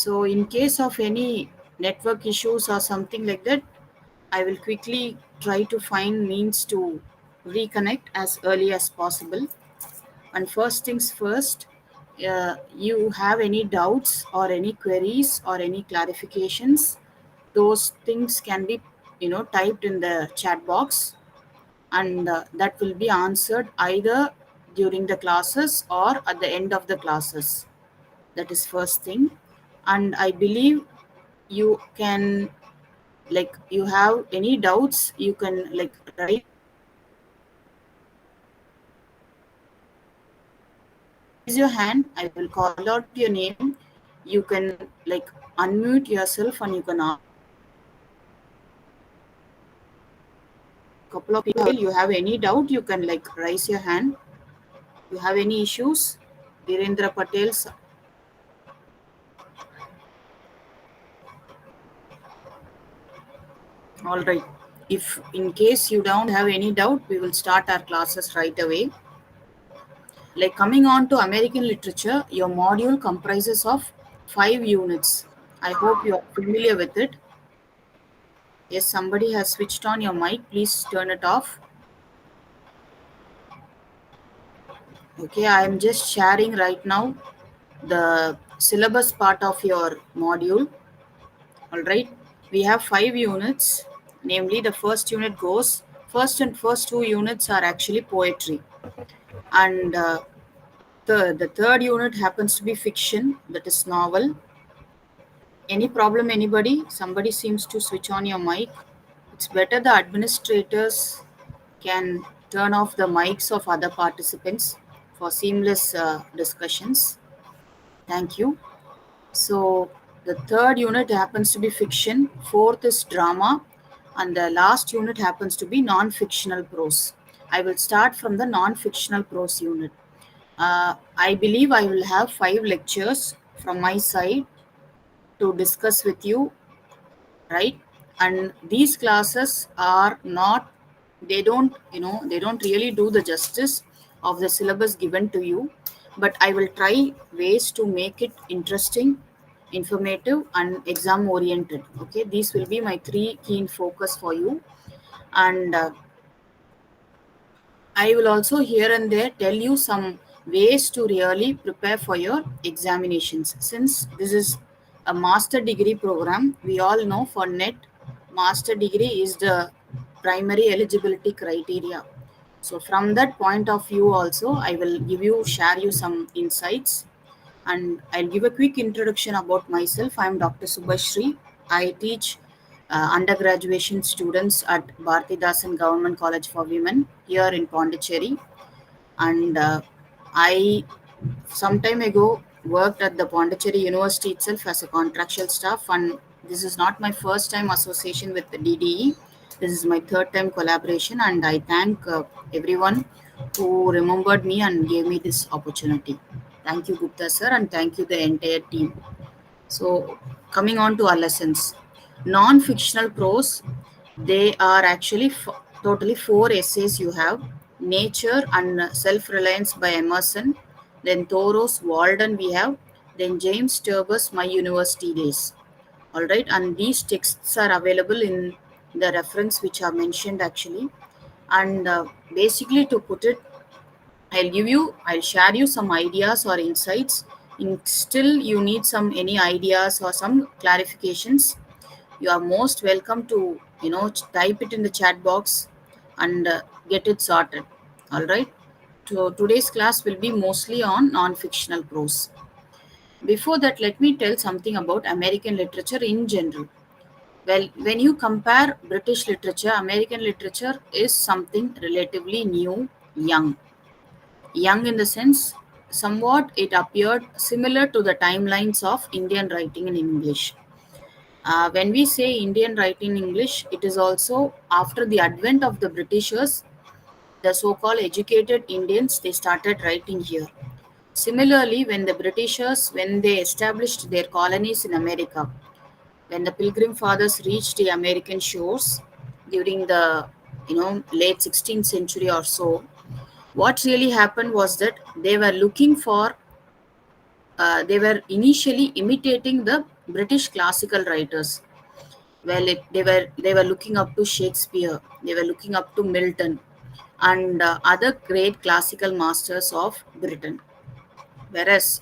So in case of any network issues or something like that, I will quickly try to find means to reconnect as early as possible. And first things first, you have any doubts or any queries or any clarifications, those things can be typed in the chat box, and that will be answered either during the classes or at the end of the classes. That is first thing. And I believe you can, like, you have any doubts, you can like raise your hand. I will call out your name. You can like unmute yourself and you can ask couple of people. You have any doubt, you can like raise your hand. You have any issues? Virendra Patel's. All right. If in case you don't have any doubt, we will start our classes right away. Like, coming on to American literature, your module comprises of 5 units. I hope you are familiar with it. Yes, somebody has switched on your mic. Please turn it off. Okay, I am just sharing right now the syllabus part of your module. All right. We have 5 units. Namely, the first unit goes, first 2 units are actually poetry. And the third unit happens to be fiction, that is novel. Any problem, anybody? Somebody seems to switch on your mic. It's better the administrators can turn off the mics of other participants for seamless discussions. Thank you. So the third unit happens to be fiction, fourth is drama, and the last unit happens to be non-fictional prose. I will start from the non-fictional prose unit. I believe I will have 5 lectures from my side to discuss with you, right? And these classes are not, they don't really do the justice of the syllabus given to you, but I will try ways to make it interesting, informative, and exam oriented. Okay, these will be my 3 keen focus for you. And I will also here and there tell you some ways to really prepare for your examinations. Since this is a master degree program, we all know for NET, master degree is the primary eligibility criteria. So from that point of view also, I will share you some insights, and I'll give a quick introduction about myself. I'm Dr. Subhashri. I teach undergraduate students at Bharatidasan Government College for Women here in Pondicherry. And I, some time ago, worked at the Pondicherry University itself as a contractual staff. And this is not my first time association with the DDE. This is my third time collaboration, and I thank everyone who remembered me and gave me this opportunity. Thank you, Gupta sir, and thank you the entire team. So, coming on to our lessons, non-fictional prose, they are actually totally 4 essays you have: Nature and Self-Reliance by Emerson, then Thoreau's Walden we have, then James Turber's My University Days. All right, and these texts are available in the reference which are mentioned actually. And basically, to put it, I'll share you some ideas or insights. In still you need some any ideas or some clarifications, you are most welcome to type it in the chat box and get it sorted. All right. So today's class will be mostly on non-fictional prose. Before that, let me tell something about American literature in general. Well, when you compare British literature, American literature is something relatively new, young. Young in the sense, somewhat it appeared similar to the timelines of Indian writing in English. When we say Indian writing in English, it is also after the advent of the Britishers, the so-called educated Indians, they started writing here. Similarly, when the Britishers, when they established their colonies in America, when the Pilgrim Fathers reached the American shores during the late 16th century or so, what really happened was that they were looking for they were initially imitating the British classical writers. Well, they were looking up to Shakespeare, they were looking up to Milton, and other great classical masters of Britain. Whereas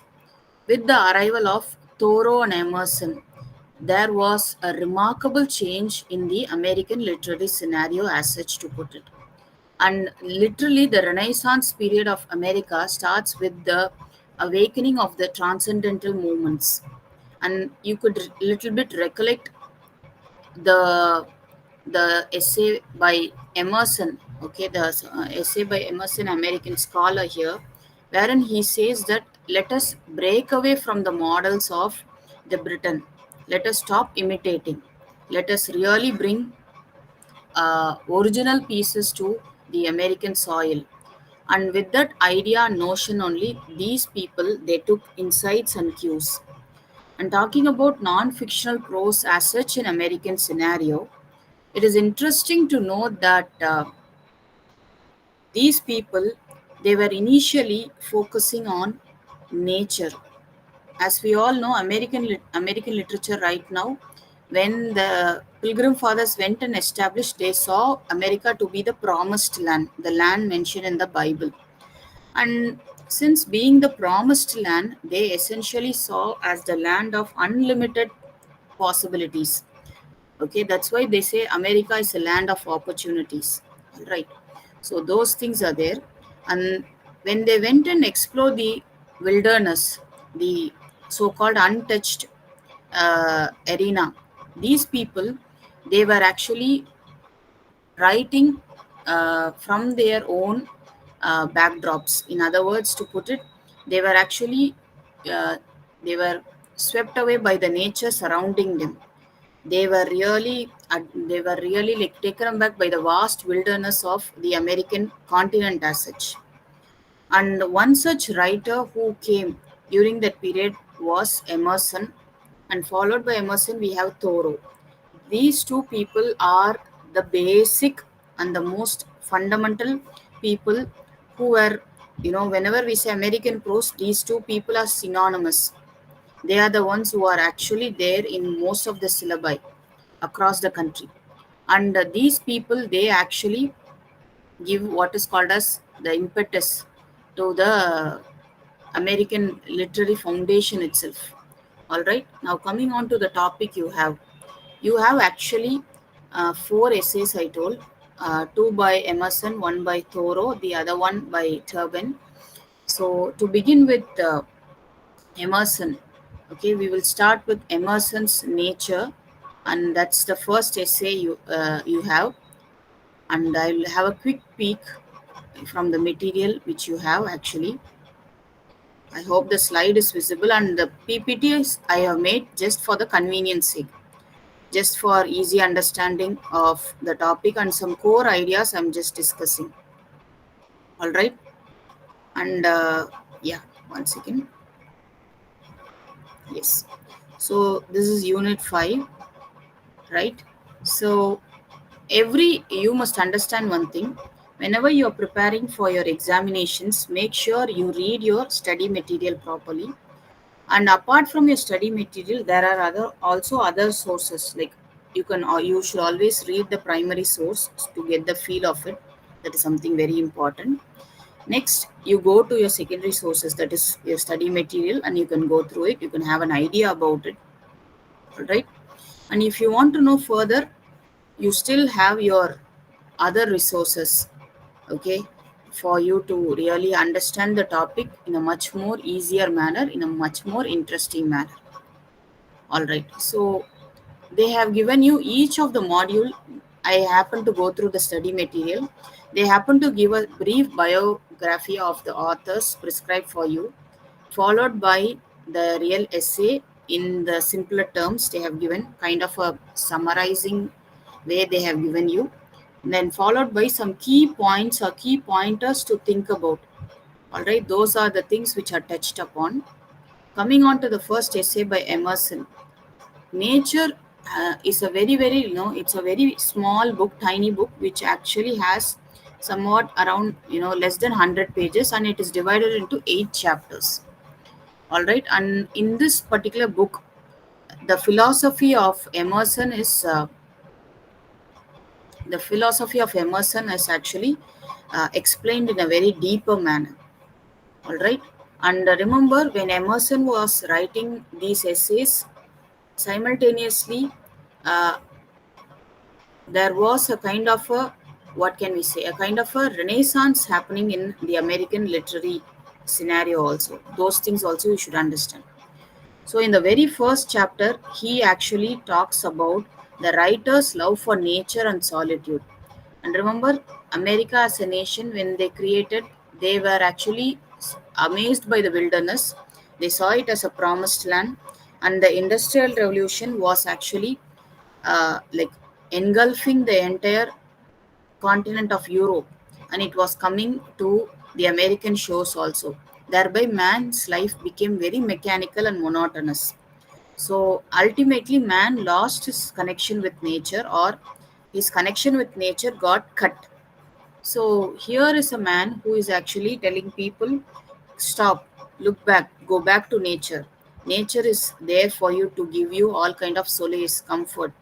with the arrival of Thoreau and Emerson, there was a remarkable change in the American literary scenario, as such to put it. And literally, the Renaissance period of America starts with the awakening of the transcendental movements. And you could little bit recollect the essay by Emerson, okay, the essay by Emerson, American scholar here, wherein he says that let us break away from the models of the Britain, let us stop imitating, let us really bring original pieces to the American soil. And with that idea and notion only, these people they took insights and cues. And talking about non-fictional prose as such in American scenario, it is interesting to note that these people they were initially focusing on nature. As we all know, American literature right now, when the Pilgrim Fathers went and established, they saw America to be the promised land, the land mentioned in the Bible. And since being the promised land, they essentially saw as the land of unlimited possibilities. Okay, that's why they say America is a land of opportunities. All right. So those things are there. And when they went and explored the wilderness, the so-called untouched arena, these people they were actually writing from their own backdrops. In other words, to put it, they were actually uh, they were swept away by the nature surrounding them. They were really like taken back by the vast wilderness of the American continent as such. And one such writer who came during that period was Emerson, and followed by Emerson, we have Thoreau. These two people are the basic and the most fundamental people who were, whenever we say American prose, these two people are synonymous. They are the ones who are actually there in most of the syllabi across the country. And these people, they actually give what is called as the impetus to the American literary foundation itself. All right. Now coming on to the topic, you have actually four essays I told, two by Emerson, one by Thoreau, the other one by Turbin. So to begin with Emerson, okay, we will start with Emerson's Nature, and that's the first essay you have. And I'll have a quick peek from the material which you have actually. I hope the slide is visible, and the PPTs I have made just for the convenience sake, just for easy understanding of the topic and some core ideas I'm just discussing. All right, and yeah, one second. Yes, so this is Unit 5, right? So every you must understand one thing. Whenever you are preparing for your examinations, make sure you read your study material properly. And apart from your study material, there are also other sources, like you should always read the primary source to get the feel of it. That is something very important. Next, you go to your secondary sources, that is your study material, and you can go through it, you can have an idea about it. All right. And if you want to know further, you still have your other resources, okay, for you to really understand the topic in a much more easier manner, in a much more interesting manner. All right. So they have given you each of the module. I happen to go through the study material. They happen to give a brief biography of the authors prescribed for you, followed by the real essay in the simpler terms. They have given kind of a summarizing way they have given you, then followed by some key points or key pointers to think about. All right, those are the things which are touched upon. Coming on to the first essay by Emerson, Nature is a very, it's a very small book, tiny book, which actually has somewhat around, less than 100 pages, and it is divided into 8 chapters. All right, and in this particular book, the philosophy of Emerson is actually explained in a very deeper manner. All right, and remember when Emerson was writing these essays, simultaneously uh, there was a kind of a, what can we say, a kind of a renaissance happening in the American literary scenario also. Those things also you should understand. So in the very first chapter, he actually talks about the writer's love for nature and solitude. And remember, America as a nation, when they created, they were actually amazed by the wilderness. They saw it as a promised land, and the Industrial Revolution was actually like engulfing the entire continent of Europe, and it was coming to the American shores also. Thereby, man's life became very mechanical and monotonous. So ultimately, man lost his connection with nature, or his connection with nature got cut. So here is a man who is actually telling people, stop, look back, go back to nature. Nature is there for you to give you all kind of solace, comfort.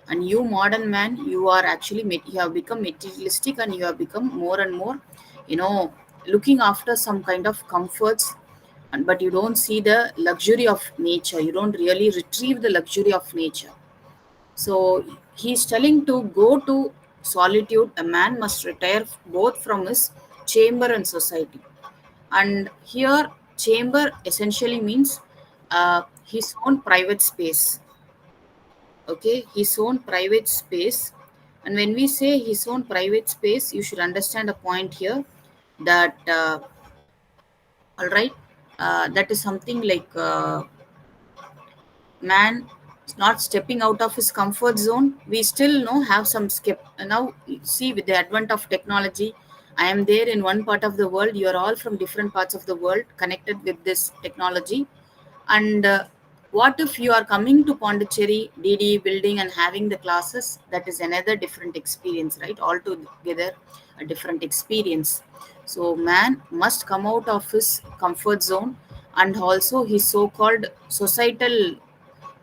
And you modern man, you are actually you have become materialistic, and you have become more and more, you know, looking after some kind of comforts, and but you don't see the luxury of nature. You don't really retrieve the luxury of nature. So he's telling to go to solitude. A man must retire both from his chamber and society. And here, chamber essentially means his own private space. Okay, his own private space. And when we say his own private space, you should understand a point here that, all right, that is something like man is not stepping out of his comfort zone. We still know have some skip now. See, with the advent of technology, I am there in one part of the world, you are all from different parts of the world connected with this technology. And what if you are coming to Pondicherry DD building and having the classes? That is another different experience, right? Altogether a different experience. So man must come out of his comfort zone, and also his so-called societal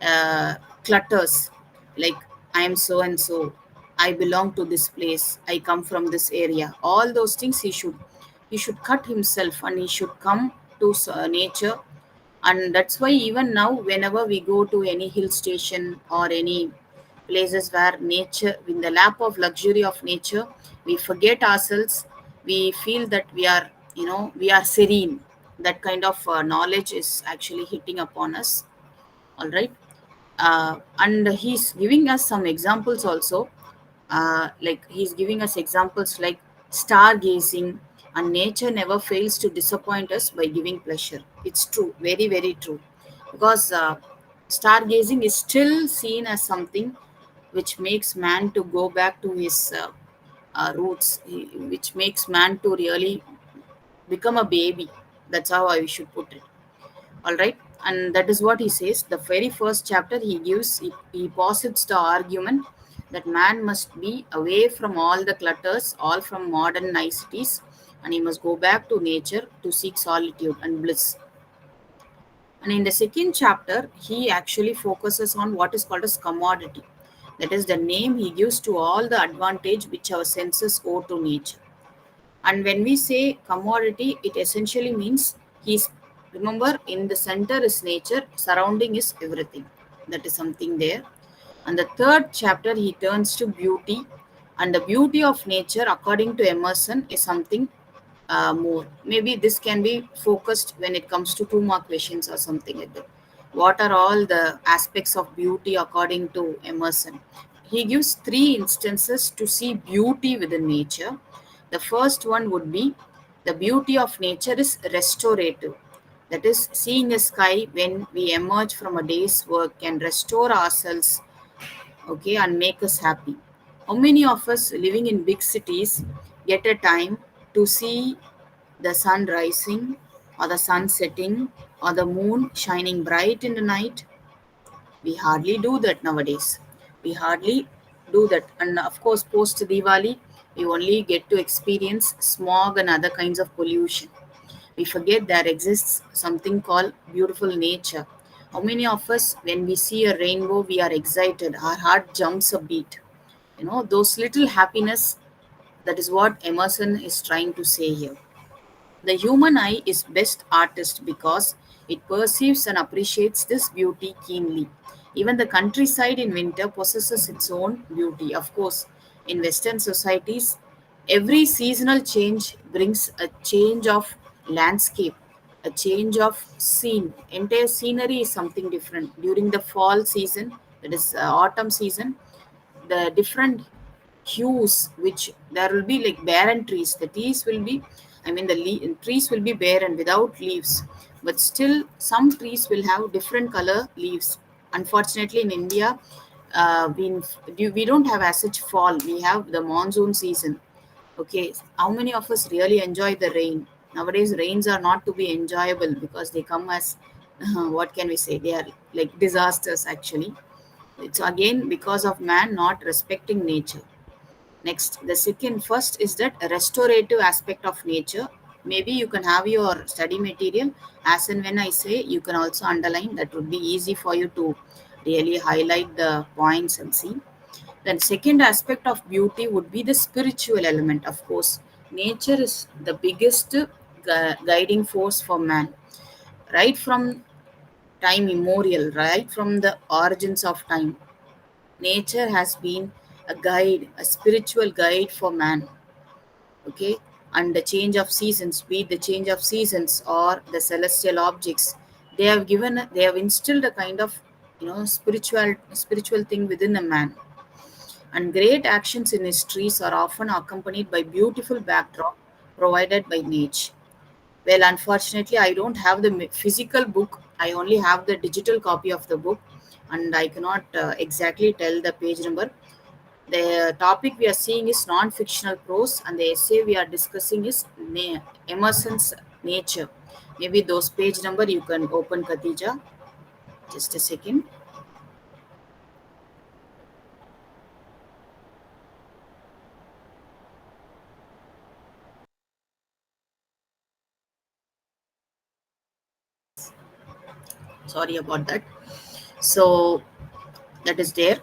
uh, clutters, like I am so and so, I belong to this place, I come from this area. All those things he should cut himself, and he should come to nature. And that's why even now, whenever we go to any hill station or any places where nature, in the lap of luxury of nature, we forget ourselves. We feel that we are, we are serene. That kind of knowledge is actually hitting upon us. All right, and he's giving us some examples also. Like he's giving us examples like stargazing, and nature never fails to disappoint us by giving pleasure. It's true, very very true, because stargazing is still seen as something which makes man to go back to his roots, which makes man to really become a baby. That's how I should put it. All right, and that is what he says. The very first chapter he posits the argument that man must be away from all the clutters, all from modern niceties, and he must go back to nature to seek solitude and bliss. And in the second chapter, he actually focuses on what is called as commodity. That is the name he gives to all the advantage which our senses owe to nature. And when we say commodity, it essentially means he's, remember, in the center is nature, surrounding is everything. That is something there. And the third chapter, he turns to beauty. And the beauty of nature, according to Emerson, is something more. Maybe this can be focused when it comes to 2 mark questions or something like that. What are all the aspects of beauty according to Emerson? He gives 3 instances to see beauty within nature. The first one would be the beauty of nature is restorative. That is, seeing a sky when we emerge from a day's work can restore ourselves, okay, and make us happy. How many of us living in big cities get a time to see the sun rising, or the sun setting, or the moon shining bright in the night? We hardly do that nowadays. We hardly do that. And of course, post Diwali, we only get to experience smog and other kinds of pollution. We forget there exists something called beautiful nature. How many of us, when we see a rainbow, we are excited, our heart jumps a beat? Those little happiness, that is what Emerson is trying to say here. The human eye is best artist because it perceives and appreciates this beauty keenly. Even the countryside in winter possesses its own beauty. Of course, in Western societies, every seasonal change brings a change of landscape, a change of scene. Entire scenery is something different. During the fall season, that is autumn season, the different hues, which there will be like barren trees. The trees will be, I mean, trees will be barren without leaves, but still some trees will have different color leaves. Unfortunately, in India, we don't have as such fall. We have the monsoon season. Okay, how many of us really enjoy the rain? Nowadays, rains are not to be enjoyable because they come as what can we say? They are like disasters actually. It's again because of man not respecting nature. Next, the second first is that restorative aspect of nature. Maybe you can have your study material as and when I say, you can also underline. That would be easy for you to really highlight the points and see. Then second aspect of beauty would be the spiritual element. Of course, nature is the biggest guiding force for man. Right from time immemorial, right from the origins of time, nature has been a guide, a spiritual guide for man. Okay, and the change of seasons, be it the change of seasons or the celestial objects, they have instilled a kind of spiritual thing within a man. And great actions in histories are often accompanied by beautiful backdrop provided by nature. Well, unfortunately, I don't have the physical book. I only have the digital copy of the book, and I cannot exactly tell the page number. The topic we are seeing is non-fictional prose, and the essay we are discussing is Emerson's Nature. Maybe those page number you can open, Khadija. Just a second. Sorry about that. So that is there.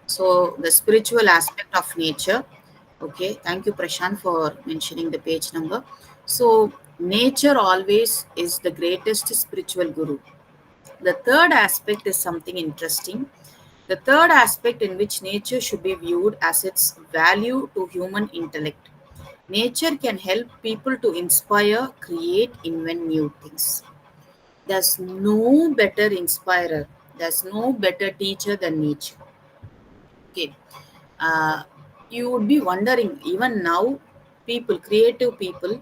So the spiritual aspect of nature. Okay, thank you, Prashant, for mentioning the page number. So nature always is the greatest spiritual guru. The third aspect is something interesting. The third aspect in which nature should be viewed as its value to human intellect. Nature can help people to inspire, create, invent new things. There's no better inspirer, there's no better teacher than nature. Okay. Uh, you would be wondering, even now, creative people,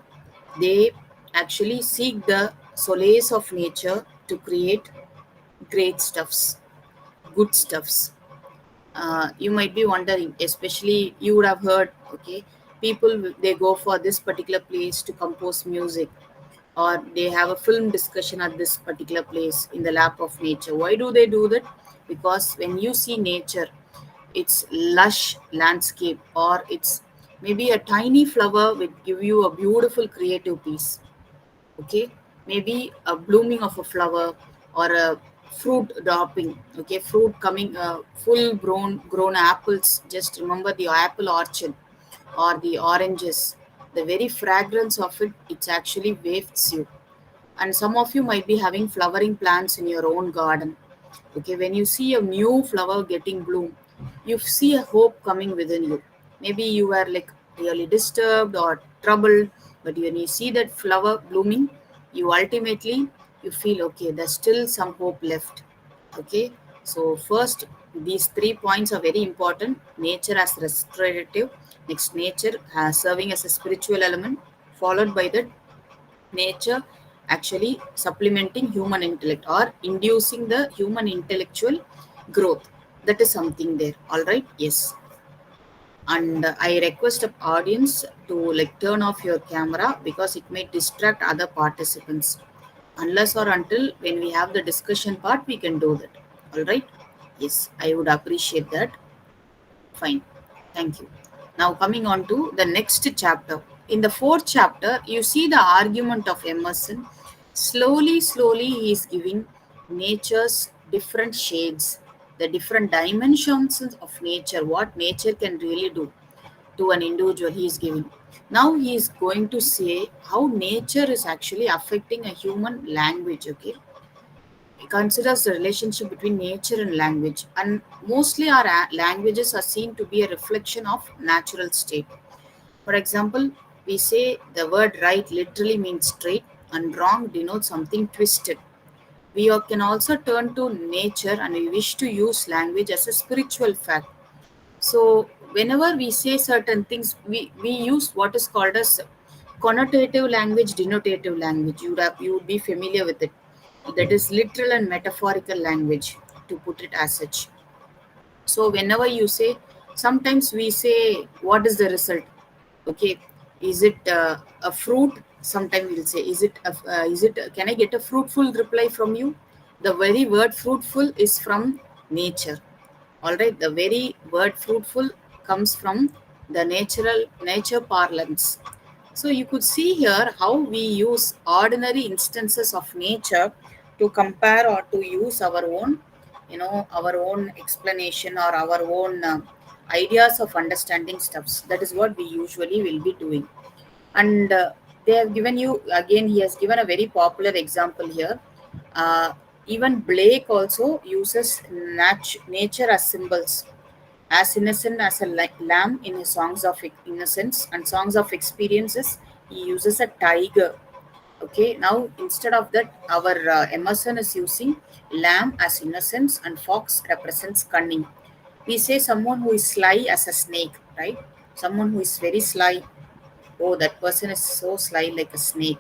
they actually seek the solace of nature to create great stuffs, good stuffs. You might be wondering, especially you would have heard, okay, people they go for this particular place to compose music, or they have a film discussion at this particular place in the lap of nature. Why do they do that? Because when you see nature, its lush landscape, or it's maybe a tiny flower will give you a beautiful creative piece. Okay, maybe a blooming of a flower or a fruit dropping. Okay, fruit coming, full grown apples. Just remember the apple orchard or the oranges. The very fragrance of it, it's actually wafts you. And some of you might be having flowering plants in your own garden. Okay, when you see a new flower getting bloom, you see a hope coming within you. Maybe you were like really disturbed or troubled, but when you see that flower blooming, you ultimately you feel okay, there's still some hope left. Okay, so first, these 3 points are very important. Nature as restorative, next nature as serving as a spiritual element, followed by that nature actually supplementing human intellect or inducing the human intellectual growth. That is something there. All right, yes. And I request the audience to like turn off your camera because it may distract other participants. Unless or until when we have the discussion part, we can do that. All right, yes, I would appreciate that. Fine, thank you. Now coming on to the next chapter. in the fourth chapter, you see the argument of Emerson. Slowly, he is giving nature's different shades, the different dimensions of nature, what nature can really do to an individual he is giving. Now he is going to say how nature is actually affecting a human language. Okay, he considers the relationship between nature and language, and mostly our languages are seen to be a reflection of natural state. For example, we say the word right literally means straight and wrong denotes something twisted. We can also turn to nature and we wish to use language as a spiritual fact. So whenever we say certain things, we use what is called as connotative language, denotative language. You would be familiar with it. That is literal and metaphorical language, to put it as such. So whenever you say, sometimes we say, what is the result? Okay, is it a fruit? Sometimes we'll say, can I get a fruitful reply from you? The very word fruitful is from nature. All right, the very word fruitful comes from the natural nature parlance. So you could see here how we use ordinary instances of nature to compare or to use our own, our own explanation or our own ideas of understanding stuffs. That is what we usually will be doing. And they have given you again. He has given a very popular example here. Uh, Even Blake also uses nature as symbols, as innocent as a lamb in his songs of innocence and songs of experiences. He uses a tiger. Okay, now instead of that, our Emerson is using lamb as innocence and fox represents cunning. We say someone who is sly as a snake, right? Someone who is very sly. Oh, that person is so sly like a snake.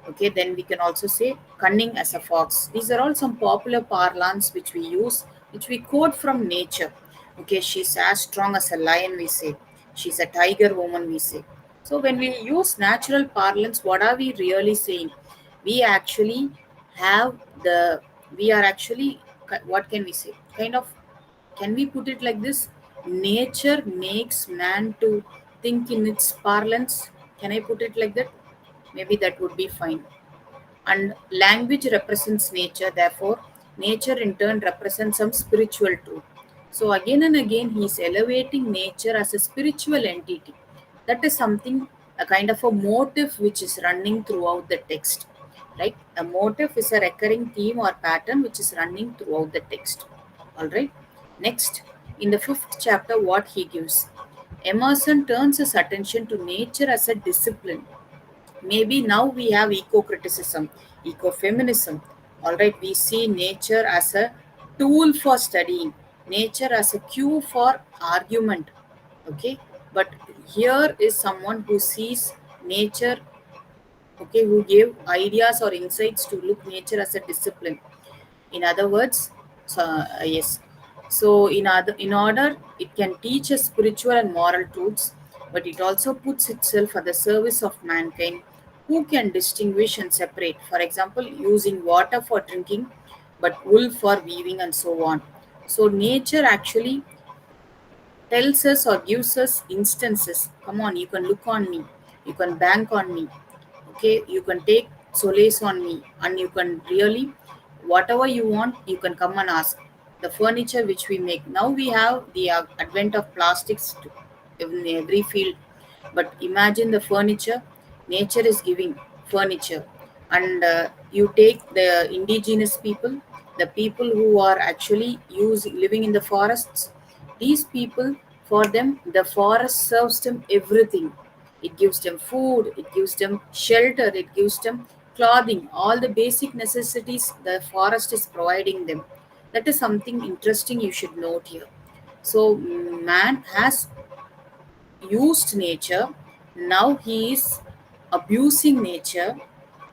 Okay, then we can also say cunning as a fox. These are all some popular parlance which we use, which we quote from nature. Okay, she's as strong as a lion, we say. She's a tiger woman, we say. So when we use natural parlance, what are we really saying? We actually have the, we are actually, what can we say? Kind of, can we put it like this? Nature makes man to think in its parlance. Can I put it like that? Maybe that would be fine. And language represents nature, therefore, nature in turn represents some spiritual truth. So, again and again, he is elevating nature as a spiritual entity. That is something, a kind of a motive which is running throughout the text. Right? A motive is a recurring theme or pattern which is running throughout the text. All right. Next, in the fifth chapter, what he gives. Emerson turns his attention to nature as a discipline. Maybe now we have eco-criticism, eco-feminism. All right, we see nature as a tool for studying, nature as a cue for argument. Okay, but here is someone who sees nature, okay, who gave ideas or insights to look nature as a discipline. In other words, yes. So in order, it can teach us spiritual and moral truths, but it also puts itself at the service of mankind, who can distinguish and separate. For example, using water for drinking, but wool for weaving, and so on. So nature actually tells us or gives us instances. Come on, you can look on me, you can bank on me, okay, you can take solace on me, and you can really, whatever you want, you can come and ask. The furniture which we make now, we have the advent of plastics in every field, but imagine the furniture nature is giving furniture. And you take the indigenous people, the people who are actually living in the forests. These people, for them, the forest serves them everything. It gives them food, it gives them shelter, it gives them clothing, all the basic necessities the forest is providing them. That is something interesting you should note here. So man has used nature, now he is abusing nature.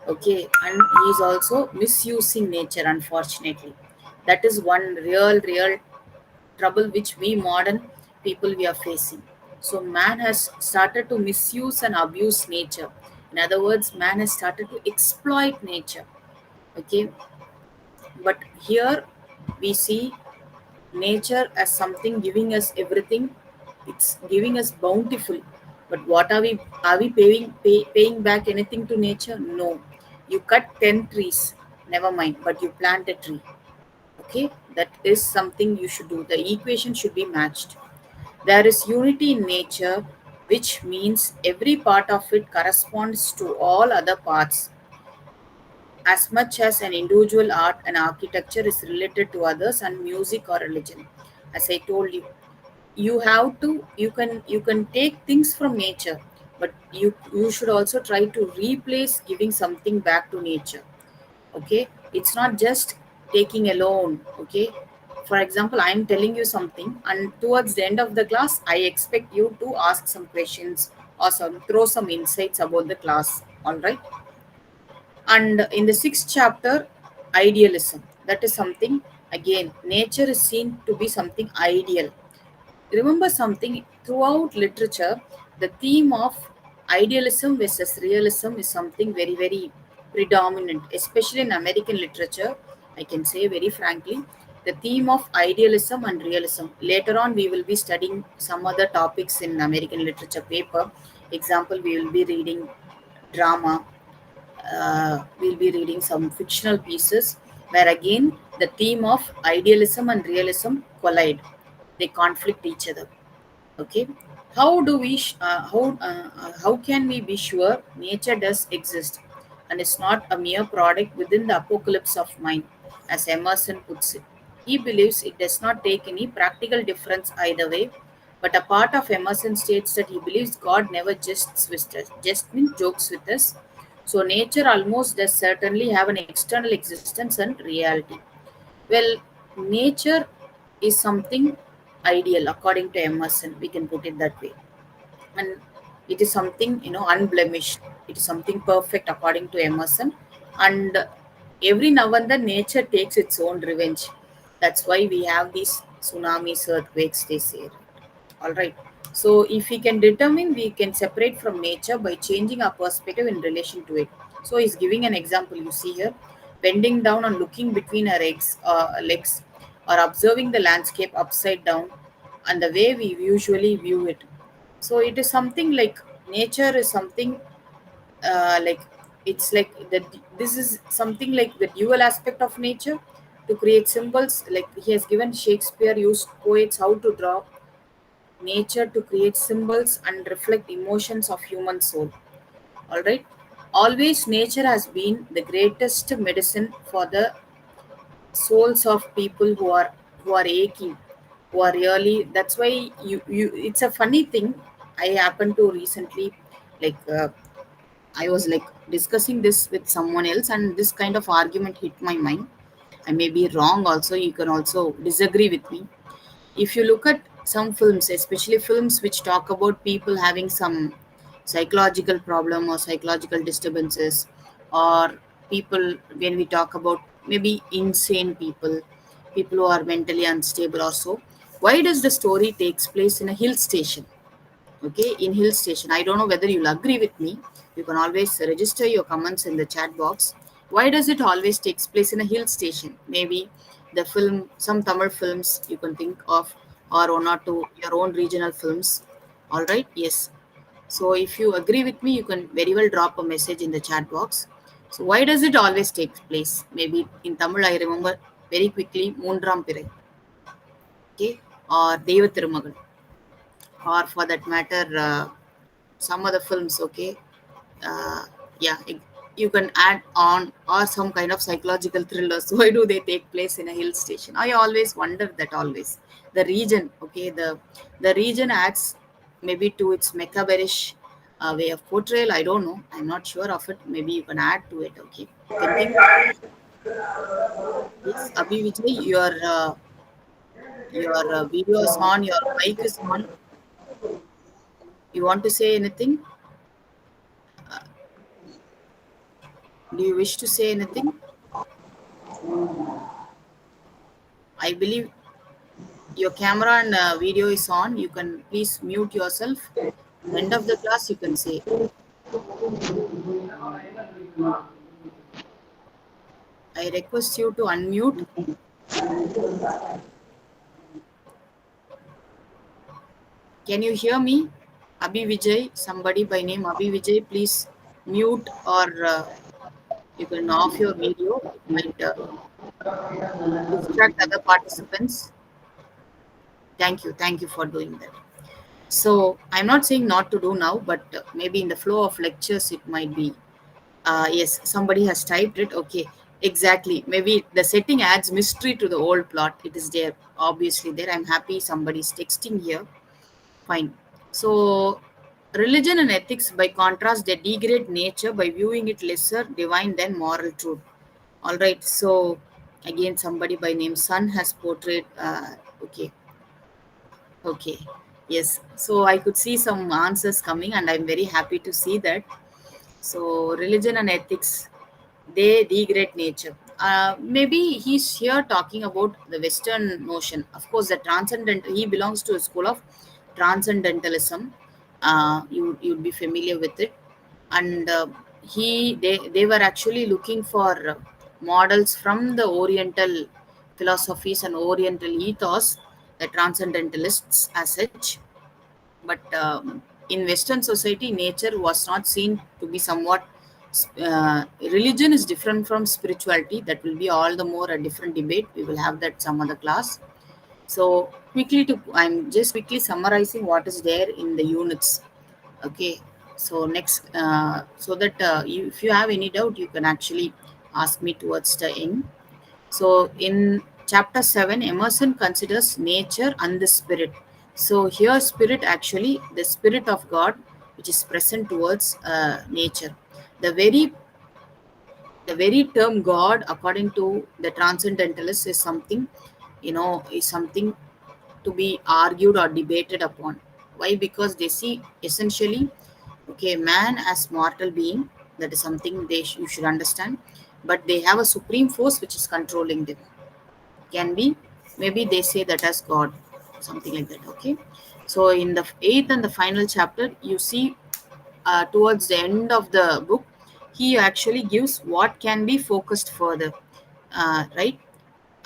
Okay, and he is also misusing nature, unfortunately. That is one real trouble which we modern people we are facing. So man has started to misuse and abuse nature. In other words, man has started to exploit nature. Okay, but here we see nature as something giving us everything. It's giving us bountiful, But what are we paying back anything to nature? No. You cut 10 trees, never mind, but you plant a tree. Okay, that is something you should do. The equation should be matched. There is unity in nature, which means every part of it corresponds to all other parts, as much as an individual art and architecture is related to others and music or religion. As I told you, you can take things from nature, but you should also try to replace giving something back to nature. Okay, it's not just taking alone. Okay, for example, I am telling you something, and towards the end of the class I expect you to ask some questions or some throw some insights about the class. All right. And in the sixth chapter, idealism, that is something, again, nature is seen to be something ideal. Remember something, throughout literature, the theme of idealism versus realism is something very, very predominant, especially in American literature. I can say very frankly, the theme of idealism and realism. Later on, we will be studying some other topics in American literature paper. Example, we will be reading drama, we'll be reading some fictional pieces where again the theme of idealism and realism collide. They conflict each other. Okay, how do we how can we be sure nature does exist and is not a mere product within the apocalypse of mind, as Emerson puts it? He believes it does not take any practical difference either way, but a part of Emerson states that he believes God never jests with us, just means jokes with us. So nature almost does certainly have an external existence and reality. Well, nature is something ideal according to Emerson. We can put it that way, and it is something, unblemished. It is something perfect according to Emerson, and every now and then nature takes its own revenge. That's why we have these tsunamis, earthquakes. They say, all right. So if we can determine, we can separate from nature by changing our perspective in relation to it. So he's giving an example. You see here, bending down and looking between our legs, or observing the landscape upside down, and the way we usually view it. So it is something like nature is something, like it's like that. This is something like the dual aspect of nature to create symbols. Like he has given, Shakespeare used poets how to draw nature to create symbols and reflect emotions of human soul. All right. Always nature has been the greatest medicine for the souls of people who are aching, who are really. That's why you it's a funny thing. I happened to recently, like, I was like discussing this with someone else, and this kind of argument hit my mind. I may be wrong also, you can also disagree with me. If you look at some films, especially films which talk about people having some psychological problem or psychological disturbances, or people, when we talk about maybe insane people, people who are mentally unstable or so, why does the story takes place in a hill station? Okay, in hill station, I don't know whether you'll agree with me. You can always register your comments in the chat box. Why does it always takes place in a hill station? Maybe the film, some Tamil films you can think of, or one or two your own regional films. All right, yes. So if you agree with me, you can very well drop a message in the chat box. So why does it always take place? Maybe in Tamil, I remember very quickly Moondram Pirai, okay, or Deva Thirumagal, or for that matter, some other films. Okay, uh, yeah, you can add on, or some kind of psychological thrillers. Why do they take place in a hill station? I always wonder that. Always the region, okay, the region adds maybe to its macabre-ish way of portrayal. I don't know, I'm not sure of it. Maybe you can add to it. Okay, you can think. Yes, Abhi Vijay, your video is on, your mic is on. You want to say anything? Do you wish to say anything? I believe your camera and video is on. You can please mute yourself. At the end of the class, you can say. I request you to unmute. Can you hear me? Abhi Vijay, somebody by name Abhi Vijay, please mute or you can off your video. It might distract other participants. Thank you for doing that. So I'm not saying not to do now, but maybe in the flow of lectures it might be. Yes, somebody has typed it. Okay, exactly. Maybe the setting adds mystery to the old plot. It is there, obviously there. I'm happy somebody's texting here. Fine. So, religion and ethics, by contrast, they degrade nature by viewing it lesser divine than moral truth. All right. So, again, somebody by name Sun has portrayed. Okay. Okay. Yes. So, I could see some answers coming, and I'm very happy to see that. So, religion and ethics, they degrade nature. Maybe he's here talking about the Western notion. Of course, the transcendent. He belongs to a school of transcendentalism. You'd be familiar with it, and they were actually looking for models from the Oriental philosophies and Oriental ethos, the transcendentalists as such. But in Western society, nature was not seen to be somewhat. Religion is different from spirituality. That will be all the more a different debate. We will have that some other class. So I'm just quickly summarizing what is there in the units. Okay. So next, so that if you have any doubt, you can actually ask me towards the end. So in chapter 7, Emerson considers nature and the spirit. So here, spirit actually, the spirit of God, which is present towards nature. The very the very term God, according to the transcendentalists, is something, is something to be argued or debated upon. Why? Because they see essentially, okay, man as mortal being. That is something you should understand. But they have a supreme force which is controlling them. Can be, maybe they say that as God, something like that. Okay. So in the eighth and the final chapter, you see, towards the end of the book, he actually gives what can be focused further. Right.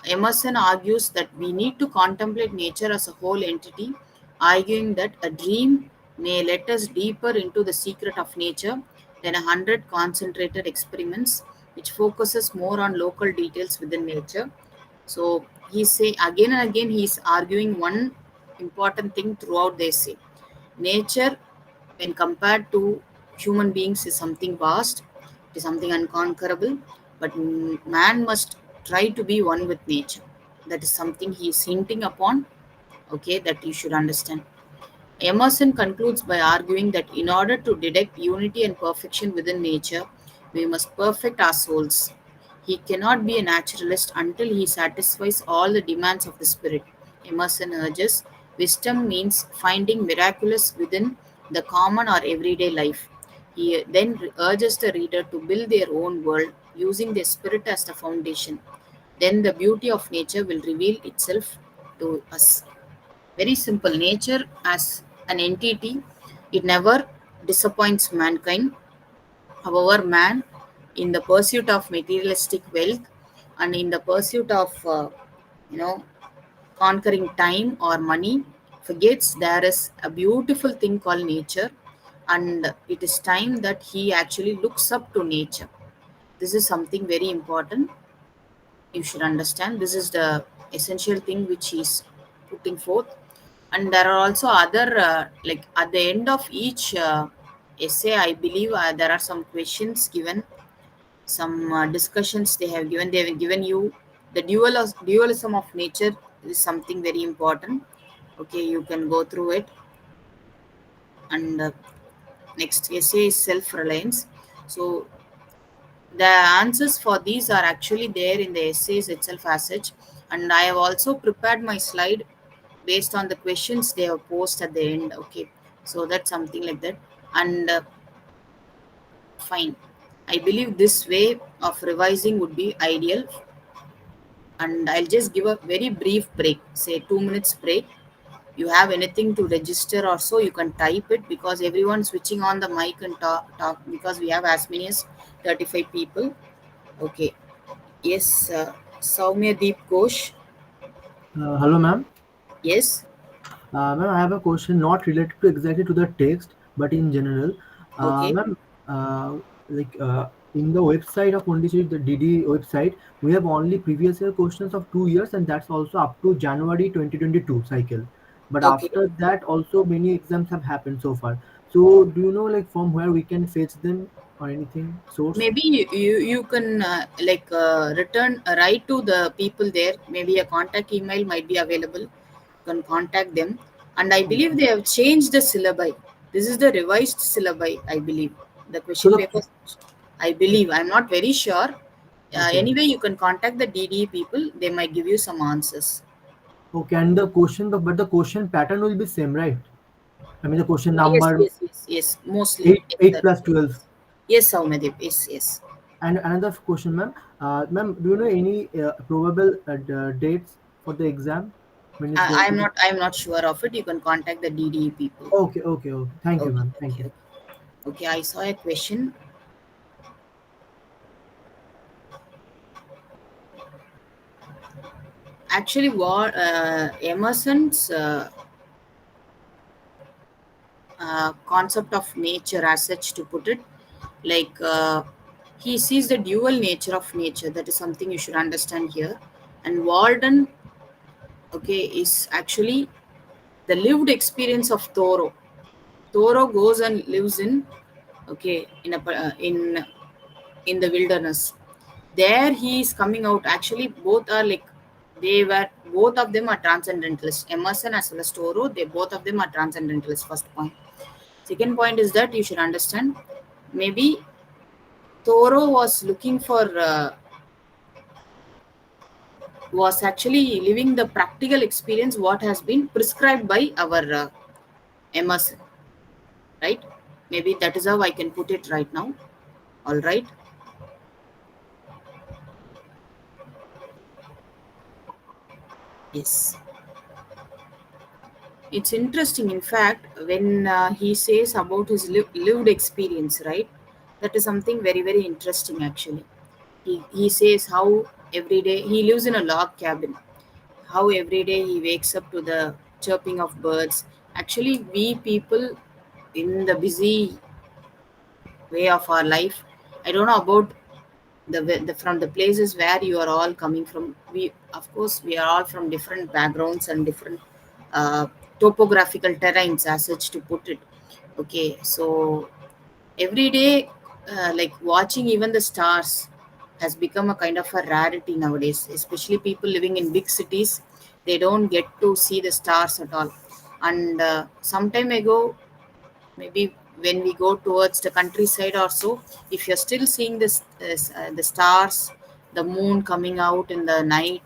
Emerson argues that we need to contemplate nature as a whole entity, arguing that a dream may let us deeper into the secret of nature than 100 concentrated experiments, which focuses more on local details within nature. So he say again and again he is arguing one important thing throughout the essay. Nature, when compared to human beings, is something vast, it is something unconquerable, but man must try to be one with nature. That is something he is hinting upon, okay, that you should understand. Emerson concludes by arguing that in order to detect unity and perfection within nature, we must perfect our souls. He cannot be a naturalist until he satisfies all the demands of the spirit. Emerson urges wisdom means finding miraculous within the common or everyday life. He then urges the reader to build their own world using their spirit as the foundation. Then the beauty of nature will reveal itself to us. Very simple. Nature as an entity, it never disappoints mankind. However, man, in the pursuit of materialistic wealth and in the pursuit of, you know, conquering time or money, forgets there is a beautiful thing called nature, and it is time that he actually looks up to nature. This is something very important. You should understand. This is the essential thing which he's putting forth. And there are also other, like at the end of each essay, I believe there are some questions given, some discussions they have given you. The dualism of nature is something very important. Okay, you can go through it. And next essay is self-reliance. So the answers for these are actually there in the essays itself as such, and I have also prepared my slide based on the questions they have posed at the end. Okay, so that's something like that. And fine, I believe this way of revising would be ideal. And I'll just give a very brief break, say 2 minutes break. You have anything to register or so, you can type it, because everyone's switching on the mic and talk because we have as many as 35 people. Okay. Yes, Soumya Deep Ghosh. Hello, ma'am. Yes. Ma'am, I have a question not related to exactly to the text, but in general. Okay. Ma'am, like in the website of Pondicherry, the DD website, we have only previous year questions of 2 years, and that's also up to January 2022 cycle. But Okay. after that, also many exams have happened so far. So, do you know like from where we can fetch them or anything source? Maybe you can return write to the people there. Maybe a contact email might be available. You can contact them, and I believe Okay. they have changed the syllabi. This is the revised syllabi, I believe. The So question the papers, I believe. I'm not very sure. okay. Anyway, you can contact the DD people. They might give you some answers. Okay, and the question, but the question pattern will be same, right? I mean, the question Yes, number yes, yes, yes. Mostly, 8, yes, 8 sir. plus 12. Yes, Saumadev. Yes, yes. And another question, ma'am. Ma'am, do you know any probable dates for the exam when it's going to I'm be? not. I'm not sure of it. You can contact the DD people. Okay, okay, okay. Thank you, Okay, ma'am. Thank okay, you. okay. Okay, I saw a question. Actually, what Emerson's concept of nature, as such, to put it, like he sees the dual nature of nature. That is something you should understand here. And Walden, okay, is actually the lived experience of Thoreau. Thoreau goes and lives in, okay, in the wilderness. There he is coming out. Actually, both are like, they were, both of them are transcendentalists. Emerson as well as Thoreau, they both of them are transcendentalists. First point. Second point is that you should understand. Maybe Thoreau was looking for, was actually living the practical experience what has been prescribed by our Emerson, right? Maybe that is how I can put it right now. All right. Yes. It's interesting, in fact, when he says about his lived experience, right? That is something very, very interesting, actually. He says how every day he lives in a log cabin, how every day he wakes up to the chirping of birds. Actually, we people in the busy way of our life, I don't know about the from the places where you are all coming from. We, of course, we are all from different backgrounds and different uh, topographical terrains, as such, to put it. Okay, so every day, like watching even the stars has become a kind of a rarity nowadays, especially people living in big cities. They don't get to see the stars at all. And some time ago, maybe when we go towards the countryside or so, if you're still seeing this the stars, the moon coming out in the night,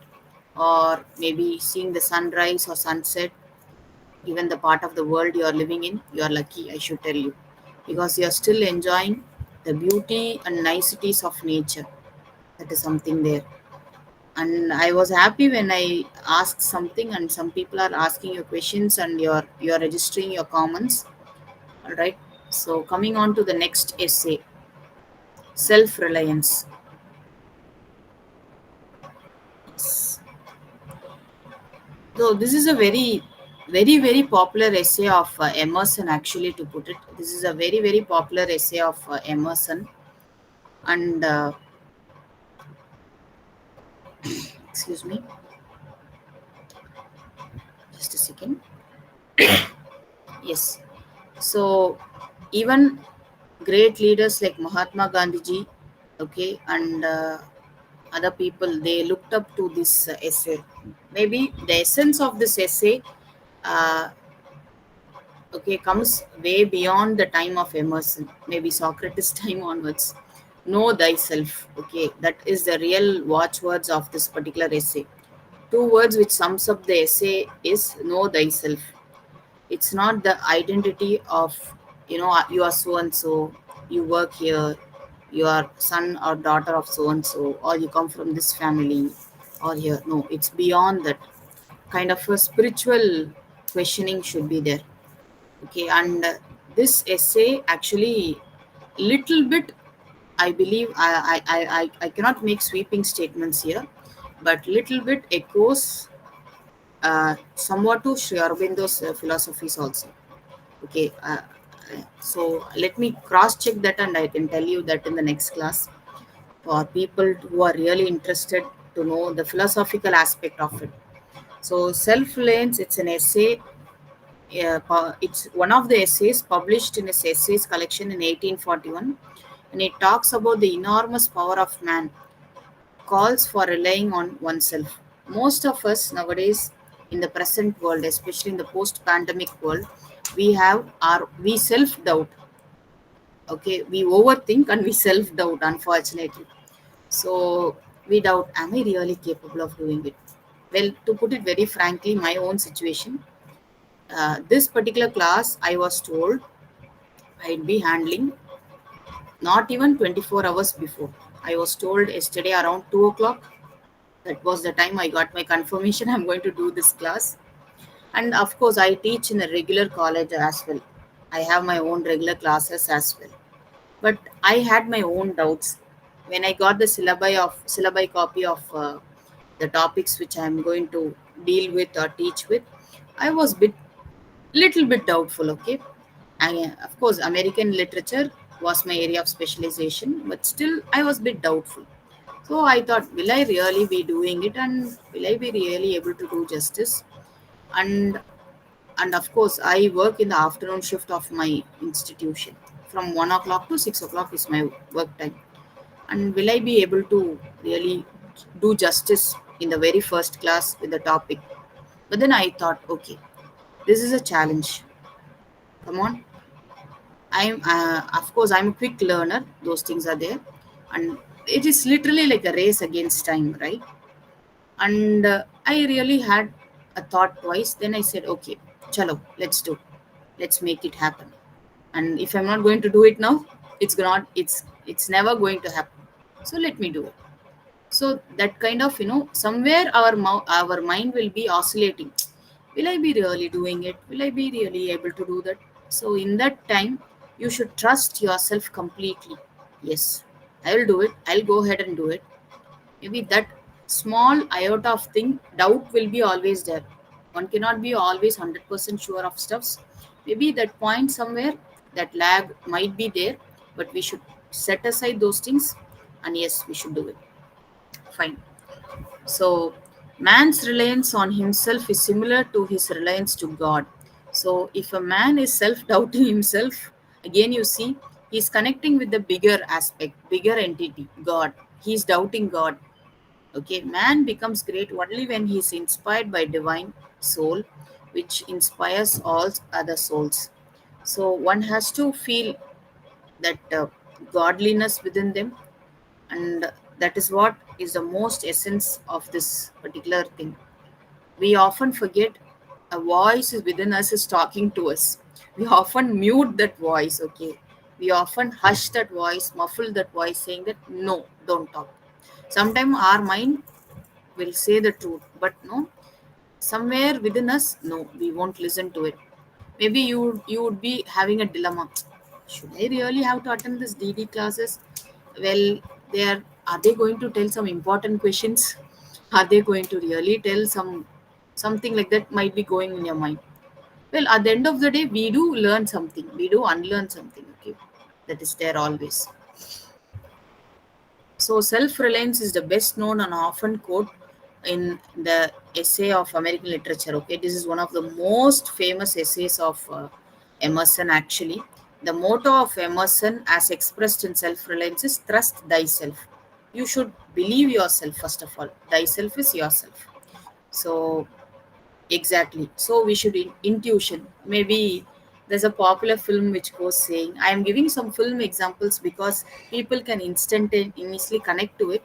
or maybe seeing the sunrise or sunset, even the part of the world you are living in, you are lucky, I should tell you, because you are still enjoying the beauty and niceties of nature. That is something there. And I was happy when I asked something and some people are asking you questions and you're registering your comments. All right. So coming on to the next essay, self-reliance. Yes. So this is a very, very, very popular essay of Emerson. Actually, to put it, this is a very, very popular essay of Emerson. And excuse me, just a second. Yes. So even great leaders like Mahatma Gandhi, okay, and other people, they looked up to this essay. Maybe the essence of this essay, uh, okay, comes way beyond the time of Emerson, maybe Socrates time onwards. Know thyself. Okay, that is the real watchwords of this particular essay. Two words which sums up the essay is know thyself. It's not the identity of, you are so and so, you work here, you are son or daughter of so and so, or you come from this family, or here. No, it's beyond that. Kind of a spiritual questioning should be there. Okay, and this essay actually, little bit, I believe, I cannot make sweeping statements here, but little bit echoes somewhat to Sri Aurobindo's philosophies also. Okay, so let me cross check that and I can tell you that in the next class for people who are really interested to know the philosophical aspect of it. So, Self Reliance, it's an essay. It's one of the essays published in his essays collection in 1841, and it talks about the enormous power of man, calls for relying on oneself. Most of us nowadays, in the present world, especially in the post-pandemic world, we self-doubt. Okay, we overthink and we self-doubt. Unfortunately, so we doubt, am I really capable of doing it? Well, to put it very frankly, my own situation, this particular class, I was told I'd be handling not even 24 hours before. I was told yesterday around 2 o'clock. That was the time I got my confirmation I'm going to do this class. And of course, I teach in a regular college as well. I have my own regular classes as well. But I had my own doubts when I got the syllabi copy of the topics which I am going to deal with or teach with. I was little bit doubtful. Okay, and of course, American literature was my area of specialization, but still I was a bit doubtful. So I thought, will I really be doing it, and will I be really able to do justice? And and of course, I work in the afternoon shift of my institution. From 1 o'clock to 6 o'clock is my work time. And will I be able to really do justice in the very first class with the topic? But then I thought, okay, this is a challenge. Come on, I'm of course I'm a quick learner. Those things are there, and it is literally like a race against time, right? And I really had a thought twice. Then I said, okay, chalo, let's make it happen. And if I'm not going to do it now, it's never going to happen. So let me do it. So that kind of, somewhere our mind will be oscillating. Will I be really doing it? Will I be really able to do that? So in that time, you should trust yourself completely. Yes, I will do it. I'll go ahead and do it. Maybe that small iota of thing, doubt will be always there. One cannot be always 100% sure of stuffs. Maybe that point somewhere, that lag might be there, but we should set aside those things, and yes, we should do it. Fine. So, man's reliance on himself is similar to his reliance to God. So, if a man is self doubting himself, again you see, he's connecting with the bigger aspect, bigger entity, God. He's doubting God. Okay, man becomes great only when he is inspired by divine soul, which inspires all other souls. So, one has to feel that godliness within them, and that is what is the most essence of this particular thing. We often forget a voice is within us is talking to us. We often mute that voice. Okay, we often hush that voice, muffle that voice, saying that no, don't talk. Sometimes our mind will say the truth, but no, somewhere within us, no, we won't listen to it. Maybe you would be having a dilemma. Should I really have to attend this DD classes? Well, are they going to tell some important questions? Are they going to really tell something like that might be going in your mind? Well, at the end of the day, we do learn something, we do unlearn something. Okay, that is there always. So, self reliance is the best known and often quoted in the essay of American literature. Okay, this is one of the most famous essays of Emerson, actually. The motto of Emerson, as expressed in self reliance, is trust thyself. You should believe yourself, first of all. Thyself is yourself. So, exactly. So we should intuition. Maybe there's a popular film which goes saying, I am giving some film examples because people can instantaneously connect to it.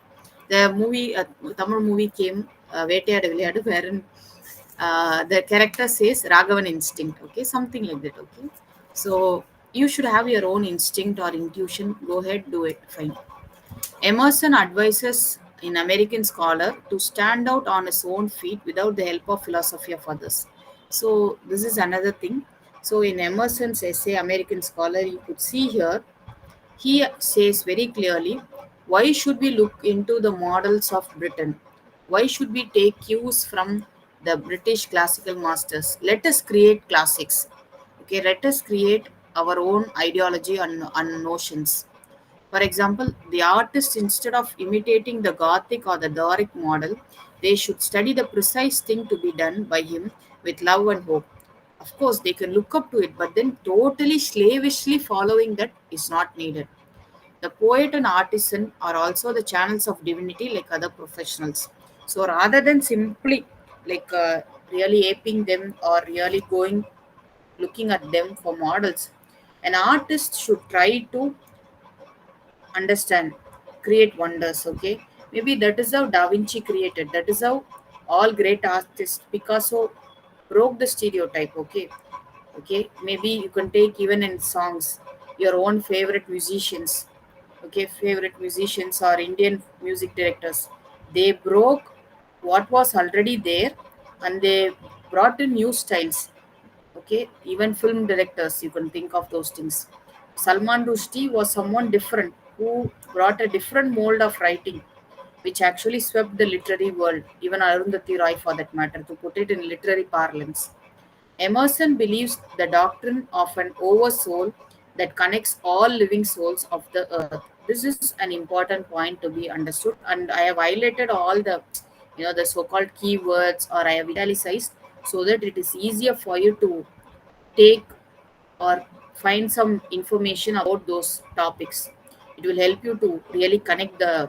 The movie, Tamil movie came, Vettayadu Vilayadu, wherein the character says Raghavan instinct. Okay, something like that. Okay, so you should have your own instinct or intuition. Go ahead, do it. Fine. Emerson advises an American scholar to stand out on his own feet without the help of philosophy of others. So this is another thing. So in Emerson's essay, American Scholar, you could see here, he says very clearly, why should we look into the models of Britain? Why should we take cues from the British classical masters. Let us create classics. Okay, let us create our own ideology and notions. For example, the artist, instead of imitating the Gothic or the Doric model, they should study the precise thing to be done by him with love and hope. Of course, they can look up to it, but then totally slavishly following that is not needed. The poet and artisan are also the channels of divinity like other professionals. So rather than simply like really aping them or really going looking at them for models, an artist should try to understand, create wonders. Okay, maybe that is how Da Vinci created. That is how all great artists, Picasso broke the stereotype. Okay, maybe you can take even in songs your own favorite musicians. Okay, favorite musicians or Indian music directors, they broke what was already there and they brought in new styles. Okay, even film directors, you can think of those things. Salman Rushdie was someone different who brought a different mold of writing, which actually swept the literary world, even Arundhati Roy for that matter, to put it in literary parlance. Emerson believes the doctrine of an oversoul that connects all living souls of the earth. This is an important point to be understood, and I have highlighted all the, the so-called keywords, or I have italicized so that it is easier for you to take or find some information about those topics. It will help you to really connect the,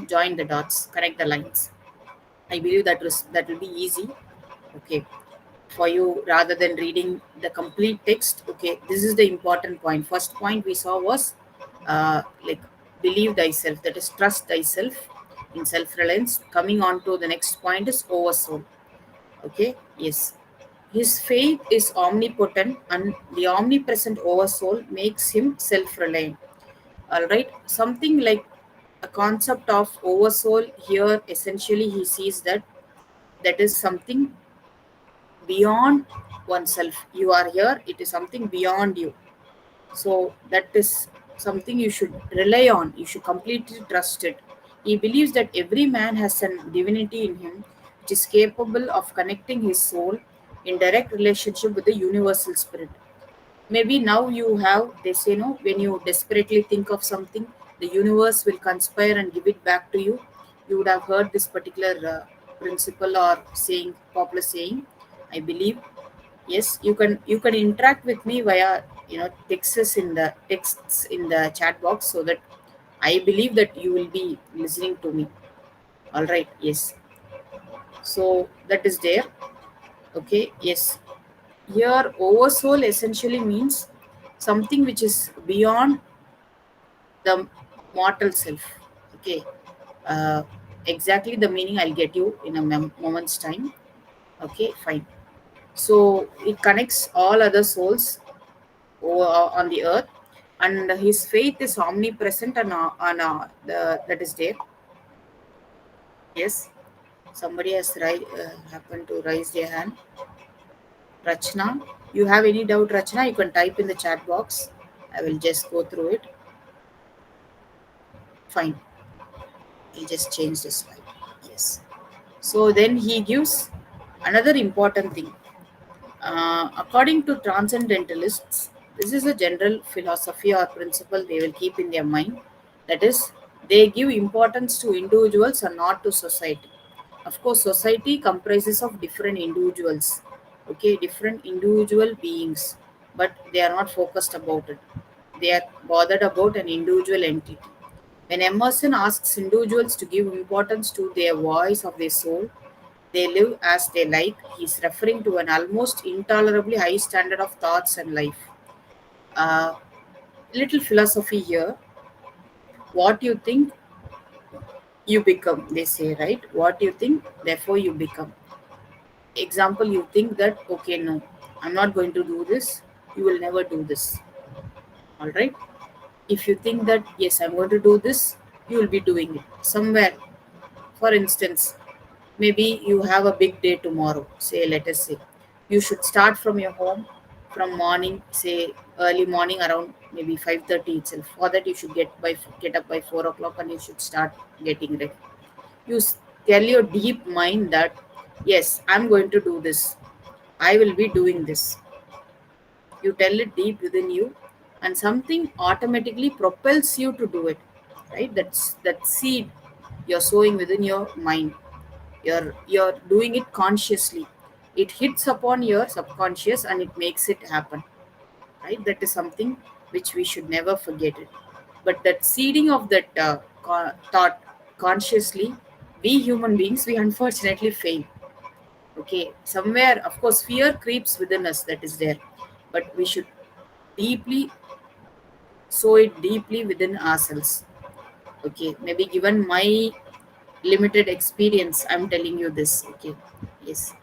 join the dots, connect the lines. I believe that will be easy. Okay, for you rather than reading the complete text. Okay, this is the important point. First point we saw was like believe thyself, that is trust thyself in self-reliance. Coming on to the next point is oversoul. Okay, yes. His faith is omnipotent and the omnipresent oversoul makes him self-reliant. All right, something like a concept of oversoul here, essentially he sees that that is something beyond oneself. You are here, it is something beyond you. So that is something you should rely on, you should completely trust it. He believes that every man has a divinity in him which is capable of connecting his soul in direct relationship with the universal spirit. Maybe now you have, they say, no, when you desperately think of something, the universe will conspire and give it back to you. You would have heard this particular principle or saying, popular saying, I believe. Yes, you can interact with me via, texts in the chat box, so that I believe that you will be listening to me. All right, yes. So that is there. Okay, yes. Here, oversoul essentially means something which is beyond the mortal self. Okay, uh, exactly the meaning I'll get you in a moment's time. Okay, fine. So it connects all other souls on the earth, and his faith is omnipresent and that is there. Yes, somebody has happened to raise their hand. Rachna, you have any doubt, Rachna? You can type in the chat box. I will just go through it. Fine. He just changed the slide. Yes. So then he gives another important thing. According to transcendentalists, this is a general philosophy or principle they will keep in their mind. That is, they give importance to individuals and not to society. Of course, society comprises of different individuals, okay, different individual beings, but they are not focused about it. They are bothered about an individual entity. When Emerson asks individuals to give importance to their voice of their soul, they live as they like, he is referring to an almost intolerably high standard of thoughts and life. Uh, Little philosophy here. What you think, you become, they say, right? What you think, therefore you become. Example, you think that, okay, no, I'm not going to do this, you will never do this. All right. If you think that, yes, I'm going to do this, you will be doing it. Somewhere, for instance, maybe you have a big day tomorrow, say, let us say. You should start from your home from morning, say early morning around maybe 5:30 itself. For that, you should get up by 4 o'clock and you should start getting ready. You tell your deep mind that Yes, I'm going to do this. I will be doing this. You tell it deep within you, and something automatically propels you to do it. Right? That's that seed you're sowing within your mind. You're doing it consciously. It hits upon your subconscious and it makes it happen. Right? That is something which we should never forget it. But that seeding of that thought consciously, we human beings, we unfortunately fail. Okay, somewhere, of course, fear creeps within us, that is there, but we should deeply sow it deeply within ourselves. Okay, maybe given my limited experience, I'm telling you this. Okay, yes,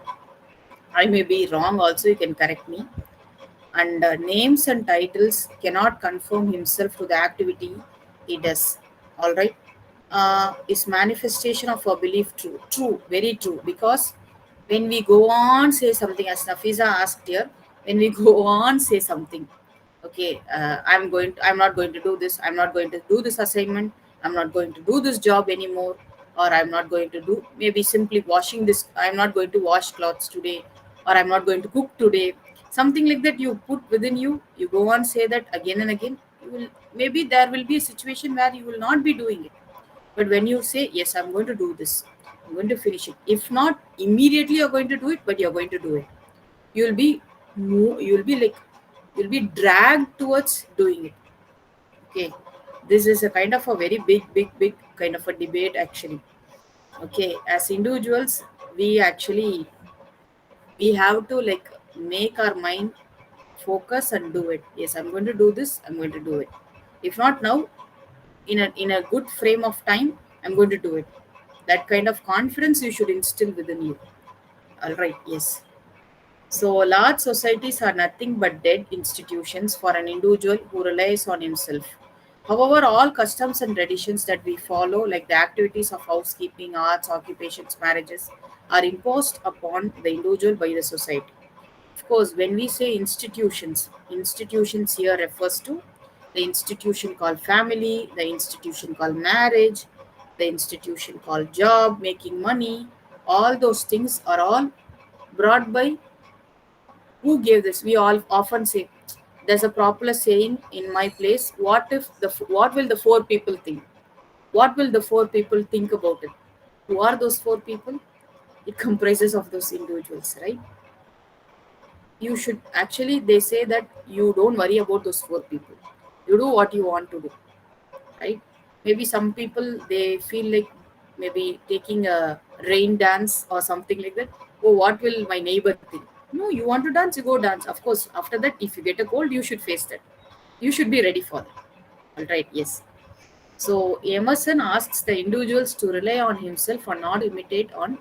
I may be wrong. Also, you can correct me. And names and titles cannot conform himself to the activity he does. All right, is manifestation of our belief true? True, very true. Because when we go on say something, as Nafisa asked here, when we go on say something, okay, I'm not going to do this. I'm not going to do this assignment. I'm not going to do this job anymore, or I'm not going to do maybe simply washing this. I'm not going to wash clothes today, or I'm not going to cook today. Something like that you put within you. You go on say that again and again. You will maybe there will be a situation where you will not be doing it, but when you say, yes, I'm going to do this, I'm going to finish it. If not immediately you're going to do it, but you're going to do it. You'll be you'll be like you'll be dragged towards doing it. Okay. This is a kind of a very big kind of a debate actually. Okay. As individuals, we actually we have to like make our mind focus and do it. Yes, I'm going to do this, I'm going to do it. If not now, in a good frame of time, I'm going to do it. That kind of confidence you should instill within you. All right, yes. So large societies are nothing but dead institutions for an individual who relies on himself. However, all customs and traditions that we follow, like the activities of housekeeping, arts, occupations, marriages, are imposed upon the individual by the society. Of course, when we say institutions, institutions here refers to the institution called family, the institution called marriage, the institution called job, making money. All those things are all brought by who gave this. We all often say, there's a popular saying in my place, what will the four people think? What will the four people think about it? Who are those four people? It comprises of those individuals, right? You should actually, they say that you don't worry about those four people. You do what you want to do, right? Maybe some people they feel like maybe taking a rain dance or something like that. Oh, what will my neighbor think? No, you want to dance, you go dance. Of course, after that, if you get a cold, you should face that. You should be ready for that. All right, yes. So Emerson asks the individuals to rely on himself and not imitate on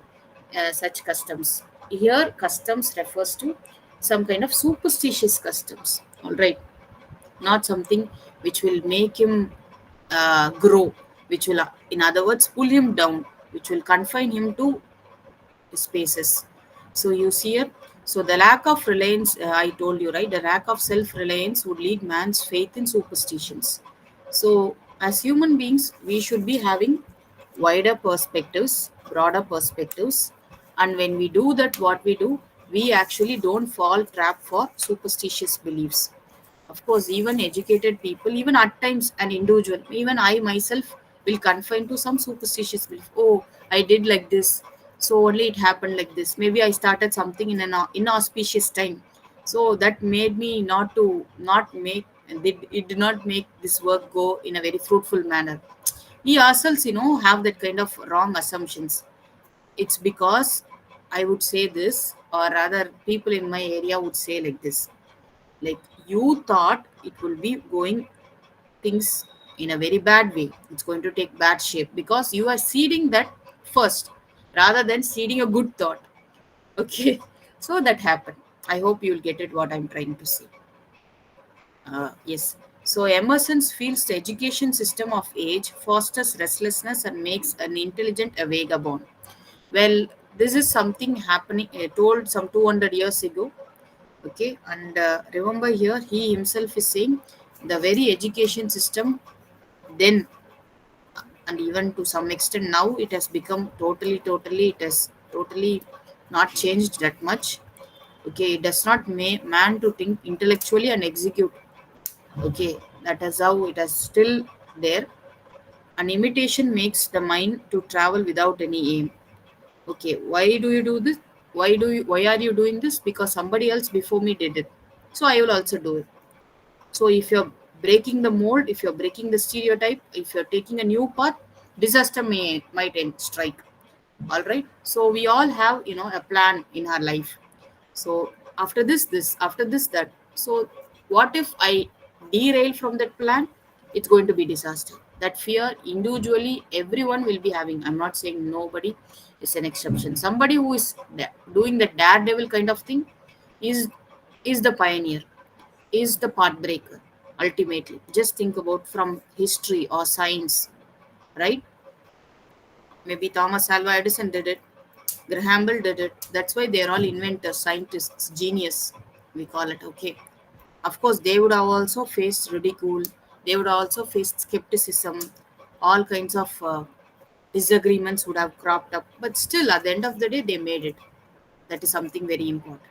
such customs. Here, customs refers to some kind of superstitious customs. All right, not something which will make him grow, which will, in other words, pull him down, which will confine him to spaces. So you see it. So the lack of reliance, I told you, right? The lack of self-reliance would lead man's faith in superstitions. So as human beings, we should be having wider perspectives, broader perspectives. And when we do that, what we do, we actually don't fall trap for superstitious beliefs. Of course, even educated people, even at times an individual, even I myself will confine to some superstitious belief. Oh, I did like this, so only it happened like this. Maybe I started something in an inauspicious time, so that made me not to not make. It did not make this work go in a very fruitful manner. We ourselves, have that kind of wrong assumptions. It's because I would say this, or rather, people in my area would say like this, like you thought it will be going things in a very bad way, it's going to take bad shape because you are seeding that first rather than seeding a good thought. Okay. So that happened. I hope you'll get it what I'm trying to say. Yes. So Emerson feels the education system of age fosters restlessness and makes an intelligent a vagabond. Well, this is something happening told some 200 years ago. Okay, and remember here he himself is saying the very education system then, and even to some extent now, it has become totally it has totally not changed that much. Okay, it does not make man to think intellectually and execute. Okay, that is how it is still there. An imitation makes the mind to travel without any aim. Okay, why do you do this? Why are you doing this? Because somebody else before me did it. So I will also do it. So if you're breaking the mold, if you're breaking the stereotype, if you're taking a new path, disaster might end strike. All right. So we all have, a plan in our life. So after this, after this, that. So what if I derail from that plan? It's going to be disaster. That fear individually everyone will be having. I'm not saying nobody is an exception. Somebody who is doing the daredevil kind of thing is is the pioneer, is the path breaker. Ultimately, just think about from history or science, right? Maybe Thomas Alva Edison did it. Graham Bell did it. That's why they're all inventors, scientists, genius, we call it. Okay. Of course, they would have also faced ridicule. They would have also faced skepticism. All kinds of disagreements would have cropped up. But still, at the end of the day, they made it. That is something very important.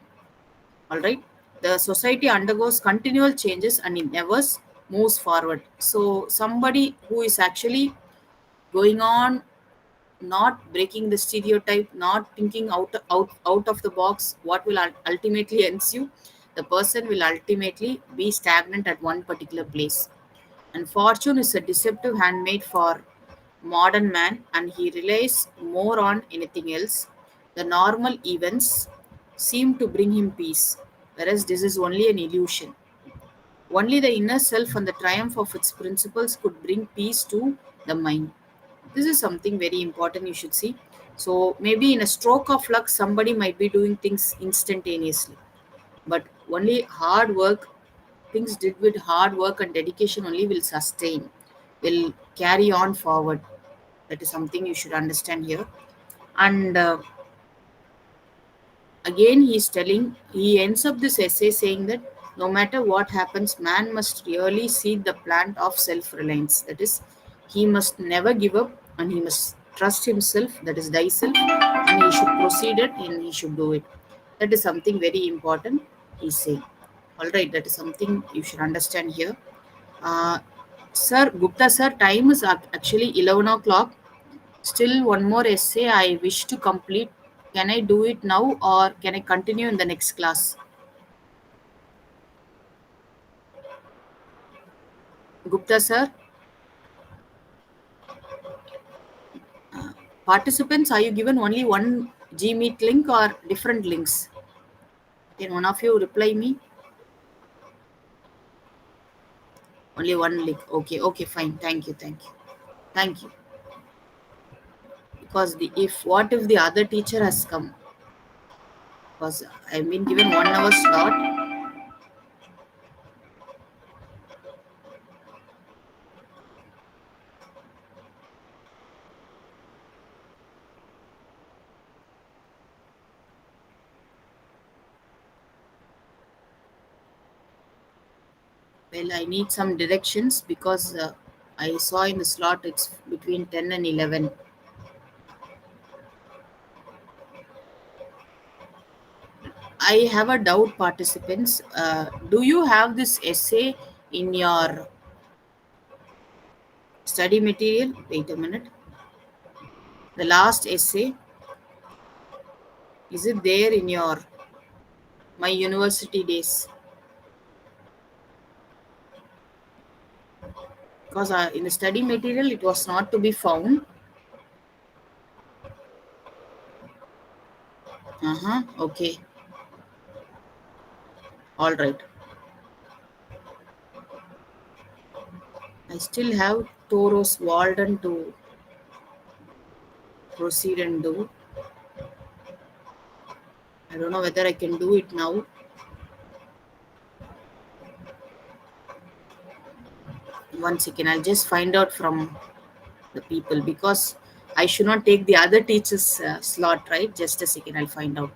All right. The society undergoes continual changes and it never moves forward. So, somebody who is actually going on, not breaking the stereotype, not thinking out of the box, what will ultimately ensue? The person will ultimately be stagnant at one particular place. And fortune is a deceptive handmaid for modern man, and he relies more on anything else. The normal events seem to bring him peace, whereas this is only an illusion. Only the inner self and the triumph of its principles could bring peace to the mind. This is something very important you should see. So maybe in a stroke of luck, somebody might be doing things instantaneously, but only hard work, things did with hard work and dedication only will sustain, will carry on forward. That is something you should understand here. And again, he ends up this essay saying that no matter what happens, man must really seed the plant of self reliance. That is, he must never give up and he must trust himself, that is, thyself, and he should proceed it and he should do it. That is something very important, he's saying. All right, that is something you should understand here. Uh, Sir Gupta, sir, time is actually 11 o'clock. Still one more essay I wish to complete. Can I do it now or can I continue in the next class? Gupta sir, participants, are you given only one Gmeet link or different links? Can one of you reply me? Only one link. Okay, okay, fine. Thank you, thank you. Thank you. Because if what if the other teacher has come? Because I've been given 1 hour slot. Well, I need some directions because I saw in the slot it's between 10 and 11. I have a doubt, participants. Do you have this essay in your study material? Wait a minute. The last essay, is it there in your my university days? Because in the study material, it was not to be found. Uh huh. Okay. All right. I still have Toros Walden to proceed and do. I don't know whether I can do it now. One second. I'll just find out from the people because I should not take the other teacher's slot, right? Just a second. I'll find out.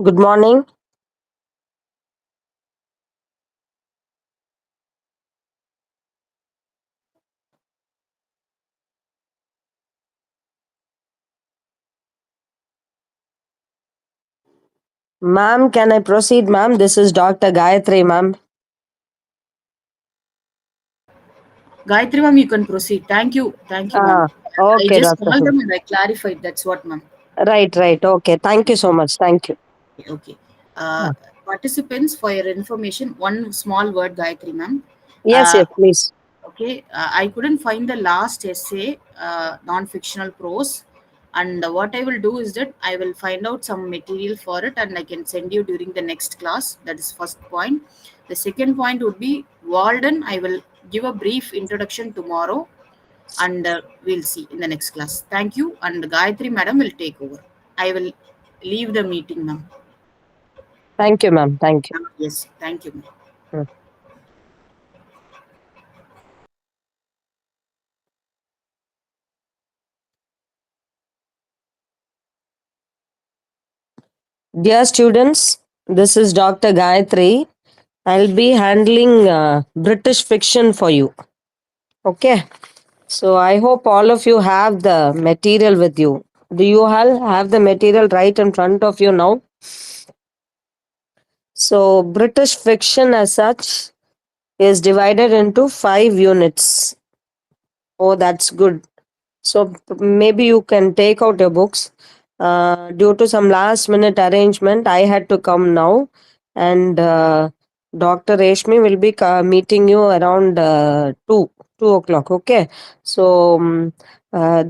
Good morning. Ma'am, can I proceed, ma'am? This is Dr. Gayatri, ma'am. Gayatri ma'am, you can proceed. Thank you. Thank you, ma'am. Ah, I okay, just Dr. called Sudha. them and I clarified. That's what, ma'am. Right, right. Okay. Thank you so much. Thank you. Okay. Uh, Participants, for your information, one small word, Gayatri ma'am. Yes, Uh, yes, please. okay, I couldn't find the last essay, non-fictional prose. And what I will do is that I will find out some material for it and I can send you during the next class. That is first point. The second point would be Walden. I will give a brief introduction tomorrow and we'll see in the next class. Thank you. And Gayatri madam will take over. I will leave the meeting now. Thank you, ma'am. Thank you. Yes, thank you. Mm. Dear students, this is Dr. Gayatri. I'll be handling British fiction for you. Okay. So I hope all of you have the material with you. Do you all have the material right in front of you now? So, British fiction as such is divided into 5 units. Oh, that's good. So maybe you can take out your books. Due to some last minute arrangement, I had to come now, and Dr. Reshmi will be meeting you around 2 o'clock. Okay, so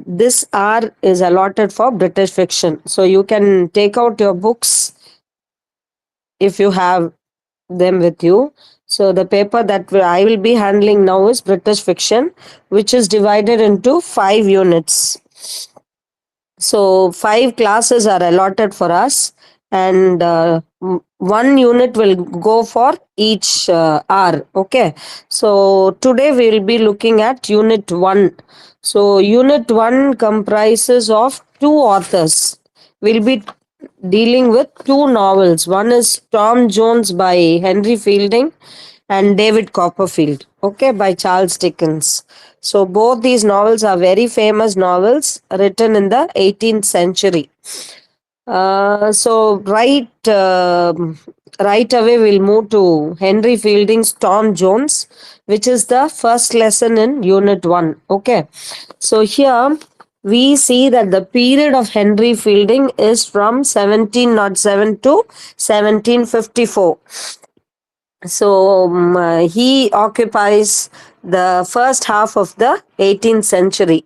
this hour is allotted for British fiction. So you can take out your books if you have them with you. So the paper that I will be handling now is British fiction, which is divided into 5 units. So 5 classes are allotted for us, and 1 unit will go for each hour. Okay. So today we will be looking at Unit 1. So Unit 1 comprises of 2 authors. We'll be dealing with 2 novels. One is Tom Jones by Henry Fielding and David Copperfield, okay, by Charles Dickens. So both these novels are very famous novels written in the 18th century. Right away we'll move to Henry Fielding's Tom Jones, which is the first lesson in Unit 1. Okay. So here we see that the period of Henry Fielding is from 1707 to 1754. So he occupies the first half of the 18th century.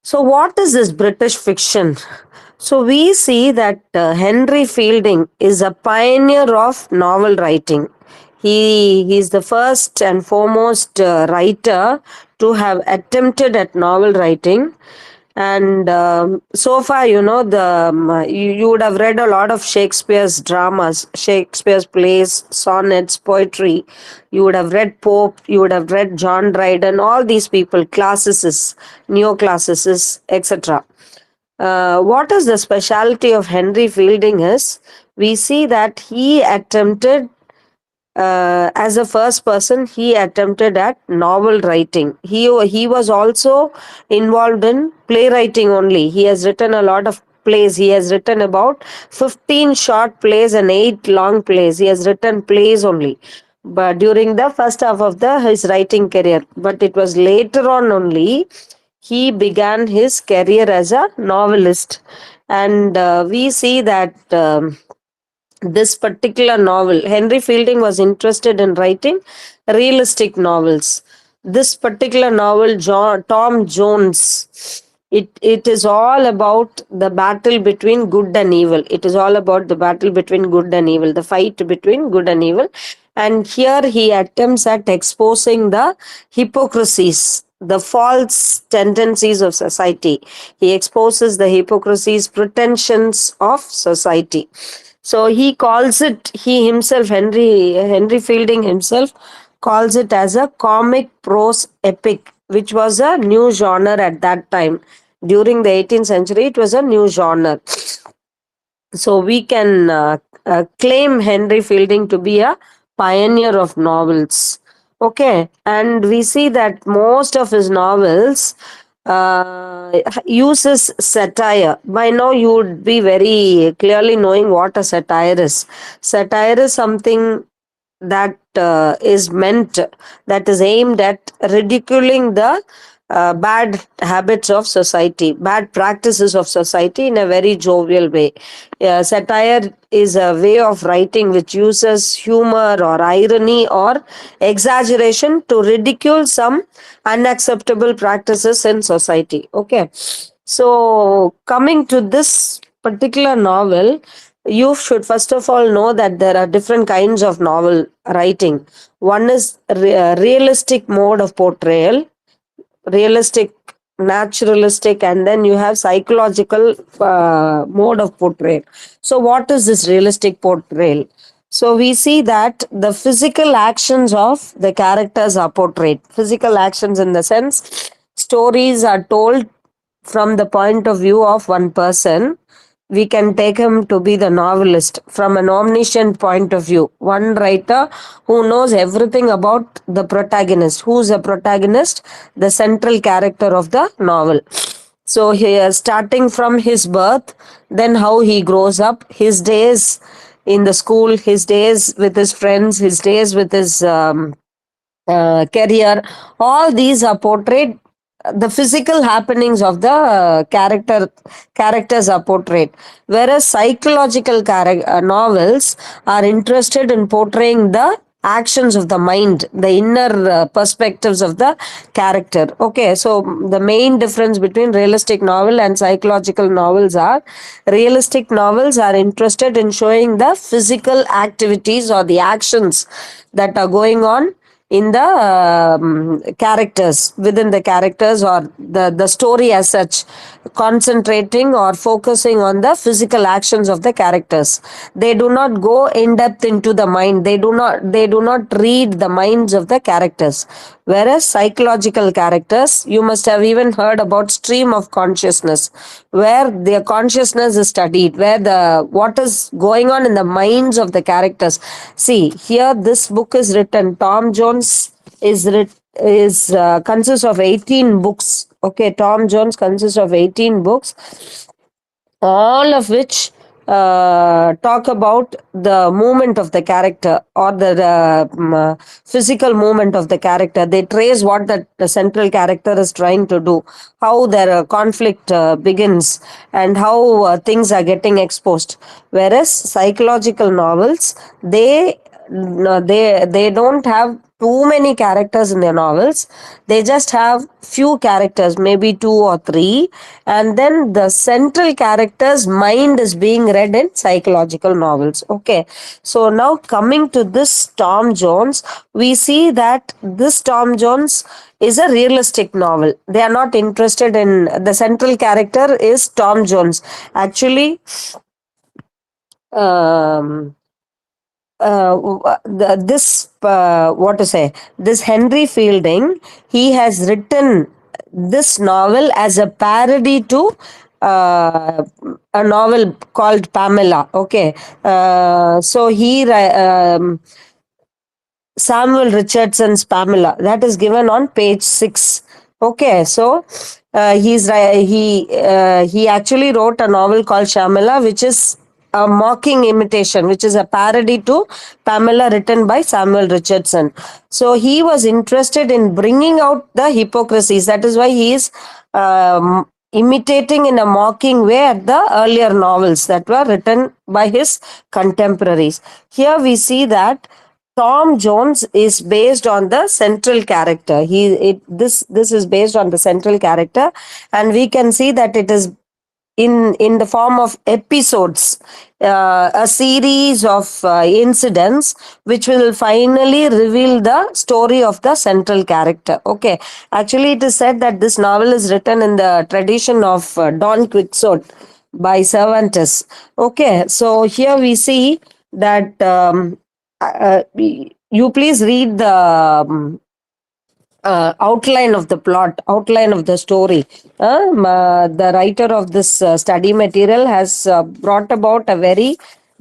So, what is this British fiction? So, we see that Henry Fielding is a pioneer of novel writing. He is the first and foremost writer to have attempted at novel writing. And so far, you would have read a lot of Shakespeare's dramas, Shakespeare's plays, sonnets, poetry. You would have read Pope, you would have read John Dryden, all these people, classicists, neoclassicists, etc. What is the specialty of Henry Fielding is we see that he attempted as a first person he attempted at novel writing. He was also involved in playwriting only. He has written a lot of plays. He has written about 15 short plays and 8 long plays. He has written plays only, but during the first half of the his writing career. But it was later on only he began his career as a novelist. And we see that this particular novel, Henry Fielding was interested in writing realistic novels. This particular novel, Tom Jones, it is all about the battle between good and evil. It is all about the battle between good and evil, the fight between good and evil. And here he attempts at exposing the hypocrisies, the false tendencies of society. He exposes the hypocrisies, pretensions of society. So he calls it, he himself, Henry Fielding himself, calls it as a comic prose epic, which was a new genre at that time. During the 18th century, it was a new genre. So we can claim Henry Fielding to be a pioneer of novels. Okay, and we see that most of his novels uses satire. By now, you would be very clearly knowing what a satire is. Satire is something that is meant, that is aimed at ridiculing the bad habits of society, bad practices of society in a very jovial way. Satire is a way of writing which uses humor or irony or exaggeration to ridicule some unacceptable practices in society. Okay, so coming to this particular novel, you should first of all know that there are different kinds of novel writing. One is realistic mode of portrayal, realistic, naturalistic, and then you have psychological mode of portrayal. So what is this realistic portrayal? So we see that the physical actions of the characters are portrayed. Physical actions in the sense, stories are told from the point of view of one person. We can take him to be the novelist from an omniscient point of view. One writer who knows everything about the protagonist. Who's the protagonist? The central character of the novel. So here, starting from his birth, then how he grows up, his days in the school, his days with his friends, his days with his career, all these are portrayed. The physical happenings of the characters are portrayed, whereas psychological novels are interested in portraying the actions of the mind, the inner perspectives of the character. Okay, so the main difference between realistic novel and psychological novels are, realistic novels are interested in showing the physical activities or the actions that are going on in the characters, within the characters, or the story as such, concentrating or focusing on the physical actions of the characters. They do not go in depth into the mind. They do not read the minds of the characters. Whereas psychological characters, you must have even heard about stream of consciousness, where their consciousness is studied, where the what is going on in the minds of the characters. See, here this book is written. Tom Jones is consists of 18 books. Okay, Tom Jones consists of 18 books, all of which talk about the movement of the character, or the physical movement of the character. They trace what the central character is trying to do, how their conflict begins, and how things are getting exposed. Whereas psychological novels, they don't have too many characters in their novels. They just have few characters, maybe two or three, and then the central character's mind is being read in psychological novels. Okay, so now coming to this Tom Jones, we see that this Tom Jones is a realistic novel. They are not interested in, the central character is Tom Jones. Actually, um, this what to say, this Henry Fielding, he has written this novel as a parody to uh, a novel called Pamela. Okay, so Samuel Richardson's Pamela, that is given on page 6. Okay, so he actually wrote a novel called Shamila, which is a mocking imitation, which is a parody to Pamela written by Samuel Richardson. So he was interested in bringing out the hypocrisies. That is why he is imitating in a mocking way at the earlier novels that were written by his contemporaries. Here we see that Tom Jones is based on the central character. This is based on the central character, and we can see that it is in the form of episodes, a series of incidents which will finally reveal the story of the central character. Okay, actually, it is said that this novel is written in the tradition of Don Quixote by Cervantes. Okay, so here we see that. You please read the outline of the plot, outline of the story. The writer of this study material has brought about a very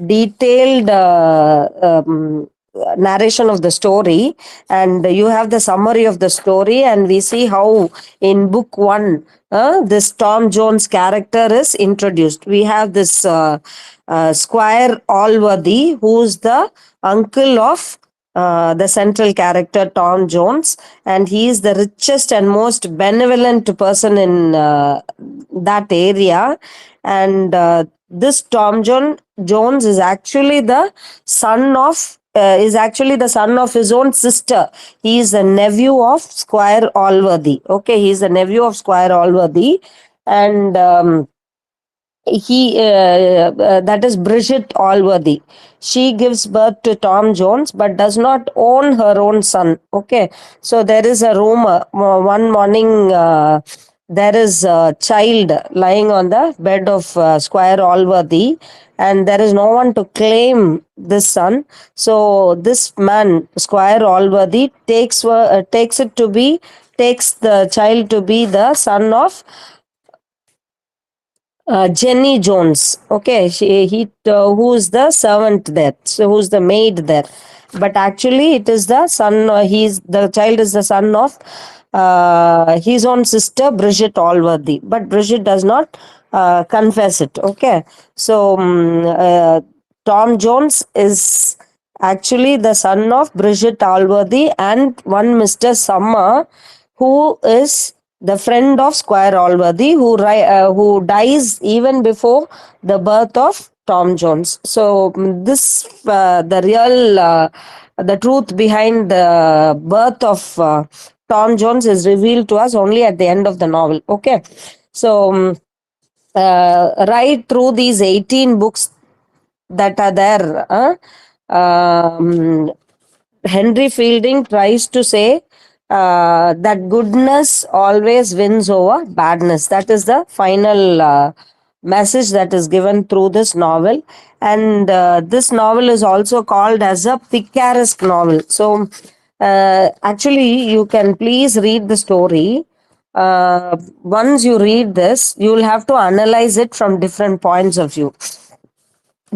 detailed narration of the story, and you have the summary of the story, and we see how in book one this Tom Jones character is introduced. We have this Squire Allworthy, who's the uncle of the central character Tom Jones, and he is the richest and most benevolent person in that area. And this Jones is actually the son of. Is actually the son of his own sister. He is a nephew of Squire Allworthy. Okay, he is a nephew of Squire Allworthy, and that is Bridget Allworthy. She gives birth to Tom Jones but does not own her own son. Okay, so there is a rumor one morning. There is a child lying on the bed of Squire Allworthy, and there is no one to claim this son. So this man, Squire Allworthy, takes the child to be the son of Jenny Jones. Okay, who's the servant there? So who's the maid there? But actually, it is the son. The child is the son of his own sister Bridget Allworthy. But Bridget does not confess it. Okay, so Tom Jones is actually the son of Bridget Allworthy and one Mr. Summer, who is the friend of Squire Allworthy, who dies even before the birth of Tom Jones. So the truth behind the birth of Tom Jones is revealed to us only at the end of the novel. Okay, so right through these 18 books that are there, Henry Fielding tries to say that goodness always wins over badness. That is the final message that is given through this novel. And this novel is also called as a picaresque novel. So, actually, you can please read the story. Once you read this, you will have to analyze it from different points of view.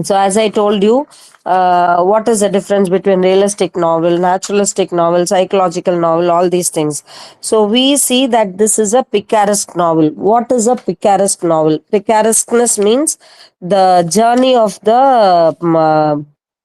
So, as I told you, what is the difference between realistic novel, naturalistic novel, psychological novel, all these things? So, we see that this is a picaresque novel. What is a picaresque novel? Picaresqueness means the journey of the,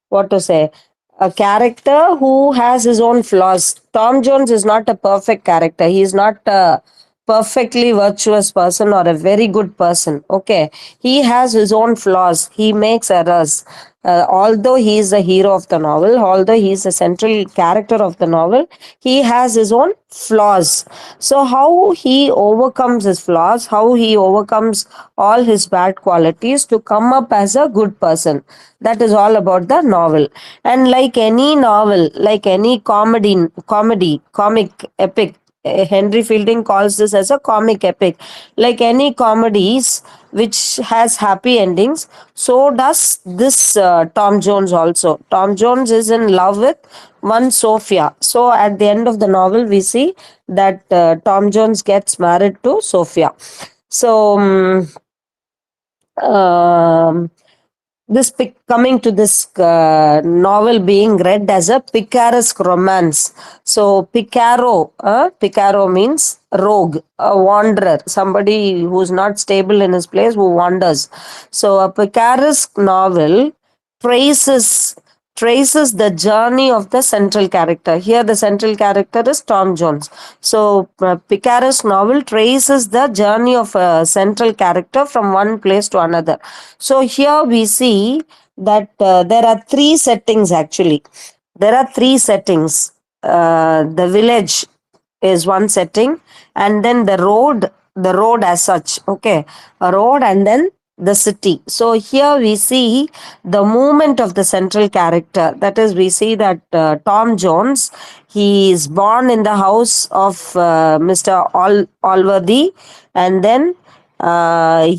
what to say, a character who has his own flaws. Tom Jones is not a perfect character. He is not a perfectly virtuous person or a very good person. Okay, he has his own flaws. He makes errors. Although he is the hero of the novel, although he is the central character of the novel, he has his own flaws. So, how he overcomes his flaws, how he overcomes all his bad qualities to come up as a good person. That is all about the novel. And like any novel, like any comic epic, Henry Fielding calls this as a comic epic. Like any comedies which has happy endings, so does this Tom Jones also. Tom Jones is in love with one Sophia. So at the end of the novel, we see that Tom Jones gets married to Sophia. So um, coming to this novel being read as a picaresque romance. So Picaro means rogue, a wanderer, somebody who's not stable in his place, who wanders. So a picaresque novel traces traces the journey of the central character. Here, the central character is Tom Jones. So, Picaro's novel traces the journey of a central character from one place to another. So, here we see that there are three settings actually. There are three settings. The village is one setting, and then the road as such. Okay, a road and then the city. So here we see the movement of the central character. That is, we see that Tom Jones, he is born in the house of Mr. Allworthy, and then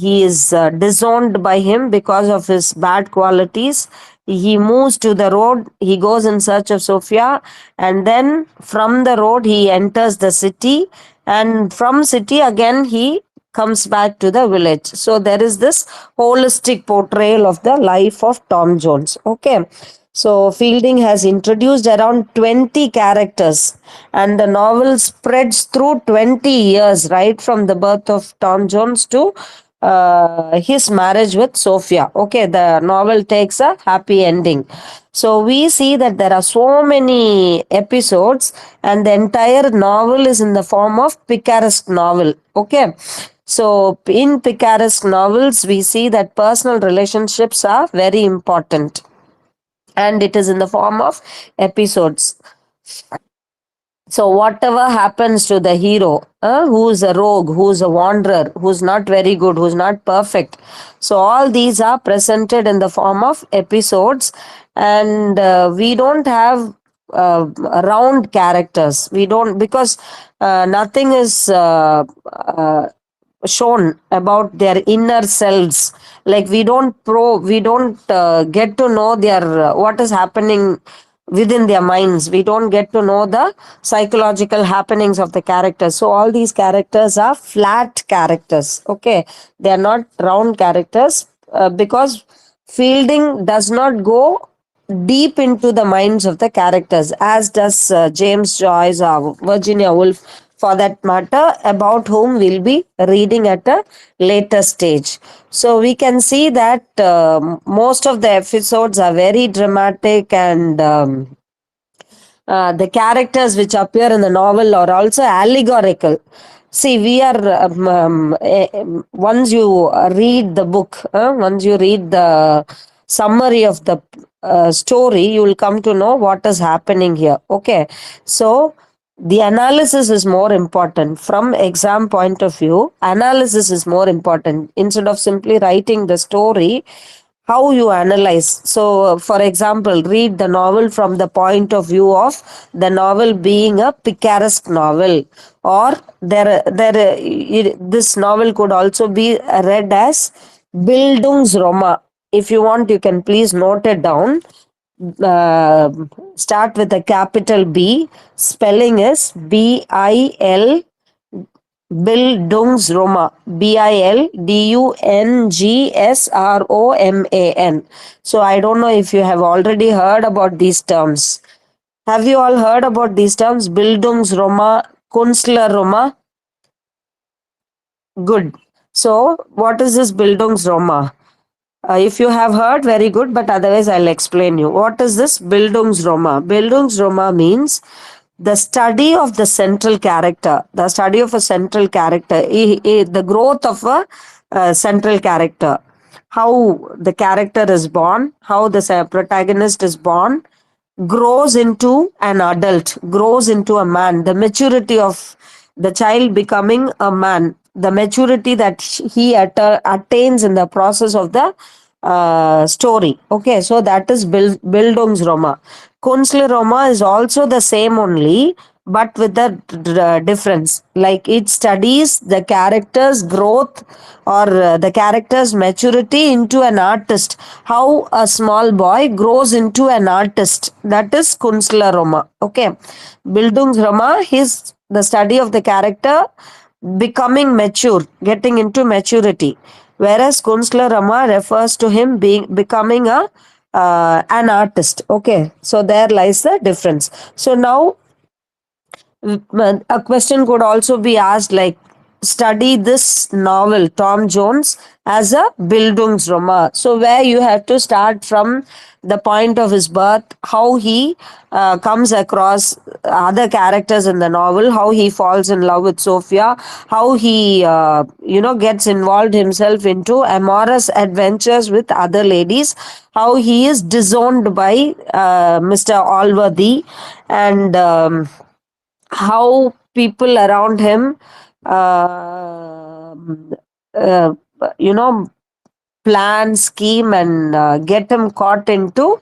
he is disowned by him because of his bad qualities. he moves to the road, he goes in search of Sophia, and then from the road he enters the city, and from city again he comes back to the village. So there is this holistic portrayal of the life of Tom Jones. Okay. So Fielding has introduced around 20 characters, and the novel spreads through 20 years, right from the birth of Tom Jones to his marriage with Sophia. Okay, the novel takes a happy ending. So we see that there are so many episodes, and the entire novel is in the form of picaresque novel. Okay. So in picaresque novels, we see that personal relationships are very important, and it is in the form of episodes. So whatever happens to the hero, who's a rogue, who's a wanderer, who's not very good, who's not perfect, so all these are presented in the form of episodes, and we don't have round characters. We don't, because nothing is shown about their inner selves. Like we don't get to know their what is happening within their minds. We don't get to know the psychological happenings of the characters. So all these characters are flat characters. Okay, they are not round characters, because Fielding does not go deep into the minds of the characters, as does James Joyce or Virginia Woolf, for that matter, about whom we'll be reading at a later stage. So we can see that most of the episodes are very dramatic, and the characters which appear in the novel are also allegorical. See, we are once you read the book, once you read the summary of the story, you will come to know what is happening here. Okay, so the analysis is more important from exam point of view. Analysis is more important. Instead of simply writing the story, how you analyze. So for example, read the novel from the point of view of the novel being a picaresque novel, or this novel could also be read as Bildungsroman. If you want, you can please note it down. uh, Start with a capital B. Spelling is BIL, Bildungsroman, Bildungsroman. So I don't know if you have already heard about these terms. Have you all heard about these terms? Bildungsroman, Kunstlerroman? Good. So what is this Bildungsroman? If you have heard, very good, but otherwise I'll explain you. What is this Bildungsroman? Bildungsroman means the study of the central character, the study of a central character, the growth of a central character, how the character is born, how the protagonist is born, grows into an adult, grows into a man, the maturity of the child becoming a man, the maturity that he attains in the process of the story. Okay, so that is Bildungsroman. Kunstlerroman is also the same only, but with the difference. Like it studies the character's growth, or the character's maturity into an artist. How a small boy grows into an artist. That is Kunstlerroman. Okay. Bildungsroman is the study of the character becoming mature, getting into maturity. Whereas Kunstlerroman refers to him being becoming a an artist. Okay. So there lies the difference. So now a question could also be asked, like, study this novel Tom Jones as a Bildungsroman. So where you have to start from the point of his birth, how he comes across other characters in the novel, how he falls in love with Sophia, how he gets involved himself into amorous adventures with other ladies, how he is disowned by Mr. Allworthy, and how people around him uh, uh, you know plan, scheme, and get him caught into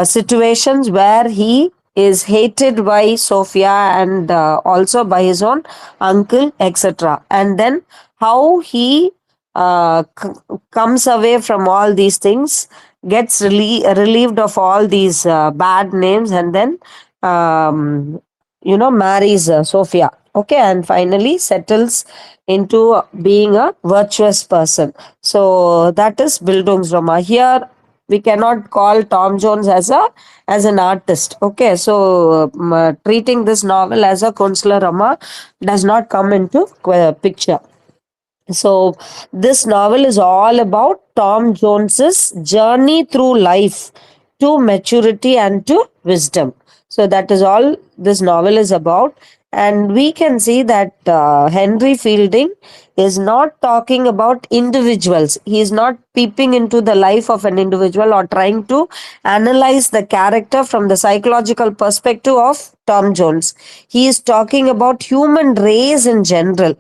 situations where he is hated by Sophia, and also by his own uncle, etc. And then how he comes away from all these things, gets relieved of all these bad names, and then um, marries Sophia. Okay, and finally settles into being a virtuous person. So that is Bildungsroman. Here we cannot call Tom Jones as an artist. Okay, so treating this novel as a Kunstlerama does not come into picture. So, this novel is all about Tom Jones's journey through life to maturity and to wisdom. So, that is all this novel is about. And we can see that Henry Fielding is not talking about individuals. He is not peeping into the life of an individual or trying to analyze the character from the psychological perspective of Tom Jones. He is talking about human race in general.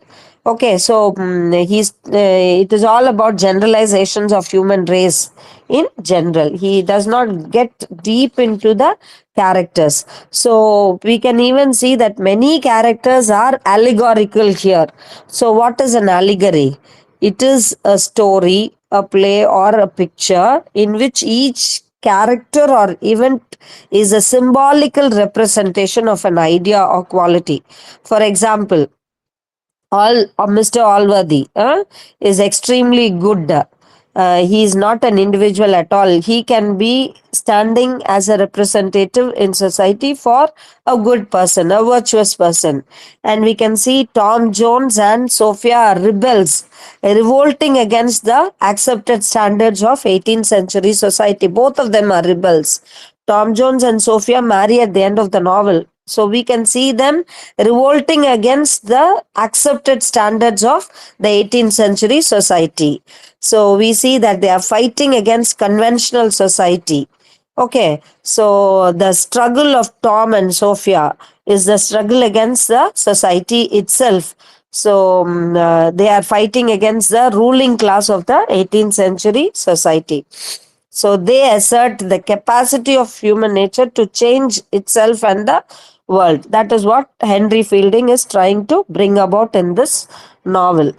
Okay, so it is all about generalizations of human race in general. He does not get deep into the characters. So we can even see that many characters are allegorical here. So what is an allegory? It is a story, a play, or a picture in which each character or event is a symbolical representation of an idea or quality. For example, Mr. Allworthy is extremely good. He is not an individual at all. He can be standing as a representative in society for a good person, a virtuous person. And we can see Tom Jones and Sophia are rebels, revolting against the accepted standards of 18th century society. Both of them are rebels. Tom Jones and Sophia marry at the end of the novel. So we can see them revolting against the accepted standards of the 18th century society. So we see that they are fighting against conventional society. Okay, so the struggle of Tom and Sophia is the struggle against the society itself. So they are fighting against the ruling class of the 18th century society. So they assert the capacity of human nature to change itself and the world. That is what Henry Fielding is trying to bring about in this novel.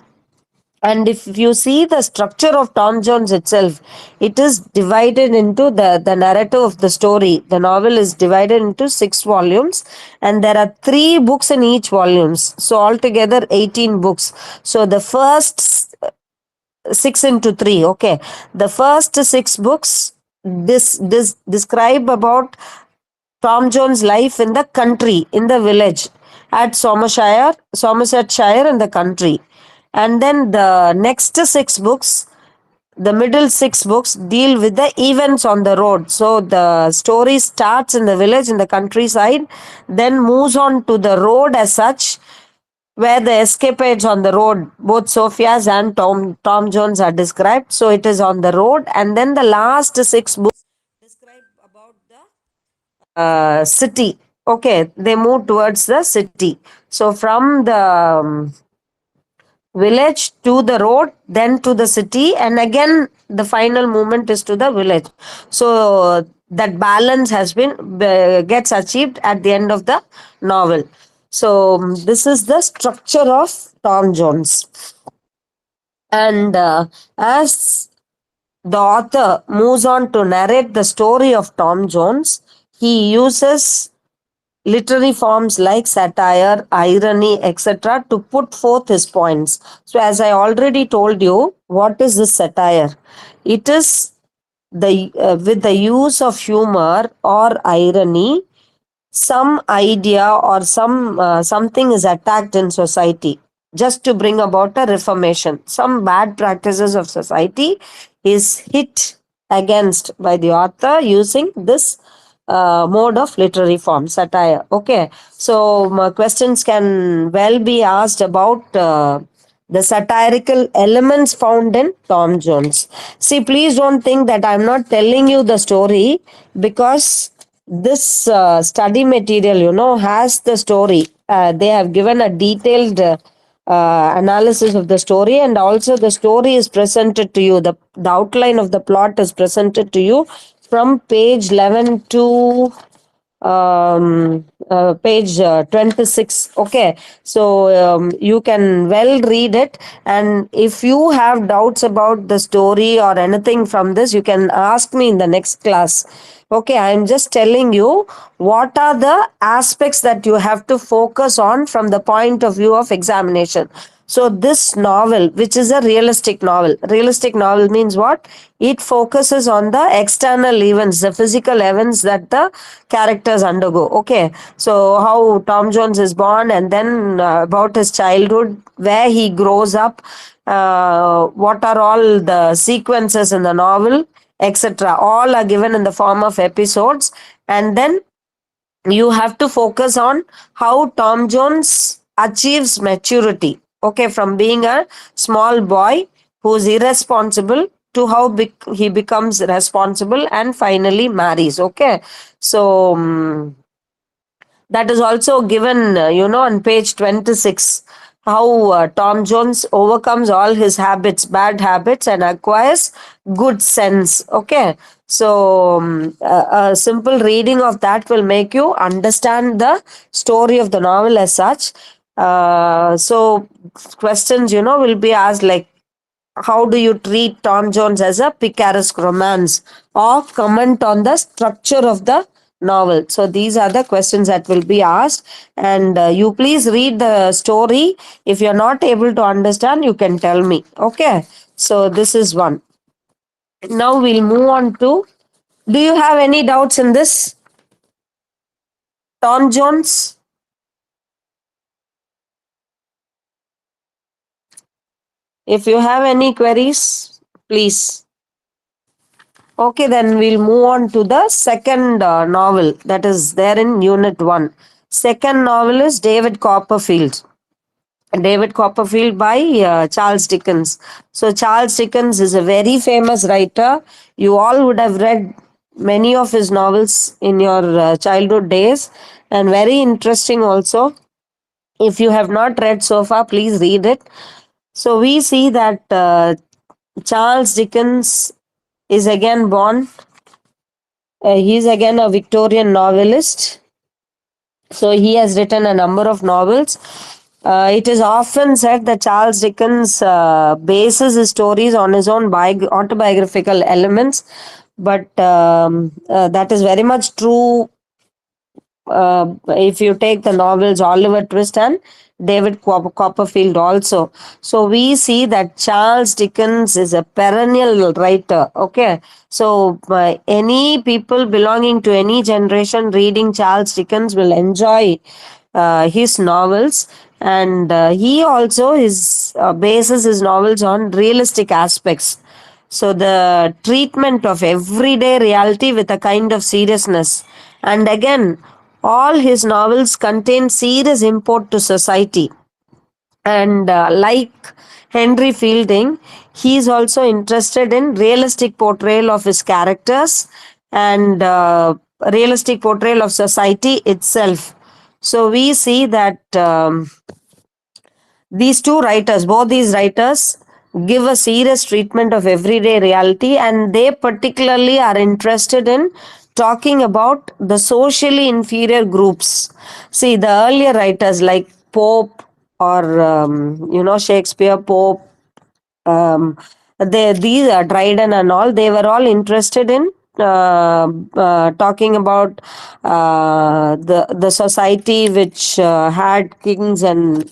And if you see the structure of Tom Jones itself, it is divided into the narrative of the story. The novel is divided into 6 volumes, and there are 3 books in each volumes. So altogether 18 books. So the first 6 into 3. Okay, the first 6 books this describe about Tom Jones' life in the country, in the village at Somersetshire in the country. And then the next 6 books, the middle 6 books, deal with the events on the road. So the story starts in the village, in the countryside, then moves on to the road as such, where the escapades on the road, both Sophia's and Tom Jones are described. So it is on the road, and then the last 6 books describe about the city. Okay, they move towards the city. So from the village to the road, then to the city, and again the final movement is to the village. So that balance has been gets achieved at the end of the novel. So this is the structure of Tom Jones. And as the author moves on to narrate the story of Tom Jones, he uses literary forms like satire, irony, etc., to put forth his points. So, as I already told you, what is this satire? It is the with the use of humor or irony, some idea or something is attacked in society just to bring about a reformation. Some bad practices of society is hit against by the author using this mode of literary form, satire. Okay, so questions can well be asked about the satirical elements found in Tom Jones. See, please don't think that I'm not telling you the story, because this study material, has the story. They have given a detailed analysis of the story, and also the story is presented to you. The outline of the plot is presented to you from page 11 to page 26. Okay, so you can well read it, and if you have doubts about the story or anything from this, you can ask me in the next class. Okay, I'm just telling you what are the aspects that you have to focus on from the point of view of examination. So, this novel, which is a realistic novel means what? It focuses on the external events, the physical events that the characters undergo. Okay, so how Tom Jones is born, and then about his childhood, where he grows up, what are all the sequences in the novel, etc. All are given in the form of episodes, and then you have to focus on how Tom Jones achieves maturity. Okay, from being a small boy who's irresponsible to how he becomes responsible and finally marries. Okay, so that is also given, on page 26, how Tom Jones overcomes all his habits, bad habits, and acquires good sense. Okay, so a simple reading of that will make you understand the story of the novel as such. So questions, will be asked like, how do you treat Tom Jones as a picaresque romance, or comment on the structure of the novel? So these are the questions that will be asked, and you please read the story. If you're not able to understand, you can tell me. Okay, so this is one. Now we'll move on to, do you have any doubts in this? Tom Jones? If you have any queries, please. Okay, then we'll move on to the second novel that is there in Unit 1. Second novel is David Copperfield. David Copperfield by Charles Dickens. So, Charles Dickens is a very famous writer. You all would have read many of his novels in your childhood days, and very interesting also. If you have not read so far, please read it. So, we see that Charles Dickens is again born. He's again a Victorian novelist. So he has written a number of novels. It is often said that Charles Dickens bases his stories on his own autobiographical elements, but that is very much true if you take the novels Oliver Twist and David Copperfield also. So we see that Charles Dickens is a perennial writer. Okay, so any people belonging to any generation reading Charles Dickens will enjoy his novels, and he also bases his novels on realistic aspects. So the treatment of everyday reality with a kind of seriousness. And again, all his novels contain serious import to society. And like Henry Fielding, he is also interested in realistic portrayal of his characters and realistic portrayal of society itself. So we see that these two writers, both these writers, give a serious treatment of everyday reality, and they particularly are interested in talking about the socially inferior groups. See, the earlier writers like Pope or Shakespeare, Pope, these are Dryden and all, they were all interested in talking about the society which had kings, and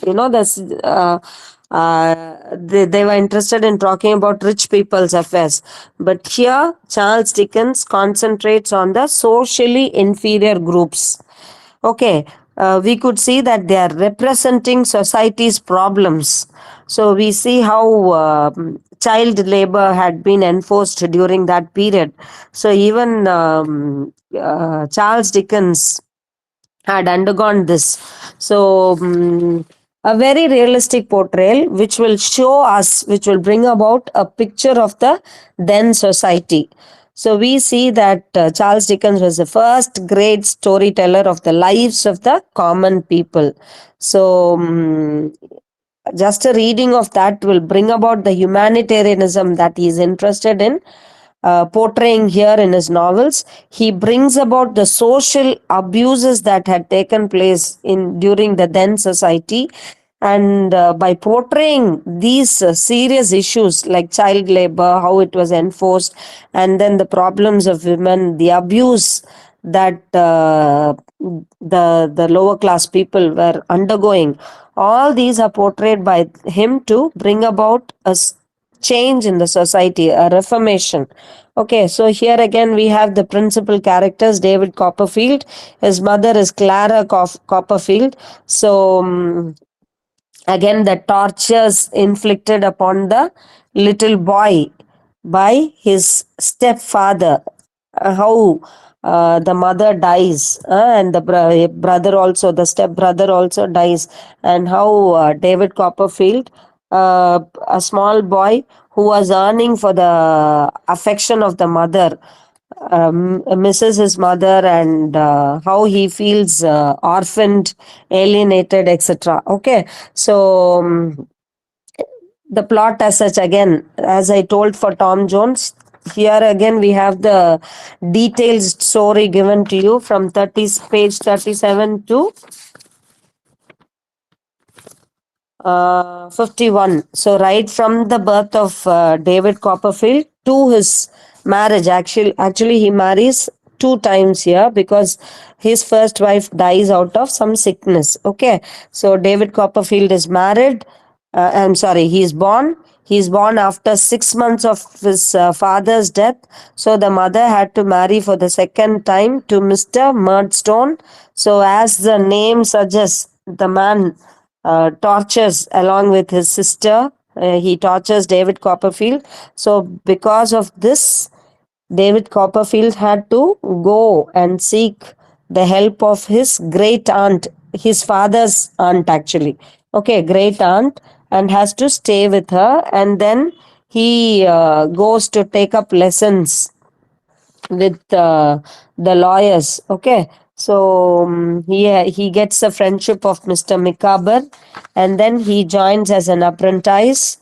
they were interested in talking about rich people's affairs. But here Charles Dickens concentrates on the socially inferior groups. Okay, we could see that they are representing society's problems. So we see how child labor had been enforced during that period. So even Charles Dickens had undergone this. So, a very realistic portrayal which will bring about a picture of the then society. So, we see that Charles Dickens was the first great storyteller of the lives of the common people. So, just a reading of that will bring about the humanitarianism that he is interested in. portraying here in his novels. He brings about the social abuses that had taken place in during the then society, and by portraying these serious issues like child labor, how it was enforced, and then the problems of women, the abuse that the lower class people were undergoing, all these are portrayed by him to bring about change in the society, a reformation. Okay, so here again we have the principal characters: David Copperfield, his mother is Clara Copperfield. So again, the tortures inflicted upon the little boy by his stepfather, how the mother dies, and the brother also, the step brother also dies, and how David Copperfield, a small boy who was earning for the affection of the mother, misses his mother, and how he feels orphaned, alienated, etc. Okay, so the plot as such, again, as I told for Tom Jones, here again we have the detailed story given to you from page 37 to 51. So, right from the birth of David Copperfield to his marriage, actually, he marries two times here because his first wife dies out of some sickness. Okay, so David Copperfield is married. I'm sorry, he is born. He's born after 6 months of his father's death. So the mother had to marry for the second time to Mr. Murdstone. So, as the name suggests, the man tortures along with his sister. He tortures David Copperfield. So, because of this, David Copperfield had to go and seek the help of his great aunt, his father's aunt, actually. Okay, great aunt, and has to stay with her. And then he goes to take up lessons with the lawyers. Okay, so he gets the friendship of Mr. Micawber, and then he joins as an apprentice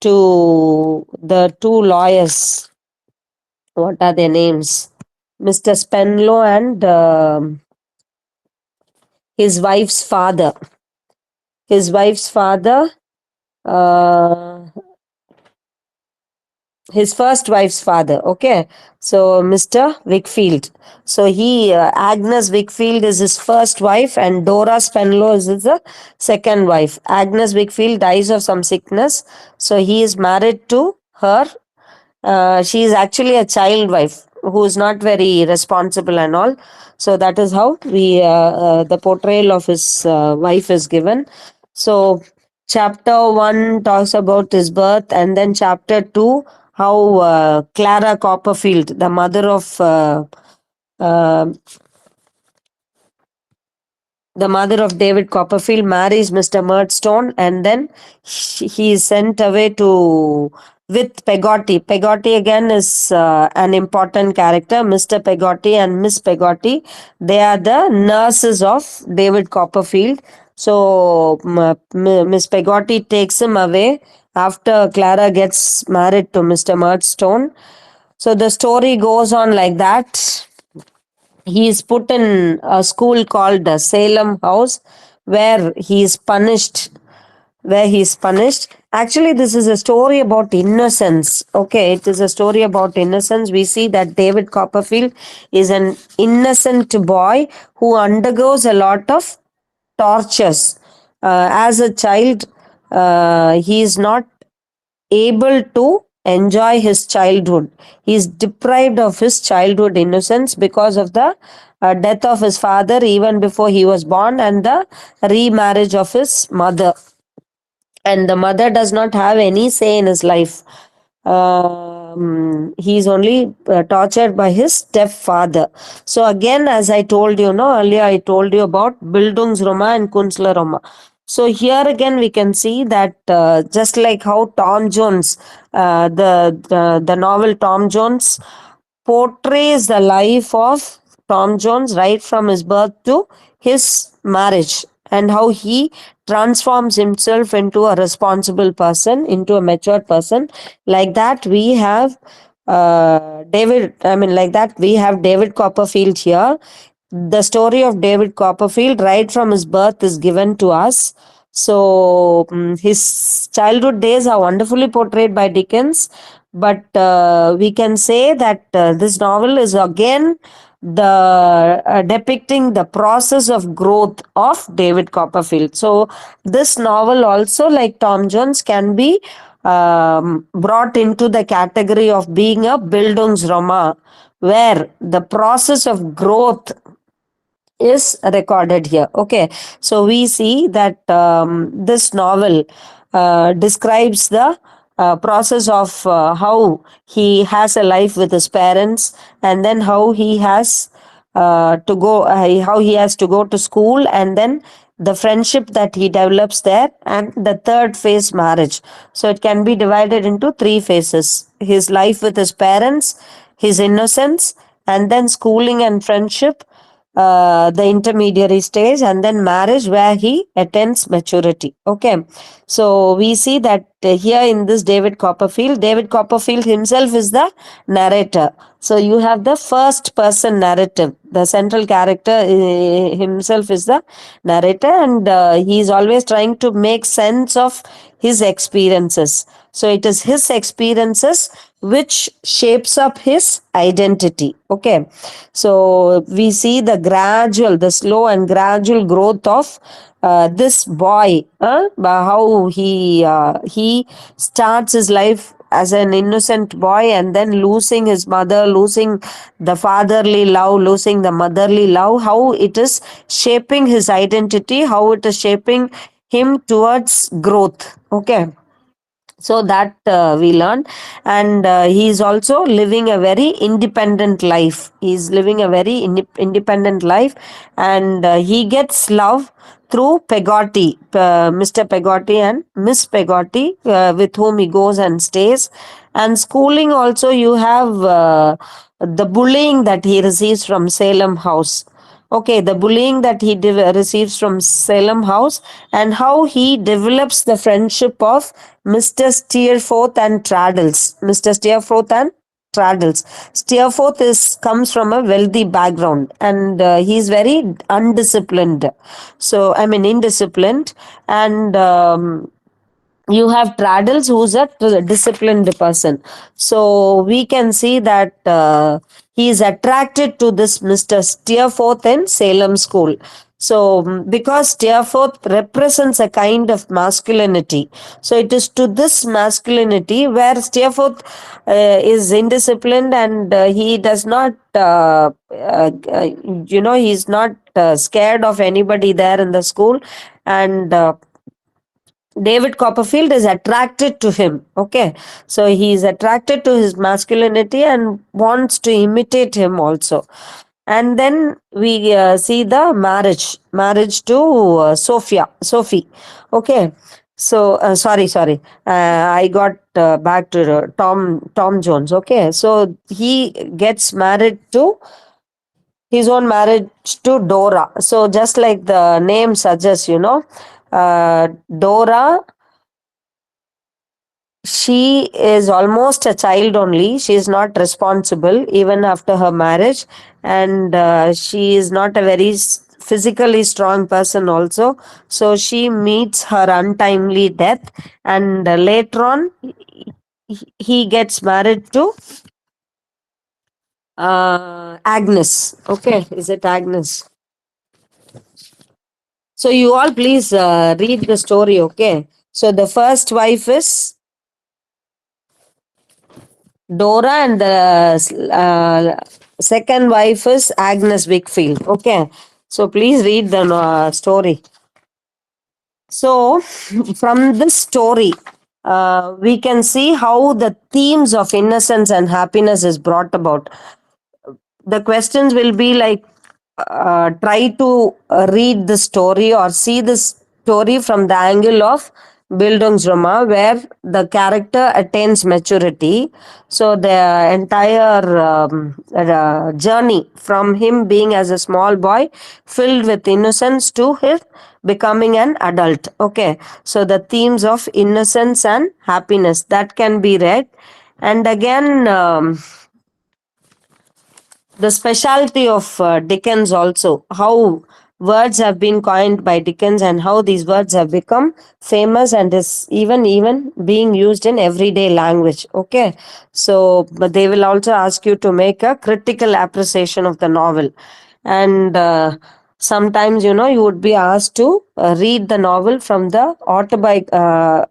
to the two lawyers. What are their names? Mr. Spenlow and his wife's father. His wife's father. Uh, his first wife's father. Okay, so Mr. Wickfield. So Agnes Wickfield is his first wife, and Dora Spenlow is his second wife. Agnes Wickfield dies of some sickness, so he is married to her. She is actually a child wife who is not very responsible and all. So that is how the portrayal of his wife is given. So chapter 1 talks about his birth, and then chapter 2 how Clara Copperfield, the mother of uh, David Copperfield, marries Mr. Murdstone, and then he is sent away to with Peggotty. Peggotty again is an important character. Mr. Peggotty and Miss Peggotty, they are the nurses of David Copperfield. So Miss Peggotty takes him away after Clara gets married to Mr. Murdstone. So the story goes on like that. He is put in a school called Salem House, where he is punished. Actually, this is a story about innocence. Okay, it is a story about innocence. We see that David Copperfield is an innocent boy who undergoes a lot of tortures. As a child, he is not able to enjoy his childhood. He is deprived of his childhood innocence because of the death of his father even before he was born, and the remarriage of his mother. And the mother does not have any say in his life. He is only tortured by his stepfather. So again, as I told you, no, earlier I told you about Bildungsroma and Kunstlerroma. So here again we can see that just like how Tom Jones, the novel Tom Jones portrays the life of Tom Jones right from his birth to his marriage, and how he transforms himself into a responsible person, into a mature person. Like that, we have David, I mean, like that, we have David Copperfield here. The story of David Copperfield, right from his birth, is given to us. So, his childhood days are wonderfully portrayed by Dickens. But we can say that this novel is again the depicting the process of growth of David Copperfield. So, this novel also, like Tom Jones, can be brought into the category of being a Bildungsroman, where the process of growth is recorded here. Okay, so we see that this novel describes the process of how he has a life with his parents, and then how he has how he has to go to school, and then the friendship that he develops there, and the third phase, marriage. So it can be divided into three phases: his life with his parents, his innocence, and then schooling and friendship, the intermediary stage, and then marriage, where he attains maturity. Okay, so we see that here in this David Copperfield himself is the narrator. So you have the first person narrative. The central character himself is the narrator, and he is always trying to make sense of his experiences. So it is his experiences which shapes up his identity. Okay, so we see the slow and gradual growth of this boy, how he starts his life as an innocent boy, and then losing his mother, losing the fatherly love, losing the motherly love, how it is shaping his identity, how it is shaping him towards growth. Okay, so that we learn. And he is also living a very independent life. He is living a very independent life, and he gets love through Peggotty, Mr. Peggotty and Miss Peggotty, with whom he goes and stays. And schooling also, you have the bullying that he receives from Salem House. Okay, the bullying that he receives from Salem House, and how he develops the friendship of Mr. Steerforth and Traddles. Mr. Steerforth and Traddles. Steerforth comes from a wealthy background, and he is very undisciplined. So, I mean, indisciplined. And you have Traddles, who's a disciplined person. So we can see that he is attracted to this Mr. Steerforth in Salem School. So, because Steerforth represents a kind of masculinity, so it is to this masculinity where Steerforth is indisciplined, and he does not, he's not scared of anybody there in the school, and David Copperfield is attracted to him. Okay. So he is attracted to his masculinity and wants to imitate him also. And then we see the marriage to Sophie. Okay. So sorry. I got back to Tom Jones. Okay. So he gets married to his own marriage to Dora. So just like the name suggests, Dora, she is almost a child only. She is not responsible even after her marriage, and she is not a very physically strong person also. So she meets her untimely death, and later on, he gets married to Agnes. Okay, is it Agnes? So you all please read the story. Okay. So the first wife is Dora, and the second wife is Agnes Wickfield. Okay, so please read the story. So, from this story, we can see how the themes of innocence and happiness is brought about. The questions will be like, try to read the story or see the story from the angle of Bildungsroman, where the character attains maturity. So the entire journey from him being as a small boy filled with innocence to his becoming an adult. Okay, so the themes of innocence and happiness that can be read. And again, the specialty of Dickens also, how words have been coined by Dickens and how these words have become famous and is even being used in everyday language. Okay, so but they will also ask you to make a critical appreciation of the novel, and sometimes you would be asked to read the novel from the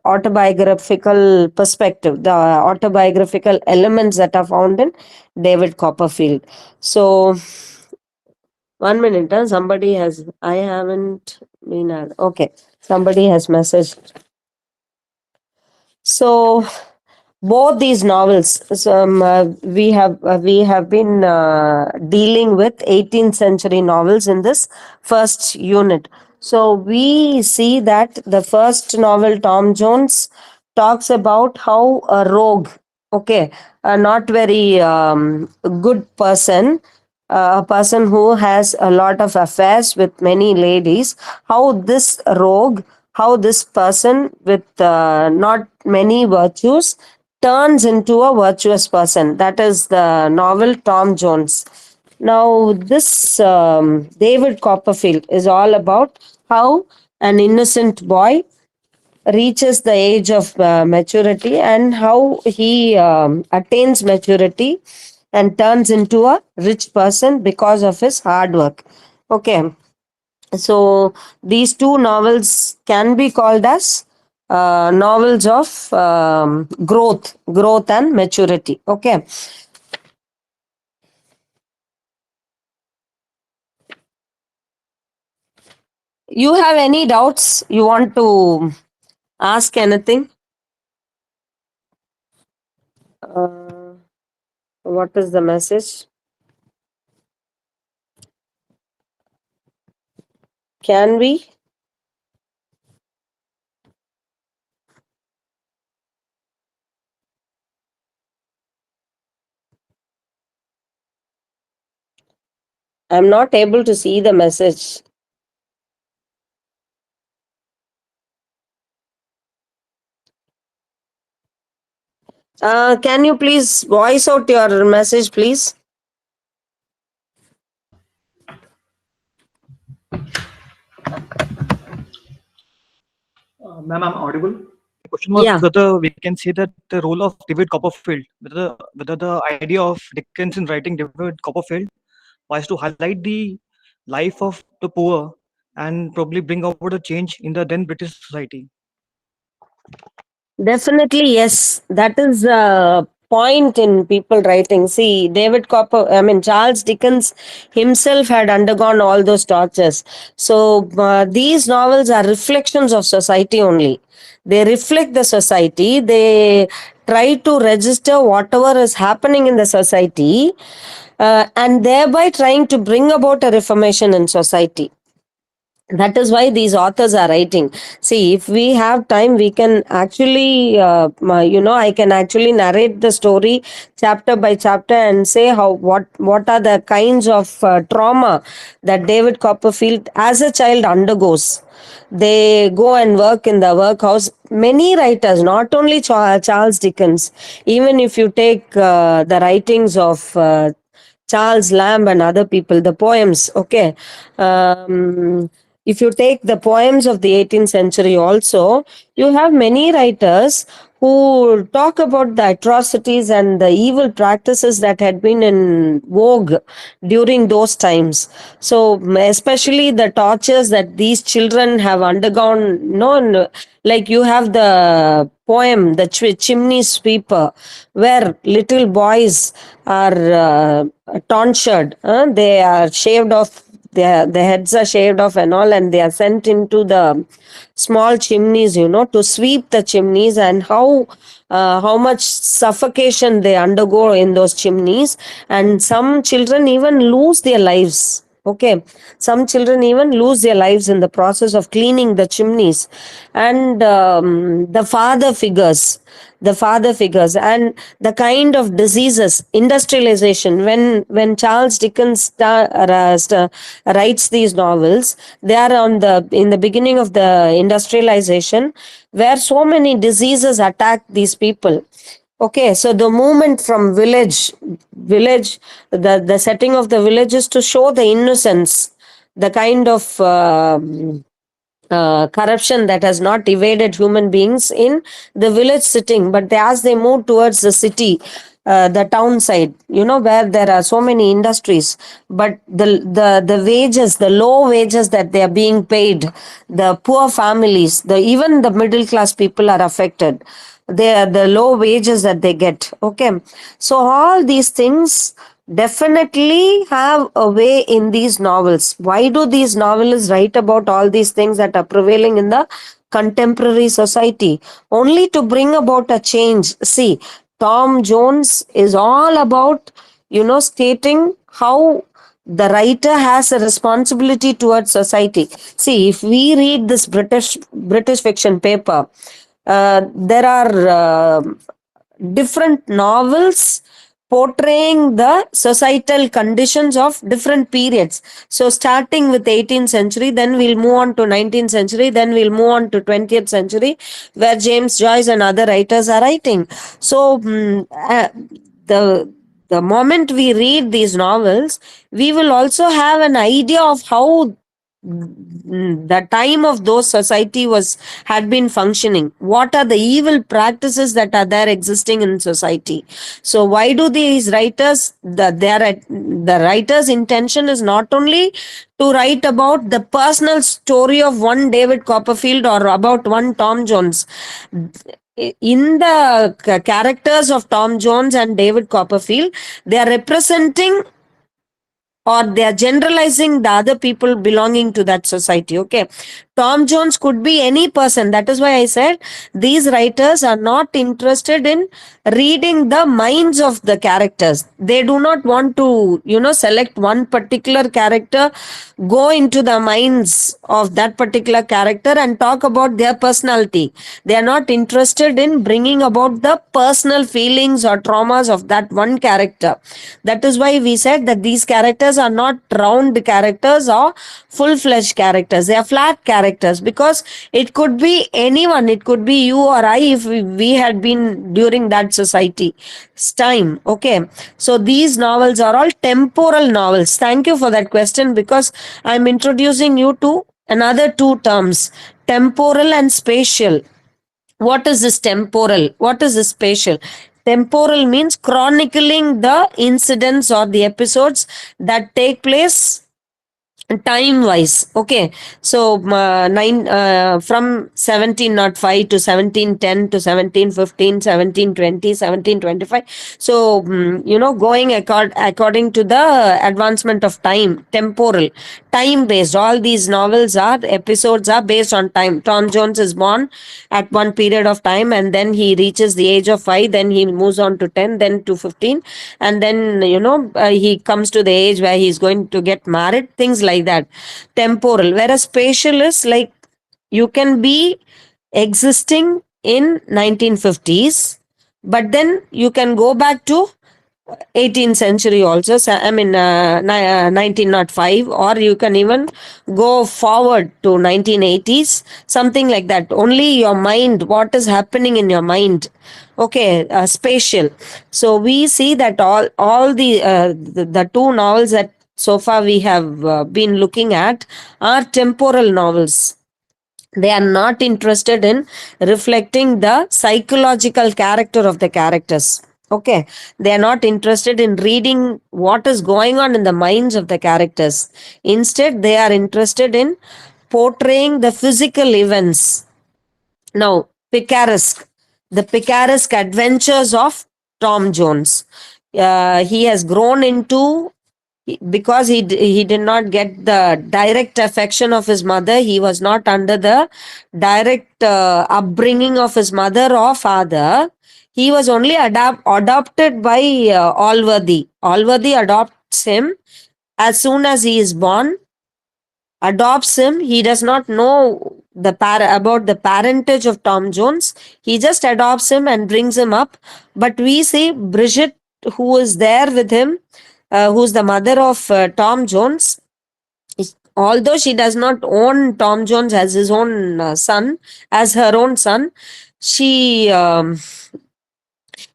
autobiographical perspective, the autobiographical elements that are found in David Copperfield. So, 1 minute, huh? Somebody has, I haven't been, okay, somebody has messaged. So, both these novels, we have been dealing with 18th century novels in this first unit. So we see that the first novel, Tom Jones, talks about how a rogue, okay, a not very good person, a person who has a lot of affairs with many ladies, how this rogue, how this person with not many virtues turns into a virtuous person. That is the novel Tom Jones. Now, this David Copperfield is all about how an innocent boy reaches the age of maturity and how he attains maturity and turns into a rich person because of his hard work. Okay, so these two novels can be called as novels of growth and maturity. Okay, you have any doubts? You want to ask anything? Uh, what is the message? Can we? I'm not able to see the message. Can you please voice out your message, please? Ma'am, I'm audible. My question Yeah, was whether we can say that the role of David Copperfield, whether the idea of Dickens in writing David Copperfield was to highlight the life of the poor and probably bring about a change in the then British society. definitely, yes. That is a point in people writing. See, Charles Dickens himself had undergone all those tortures. So, these novels are reflections of society only. They reflect the society. They try to register whatever is happening in the society, and thereby trying to bring about a reformation in society. That is why these authors are writing. See, if we have time, we can actually I can actually narrate the story chapter by chapter and say how what are the kinds of trauma that David Copperfield as a child undergoes. They go and work in the workhouse. Many writers, not only Charles Dickens, even if you take the writings of Charles Lamb and other people, the poems, okay. If you take the poems of the 18th century also, you have many writers who talk about the atrocities and the evil practices that had been in vogue during those times. So, especially the tortures that these children have undergone. No, like you have the poem, the chimney sweeper, where little boys are tonsured. They are shaved off, their heads are shaved off and all, and they are sent into the small chimneys, to sweep the chimneys, and how much suffocation they undergo in those chimneys, and some children even lose their lives. Okay, some children even lose their lives in the process of cleaning the chimneys, and the father figures and the kind of diseases, industrialization. When Charles Dickens writes these novels, they are on the in the beginning of the industrialization, where so many diseases attack these people. Okay, so the movement from village, the setting of the village is to show the innocence, the kind of corruption that has not evaded human beings in the village sitting, but as they move towards the city, the town side, where there are so many industries, but the wages, the low wages that they are being paid, the poor families, the even the middle class people are affected. They are the low wages that they get. Okay, so all these things definitely have a way in these novels. Why do these novelists write about all these things that are prevailing in the contemporary society? Only to bring about a change. See, Tom Jones is all about, stating how the writer has a responsibility towards society. See, if we read this British fiction paper, there are different novels portraying the societal conditions of different periods. So starting with 18th century, then we'll move on to 19th century, then we'll move on to 20th century, where James Joyce and other writers are writing. So the the moment we read these novels, we will also have an idea of how the time of those society was had been functioning. What are the evil practices that are there existing in society? So why do these writers, the writer's intention is not only to write about the personal story of one David Copperfield or about one Tom Jones. In the characters of Tom Jones and David Copperfield, they are representing, or they are generalizing the other people belonging to that society. Okay, Tom Jones could be any person. That is why I said these writers are not interested in reading the minds of the characters. They do not want to, select one particular character, go into the minds of that particular character and talk about their personality. They are not interested in bringing about the personal feelings or traumas of that one character. That is why we said that these characters are not round characters or full-fledged characters. They are flat characters, because it could be anyone. It could be you or I, if we had been during that society's time. Okay, so these novels are all temporal novels. Thank you for that question, because I'm introducing you to another two terms, temporal and spatial. What is this temporal? What is this spatial? Temporal means chronicling the incidents or the episodes that take place time wise. Okay, so from 1705 to 1710 to 1715, 1720, 1725. So going according to the advancement of time, temporal, time based. All these novels are episodes are based on time. Tom Jones is born at one period of time, and then he reaches the age of 5, then he moves on to 10, then to 15, and then he comes to the age where he's going to get married, things like that. Temporal. Whereas spatial is like, you can be existing in 1950s, but then you can go back to 18th century also. So, I mean 1905, or you can even go forward to 1980s, something like that. Only your mind, what is happening in your mind. Okay, spatial. So we see that all the two novels that so far we have been looking at are temporal novels. They are not interested in reflecting the psychological character of the characters. Okay, they are not interested in reading what is going on in the minds of the characters. Instead, they are interested in portraying the physical events. Now, the picaresque adventures of Tom Jones. He has grown into, because he did not get the direct affection of his mother. He was not under the direct upbringing of his mother or father. He was only adopted by Allworthy. Allworthy adopts him as soon as he is born, adopts him. He does not know about the parentage of Tom Jones. He just adopts him and brings him up. But we see Bridget, who is there with him, who's the mother of Tom Jones. Although she does not own Tom Jones as his own son, as her own son, she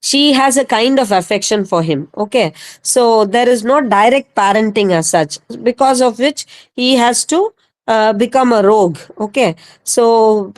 She has a kind of affection for him. Okay, so there is no direct parenting as such, because of which he has to become a rogue. Okay, so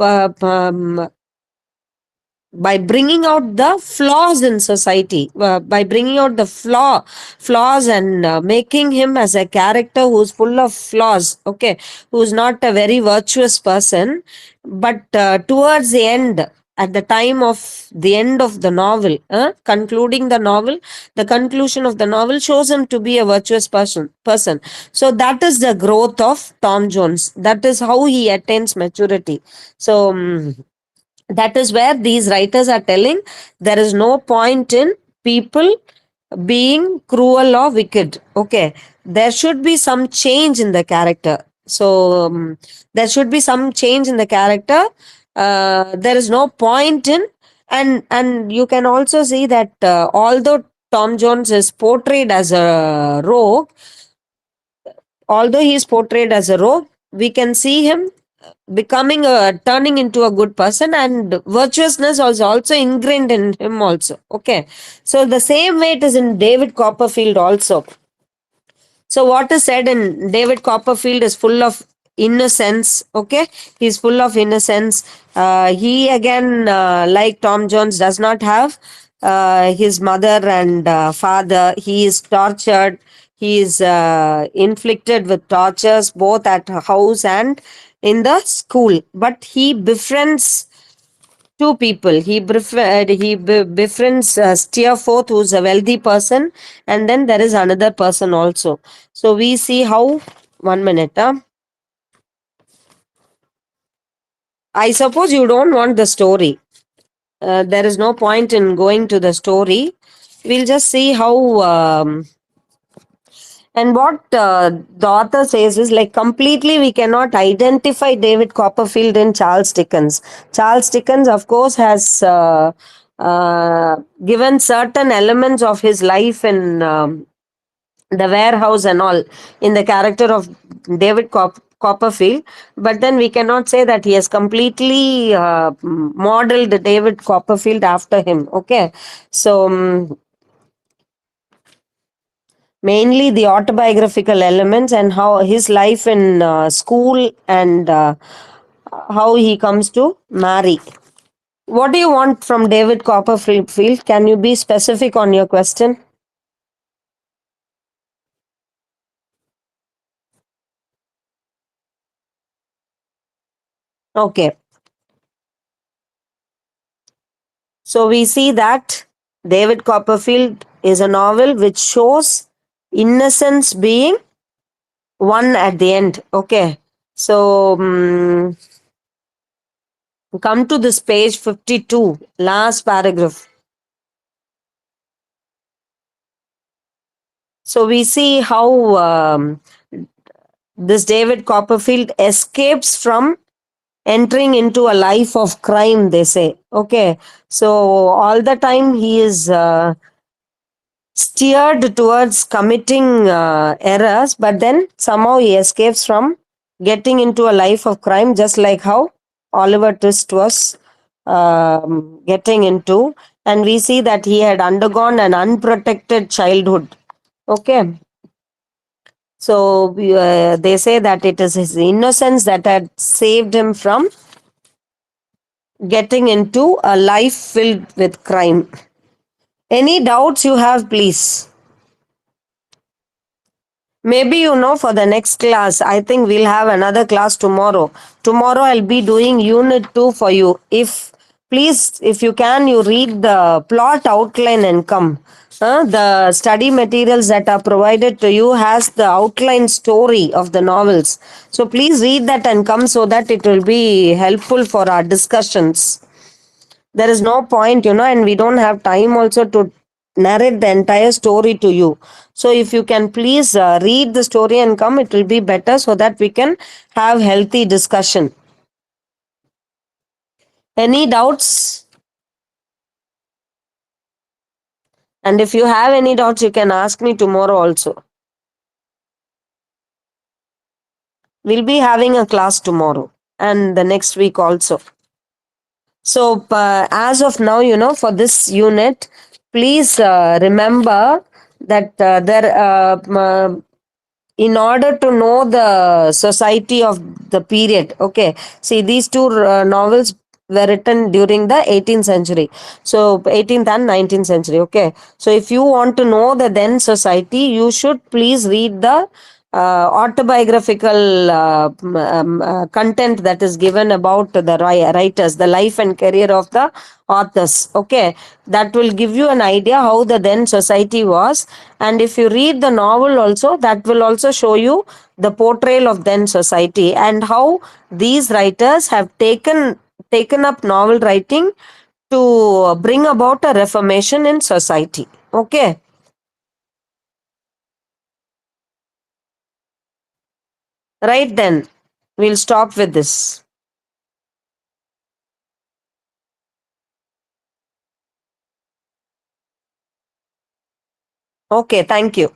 by bringing out the flaws in society, by bringing out the flaws and making him as a character who's full of flaws. Okay, who's not a very virtuous person, but towards the end, at the time of the end of the novel, concluding the novel, the conclusion of the novel shows him to be a virtuous person. So that is the growth of Tom Jones. That is how he attains maturity. So that is where these writers are telling there is no point in people being cruel or wicked. Okay, there should be some change in the character. So there should be some change in the character. There is no point in, and you can also see that although Tom Jones is portrayed as a rogue, although he is portrayed as a rogue, we can see him becoming a turning into a good person, and virtuousness was also ingrained in him also. Okay, so the same way it is in David Copperfield also. So what is said in David Copperfield is full of innocence. Okay, he's full of innocence. He again, like Tom Jones, does not have his mother and father. He is tortured. He is inflicted with tortures both at house and in the school. But he befriends two people. Befriends Steerforth, who's a wealthy person, and then there is another person also. So we see how. 1 minute. I suppose you don't want the story. There is no point in going to the story. We'll just see how. And what the author says is like completely we cannot identify David Copperfield in Charles Dickens. Charles Dickens, of course, has given certain elements of his life in the warehouse and all in the character of David Copperfield, but then we cannot say that he has completely modeled David Copperfield after him. Okay, so mainly the autobiographical elements and how his life in school and how he comes to marry. What do you want from David Copperfield? Can you be specific on your question? Okay. So we see that David Copperfield is a novel which shows innocence being won at the end. Okay. So come to this page 52, last paragraph. So we see how this David Copperfield escapes from entering into a life of crime, they say. Okay. So all the time he is steered towards committing errors, but then somehow he escapes from getting into a life of crime, just like how Oliver Twist was getting into. And we see that he had undergone an unprotected childhood. Okay. So they say that it is his innocence that had saved him from getting into a life filled with crime. Any doubts you have, please? Maybe for the next class, I think we'll have another class tomorrow. Tomorrow I'll be doing unit 2 for you. If you can, you read the plot outline and come. The study materials that are provided to you has the outline story of the novels. So please read that and come so that it will be helpful for our discussions. There is no point, and we don't have time also to narrate the entire story to you. So if you can please read the story and come, it will be better so that we can have healthy discussion. Any doubts? And if you have any doubts, you can ask me tomorrow also. We'll be having a class tomorrow and the next week also. So, as of now, for this unit, please remember that in order to know the society of the period, okay, see, these two novels were written during the 18th century, so 18th and 19th century, okay. So if you want to know the then society, you should please read the autobiographical content that is given about the writers, the life and career of the authors, okay. That will give you an idea how the then society was. And if you read the novel also, that will also show you the portrayal of then society and how these writers have taken up novel writing to bring about a reformation in society, okay. Right, then we'll stop with this. Okay, thank you.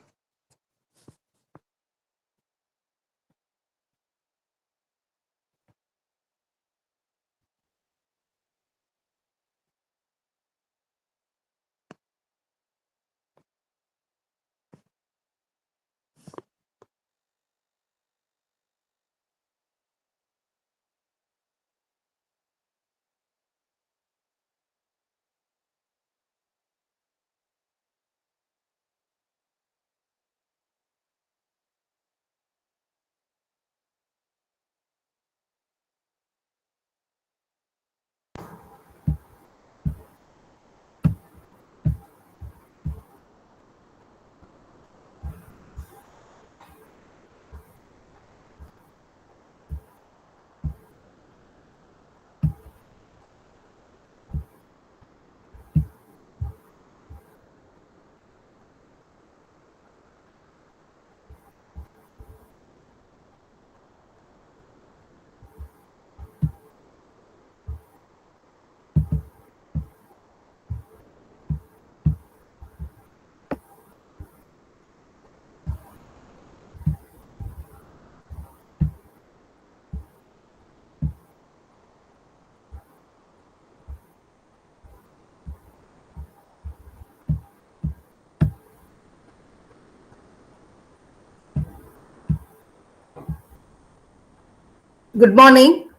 Good morning.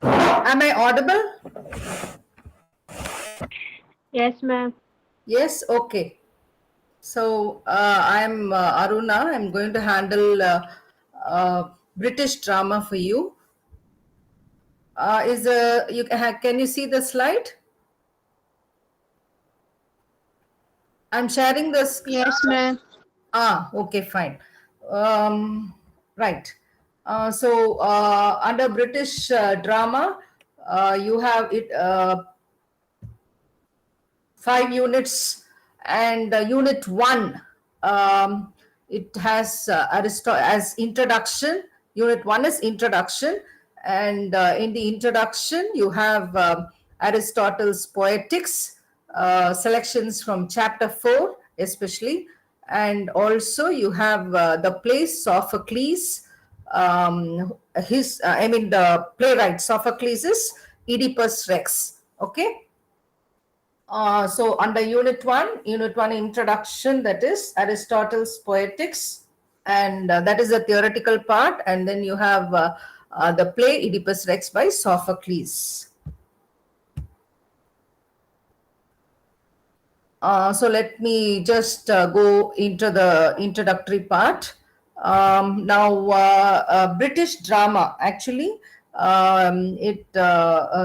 Am I audible? Yes, ma'am. Yes, okay. So I'm Aruna. I'm going to handle British drama for you. Can you see the slide? I'm sharing this. Yes, ma'am. Okay, fine. Right. Under British drama, you have it. 5 units, and unit 1, um, it has as introduction. Unit 1 is introduction, and in the introduction you have Aristotle's Poetics, selections from chapter 4 especially, and also you have the play Sophocles. The playwright Sophocles is Oedipus Rex. Okay. So under unit one introduction, that is Aristotle's Poetics, and that is the theoretical part. And then you have the play Oedipus Rex by Sophocles. So let me just go into the introductory part. Now, British drama, actually, it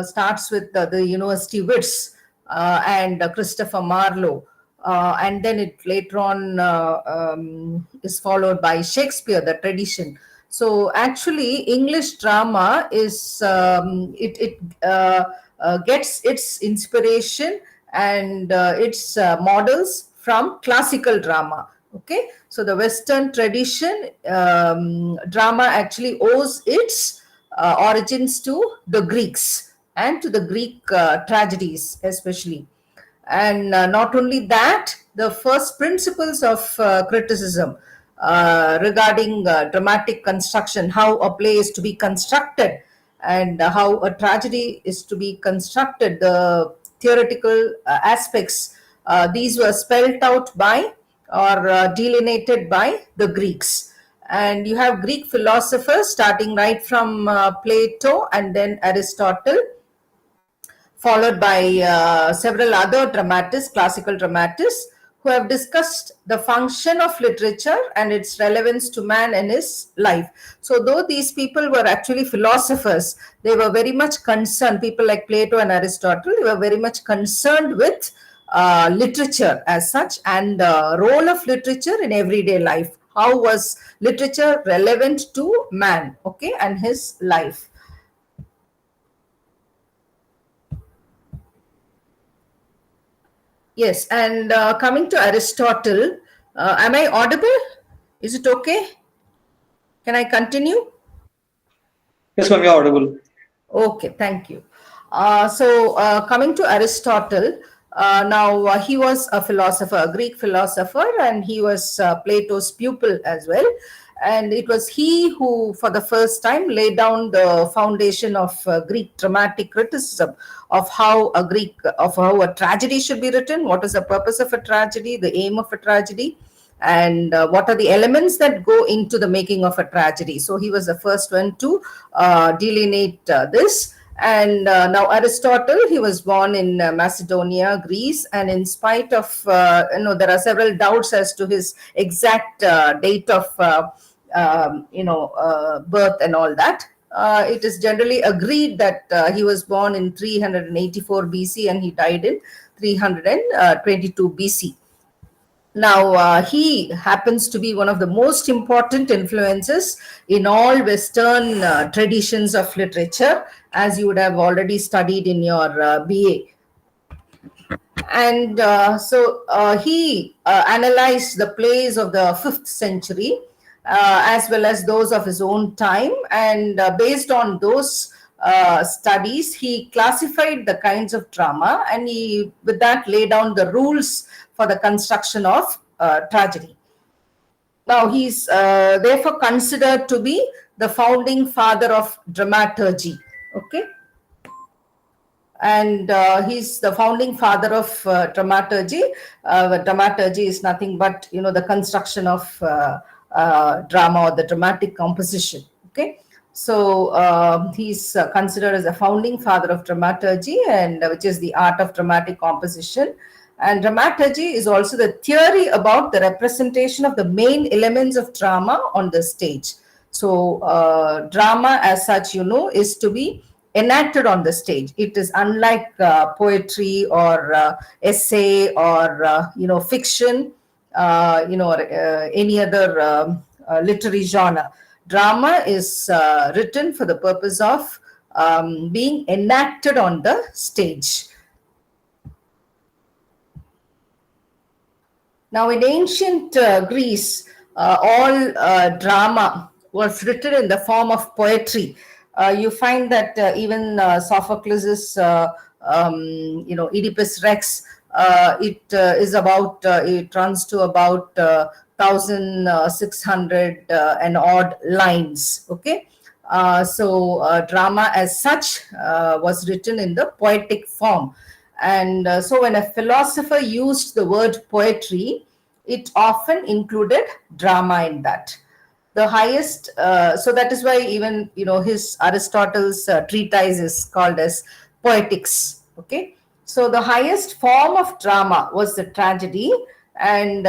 starts with the university wits and Christopher Marlowe. And then it later on is followed by Shakespeare, the tradition. So actually, English drama is gets its inspiration and its models from classical drama. Okay, so the Western tradition drama actually owes its origins to the Greeks and to the Greek tragedies, especially. And not only that, the first principles of criticism regarding dramatic construction, how a play is to be constructed, and how a tragedy is to be constructed, the theoretical aspects, these were spelled out by or delineated by the Greeks. And you have Greek philosophers starting right from Plato and then Aristotle, followed by several other dramatists, classical dramatists, who have discussed the function of literature and its relevance to man and his life. So, though these people were actually philosophers, they were very much concerned, people like Plato and Aristotle, they were very much concerned with literature as such and role of literature in everyday life. How was literature relevant to man, okay, and his life? Yes, and coming to Aristotle, am I audible? Is it okay? Can I continue? Yes, ma'am, you're audible. Okay, thank you. Coming to Aristotle, now he was a philosopher, a Greek philosopher, and he was Plato's pupil as well. And it was he who, for the first time, laid down the foundation of Greek dramatic criticism of how a tragedy should be written, what is the purpose of a tragedy, the aim of a tragedy, and what are the elements that go into the making of a tragedy. So he was the first one to delineate this. And now Aristotle, he was born in Macedonia, Greece, and in spite of, there are several doubts as to his exact date of, birth and all that. It is generally agreed that he was born in 384 BC and he died in 322 BC. Now, he happens to be one of the most important influences in all Western traditions of literature, as you would have already studied in your BA. And he analyzed the plays of the 5th century as well as those of his own time. And based on those studies, he classified the kinds of drama, and he, with that, laid down the rules for the construction of tragedy. Now, he's therefore considered to be the founding father of dramaturgy. Okay. And he's the founding father of dramaturgy. Dramaturgy is nothing but, the construction of drama or the dramatic composition. Okay. So he's considered as a founding father of dramaturgy, and which is the art of dramatic composition. And dramaturgy is also the theory about the representation of the main elements of drama on the stage. So drama as such, is to be enacted on the stage. It is unlike poetry or essay or fiction, or any other literary genre. Drama is written for the purpose of being enacted on the stage. Now, in ancient Greece, all drama was written in the form of poetry. You find that even Sophocles' Oedipus Rex, it runs to about 1,600 and odd lines. Okay. Drama as such was written in the poetic form. And so when a philosopher used the word poetry, it often included drama in that. The highest, so that is why even, his Aristotle's treatise is called as Poetics. Okay. So the highest form of drama was the tragedy, and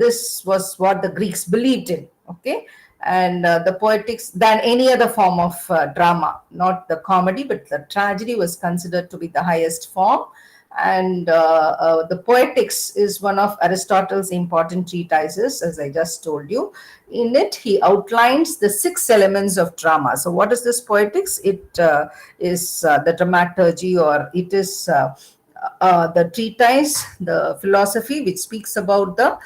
this was what the Greeks believed in. Okay. And the poetics than any other form of drama, not the comedy, but the tragedy was considered to be the highest form. And the Poetics is one of Aristotle's important treatises, as I just told you. In it, he outlines the 6 elements of drama. So what is this Poetics? It is the dramaturgy, or it is the treatise, the philosophy which speaks about the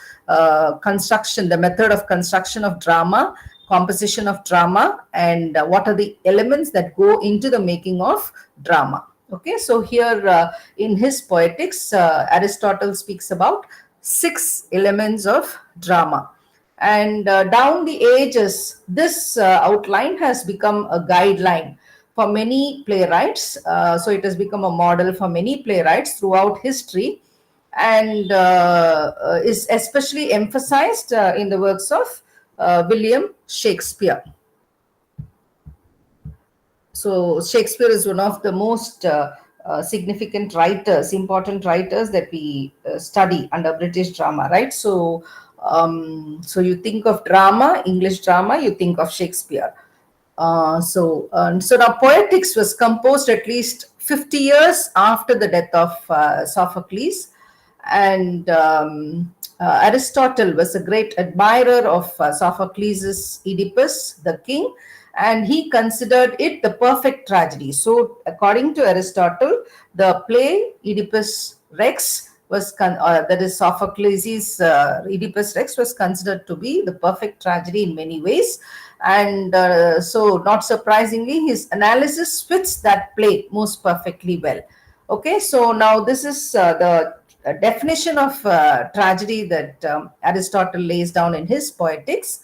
construction, the method of construction of drama, composition of drama, and what are the elements that go into the making of drama. Okay, so here in his Poetics, Aristotle speaks about 6 elements of drama. And down the ages, this outline has become a guideline for many playwrights. So it has become a model for many playwrights throughout history, and is especially emphasized in the works of William Shakespeare. So Shakespeare is one of the most significant writers, important writers that we study under British drama, right? So, so you think of drama, English drama, you think of Shakespeare. So now Poetics was composed at least 50 years after the death of Sophocles, and Aristotle was a great admirer of Sophocles' Oedipus, the king, and he considered it the perfect tragedy. So, according to Aristotle, the play Oedipus Rex was that is Sophocles' Oedipus Rex was considered to be the perfect tragedy in many ways, and so not surprisingly, his analysis fits that play most perfectly well. Okay, so now this is the definition of tragedy that Aristotle lays down in his Poetics.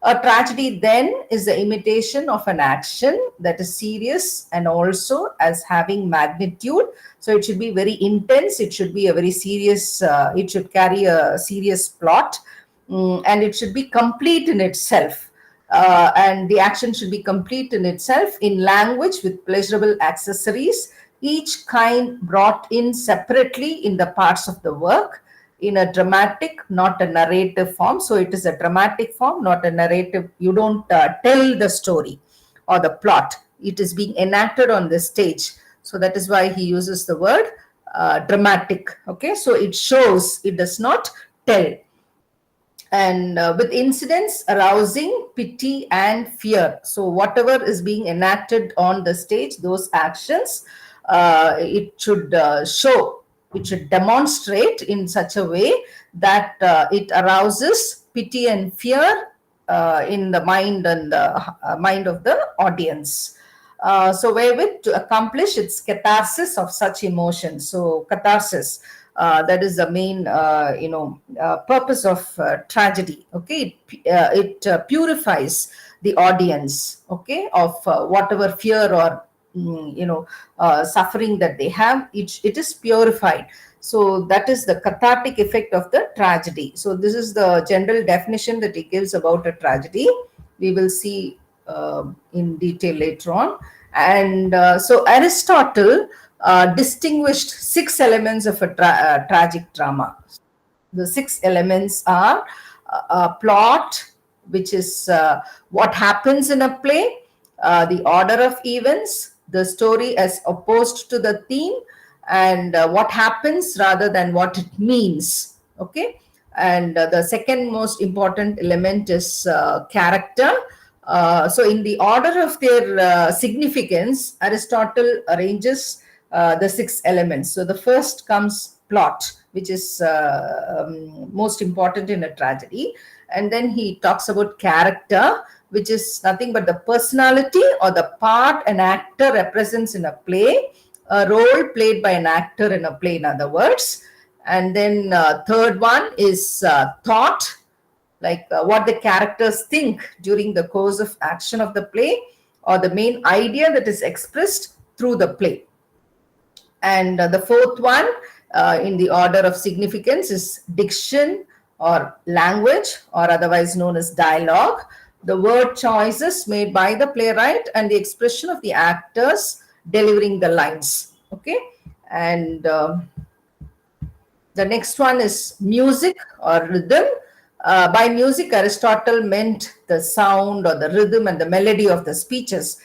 A tragedy then is the imitation of an action that is serious and also as having magnitude. So it should be very intense, it should be a very serious, it should carry a serious plot, and it should be complete in itself. And the action should be complete in itself in language with pleasurable accessories, each kind brought in separately in the parts of the work, in a dramatic, not a narrative form. So it is a dramatic form, not a narrative. You don't tell the story or the plot. It is being enacted on the stage. So that is why he uses the word dramatic. Okay, so it shows, it does not tell. And with incidents arousing pity and fear. So whatever is being enacted on the stage, those actions, it should show, it should demonstrate in such a way that it arouses pity and fear in the mind and the mind of the audience. So wherewith to accomplish its catharsis of such emotions. So catharsis, that is the main purpose of tragedy. Okay, it purifies the audience, okay, of whatever fear or suffering that they have. It is purified. So that is the cathartic effect of the tragedy. So this is the general definition that he gives about a tragedy. We will see in detail later on. And so Aristotle distinguished 6 elements of a tragic drama. The 6 elements are plot, which is what happens in a play, the order of events, the story as opposed to the theme, and what happens rather than what it means. Okay, and the second most important element is character. So in the order of their significance, Aristotle arranges the 6 elements. So the first comes plot, which is most important in a tragedy. And then he talks about character, which is nothing but the personality or the part an actor represents in a play, a role played by an actor in a play, in other words. And then third one is thought, like what the characters think during the course of action of the play, or the main idea that is expressed through the play. And the fourth one in the order of significance is diction or language, or otherwise known as dialogue, the word choices made by the playwright and the expression of the actors delivering the lines. Okay, and the next one is music or rhythm. By music, Aristotle meant the sound or the rhythm and the melody of the speeches.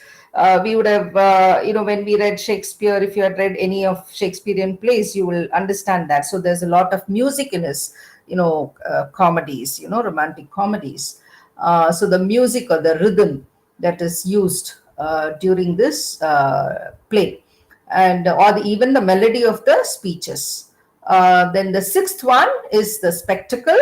We would have, when we read Shakespeare, if you had read any of Shakespearean plays, you will understand that. So there's a lot of music in his, comedies, romantic comedies. So the music or the rhythm that is used during this play, and even the melody of the speeches. Then the sixth one is the spectacle,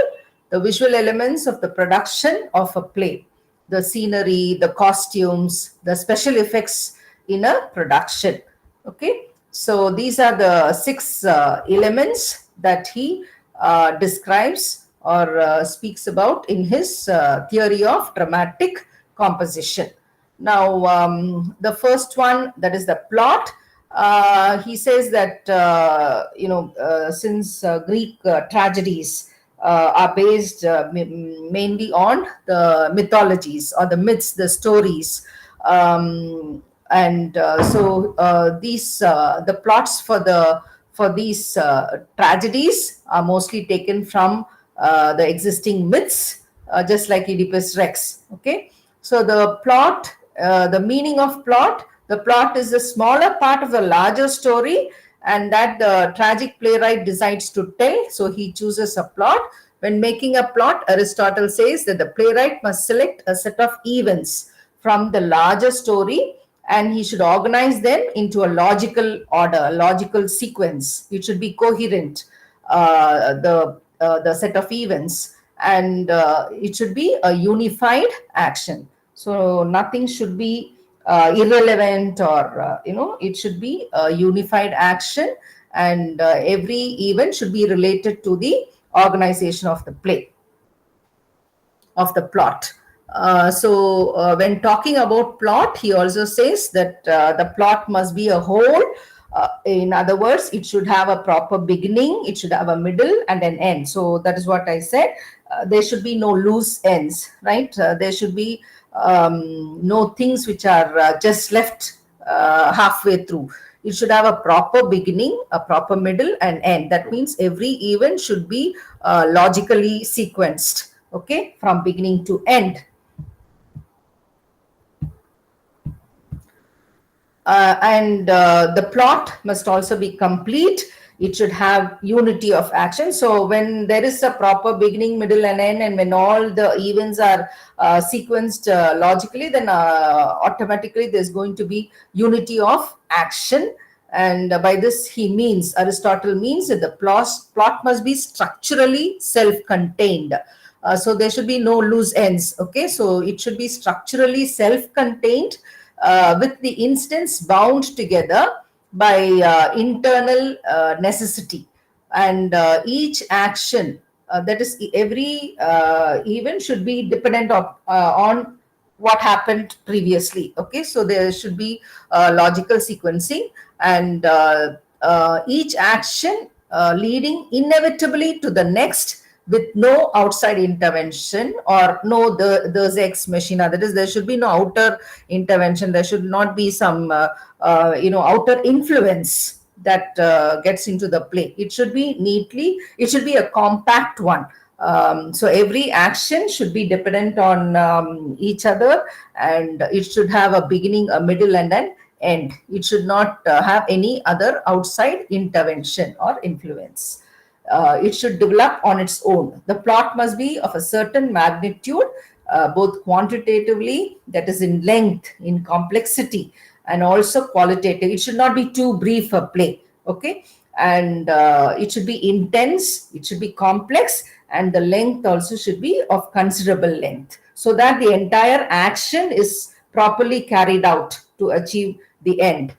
the visual elements of the production of a play, the scenery, the costumes, the special effects in a production. Okay, so these are the 6 elements that he describes or speaks about in his theory of dramatic composition. Now, the first one, that is the plot. He says that since Greek tragedies are based mainly on the mythologies or the myths, the stories, and so these the plots for these tragedies are mostly taken from the existing myths, just like Oedipus Rex. Okay, so the meaning of plot, the plot is a smaller part of a larger story, and that the tragic playwright decides to tell. So he chooses a plot. When making a plot, Aristotle says that the playwright must select a set of events from the larger story, and he should organize them into a logical order, a logical sequence. It should be coherent, the set of events, and it should be a unified action. So nothing should be irrelevant, or it should be a unified action, and every event should be related to the organization of the play, of the plot. When talking about plot, he also says that the plot must be a whole. In other words, it should have a proper beginning, it should have a middle and an end. So that is what I said. There should be no loose ends, right? There should be no things which are just left halfway through. It should have a proper beginning, a proper middle and end. That means every event should be logically sequenced, okay, from beginning to end. And the plot must also be complete. It should have unity of action. So when there is a proper beginning, middle and end, and when all the events are sequenced logically, then automatically there's going to be unity of action. And by this Aristotle means that the plot must be structurally self-contained. So there should be no loose ends. Okay, so it should be structurally self-contained, with the instance bound together by internal necessity, and each action, that is every event, should be dependent on what happened previously. Okay, so there should be logical sequencing, and each action leading inevitably to the next, with no outside intervention or no Deus ex machina. That is, there should be no outer intervention. There should not be some outer influence that gets into the play. It should be it should be a compact one. So every action should be dependent on each other, and it should have a beginning, a middle and an end. It should not have any other outside intervention or influence. It should develop on its own. The plot must be of a certain magnitude, both quantitatively, that is in length, in complexity, and also qualitative. It should not be too brief a play. Okay, and it should be intense, it should be complex, and the length also should be of considerable length, so that the entire action is properly carried out to achieve the end.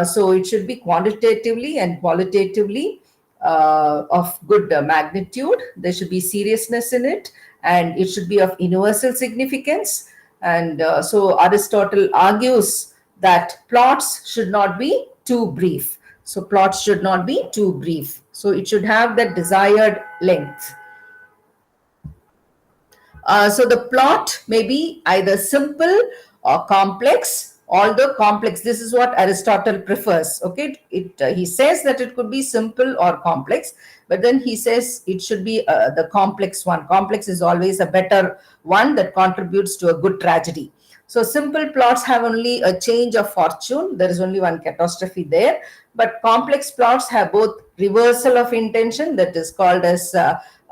So it should be quantitatively and qualitatively of good magnitude. There should be seriousness in it, and it should be of universal significance. And so Aristotle argues that plots should not be too brief. So plots should not be too brief. So it should have the desired length. So the plot may be either simple or complex, although complex, this is what Aristotle prefers. Okay, he says that it could be simple or complex, but then he says it should be the complex one. Complex is always a better one, that contributes to a good tragedy. So simple plots have only a change of fortune. There is only one catastrophe there. But complex plots have both reversal of intention, that is called as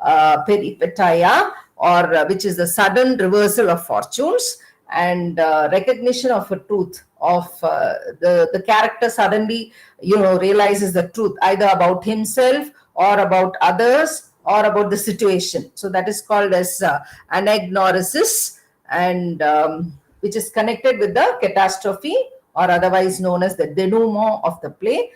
peripeteia, or which is the sudden reversal of fortunes, and recognition of a truth, of the character suddenly realizes the truth, either about himself or about others or about the situation. So that is called as anagnorisis, and which is connected with the catastrophe, or otherwise known as the denouement of the play,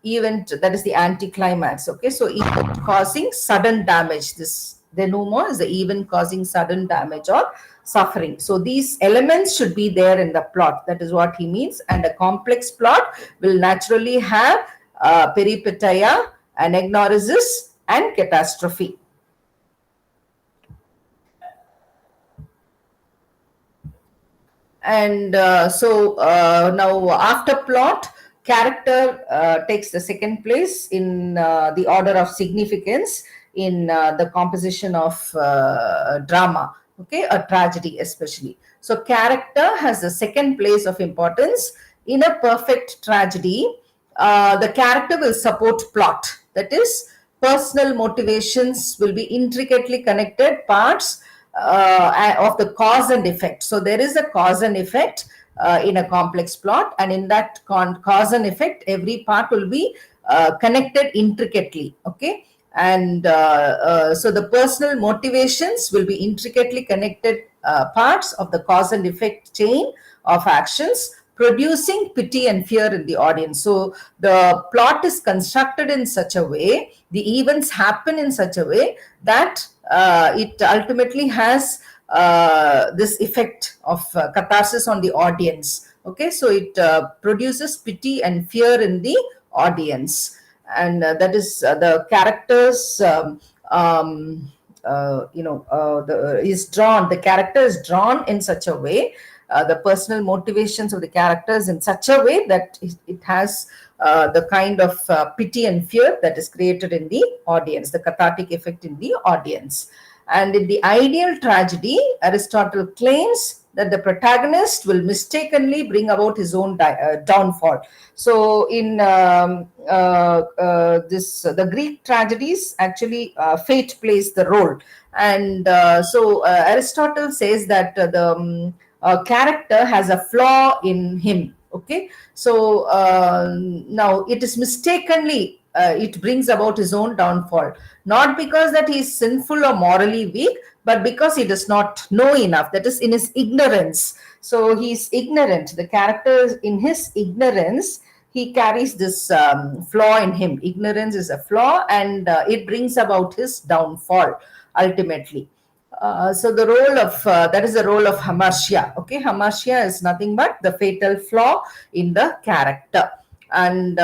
event, that is the anticlimax. Okay, so event causing sudden damage, this Denouement is the event causing sudden damage or suffering. So these elements should be there in the plot. That is what he means. And a complex plot will naturally have peripeteia, anagnorisis, and catastrophe. And now after plot, character takes the second place in the order of significance in the composition of drama, okay, a tragedy especially. So character has the second place of importance. In a perfect tragedy, the character will support plot. That is, personal motivations will be intricately connected parts of the cause and effect. So there is a cause and effect in a complex plot, and in that cause and effect, every part will be connected intricately. Okay, and so the personal motivations will be intricately connected parts of the cause and effect chain of actions, producing pity and fear in the audience. So the plot is constructed in such a way, the events happen in such a way that it ultimately has this effect of catharsis on the audience. Okay, so it produces pity and fear in the audience, and that is the characters. The character is drawn in such a way, the personal motivations of the characters in such a way that it has the kind of pity and fear that is created in the audience, the cathartic effect in the audience. And in the ideal tragedy, Aristotle claims that the protagonist will mistakenly bring about his own downfall. So in the Greek tragedies, actually fate plays the role. And Aristotle says that the character has a flaw in him. Okay, so now it is mistakenly it brings about his own downfall, not because that he is sinful or morally weak, but because he does not know enough, that is in his ignorance. So he is ignorant, the character in his ignorance, he carries this flaw in him. Ignorance is a flaw, and it brings about his downfall ultimately. So the role of that is the role of hamartia. Okay, hamartia is nothing but the fatal flaw in the character. And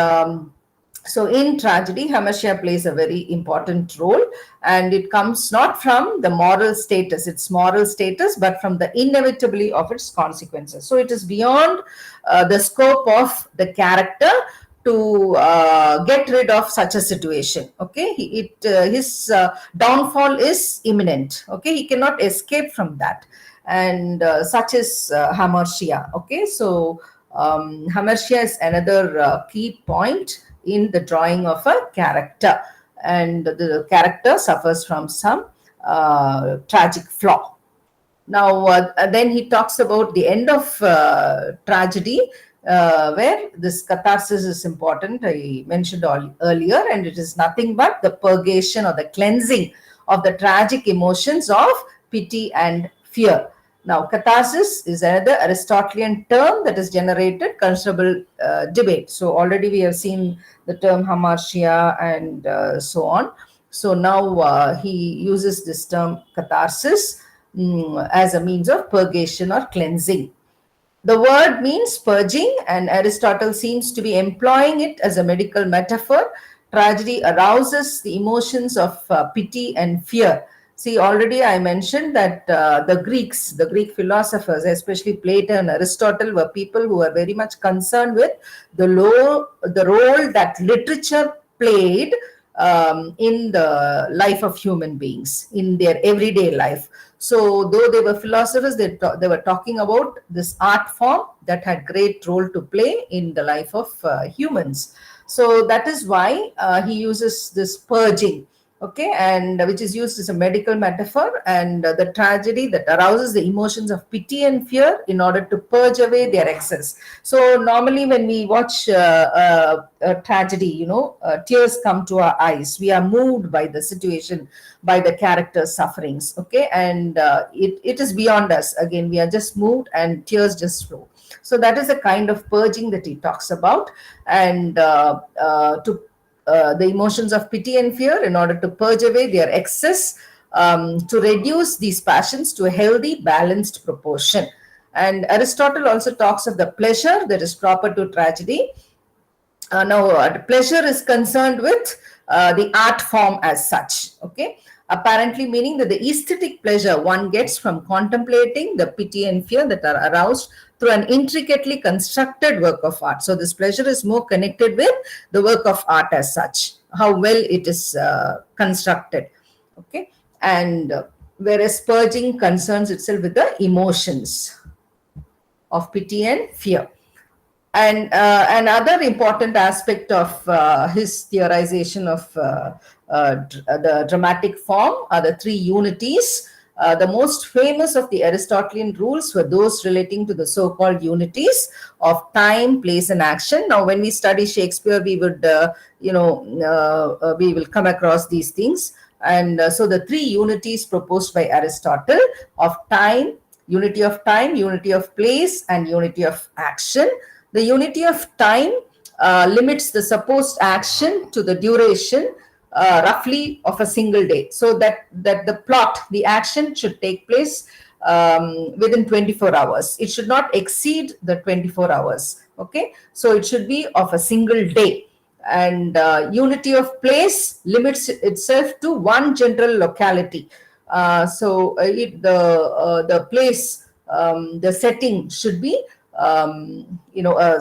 so in tragedy, hamartia plays a very important role, and it comes not from the moral status, its moral status, but from the inevitability of its consequences. So it is beyond the scope of the character to get rid of such a situation. Okay, his downfall is imminent. Okay, he cannot escape from that, and such is hamartia. Okay, so hamartia is another key point in the drawing of a character, and the character suffers from some tragic flaw. Now, then he talks about the end of tragedy, where this catharsis is important. I mentioned earlier, and it is nothing but the purgation or the cleansing of the tragic emotions of pity and fear. Now, catharsis is another Aristotelian term that has generated considerable debate. So, already we have seen the term hamartia and so on. So, now he uses this term catharsis as a means of purgation or cleansing. The word means purging, and Aristotle seems to be employing it as a medical metaphor. Tragedy arouses the emotions of pity and fear. See, already I mentioned that the Greek philosophers, especially Plato and Aristotle, were people who were very much concerned with the role that literature played in the life of human beings, in their everyday life. So, though they were philosophers, they were talking about this art form that had great role to play in the life of humans. So, that is why he uses this purging. Okay, and which is used as a medical metaphor, and the tragedy that arouses the emotions of pity and fear in order to purge away their excess. So normally when we watch a tragedy, tears come to our eyes. We are moved by the situation, by the character's sufferings. Okay, and it is beyond us. Again, we are just moved and tears just flow. So that is the kind of purging that he talks about, and to the emotions of pity and fear in order to purge away their excess to reduce these passions to a healthy, balanced proportion. And Aristotle also talks of the pleasure that is proper to tragedy. Now, pleasure is concerned with the art form as such, okay? Apparently meaning that the aesthetic pleasure one gets from contemplating the pity and fear that are aroused through an intricately constructed work of art. So this pleasure is more connected with the work of art as such, how well it is constructed, okay? And whereas purging concerns itself with the emotions of pity and fear. And another important aspect of his theorization of the dramatic form are the three unities. The most famous of the Aristotelian rules were those relating to the so-called unities of time, place, and action. Now, when we study Shakespeare, we would, we will come across these things. And so the three unities proposed by Aristotle of time, unity of place, and unity of action. The unity of time limits the supposed action to the duration roughly of a single day, so that the plot, the action should take place within 24 hours. It should not exceed the 24 hours. Okay, so it should be of a single day. And unity of place limits itself to one general locality. The place, the setting should be a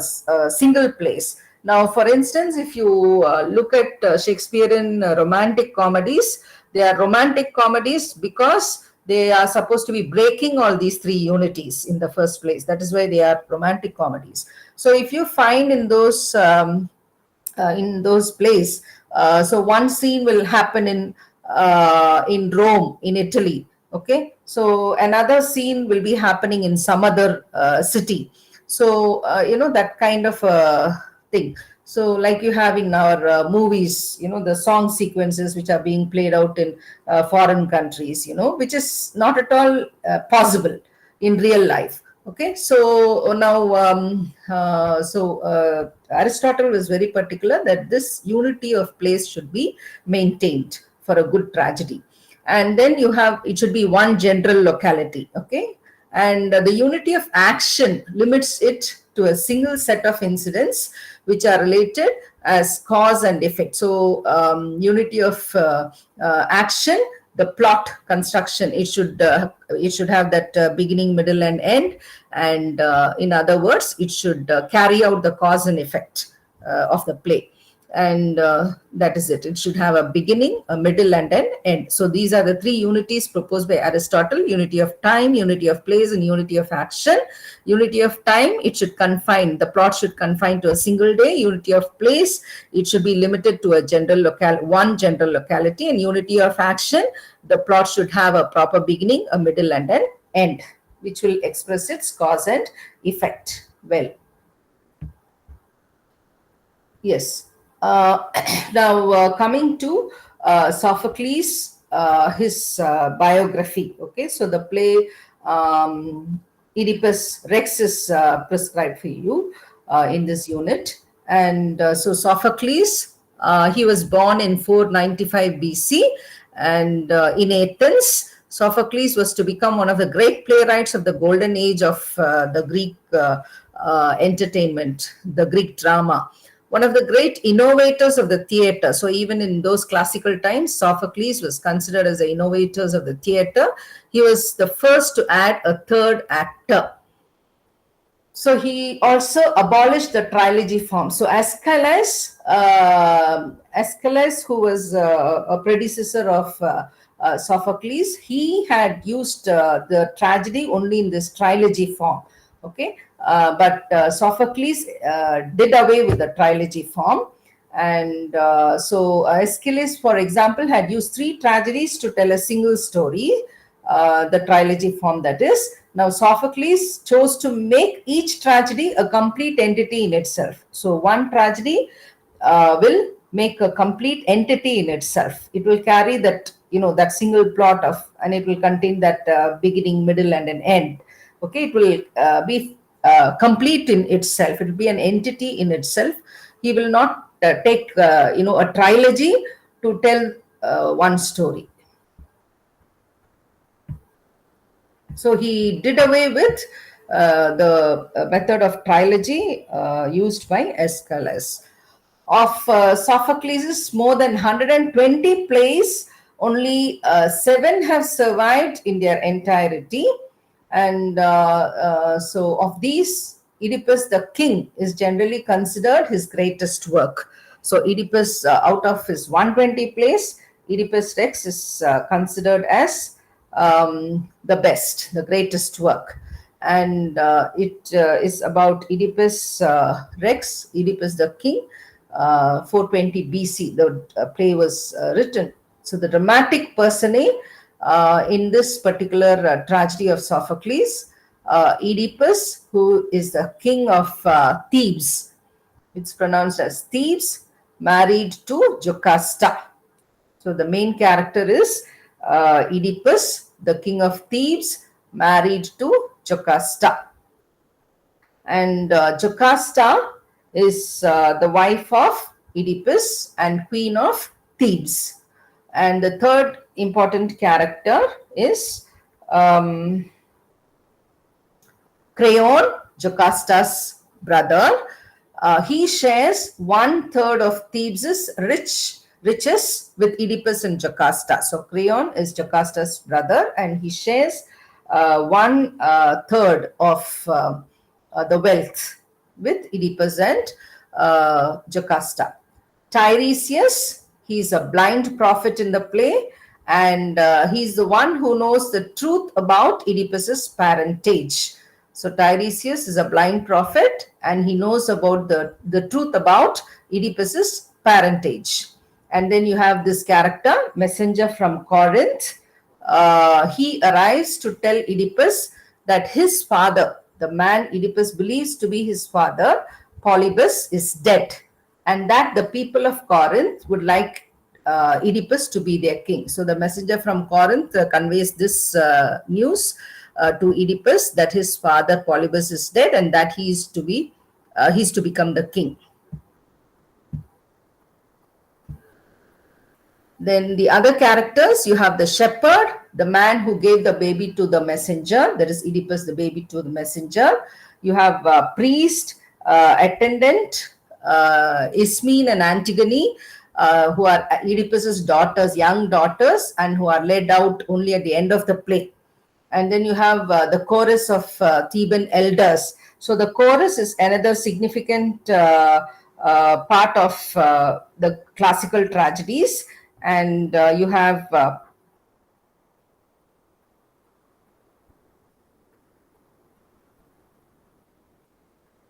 single place. Now, for instance, if you look at Shakespearean romantic comedies, they are romantic comedies because they are supposed to be breaking all these three unities in the first place. That is why they are romantic comedies. So if you find in those plays, so one scene will happen in Rome, in Italy. Okay, so another scene will be happening in some other city. So that kind of thing. So like you have in our movies, the song sequences which are being played out in foreign countries, which is not at all possible in real life. Okay, so now Aristotle was very particular that this unity of place should be maintained for a good tragedy. And then it should be one general locality. Okay, and the unity of action limits it to a single set of incidents which are related as cause and effect. So unity of action, the plot construction, it should have that beginning, middle, and end. And in other words, it should carry out the cause and effect of the play. And that is it. It should have a beginning, a middle, and an end. So these are the three unities proposed by Aristotle: unity of time, unity of place, and unity of action. Unity of time, the plot should confine to a single day. Unity of place, it should be limited to one general locality. And unity of action, the plot should have a proper beginning, a middle, and an end, which will express its cause and effect well. Yes. Now, coming to Sophocles, his biography. Okay, so the play Oedipus Rex is prescribed for you in this unit. And so Sophocles, he was born in 495 BC, and in Athens. Sophocles was to become one of the great playwrights of the golden age of the Greek entertainment, the Greek drama. One of the great innovators of the theater. So even in those classical times, Sophocles was considered as the innovators of the theater. He was the first to add a third actor. So he also abolished the trilogy form. So Aeschylus, who was a predecessor of Sophocles, he had used the tragedy only in this trilogy form. Okay, but Sophocles did away with the trilogy form. And so Aeschylus, for example, had used 3 tragedies to tell a single story, the trilogy form, that is. Now Sophocles chose to make each tragedy a complete entity in itself. So one tragedy will make a complete entity in itself. It will carry that, that single plot and it will contain that beginning, middle, and an end. Okay, it will be complete in itself. It will be an entity in itself. He will not take a trilogy to tell one story. So he did away with the method of trilogy used by Aeschylus. Of Sophocles' more than 120 plays, only 7 have survived in their entirety. And so, of these, Oedipus the King is generally considered his greatest work. So, Oedipus, out of his 120 plays, Oedipus Rex is considered as the best, the greatest work. And it is about Oedipus Rex, Oedipus the King, 420 BC. The play was written. So the dramatic personae in this particular tragedy of Sophocles, Oedipus, who is the king of Thebes. It's pronounced as Thebes, married to Jocasta. So the main character is Oedipus, the king of Thebes, married to Jocasta. And Jocasta is the wife of Oedipus and queen of Thebes. And the third important character is Creon, Jocasta's brother. He shares 1/3 of Thebes' riches with Oedipus and Jocasta. So Creon is Jocasta's brother, and he shares 1/3 of the wealth with Oedipus and Jocasta. Tiresias, he's a blind prophet in the play, and he's the one who knows the truth about Oedipus's parentage. So Tiresias is a blind prophet, and he knows about the truth about Oedipus's parentage. And then you have this character, messenger from Corinth. He arrives to tell Oedipus that his father, the man Oedipus believes to be his father, Polybus, is dead, and that the people of Corinth would like Oedipus to be their king. So the messenger from Corinth conveys this news to Oedipus that his father Polybus is dead and that he's to become the king. Then the other characters, you have the shepherd, the man who gave the baby to the messenger, that is Oedipus, the baby to the messenger. You have priest, attendant, Ismene and Antigone, who are Oedipus's daughters, young daughters, and who are led out only at the end of the play. And then you have the chorus of Theban elders. So the chorus is another significant part of the classical tragedies. And you have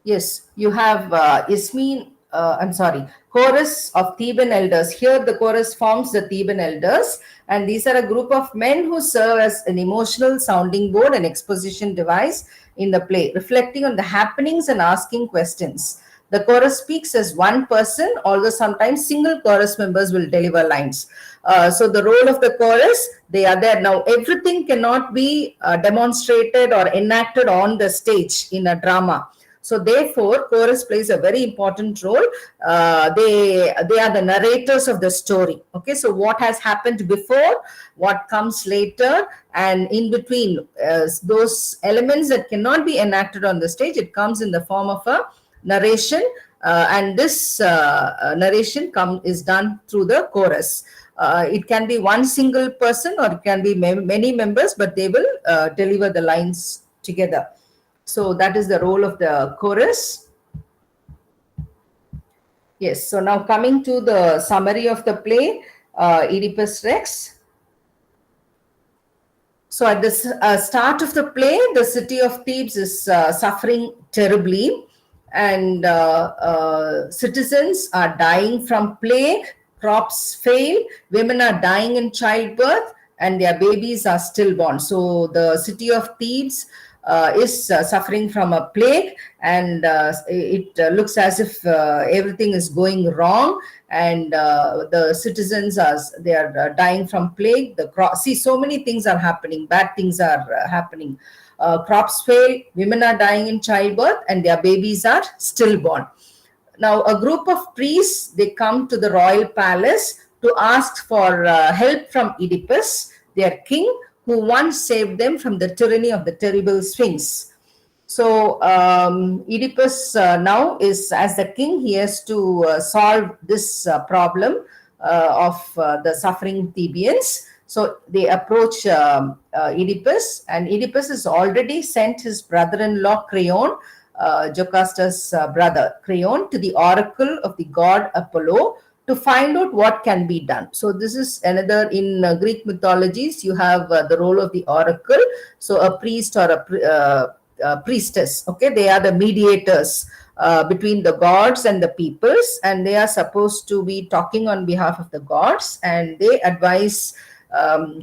yes, you have chorus of Theban elders. Here the chorus forms the Theban elders, and these are a group of men who serve as an emotional sounding board and exposition device in the play, reflecting on the happenings and asking questions. The chorus speaks as one person, although sometimes single chorus members will deliver lines. So the role of the chorus, they are there. Now, everything cannot be demonstrated or enacted on the stage in a drama. So therefore, chorus plays a very important role. They are the narrators of the story. Okay, so what has happened before, what comes later, and in between those elements that cannot be enacted on the stage, it comes in the form of a narration, and this narration is done through the chorus. It can be one single person or it can be many members, but they will deliver the lines together. So that is the role of the chorus. Yes, so now coming to the summary of the play, Oedipus Rex. So at the start of the play, the city of Thebes is suffering terribly, and citizens are dying from plague, crops fail, women are dying in childbirth, and their babies are stillborn. So the city of Thebes is suffering from a plague, and it looks as if everything is going wrong, and the citizens are dying from plague. So many things are happening, bad things are happening. Crops fail, women are dying in childbirth, and their babies are stillborn. Now a group of priests, they come to the royal palace to ask for help from Oedipus, their king, who once saved them from the tyranny of the terrible Sphinx. So Oedipus now is, as the king, he has to solve this problem of the suffering Thebans. So they approach Oedipus, and Oedipus has already sent his brother-in-law Creon, Jocasta's brother Creon, to the oracle of the god Apollo to find out what can be done. So this is another, in Greek mythologies, you have the role of the oracle. So a priest or a priestess, okay, they are the mediators between the gods and the peoples, and they are supposed to be talking on behalf of the gods, and they advise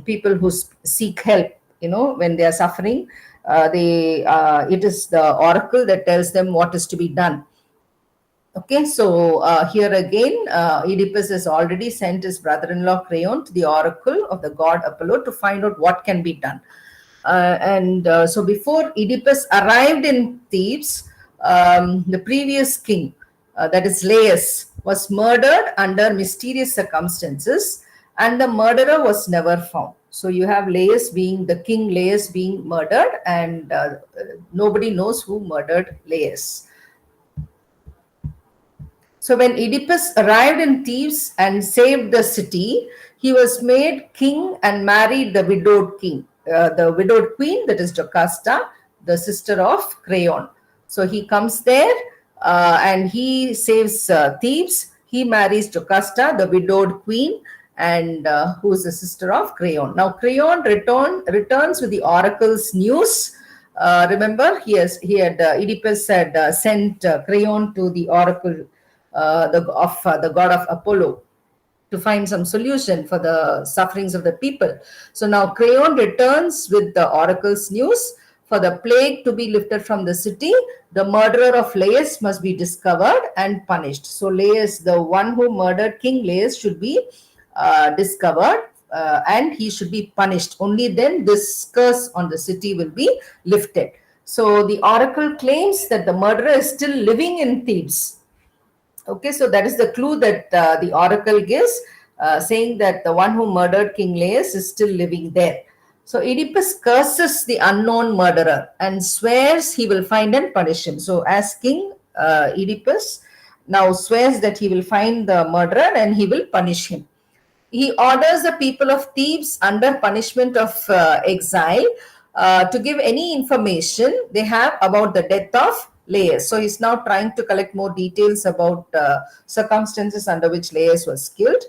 people who seek help, when they are suffering. It is the oracle that tells them what is to be done. Okay, so here again, Oedipus has already sent his brother-in-law Creon to the oracle of the god Apollo to find out what can be done. So before Oedipus arrived in Thebes, the previous king, that is Laius, was murdered under mysterious circumstances, and the murderer was never found. So you have Laius being murdered, and nobody knows who murdered Laius. So when Oedipus arrived in Thebes and saved the city, he was made king and married the widowed queen, that is Jocasta, the sister of Creon. So he comes there and he saves Thebes. He marries Jocasta, the widowed queen, and who is the sister of Creon. Now Creon returns with the oracle's news. Remember, Oedipus had sent Creon to the oracle the god of Apollo to find some solution for the sufferings of the people. So now Creon returns with the oracle's news. For the plague to be lifted from the city, the murderer of Laius must be discovered and punished. So Laius, the one who murdered King Laius, should be discovered and he should be punished. Only then this curse on the city will be lifted. So the oracle claims that the murderer is still living in Thebes. Okay, so that is the clue that the oracle gives, saying that the one who murdered King Laius is still living there. So Oedipus curses the unknown murderer and swears he will find and punish him. So as king, Oedipus now swears that he will find the murderer and he will punish him. He orders the people of Thebes, under punishment of exile, to give any information they have about the death of Laius. So he's now trying to collect more details about circumstances under which Laius was killed.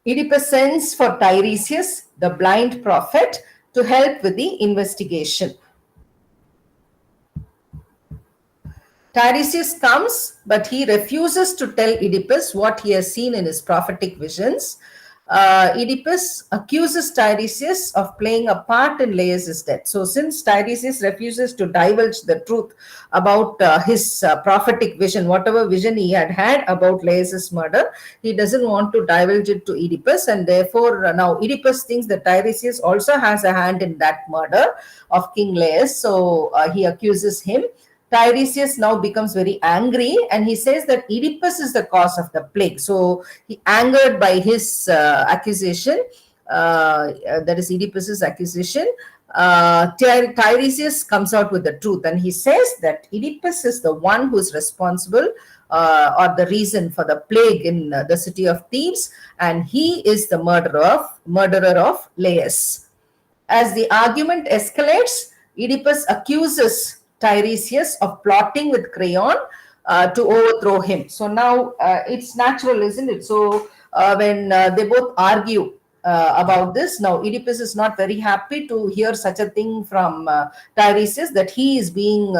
Oedipus sends for Tiresias, the blind prophet, to help with the investigation. Tiresias comes, but he refuses to tell Oedipus what he has seen in his prophetic visions. Oedipus accuses Tiresias of playing a part in Laius' death. So since Tiresias refuses to divulge the truth about his prophetic vision, whatever vision he had about Laius' murder, he doesn't want to divulge it to Oedipus, and therefore now Oedipus thinks that Tiresias also has a hand in that murder of King Laius, so he accuses him. Tiresias now becomes very angry and he says that Oedipus is the cause of the plague. So he, angered by his accusation, that is Oedipus's accusation, Tiresias comes out with the truth and he says that Oedipus is the one who is responsible or the reason for the plague in the city of Thebes, and he is the murderer of Laius. As the argument escalates, Oedipus accuses Tiresias of plotting with Creon to overthrow him. So now it's natural, isn't it? So when they both argue about this, now Oedipus is not very happy to hear such a thing from Tiresias, that he is being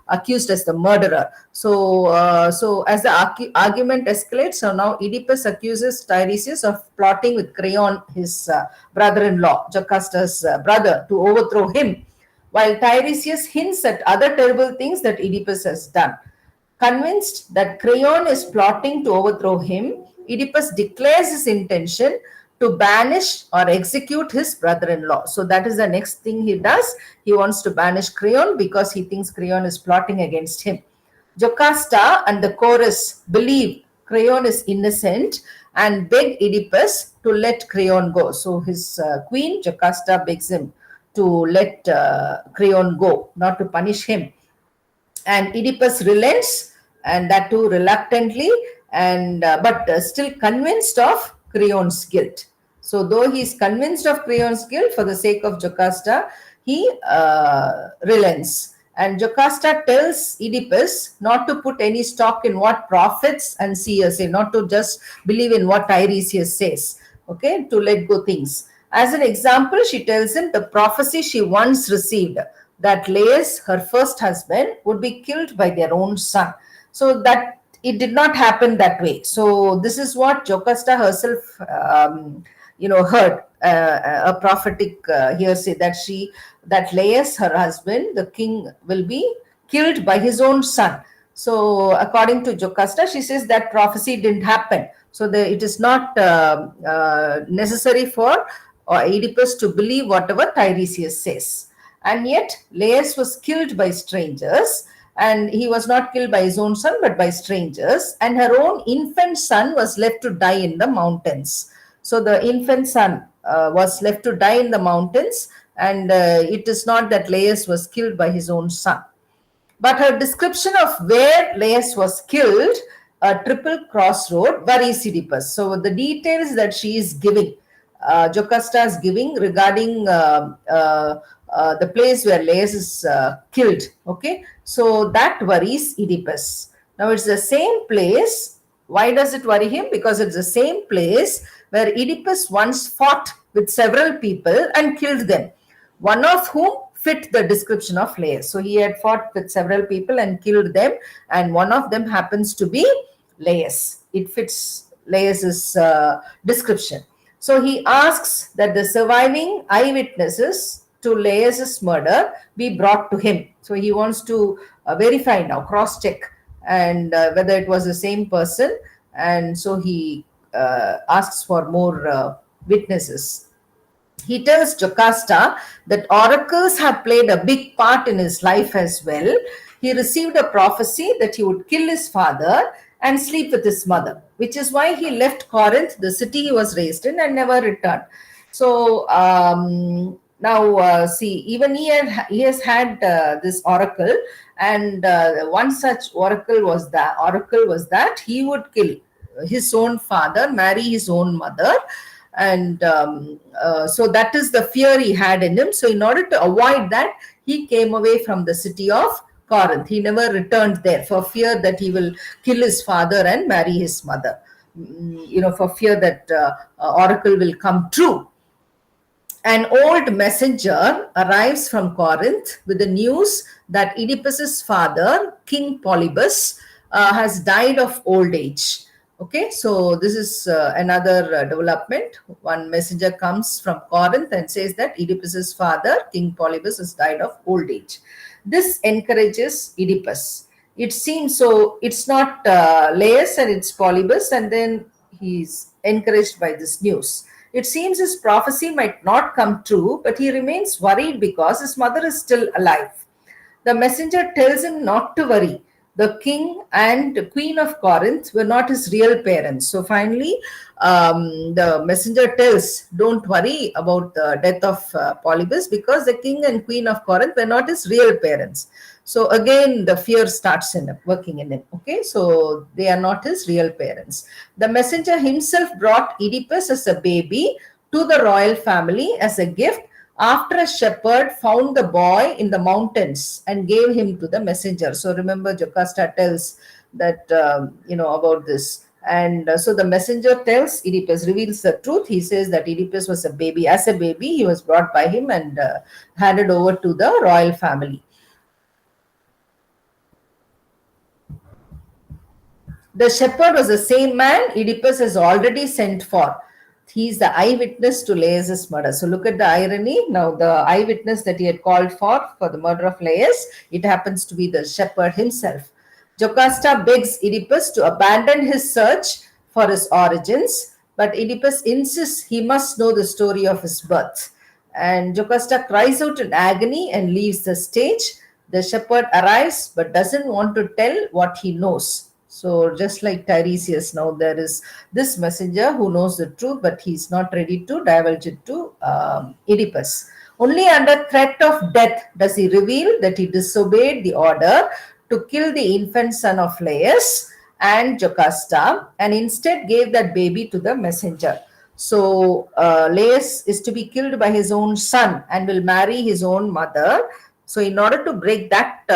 accused as the murderer. So as the argument escalates, so now Oedipus accuses Tiresias of plotting with Creon, his brother-in-law, Jocasta's brother, to overthrow him, while Tiresias hints at other terrible things that Oedipus has done. Convinced that Creon is plotting to overthrow him, Oedipus declares his intention to banish or execute his brother-in-law. So that is the next thing he does. He wants to banish Creon because he thinks Creon is plotting against him. Jocasta and the chorus believe Creon is innocent and beg Oedipus to let Creon go. So his queen Jocasta begs him to let Creon go, not to punish him. And Oedipus relents, and that too reluctantly, and but still convinced of Creon's guilt. So though he is convinced of Creon's guilt, for the sake of Jocasta, he relents. And Jocasta tells Oedipus not to put any stock in what prophets and seers say, not to just believe in what Tiresias says, okay, to let go things. As an example, she tells him the prophecy she once received, that Laius, her first husband, would be killed by their own son. So that it did not happen that way. So this is what Jocasta herself, heard a prophetic hearsay that Laius, her husband, the king, will be killed by his own son. So according to Jocasta, she says that prophecy didn't happen. So it is not necessary for Oedipus to believe whatever Tiresias says. And yet Laius was killed by strangers, and he was not killed by his own son but by strangers, and her own infant son was left to die in the mountains. So the infant son was left to die in the mountains, and it is not that Laius was killed by his own son. But her description of where Laius was killed, a triple crossroad, worries Oedipus. So the details that she is giving, Jocasta is giving regarding the place where Laius is killed. Okay, so that worries Oedipus. Now it's the same place. Why does it worry him? Because it's the same place where Oedipus once fought with several people and killed them, one of whom fit the description of Laius. So he had fought with several people and killed them, and one of them happens to be Laius. It fits Laius's description. So he asks that the surviving eyewitnesses to Laius's murder be brought to him. So he wants to verify now, cross-check, and whether it was the same person. And so he asks for more witnesses. He tells Jocasta that oracles have played a big part in his life as well. He received a prophecy that he would kill his father and sleep with his mother, which is why he left Corinth, the city he was raised in, and never returned. So now see, even he has had this oracle, and one such oracle was that he would kill his own father, marry his own mother. And so that is the fear he had in him. So in order to avoid that, he came away from the city of Corinth. He never returned there for fear that he will kill his father and marry his mother, for fear that oracle will come true. An old messenger arrives from Corinth with the news that Oedipus's father, King Polybus, has died of old age. Okay, so this is another development. One messenger comes from Corinth and says that Oedipus's father, King Polybus, has died of old age. This encourages Oedipus. It seems so. It's not Laius and it's Polybus, and then he's encouraged by this news. It seems his prophecy might not come true, but he remains worried because his mother is still alive. The messenger tells him not to worry. The king and queen of Corinth were not his real parents. So finally, the messenger tells, don't worry about the death of Polybus, because the king and queen of Corinth were not his real parents. So again, the fear starts working in him. Okay, so they are not his real parents. The messenger himself brought Oedipus as a baby to the royal family as a gift, after a shepherd found the boy in the mountains and gave him to the messenger. So remember, Jocasta tells that, about this. And so the messenger tells Oedipus, reveals the truth. He says that Oedipus was a baby. As a baby, he was brought by him and handed over to the royal family. The shepherd was the same man Oedipus has already sent for. He's the eyewitness to Laius' murder. So look at the irony. Now the eyewitness that he had called for the murder of Laius, it happens to be the shepherd himself. Jocasta begs Oedipus to abandon his search for his origins, but Oedipus insists he must know the story of his birth. And Jocasta cries out in agony and leaves the stage. The shepherd arrives but doesn't want to tell what he knows. So just like Tiresias, now there is this messenger who knows the truth, but he's not ready to divulge it to Oedipus. Only under threat of death does he reveal that he disobeyed the order to kill the infant son of Laius and Jocasta, and instead gave that baby to the messenger. So Laius is to be killed by his own son and will marry his own mother. So in order to break that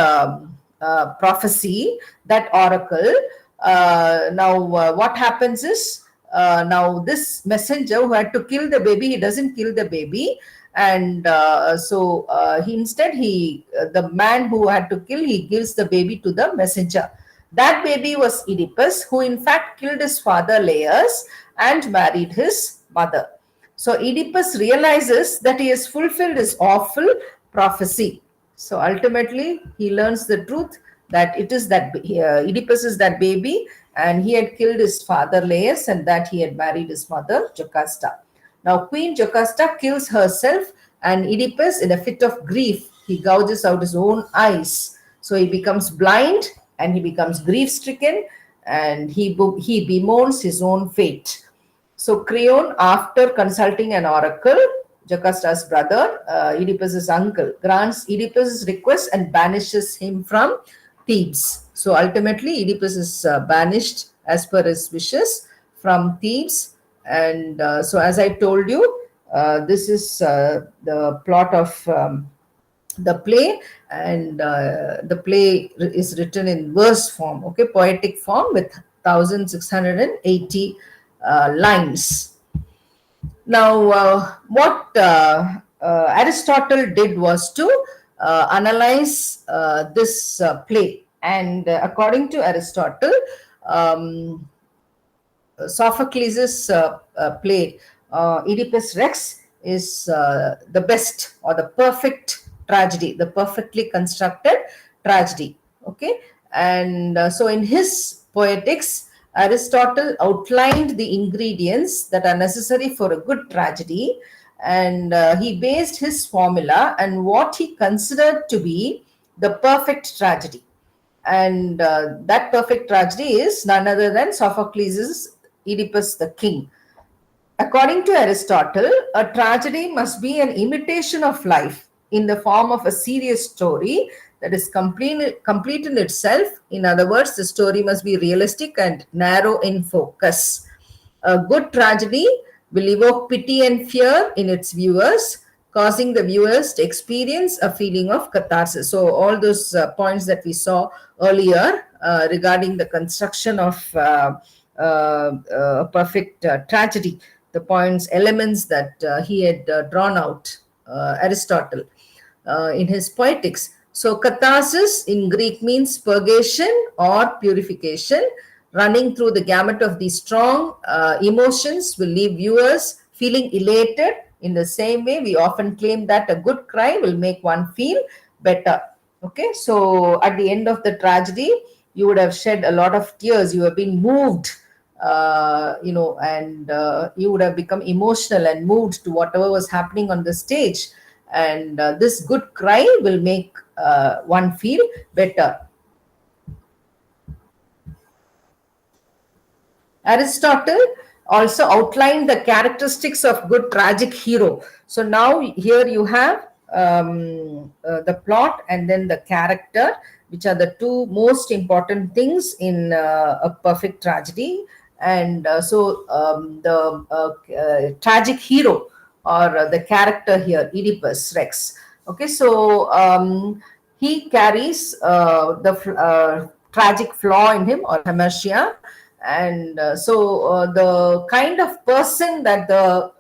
prophecy, that oracle, what happens is, now this messenger who had to kill the baby, he doesn't kill the baby, and the man who had to kill, he gives the baby to the messenger. That baby was Oedipus, who in fact killed his father Laius and married his mother. So Oedipus realizes that he has fulfilled his awful prophecy. So ultimately, he learns the truth that it is that Oedipus is that baby, and he had killed his father Laius, and that he had married his mother Jocasta. Now, Queen Jocasta kills herself, and Oedipus, in a fit of grief, he gouges out his own eyes. So he becomes blind and he becomes grief stricken, and he bemoans his own fate. So Creon, after consulting an oracle, Jocasta's brother, Oedipus's uncle, grants Oedipus's request and banishes him from Thebes. So ultimately, Oedipus is banished as per his wishes from Thebes. And so, as I told you, this is the plot of the play, and the play is written in verse form, okay, poetic form, with 1680 lines. Now, what Aristotle did was to analyze this play, and according to Aristotle, Sophocles' play Oedipus Rex is the best or the perfect tragedy, the perfectly constructed tragedy. Okay, and so in his Poetics, Aristotle outlined the ingredients that are necessary for a good tragedy, and he based his formula and what he considered to be the perfect tragedy. And that perfect tragedy is none other than Sophocles' Oedipus the King. According to Aristotle, a tragedy must be an imitation of life in the form of a serious story that is complete in itself. In other words, the story must be realistic and narrow in focus. A good tragedy will evoke pity and fear in its viewers, causing the viewers to experience a feeling of catharsis. So all those points that we saw earlier regarding the construction of a perfect tragedy, the points, elements that he had drawn out, Aristotle, in his Poetics. So catharsis in Greek means purgation or purification. Running through the gamut of these strong emotions will leave viewers feeling elated. In the same way, we often claim that a good cry will make one feel better. Okay, so at the end of the tragedy, you would have shed a lot of tears. You have been moved, and you would have become emotional and moved to whatever was happening on the stage. And this good cry will make one feel better. Aristotle also outlined the characteristics of good tragic hero. So now here you have the plot and then the character, which are the two most important things in a perfect tragedy. And the tragic hero, or the character here, Oedipus Rex. Okay, so he carries the tragic flaw in him, or hamartia. And the kind of person that the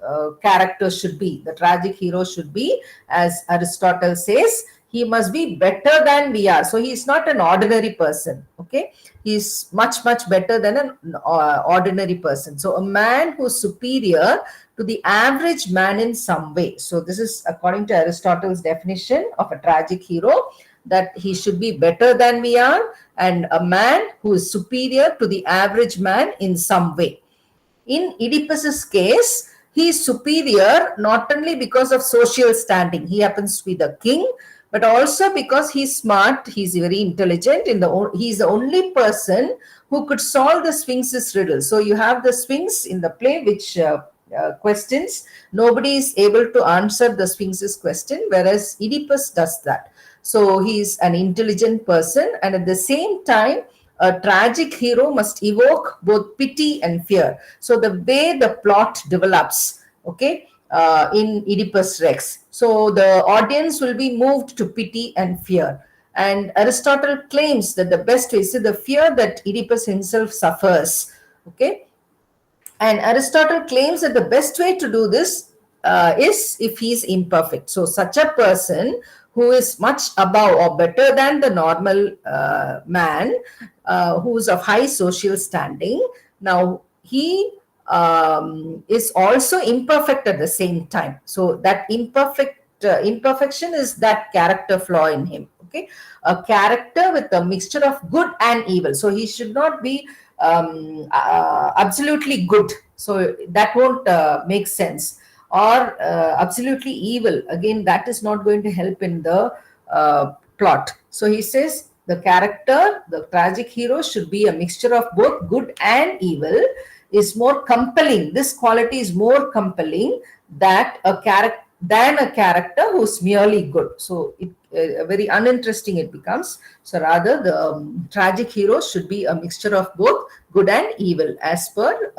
character should be, the tragic hero should be, as Aristotle says, he must be better than we are. So he is not an ordinary person. Okay, he is much better than an ordinary person. So a man who is superior to the average man in some way. So this is according to Aristotle's definition of a tragic hero, that he should be better than we are, and a man who is superior to the average man in some way. In Oedipus's case, he is superior not only because of social standing, he happens to be the king, but also because he's smart, he's very intelligent. He's the only person who could solve the Sphinx's riddle. So you have the Sphinx in the play, which questions. Nobody is able to answer the Sphinx's question, whereas Oedipus does that. So he's an intelligent person, and at the same time, a tragic hero must evoke both pity and fear. So the way the plot develops, okay, in Oedipus Rex, so the audience will be moved to pity and fear. And Aristotle claims that the best way, see the fear that Oedipus himself suffers, okay, and Aristotle claims that the best way to do this is if he is imperfect. So, such a person who is much above or better than the normal man, who is of high social standing, now he is also imperfect at the same time. So, that imperfection is that character flaw in him. Okay, a character with a mixture of good and evil. So, he should not be absolutely good, so that won't make sense, or absolutely evil, again that is not going to help in the plot. So he says the character, the tragic hero, should be a mixture of both good and evil, is more compelling. This quality is more compelling that than a character who's merely good. So it very uninteresting it becomes. So rather, the tragic hero should be a mixture of both good and evil, as per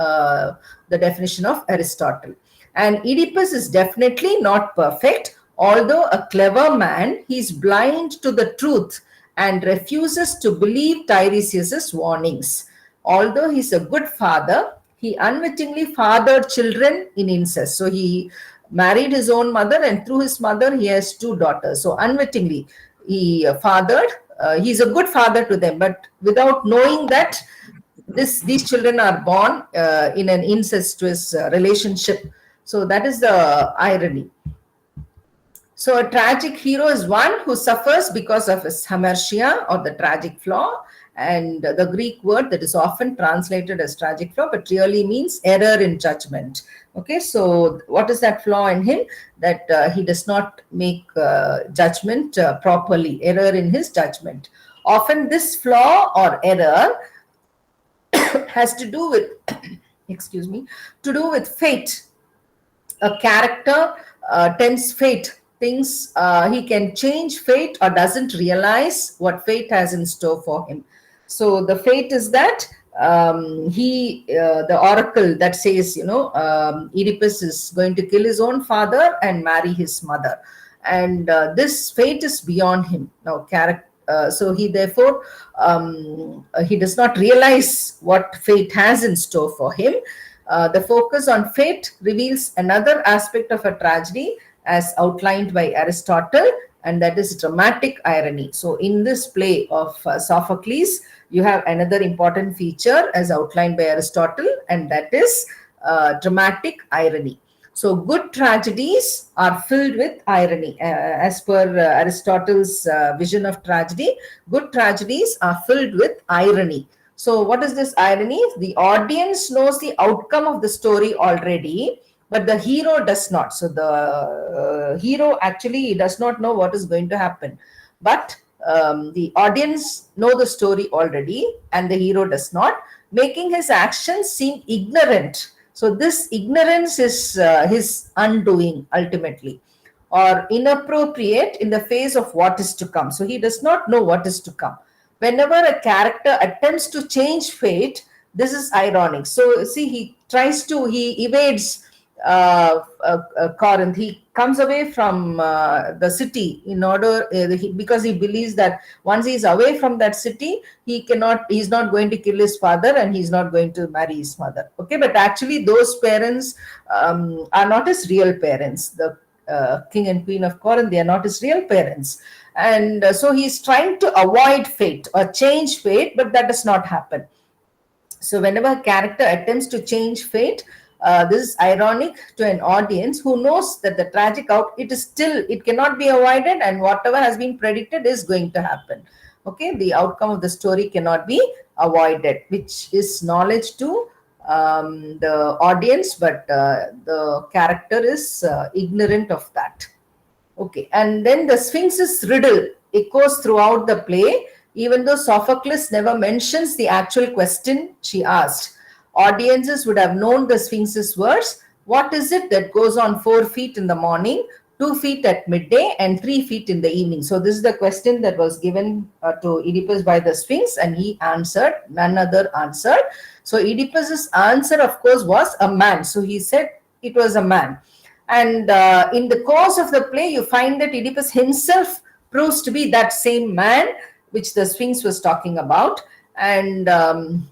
the definition of Aristotle. And Oedipus is definitely not perfect. Although a clever man, he is blind to the truth and refuses to believe Tiresias's warnings. Although he's a good father, he unwittingly fathered children in incest. So he married his own mother, and through his mother he has two daughters. So unwittingly he fathered. He's a good father to them, but without knowing that these children are born in an incestuous relationship. So that is the irony. So a tragic hero is one who suffers because of his hamartia, or the tragic flaw, and the Greek word that is often translated as tragic flaw but really means error in judgment. Okay, so what is that flaw in him? That he does not make judgment properly, error in his judgment. Often this flaw or error has to do with excuse me, to do with fate. A character tempts fate, thinks he can change fate, or doesn't realize what fate has in store for him. So the fate is that the oracle that says, Oedipus is going to kill his own father and marry his mother, and this fate is beyond him. Now, so he therefore he does not realize what fate has in store for him. The focus on fate reveals another aspect of a tragedy as outlined by Aristotle, and that is dramatic irony. So in this play of Sophocles, you have another important feature as outlined by Aristotle, and that is dramatic irony. So good tragedies are filled with irony. As per Aristotle's vision of tragedy, good tragedies are filled with irony. So what is this irony? The audience knows the outcome of the story already, but the hero does not. So the hero actually does not know what is going to happen. But the audience know the story already, and the hero does not, making his actions seem ignorant. So this ignorance is his undoing ultimately, or inappropriate in the face of what is to come. So he does not know what is to come. Whenever a character attempts to change fate, this is ironic. So see, he evades Corinth. He comes away from the city in order because he believes that once he is away from that city, he's not going to kill his father, and he's not going to marry his mother. Okay, but actually those parents are not his real parents. The king and queen of Corinth, they are not his real parents. And so he's trying to avoid fate or change fate, but that does not happen. So whenever a character attempts to change fate, this is ironic to an audience who knows that the tragic it cannot be avoided, and whatever has been predicted is going to happen. Okay, the outcome of the story cannot be avoided, which is knowledge to the audience, but the character is ignorant of that. Okay, and then the Sphinx's riddle echoes throughout the play, even though Sophocles never mentions the actual question she asked. Audiences would have known the Sphinx's words. What is it that goes on 4 feet in the morning, 2 feet at midday, and 3 feet in the evening? So, this is the question that was given to Oedipus by the Sphinx, and he answered, none other answered. So, Oedipus's answer, of course, was a man. So, he said it was a man. And in the course of the play, you find that Oedipus himself proves to be that same man which the Sphinx was talking about, and an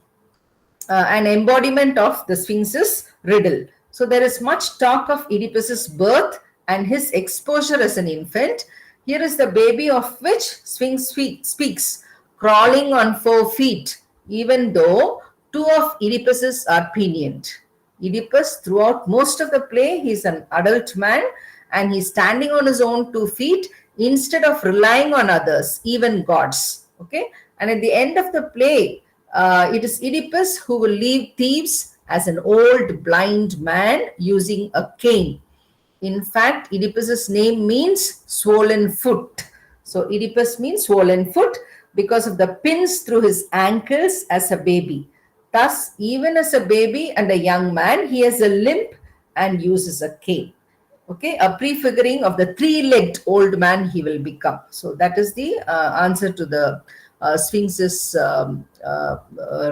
embodiment of the Sphinx's riddle. So there is much talk of Oedipus's birth and his exposure as an infant. Here is the baby of which Sphinx speaks, crawling on 4 feet, even though two of Oedipus's are pinioned. Oedipus, throughout most of the play, he's an adult man and he's standing on his own 2 feet instead of relying on others, even gods. Okay, and at the end of the play, it is Oedipus who will leave Thebes as an old blind man using a cane. In fact, Oedipus's name means swollen foot. So Oedipus means swollen foot because of the pins through his ankles as a baby. Thus, even as a baby and a young man, he has a limp and uses a cane. Okay, a prefiguring of the three-legged old man he will become. So that is the answer to the Sphinx's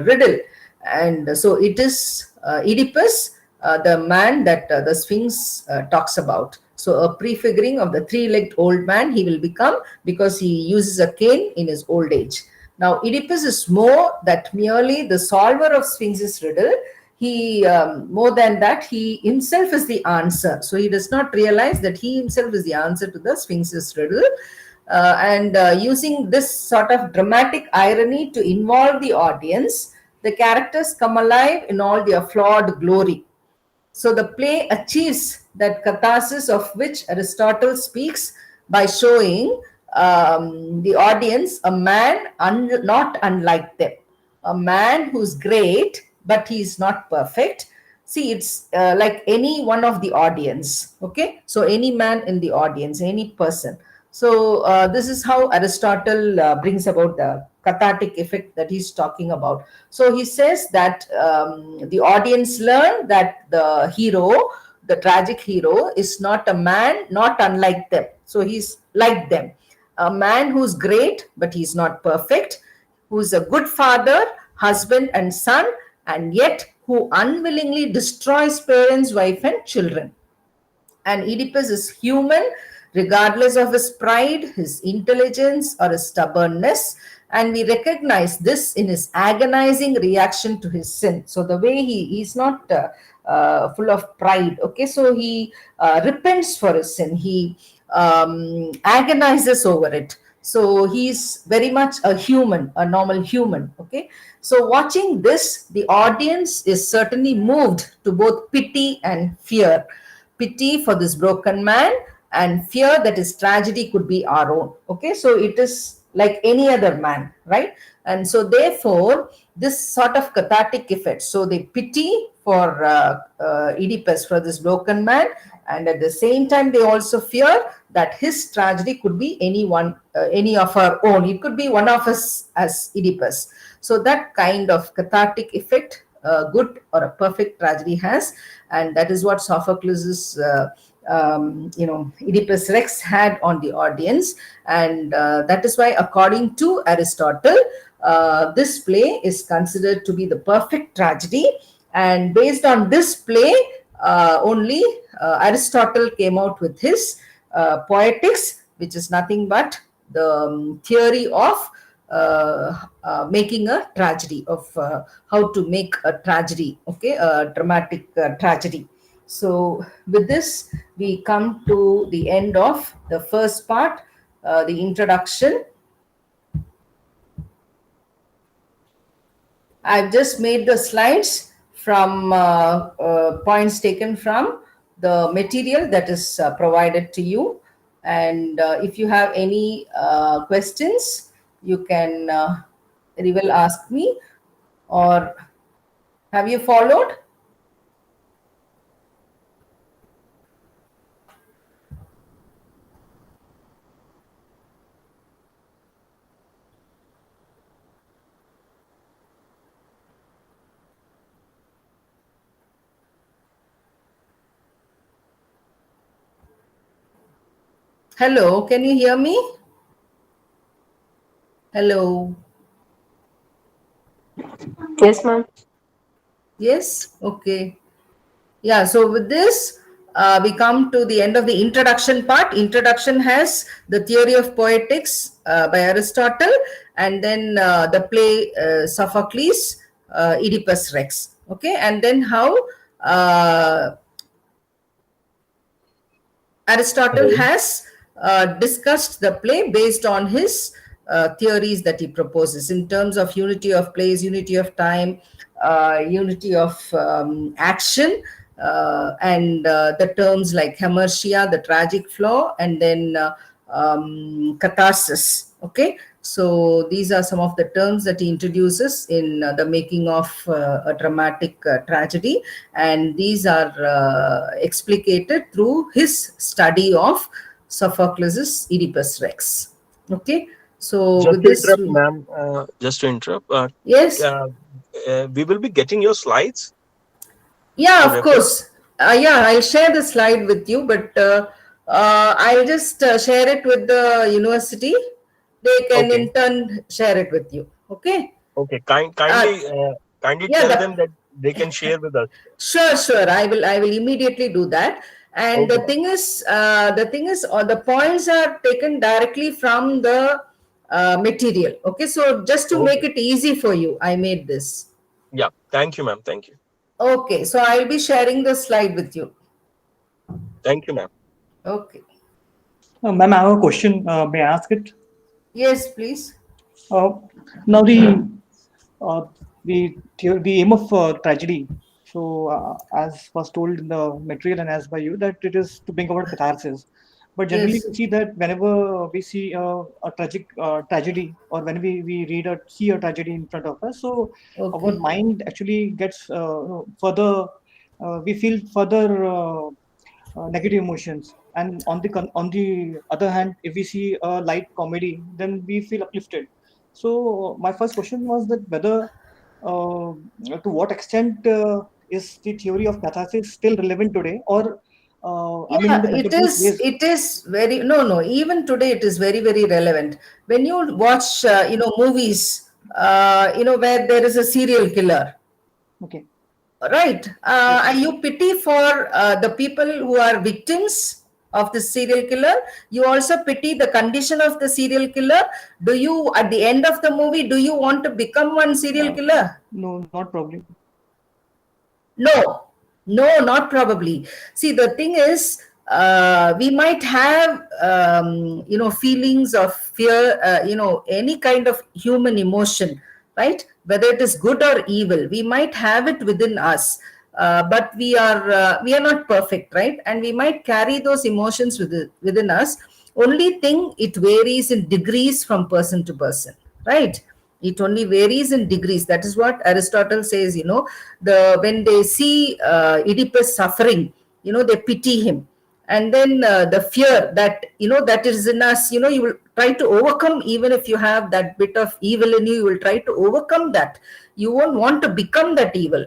riddle. And so it is Oedipus, the man that the Sphinx talks about. So a prefiguring of the three-legged old man he will become because he uses a cane in his old age. Now, Oedipus is more than merely the solver of Sphinx's riddle. He, more than that, he himself is the answer. So he does not realize that he himself is the answer to the Sphinx's riddle. And using this sort of dramatic irony to involve the audience, the characters come alive in all their flawed glory. So the play achieves that catharsis of which Aristotle speaks by showing the audience a man not unlike them, a man who's great, but he's not perfect. See, it's like any one of the audience. Okay, so any man in the audience, any person. So this is how Aristotle brings about the cathartic effect that he's talking about. So he says that the audience learn that the hero, the tragic hero, is not a man, not unlike them. So he's like them, a man who's great, but he's not perfect, who's a good father, husband, and son, and yet who unwillingly destroys parents, wife, and children. And Oedipus is human regardless of his pride, his intelligence, or his stubbornness. And we recognize this in his agonizing reaction to his sin. So the way he's not full of pride. Okay, so he repents for his sin. He agonizes over it. So he's very much a human, a normal human. Okay, so watching this, the audience is certainly moved to both pity and fear. Pity for this broken man and fear that his tragedy could be our own. Okay, so it is like any other man, right? And so therefore this sort of cathartic effect, so they pity for Oedipus, for this broken man, and at the same time they also fear that his tragedy could be anyone, any of our own. It could be one of us as Oedipus. So that kind of cathartic effect a good or a perfect tragedy has, and that is what Sophocles' Oedipus Rex had on the audience. And that is why, according to Aristotle, this play is considered to be the perfect tragedy. And based on this play, only Aristotle came out with his Poetics, which is nothing but the theory of making a tragedy, of how to make a tragedy, okay, a dramatic tragedy. So with this, we come to the end of the first part, the introduction. I've just made the slides from points taken from the material that is provided to you. And if you have any questions, you can very well ask me. Or have you followed? Hello, can you hear me? Hello. Yes, ma'am. Yes? Okay. Yeah, so with this, we come to the end of the introduction part. Introduction has the theory of poetics by Aristotle, and then the play Sophocles, Oedipus Rex. Okay, and then how uh, Aristotle Hello. has discussed the play based on his theories that he proposes in terms of unity of place, unity of time, unity of action, and the terms like hamartia, the tragic flaw, and then catharsis. Okay, so these are some of the terms that he introduces in the making of a dramatic tragedy, and these are explicated through his study of Sophocles' Oedipus Rex. Okay, so Just with to this, interrupt, ma'am, just to interrupt, yes, uh, we will be getting your slides yeah, to of refer. course. Yeah, I'll share the slide with you, but I'll just share it with the university. They can Okay, in turn share it with you. Okay. okay. Uh, Kindly yeah, tell the them that they can share with us. Sure, sure. I will immediately do that. And Okay, the thing is, all the points are taken directly from the material. Okay, so just to make okay. it easy for you, I made this. Yeah. Thank you, ma'am. Thank you. Okay, so I'll be sharing the slide with you. Thank you, ma'am. Okay. Ma'am, I have a question. May I ask it? Yes, please. Uh, Now uh, the aim of tragedy. So as was told in the material and as by you that it is to bring about catharsis. But generally Yes. we see that whenever we see a tragic tragedy or when we read or see a tragedy in front of us, so our Okay. mind actually gets further. We feel further negative emotions, and on the other hand, if we see a light comedy, then we feel uplifted. So my first question was that whether uh, to what extent is the theory of catharsis still relevant today, or I mean in Yeah, the it contemporary is. days? It is very no, no. Even today, it is very, very relevant. When you watch, movies, where there is a serial killer, Okay. right? Yes. And you pity for the people who are victims of the serial killer. You also pity the condition of the serial killer. Do you, at the end of the movie, do you want to become one serial killer? No, not probably. No, no, not probably. See, the thing is, we might have, feelings of fear, any kind of human emotion, right? Whether it is good or evil, we might have it within us. But we are not perfect, right? And we might carry those emotions within us. Only thing, it varies in degrees from person to person, right? It only varies in degrees. That is what Aristotle says. The when they see Oedipus suffering, they pity him, and then the fear that that is in us. You will try to overcome, even if you have that bit of evil in you. You will try to overcome that. You won't want to become that evil.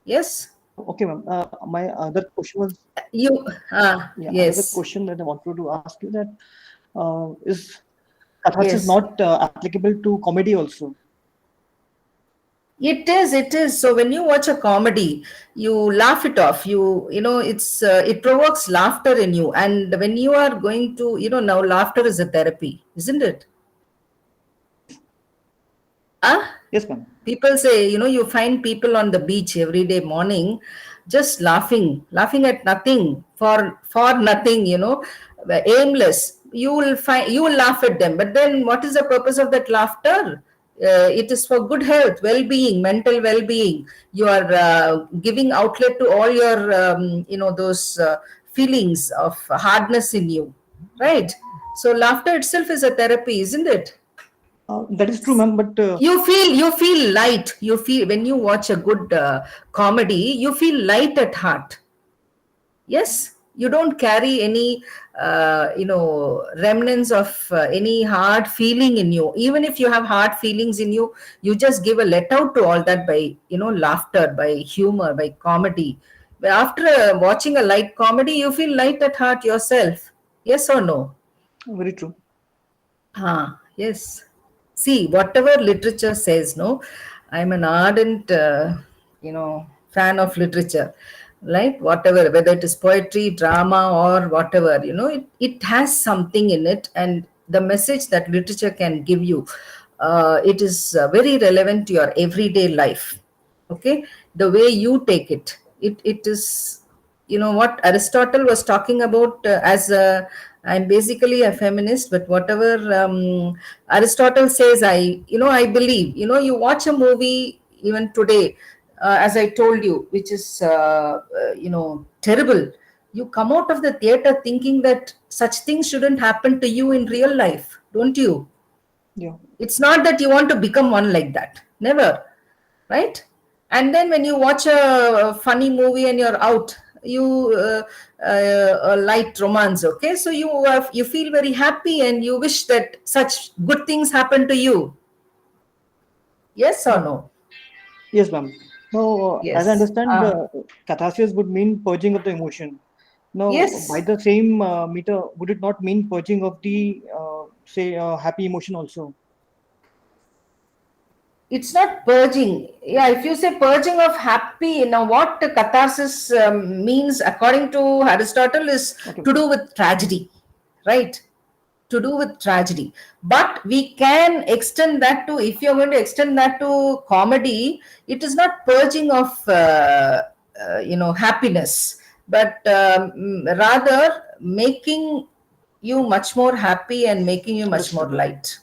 Yes. Okay, ma'am. My other question was, You. yeah, another Yes. question that I wanted to ask you that is catharsis Yes. not applicable to comedy also? It is. It is. So when you watch a comedy, you laugh it off. It provokes laughter in you. And when you are going to, now laughter is a therapy, isn't it? Yes. Ah, Yes, ma'am. people say, you find people on the beach every day morning, just laughing at nothing, for nothing, aimless. You will laugh at them. But then, what is the purpose of that laughter? It is for good health, well-being, mental well-being. You are giving outlet to all your, those feelings of hardness in you, right? So laughter itself is a therapy, isn't it? That is true, ma'am. But You feel light. You feel when you watch a good comedy, you feel light at heart. Yes, you don't carry any remnants of any hard feeling in you. Even if you have hard feelings in you, you just give a let out to all that by laughter, by humor, by comedy. But after watching a light comedy, you feel light at heart yourself. Yes or no? Very true. Yes. See, whatever literature says, no, I'm an ardent, fan of literature. Right? Whatever, whether it is poetry, drama, or whatever, it has something in it, and the message that literature can give you, it is very relevant to your everyday life. Okay, the way you take it, it is, what Aristotle was talking about, as a, I'm basically a feminist, but whatever Aristotle says, I believe. You watch a movie even today, as I told you, which is terrible. You come out of the theater thinking that such things shouldn't happen to you in real life, don't you? Yeah. It's not that you want to become one like that. Never. Right? And then when you watch a funny movie and you're out, you a light romance, okay? So you feel very happy and you wish that such good things happen to you. Yes or Yeah. no? Yes, ma'am. Now, as I Yes. understand, catharsis would mean purging of the emotion. Now, by Yes. the same meter, would it not mean purging of the, say, happy emotion also? It's not purging. Yeah, if you say purging of happy, now what catharsis means, according to Aristotle, is Okay. to do with tragedy, right? To do with tragedy. But we can extend that to, if you're going to extend that to comedy, it is not purging of happiness, but rather making you much more happy and making you much more Understood. light.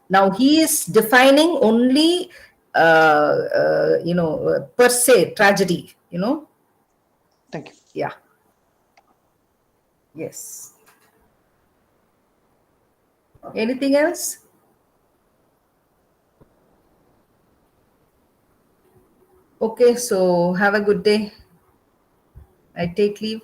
Now he is defining only per se tragedy. Thank you. Yeah. Yes. Anything else? Okay, so have a good day. I take leave.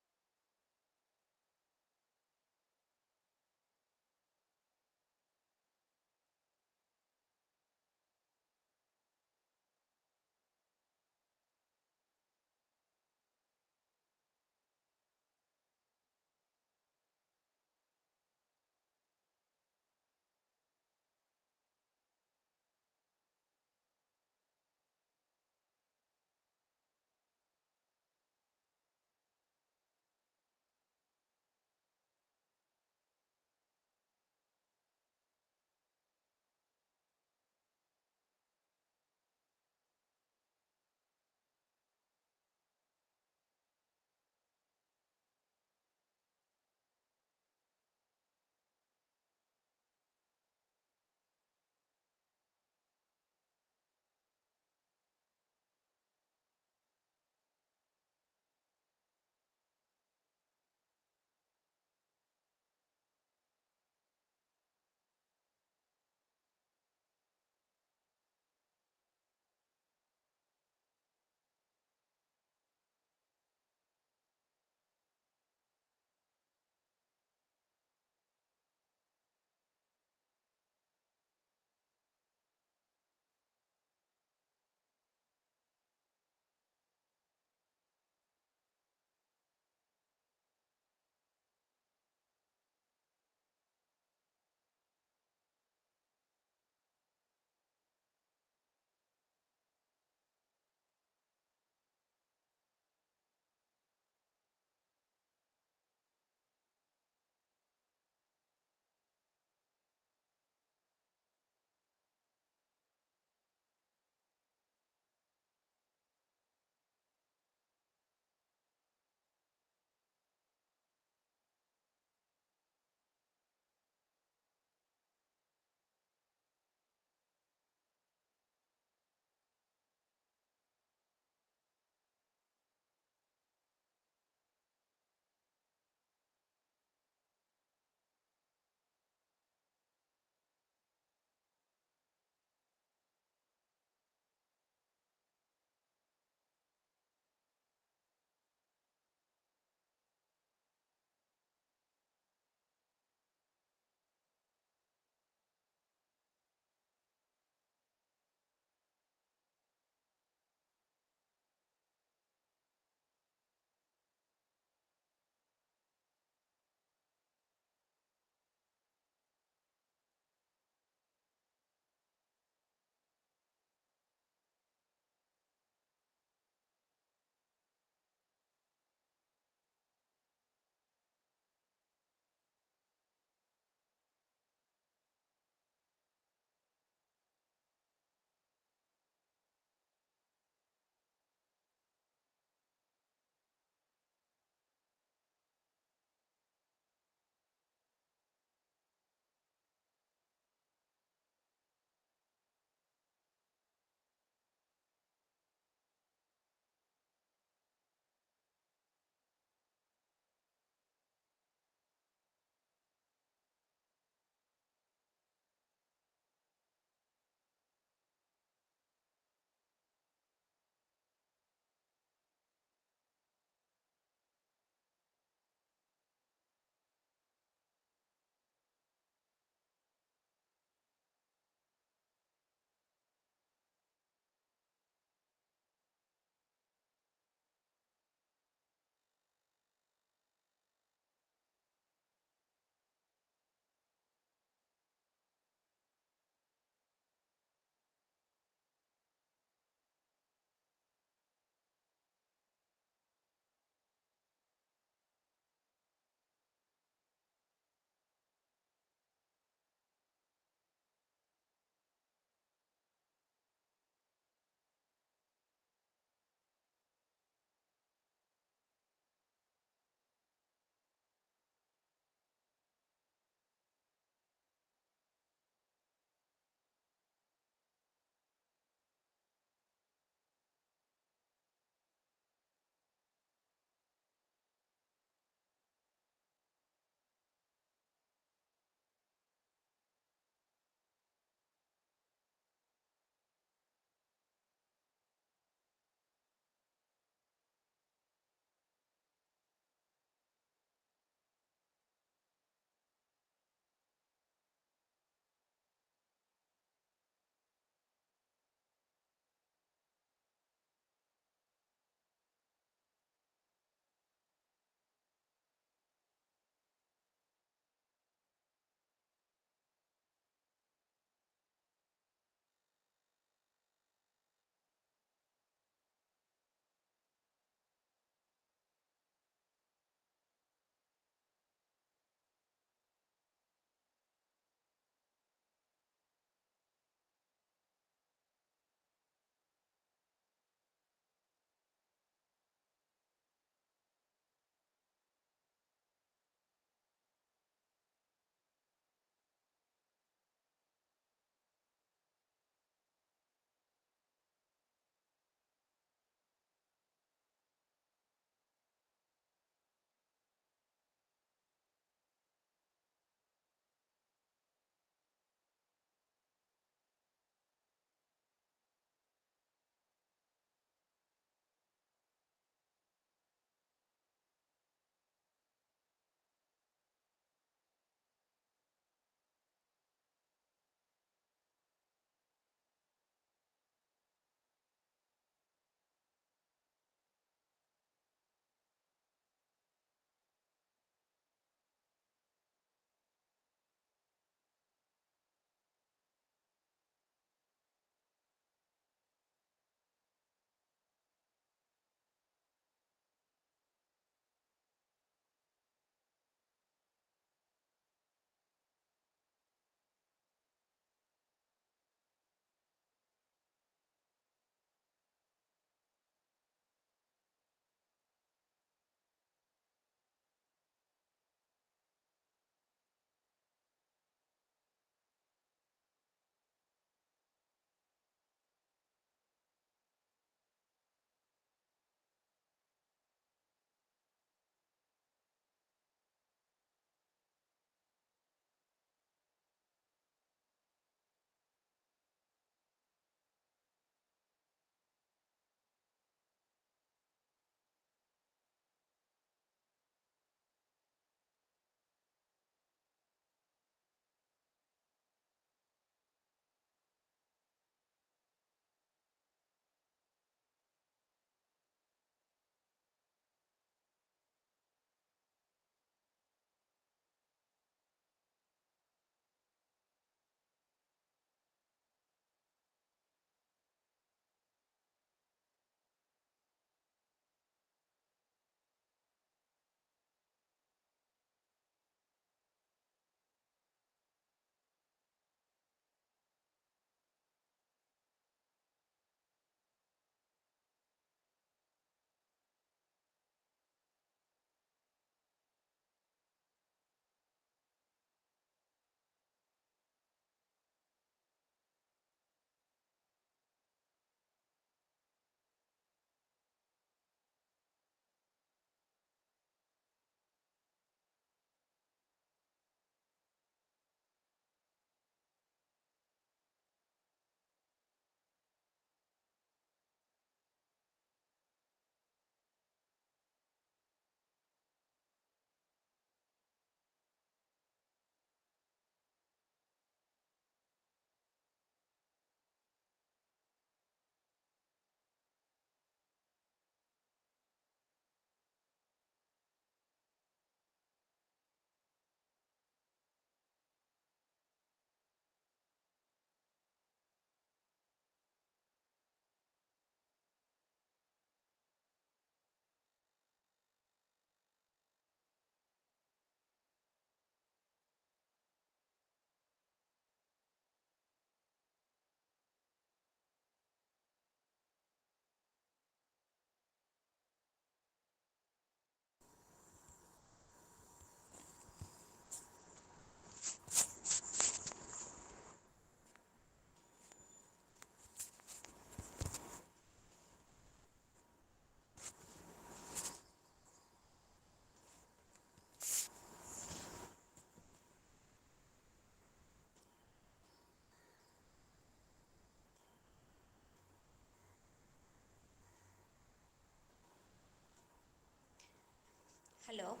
Hello.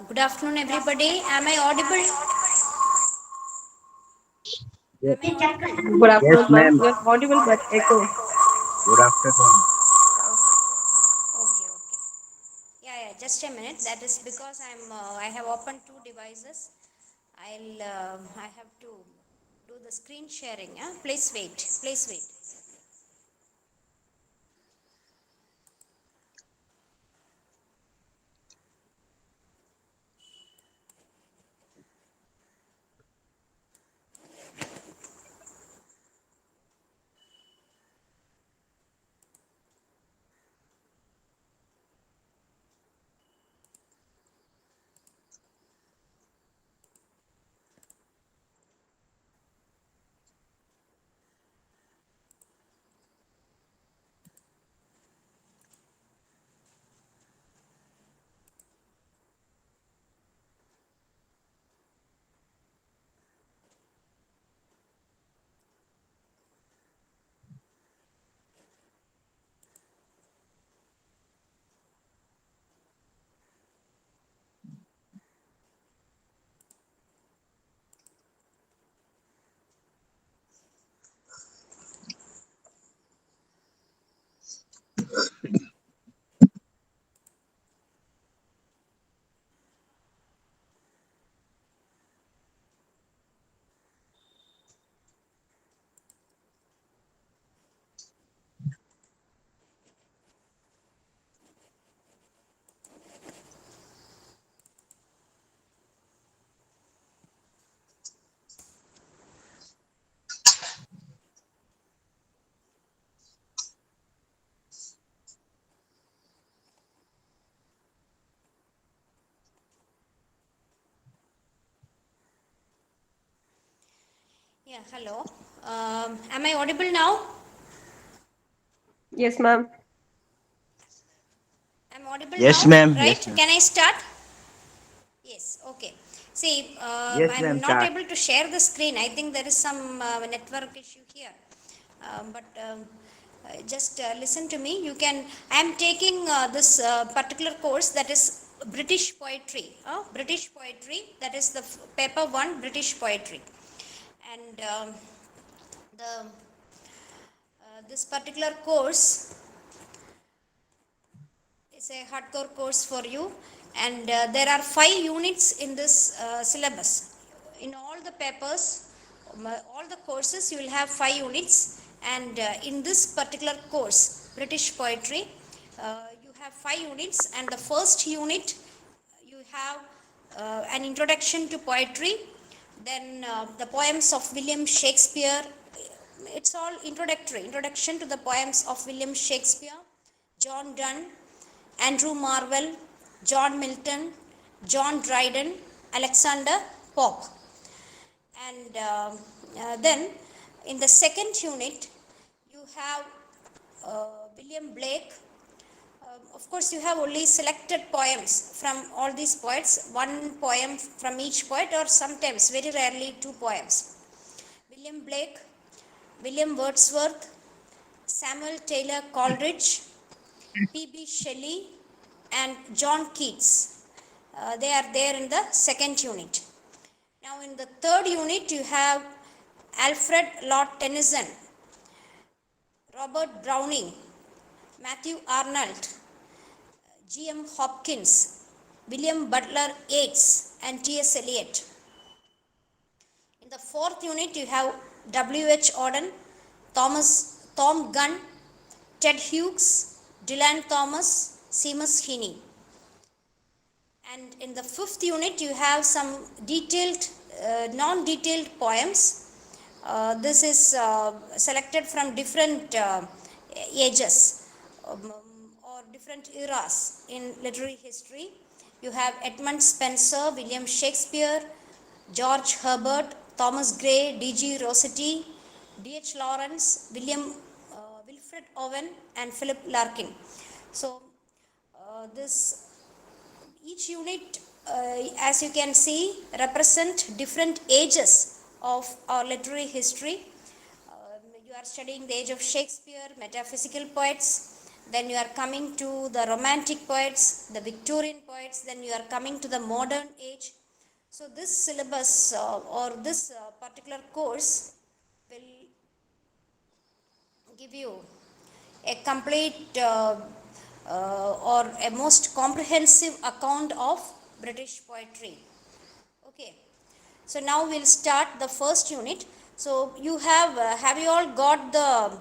Good afternoon, everybody. Am I audible? Yes, Am I audible? Good yes, afternoon, ma'am. ma'am. You're audible but echo. Good afternoon. Okay, okay. Yeah, yeah. Just a minute. That is because I have opened two devices. I have to do the screen sharing. Yeah. Please wait. Please wait. Yeah. Hello. Am I audible now? Yes, ma'am. I'm audible Yes, now, ma'am. right? Yes, ma'am. Can I start? Yes, okay. See, Yes, I'm ma'am. not Start. able to share the screen. I think there is some network issue here. But just listen to me. I'm taking this particular course, that is British poetry. British poetry, that is the paper one, British poetry. And the this particular course is a hardcore course for you, and there are 5 units in this syllabus. In all the papers, all the courses, you will have 5 units, and in this particular course, British poetry, you have 5 units, and the first unit, you have an introduction to poetry, then the poems of William Shakespeare. It's all introduction to the poems of William Shakespeare, John Donne, Andrew Marvell, John Milton, John Dryden, Alexander Pope. And then in the second unit, you have William Blake. Of course, you have only selected poems from all these poets, one poem from each poet, or sometimes, very rarely, 2 poems. William Blake, William Wordsworth, Samuel Taylor Coleridge, P.B. Shelley, and John Keats. They are there in the second unit. Now, in the third unit, you have Alfred Lord Tennyson, Robert Browning, Matthew Arnold, G.M. Hopkins, William Butler Yeats, and T.S. Eliot. In the fourth unit, you have W.H. Auden, Tom Gunn, Ted Hughes, Dylan Thomas, Seamus Heaney. And in the fifth unit, you have some detailed, non-detailed poems. This is selected from different ages or different eras in literary history. You have Edmund Spenser, William Shakespeare, George Herbert, Thomas Gray, D.G. Rossetti, D.H. Lawrence, Wilfred Owen, and Philip Larkin. So, this each unit, as you can see, represent different ages of our literary history. You are studying the age of Shakespeare, metaphysical poets, then you are coming to the romantic poets, the Victorian poets, then you are coming to the modern age. So this syllabus or this particular course will give you a complete or a most comprehensive account of British poetry. Okay, so now we'll start the first unit. So you have you all got the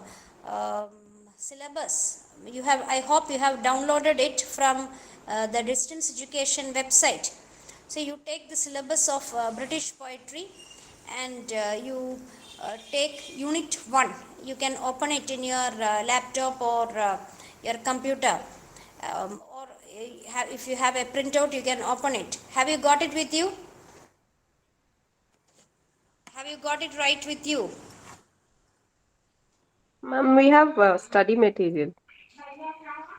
um, syllabus? You have, I hope you have downloaded it from the distance education website. So you take the syllabus of British poetry and you take unit 1. You can open it in your laptop or your computer, or if you have a printout you can open it. Have you got it with you? Have you got it right with you? Ma'am, we have study material.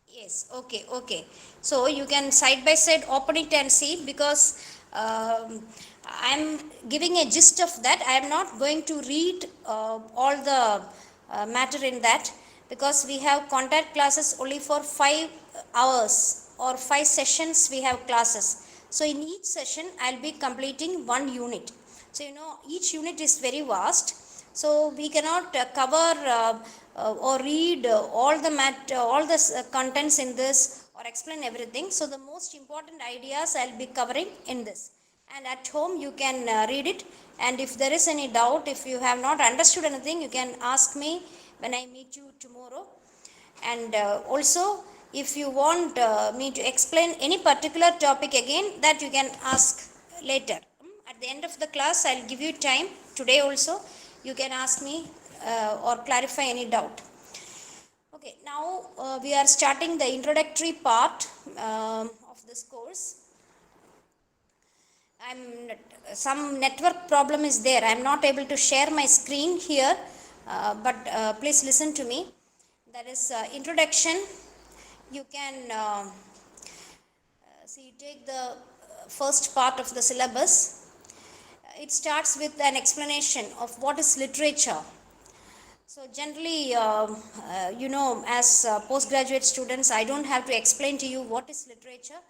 Yes, okay, okay. So you can side by side open it and see, because I'm giving a gist of that. I am not going to read all the matter in that, because we have contact classes only for 5 hours or 5 sessions we have classes. So in each session I'll be completing one unit. So each unit is very vast, so we cannot cover or read all the contents in this or explain everything. So the most important ideas I'll be covering in this, and at home you can read it, and if there is any doubt, if you have not understood anything, you can ask me when I meet you tomorrow. And also, if you want me to explain any particular topic again, that you can ask later. At the end of the class I'll give you time. Today also you can ask me or clarify any doubt. Okay, now we are starting the introductory part of this course. Some network problem is there. I'm not able to share my screen here, but please listen to me. That is introduction. You can see, take the first part of the syllabus. It starts with an explanation of what is literature. So generally, as postgraduate students, I don't have to explain to you what is literature,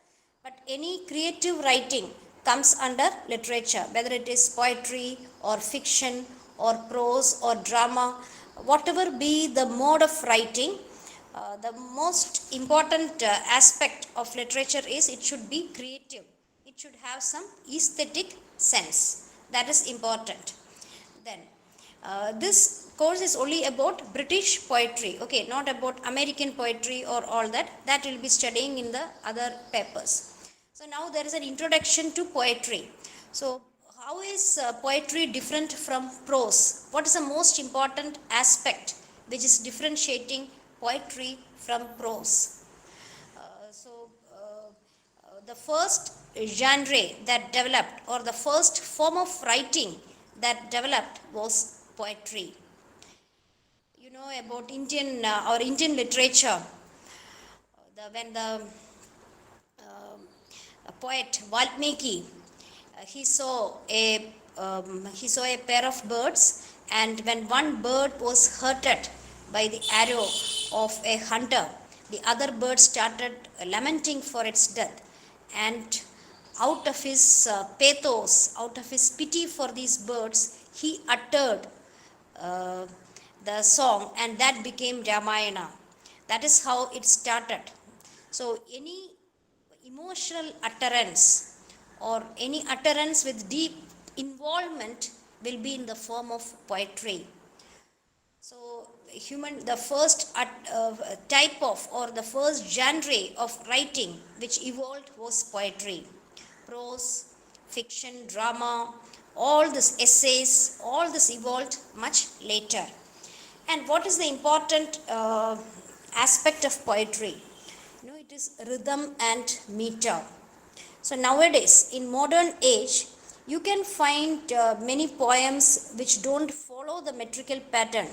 but any creative writing comes under literature, whether it is poetry or fiction or prose or drama, whatever be the mode of writing. The most important aspect of literature is it should be creative. It should have some aesthetic sense. That is important. Then this course is only about British poetry, okay, not about American poetry or all that. That will be studying in the other papers. So now there is an introduction to poetry. So how is poetry different from prose? What is the most important aspect which is differentiating poetry from prose? The first genre that developed, or the first form of writing that developed, was poetry. You know about Indian or Indian literature. When the poet Valmiki, he saw a pair of birds, and when one bird was hurted by the arrow of a hunter, the other bird started lamenting for its death, and out of his pathos, out of his pity for these birds, he uttered uh, the song, and that became Ramayana. That is how it started. So any emotional utterance or any utterance with deep involvement will be in the form of poetry. So the first type of, or the first genre of writing which evolved was poetry. Prose, fiction, drama, all this essays, all this evolved much later. And what is the important aspect of poetry? It is rhythm and meter. So nowadays, in modern age, you can find many poems which don't follow the metrical pattern.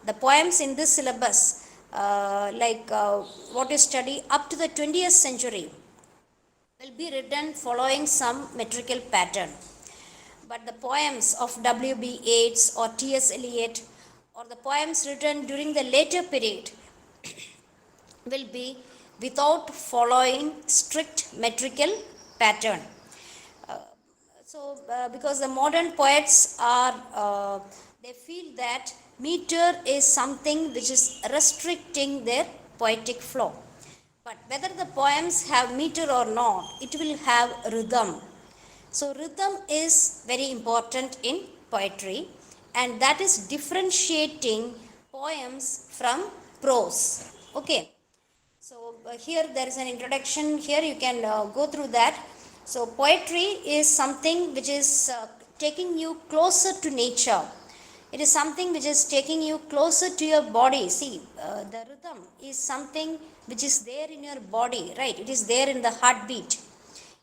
The poems in this syllabus, what you study up to the 20th century, will be written following some metrical pattern. But the poems of W.B. Yeats or T.S. Eliot, or the poems written during the later period, will be without following strict metrical pattern. Because the modern poets are, they feel that meter is something which is restricting their poetic flow. But whether the poems have meter or not, it will have rhythm. So rhythm is very important in poetry, and that is differentiating poems from prose. Okay. So here there is an introduction. Here you can go through that. So poetry is something which is taking you closer to nature. It is something which is taking you closer to your body. See, the rhythm is something which is there in your body, right? It is there in the heartbeat.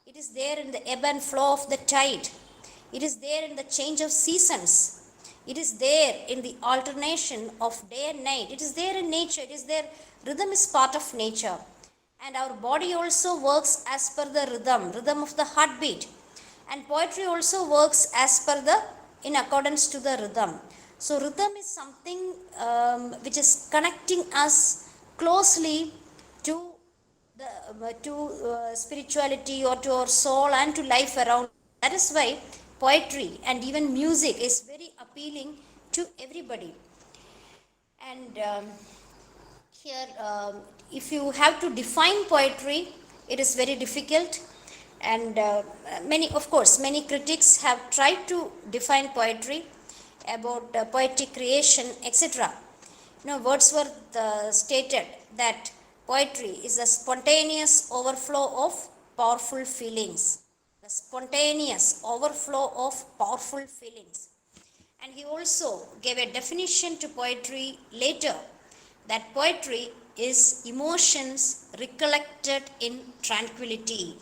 It is there in the ebb and flow of the tide. It is there in the change of seasons. It is there in the alternation of day and night. It is there in nature. It is there. Rhythm is part of nature. And our body also works as per the rhythm of the heartbeat. And poetry also works as per the, in accordance to the rhythm. So rhythm is something which is connecting us closely to spirituality or to our soul and to life around. That is why poetry and even music is very appealing to everybody. And here, if you have to define poetry, it is very difficult. And many, of course, many critics have tried to define poetry about poetic creation, etc. Wordsworth stated that poetry is a spontaneous overflow of powerful feelings. The spontaneous overflow of powerful feelings. And he also gave a definition to poetry later, that poetry is emotions recollected in tranquility.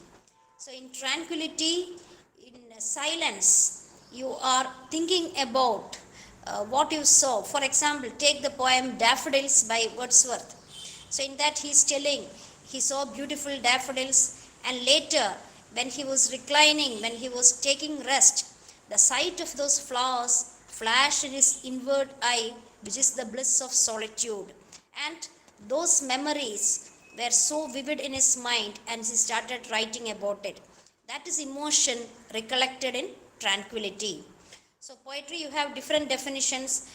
So, in tranquility, in silence, you are thinking about what you saw. For example, take the poem Daffodils by Wordsworth. So, in that, he is telling he saw beautiful daffodils, and later, when he was reclining, when he was taking rest, the sight of those flowers flashed in his inward eye, which is the bliss of solitude. And those memories were so vivid in his mind, and he started writing about it. That is emotion recollected in tranquility. So poetry, you have different definitions.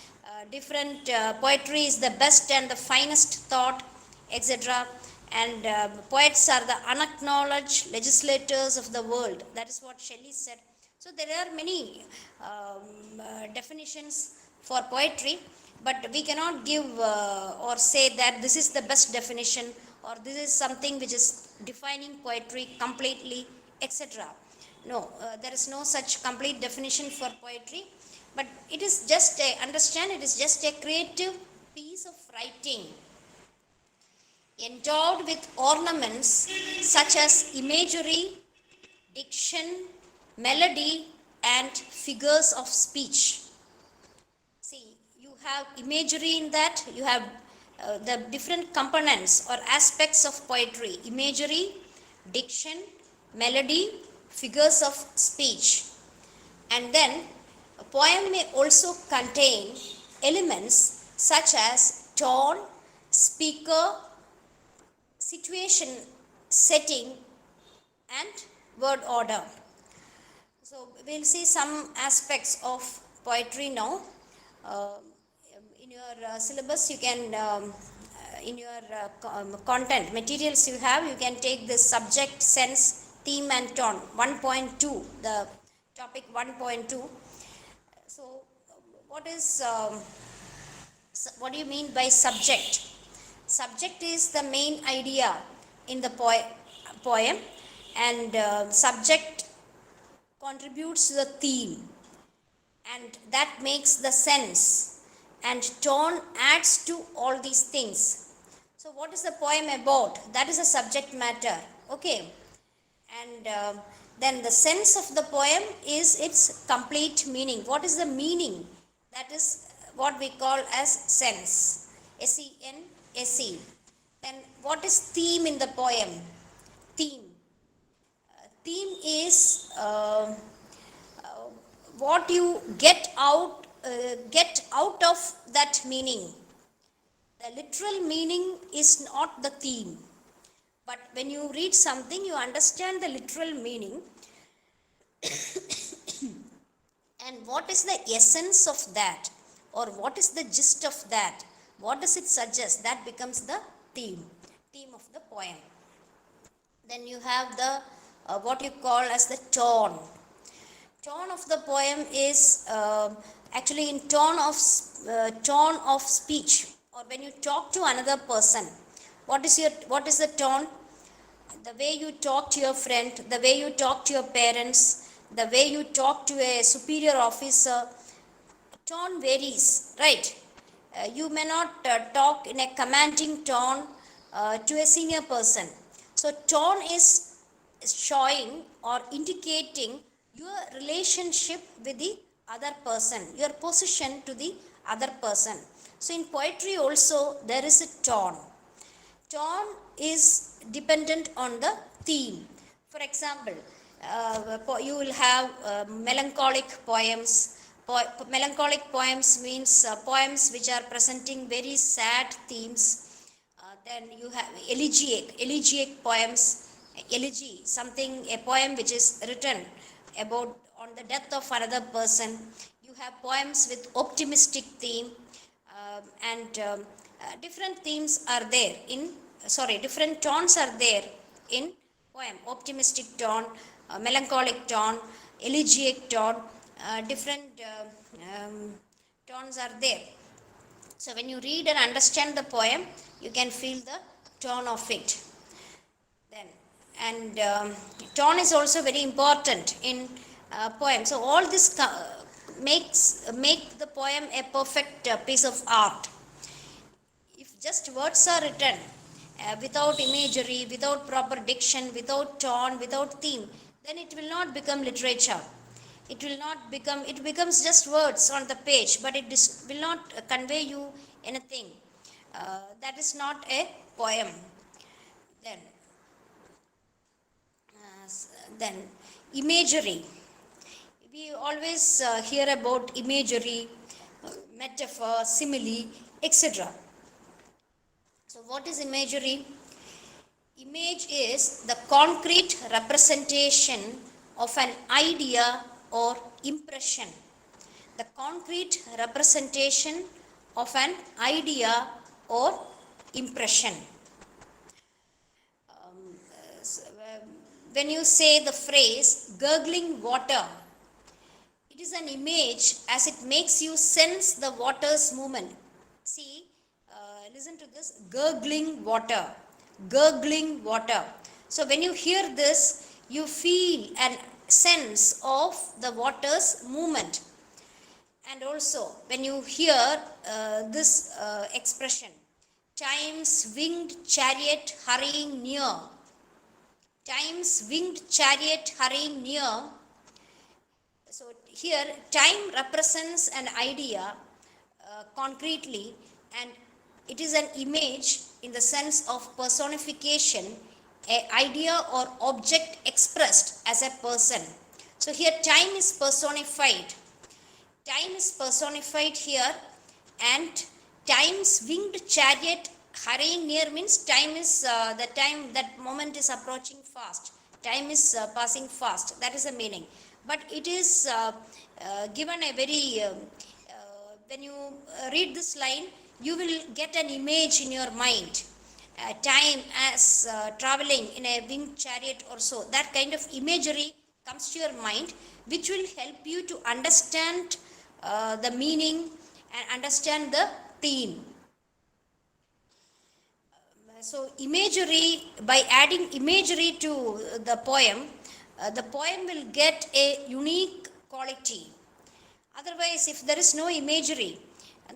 Different poetry is the best and the finest thought, etc. And poets are the unacknowledged legislators of the world. That is what Shelley said. So there are many definitions for poetry, but we cannot give or say that this is the best definition or this is something which is defining poetry completely, etc. No, there is no such complete definition for poetry, but it is just a, understand, it is just a creative piece of writing endowed with ornaments such as imagery, diction, melody, and figures of speech. See, you have imagery in that, you have the different components or aspects of poetry: imagery, diction, melody, figures of speech. And then a poem may also contain elements such as tone, speaker, situation, setting, and word order. So we'll see some aspects of poetry now. Uh, in your syllabus, you can, in your content materials you have, you can take this subject, sense, theme, and tone. 1.2, the topic 1.2. So, what is what do you mean by subject? Subject is the main idea in the poem, and subject contributes to the theme, and that makes the sense, and tone adds to all these things. So what is the poem about? That is a subject matter. Okay. And then the sense of the poem is its complete meaning. What is the meaning? That is what we call as sense. S-E-N-S-E. Then what is theme in the poem? Theme. Theme is what you get out of that meaning. The literal meaning is not the theme, but when you read something, you understand the literal meaning and what is the essence of that, or what is the gist of that, what does it suggest, that becomes the theme of the poem. Then you have the what you call as the tone of the poem is actually in tone of speech, or when you talk to another person, what is the tone? The way you talk to your friend, the way you talk to your parents, the way you talk to a superior officer, tone varies, right? You may not talk in a commanding tone to a senior person. So tone is showing or indicating your relationship with the other person, your position to the other person. So in poetry also there is a tone. Tone is dependent on the theme. For example, you will have melancholic poems. Melancholic poems means poems which are presenting very sad themes. Then you have elegiac poems. Elegy, something, a poem which is written about on the death of another person. You have poems with optimistic theme, and different themes are there in different tones are there in poem. Optimistic tone, melancholic tone, elegiac tone, different um, tones are there. So when you read and understand the poem, you can feel the tone of it. Then and tone is also very important in poem. So all this make the poem a perfect piece of art. If just words are written without imagery, without proper diction, without tone, without theme, then it will not become literature. It will not become, it becomes just words on the page, but it will not convey you anything. That is not a poem. Then then imagery, we always hear about imagery, metaphor, simile, etc. So what is imagery? Image is the concrete representation of an idea or impression. The concrete representation of an idea or impression. When you say the phrase gurgling water, it is an image as it makes you sense the water's movement. See, listen to this, gurgling water, gurgling water. So when you hear this, you feel a sense of the water's movement. And also when you hear this expression, time's winged chariot hurrying near, time's winged chariot hurrying near. So here time represents an idea concretely, and it is an image in the sense of personification, a idea or object expressed as a person. So here time is personified. Time is personified here, and time's winged chariot hurrying near means time is the time, that moment is approaching fast. Time is passing fast. That is the meaning. But it is given a very when you read this line, you will get an image in your mind. Time as traveling in a winged chariot or so. That kind of imagery comes to your mind, which will help you to understand the meaning and understand the theme. So imagery, by adding imagery to the poem will get a unique quality. Otherwise, if there is no imagery,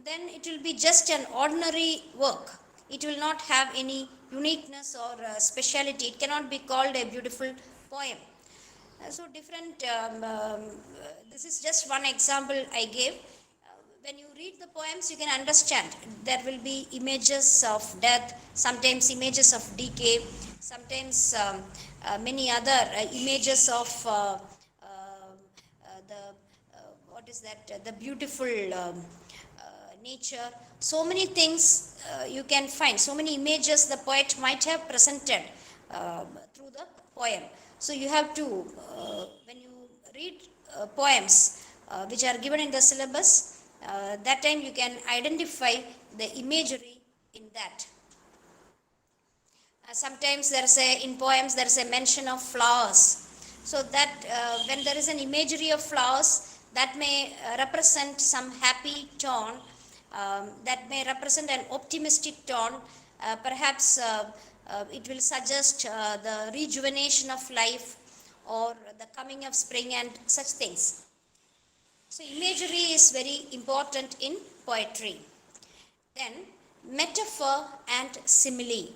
then it will be just an ordinary work. It will not have any uniqueness or speciality. It cannot be called a beautiful poem. So different, this is just one example I gave. When you read the poems, you can understand there will be images of death, sometimes images of decay, sometimes many other images of the what is that, the beautiful nature, so many things you can find, so many images the poet might have presented through the poem. So you have to, when you read poems which are given in the syllabus, that time you can identify the imagery in that. Sometimes in poems there is a mention of flowers, so that when there is an imagery of flowers, that may represent some happy tone, that may represent an optimistic tone, perhaps it will suggest the rejuvenation of life or the coming of spring and such things. So imagery is very important in poetry. Then metaphor and simile.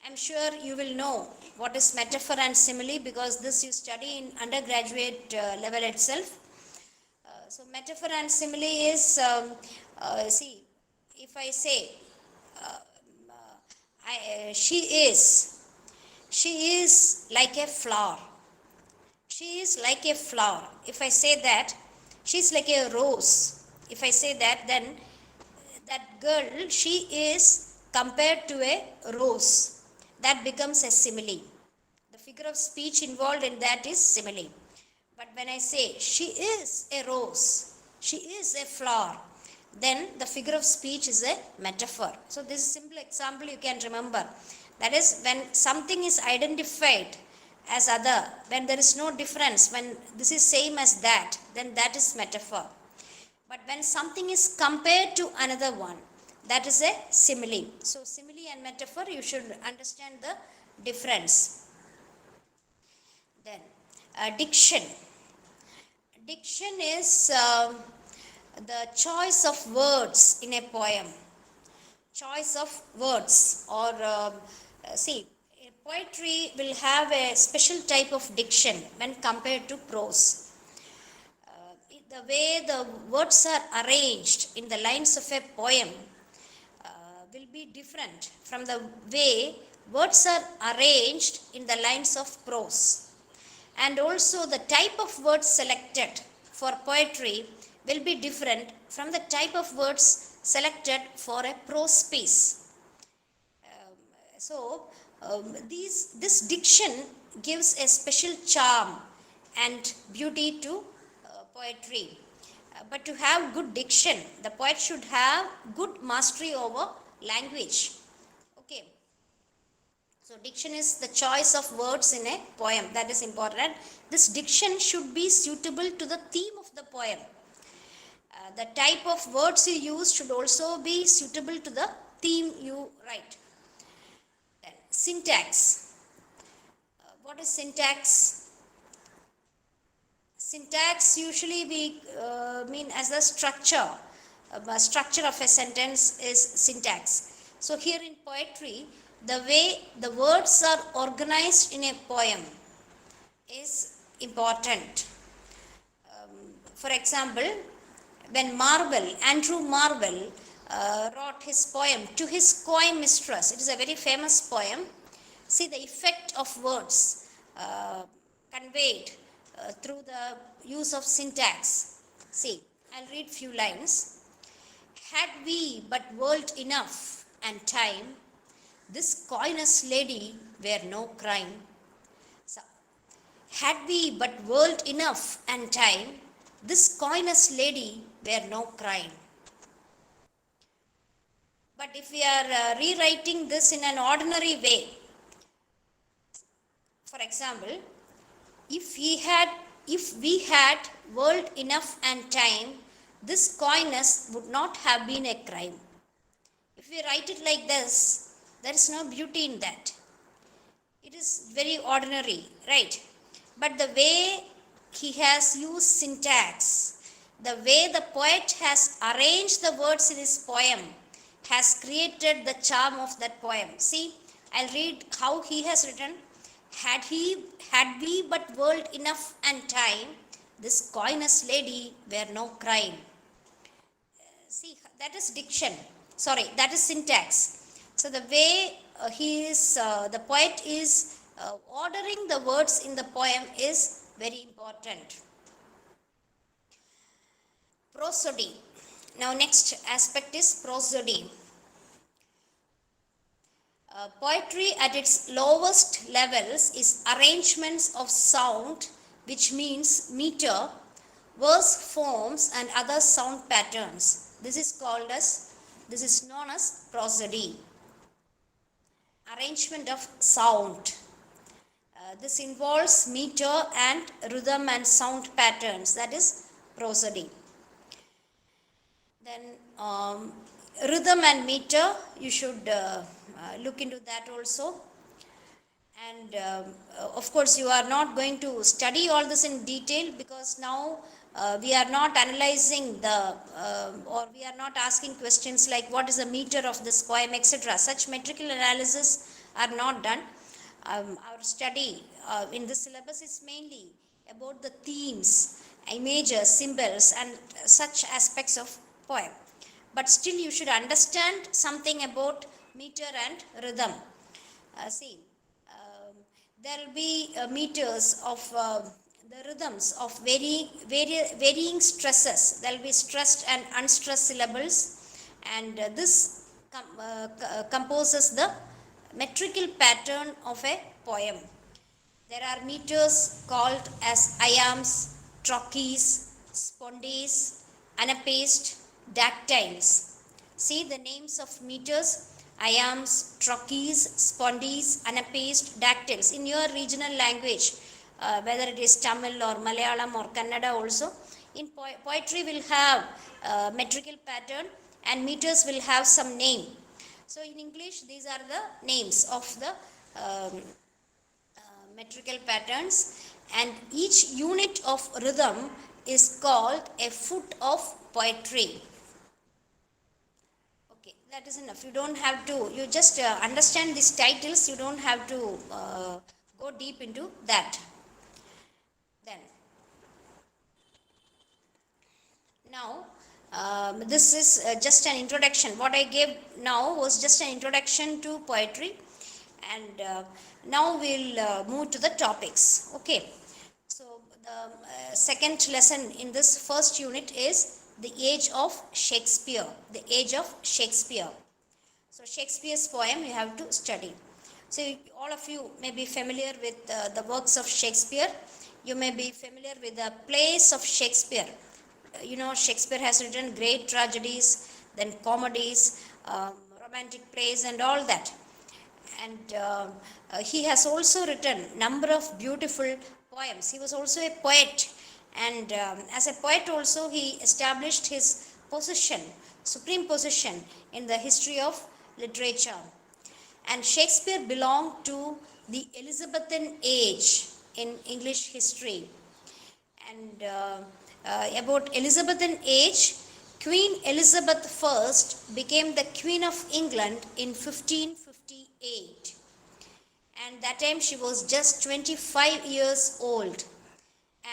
I'm sure you will know what is metaphor and simile, because this you study in undergraduate level itself. So metaphor and simile is, see, if I say, she is like a flower. She is like a flower. If I say that, she is like a rose. If I say that, then that girl, she is compared to a rose. That becomes a simile. The figure of speech involved in that is simile. But when I say she is a rose, she is a flower, then the figure of speech is a metaphor. So this is a simple example you can remember. That is, when something is identified as other, when there is no difference, when this is same as that, then that is metaphor. But when something is compared to another one, that is a simile. So simile and metaphor, you should understand the difference. Then diction. Diction is the choice of words in a poem. Choice of words, or see, poetry will have a special type of diction when compared to prose. The way the words are arranged in the lines of a poem will be different from the way words are arranged in the lines of prose. And also the type of words selected for poetry will be different from the type of words selected for a prose piece. This diction gives a special charm and beauty to poetry. But to have good diction, the poet should have good mastery over language. Okay. So diction is the choice of words in a poem. That is important. This diction should be suitable to the theme of the poem. The type of words you use should also be suitable to the theme you write. Then syntax. What is syntax? Syntax usually we mean as a structure. Structure of a sentence is syntax. So here in poetry, the way the words are organized in a poem is important. For example, when Andrew Marvell wrote his poem To His Coy Mistress, it is a very famous poem. See the effect of words conveyed through the use of syntax. See, I'll read few lines. Had we but world enough and time, this coyness lady were no crime. So, had we but world enough and time, this coyness lady were no crime. But if we are rewriting this in an ordinary way, for example, if we had world enough and time, this coyness would not have been a crime. If we write it like this, there is no beauty in that. It is very ordinary, right? But the way he has used syntax, the way the poet has arranged the words in his poem, has created the charm of that poem. See, I'll read how he has written. Had we but world enough and time, this coyness lady were no crime. See, that is diction. Sorry, that is syntax. So the way the poet is ordering the words in the poem is very important. Prosody. Now next aspect is prosody. Poetry at its lowest levels is arrangements of sound, which means meter, verse forms and other sound patterns. This is known as prosody. Arrangement of sound. This involves meter and rhythm and sound patterns. That is prosody. Then rhythm and meter, you should look into that also. And of course you are not going to study all this in detail, because now we are not analyzing the or we are not asking questions like what is the meter of this poem, etc. Such metrical analysis are not done. Our study in this syllabus is mainly about the themes, images, symbols and such aspects of poem. But still you should understand something about meter and rhythm. See, there will be meters of the rhythms of varying stresses. There will be stressed and unstressed syllables, and this composes the metrical pattern of a poem. There are meters called as iambs, trochees, spondees, anapaced, dactyls. See the names of meters: iambs, trochees, spondees, anapaced, dactyls. In your regional language, whether it is Tamil or Malayalam or Kannada also, in poetry will have metrical pattern and meters will have some name. So in English, these are the names of the metrical patterns, and each unit of rhythm is called a foot of poetry. Okay, that is enough. You don't have to, you just understand these titles, you don't have to go deep into that. Then now this is just an introduction. What I gave now was just an introduction to poetry, and now we'll move to the topics. Okay, so the second lesson in this first unit is the age of Shakespeare. The age of Shakespeare. So Shakespeare's poem you have to study. So all of you may be familiar with the works of Shakespeare. You may be familiar with the plays of Shakespeare. You know, Shakespeare has written great tragedies, then comedies, romantic plays and all that. And he has also written number of beautiful poems. He was also a poet, and as a poet also he established his position, supreme position in the history of literature. And Shakespeare belonged to the Elizabethan age in English history. And about Elizabethan age, Queen Elizabeth I became the Queen of England in 1558. And that time she was just 25 years old.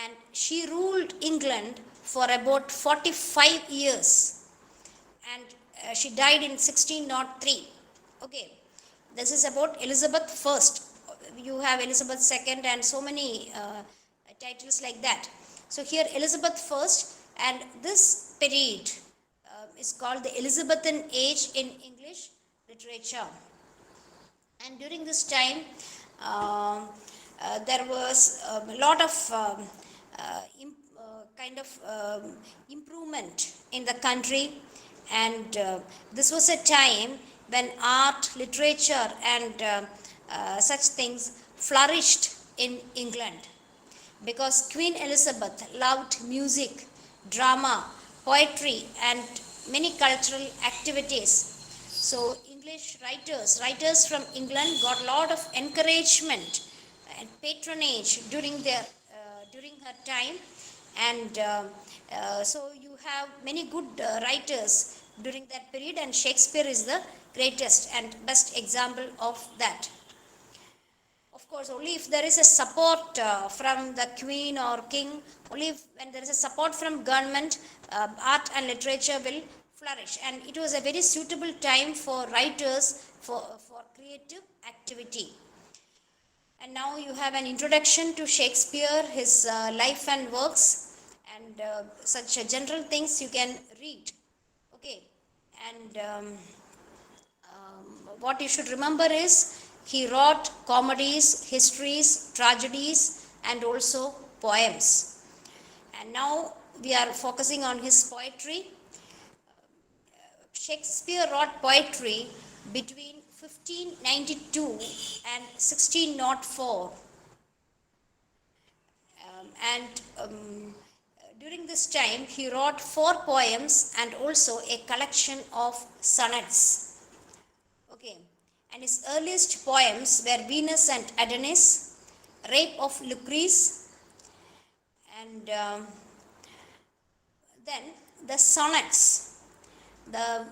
And she ruled England for about 45 years. And she died in 1603. Okay, this is about Elizabeth I. You have Elizabeth II and so many titles like that. So here Elizabeth I, and this period is called the Elizabethan age in English literature. And during this time, there was a lot of improvement in the country, and this was a time when art, literature, and such things flourished in England, because Queen Elizabeth loved music, drama, poetry, and many cultural activities. So English writers from England got a lot of encouragement and patronage during her time, and so you have many good writers during that period, and Shakespeare is the greatest and best example of that. Of course, only if there is a support from the queen or king, only when there is a support from government, art and literature will flourish. And it was a very suitable time for writers for creative activity. And now you have an introduction to Shakespeare, his life and works, and such general things you can read Okay, and what you should remember is he wrote comedies, histories, tragedies, and also poems. And now we are focusing on his poetry. Shakespeare wrote poetry between 1592 and 1604. And during this time, he wrote 4 poems and also a collection of sonnets. Okay, and his earliest poems were Venus and Adonis, Rape of Lucrece, and then the sonnets. The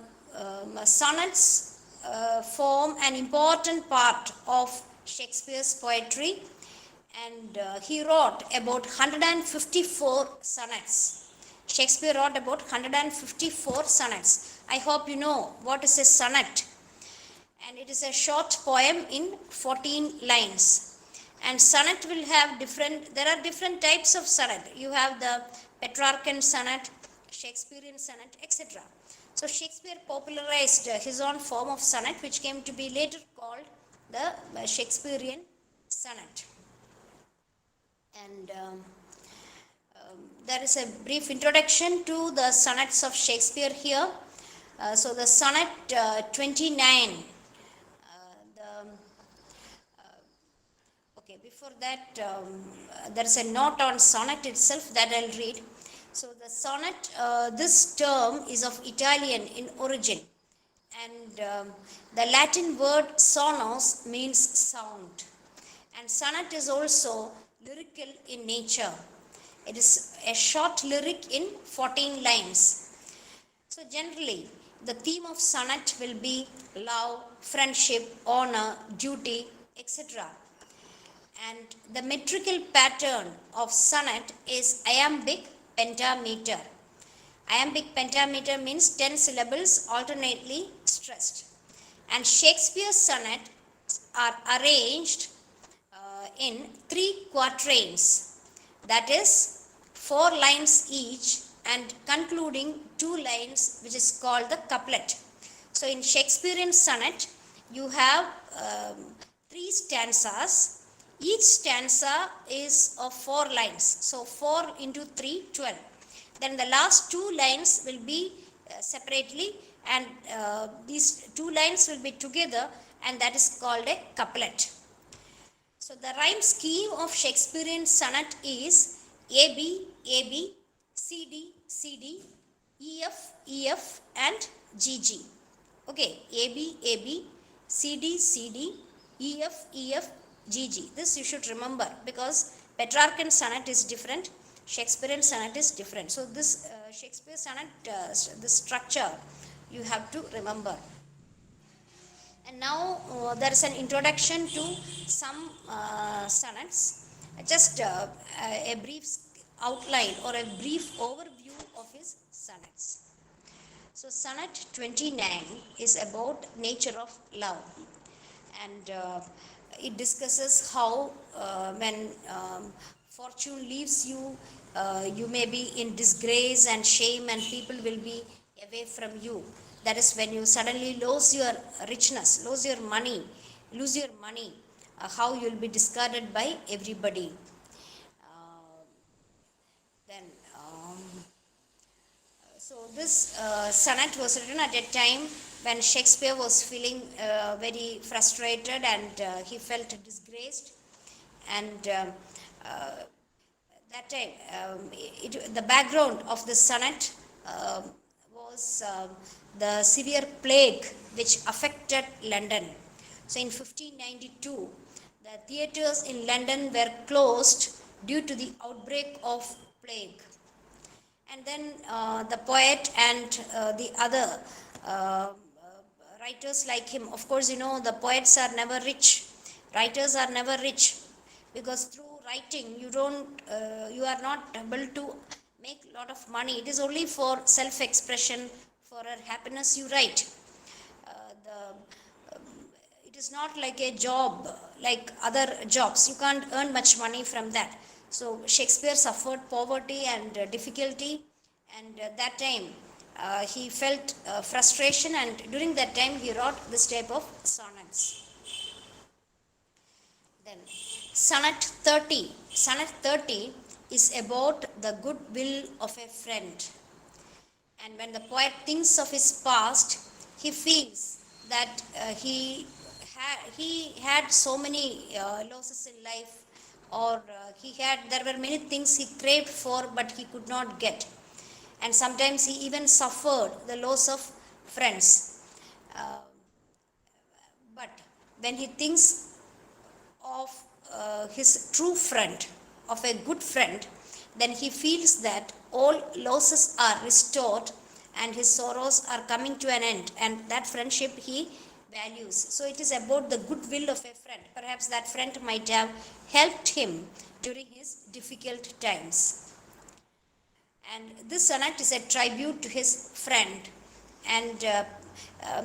sonnets form an important part of Shakespeare's poetry, and he wrote about 154 sonnets. Shakespeare wrote about 154 sonnets. I hope you know what is a sonnet. And it is a short poem in 14 lines. And sonnet will have there are different types of sonnet. You have the Petrarchan sonnet, Shakespearean sonnet, etc. So Shakespeare popularized his own form of sonnet, which came to be later called the Shakespearean sonnet. And there is a brief introduction to the sonnets of Shakespeare here. So the sonnet 29. Okay, before that, there is a note on sonnet itself that I'll read. So the sonnet, this term is of Italian in origin, and the Latin word sonos means sound, and sonnet is also lyrical in nature. It is a short lyric in 14 lines. So generally, the theme of sonnet will be love, friendship, honor, duty, etc. And the metrical pattern of sonnet is iambic pentameter. Iambic pentameter means 10 syllables alternately stressed. And Shakespeare's sonnets are arranged in 3 quatrains, that is 4 lines each, and concluding 2 lines, which is called the couplet. So in Shakespearean sonnet, you have 3 stanzas. Each stanza is of 4 lines. So 4 into 3, 12. Then the last 2 lines will be separately, and these 2 lines will be together, and that is called a couplet. So the rhyme scheme of Shakespearean sonnet is AB, AB, CD, CD, EF, EF, and GG. Okay, AB, AB, CD, CD, EF, EF, GG. This you should remember, because Petrarchan sonnet is different, Shakespearean sonnet is different. So this Shakespeare sonnet, this structure you have to remember. And now there is an introduction to some sonnets. Just a brief outline or a brief overview of his sonnets. So sonnet 29 is about nature of love, and it discusses how when fortune leaves you, you may be in disgrace and shame, and people will be away from you. That is when you suddenly lose your richness, lose your money, how you will be discarded by everybody. Then so this sonnet was written at a time when Shakespeare was feeling very frustrated, and he felt disgraced, and that time the background of the sonnet was the severe plague which affected London. So in 1592, the theatres in London were closed due to the outbreak of plague. And then the poet and the other writers like him, of course, you know, the poets are never rich, writers are never rich, because through writing you are not able to make a lot of money. It is only for self expression, for happiness you write. It is not like a job like other jobs. You can't earn much money from that. So Shakespeare suffered poverty and difficulty, and that time he felt frustration, and during that time he wrote this type of sonnets. Then sonnet 30. Sonnet 30 is about the goodwill of a friend. And when the poet thinks of his past, he feels that he had so many losses in life, or there were many things he craved for but he could not get. And sometimes he even suffered the loss of friends. Uh, but when he thinks of his true friend, of a good friend, then he feels that all losses are restored and his sorrows are coming to an end, and that friendship he values. So it is about the goodwill of a friend. Perhaps that friend might have helped him during his difficult times. And this sonnet is a tribute to his friend. And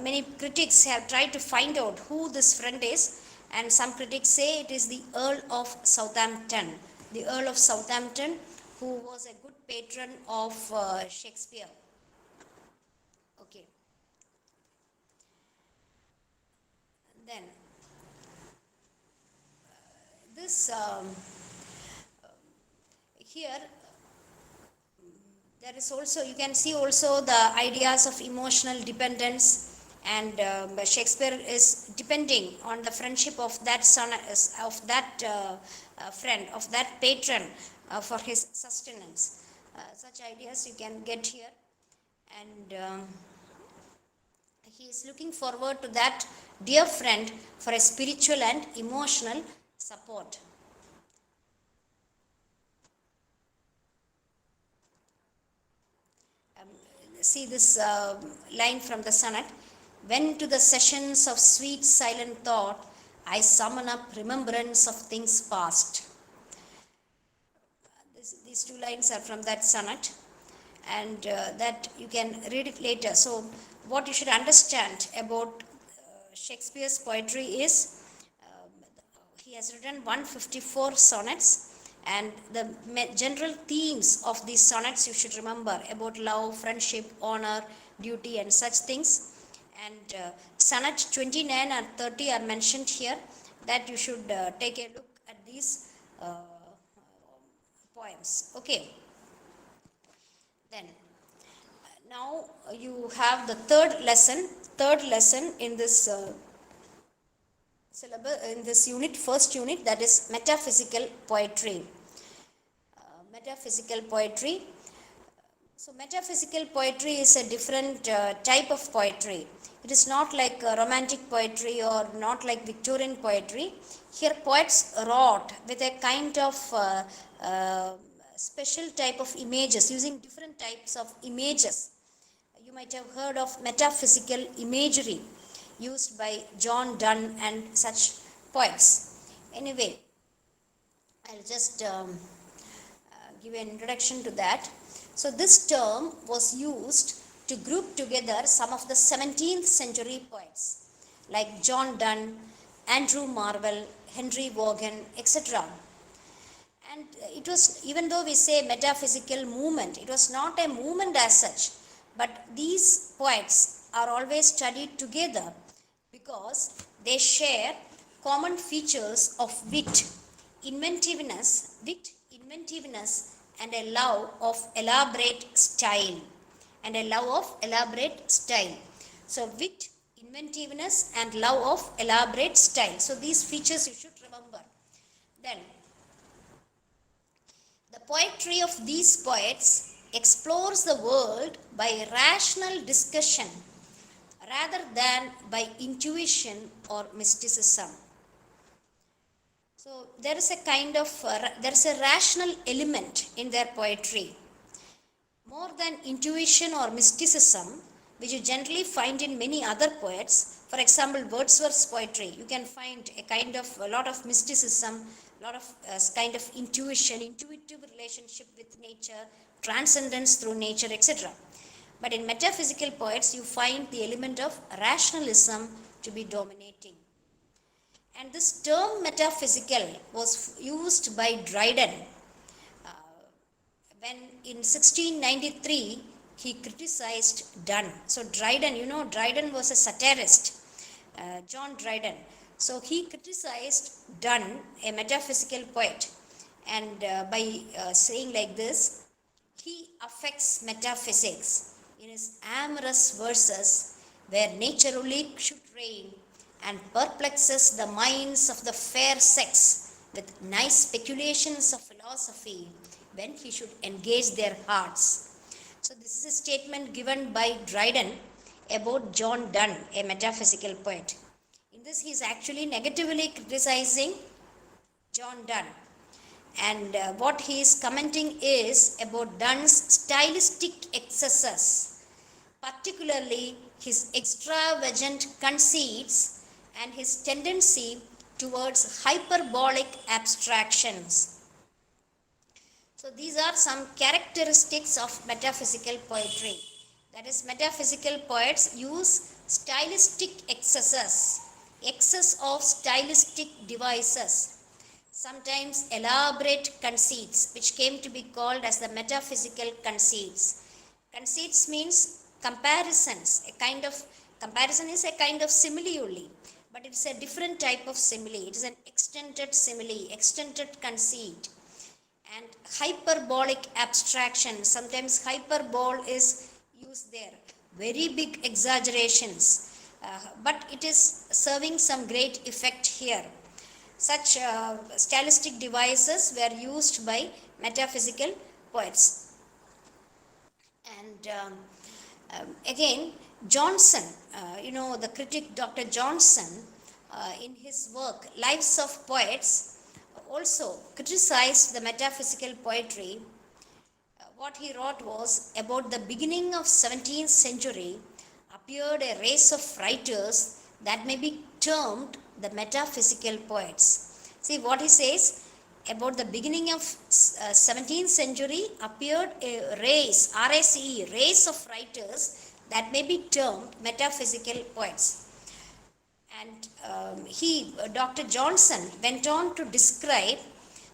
many critics have tried to find out who this friend is. And some critics say it is the Earl of Southampton. The Earl of Southampton, who was a good patron of Shakespeare. Okay. Then, this here there is also, you can see also the ideas of emotional dependence, and Shakespeare is depending on the friendship of that son, of that friend, of that patron, for his sustenance. Such ideas you can get here. And he is looking forward to that dear friend for a spiritual and emotional support. See this line from the sonnet. When to the sessions of sweet silent thought I summon up remembrance of things past. These two lines are from that sonnet, and that you can read it later. So what you should understand about Shakespeare's poetry is he has written 154 sonnets, and the general themes of these sonnets you should remember about love, friendship, honor, duty, and such things. And sonnet 29 and 30 are mentioned here, that you should take a look at these poems. Okay. Then now you have the third lesson in this syllabus, in this unit, first unit, that is metaphysical poetry. Metaphysical poetry. So metaphysical poetry is a different type of poetry. It is not like romantic poetry or not like Victorian poetry. Here poets wrote with a kind of special type of images, using different types of images. You might have heard of metaphysical imagery used by John Donne and such poets. Anyway, I'll just give an introduction to that. So this term was used to group together some of the 17th century poets like John Donne, Andrew Marvell, Henry Vaughan, etc. And it was, even though we say metaphysical movement, it was not a movement as such, but these poets are always studied together because they share common features of inventiveness, and a love of elaborate style. So wit, inventiveness, and love of elaborate style. So these features you should remember. Then the poetry of these poets explores the world by rational discussion rather than by intuition or mysticism. So there is a kind of there is a rational element in their poetry, more than intuition or mysticism, which you generally find in many other poets. For example, Wordsworth's poetry, you can find a lot of mysticism, a lot of kind of intuition, intuitive relationship with nature, transcendence through nature, etc. But in metaphysical poets, you find the element of rationalism to be dominating. And this term metaphysical was used by Dryden when in 1693 he criticized Donne. So Dryden, Dryden was a satirist, John Dryden. So he criticized Donne, a metaphysical poet, and by saying like this, he affects metaphysics in his amorous verses, where nature only should reign, and perplexes the minds of the fair sex with nice speculations of philosophy when he should engage their hearts. So, this is a statement given by Dryden about John Donne, a metaphysical poet. In this, he is actually negatively criticizing John Donne. And what he is commenting is about Donne's stylistic excesses, particularly his extravagant conceits and his tendency towards hyperbolic abstractions. So these are some characteristics of metaphysical poetry. That is, metaphysical poets use stylistic excesses, excess of stylistic devices, sometimes elaborate conceits, which came to be called as the metaphysical conceits. Conceits means comparisons. Comparison is a kind of simile only, but it's a different type of simile. It is an extended simile, extended conceit. And hyperbolic abstraction, sometimes hyperbole is used there, very big exaggerations, but it is serving some great effect here. Such stylistic devices were used by metaphysical poets. And again, Johnson, the critic Dr. Johnson, in his work Lives of Poets, also criticized the metaphysical poetry. What he wrote was, about the beginning of 17th century appeared a race of writers that may be termed the metaphysical poets. See what he says, about the beginning of 17th century appeared a race, R-A-C-E, race of writers that may be termed metaphysical poets. And Dr. Johnson went on to describe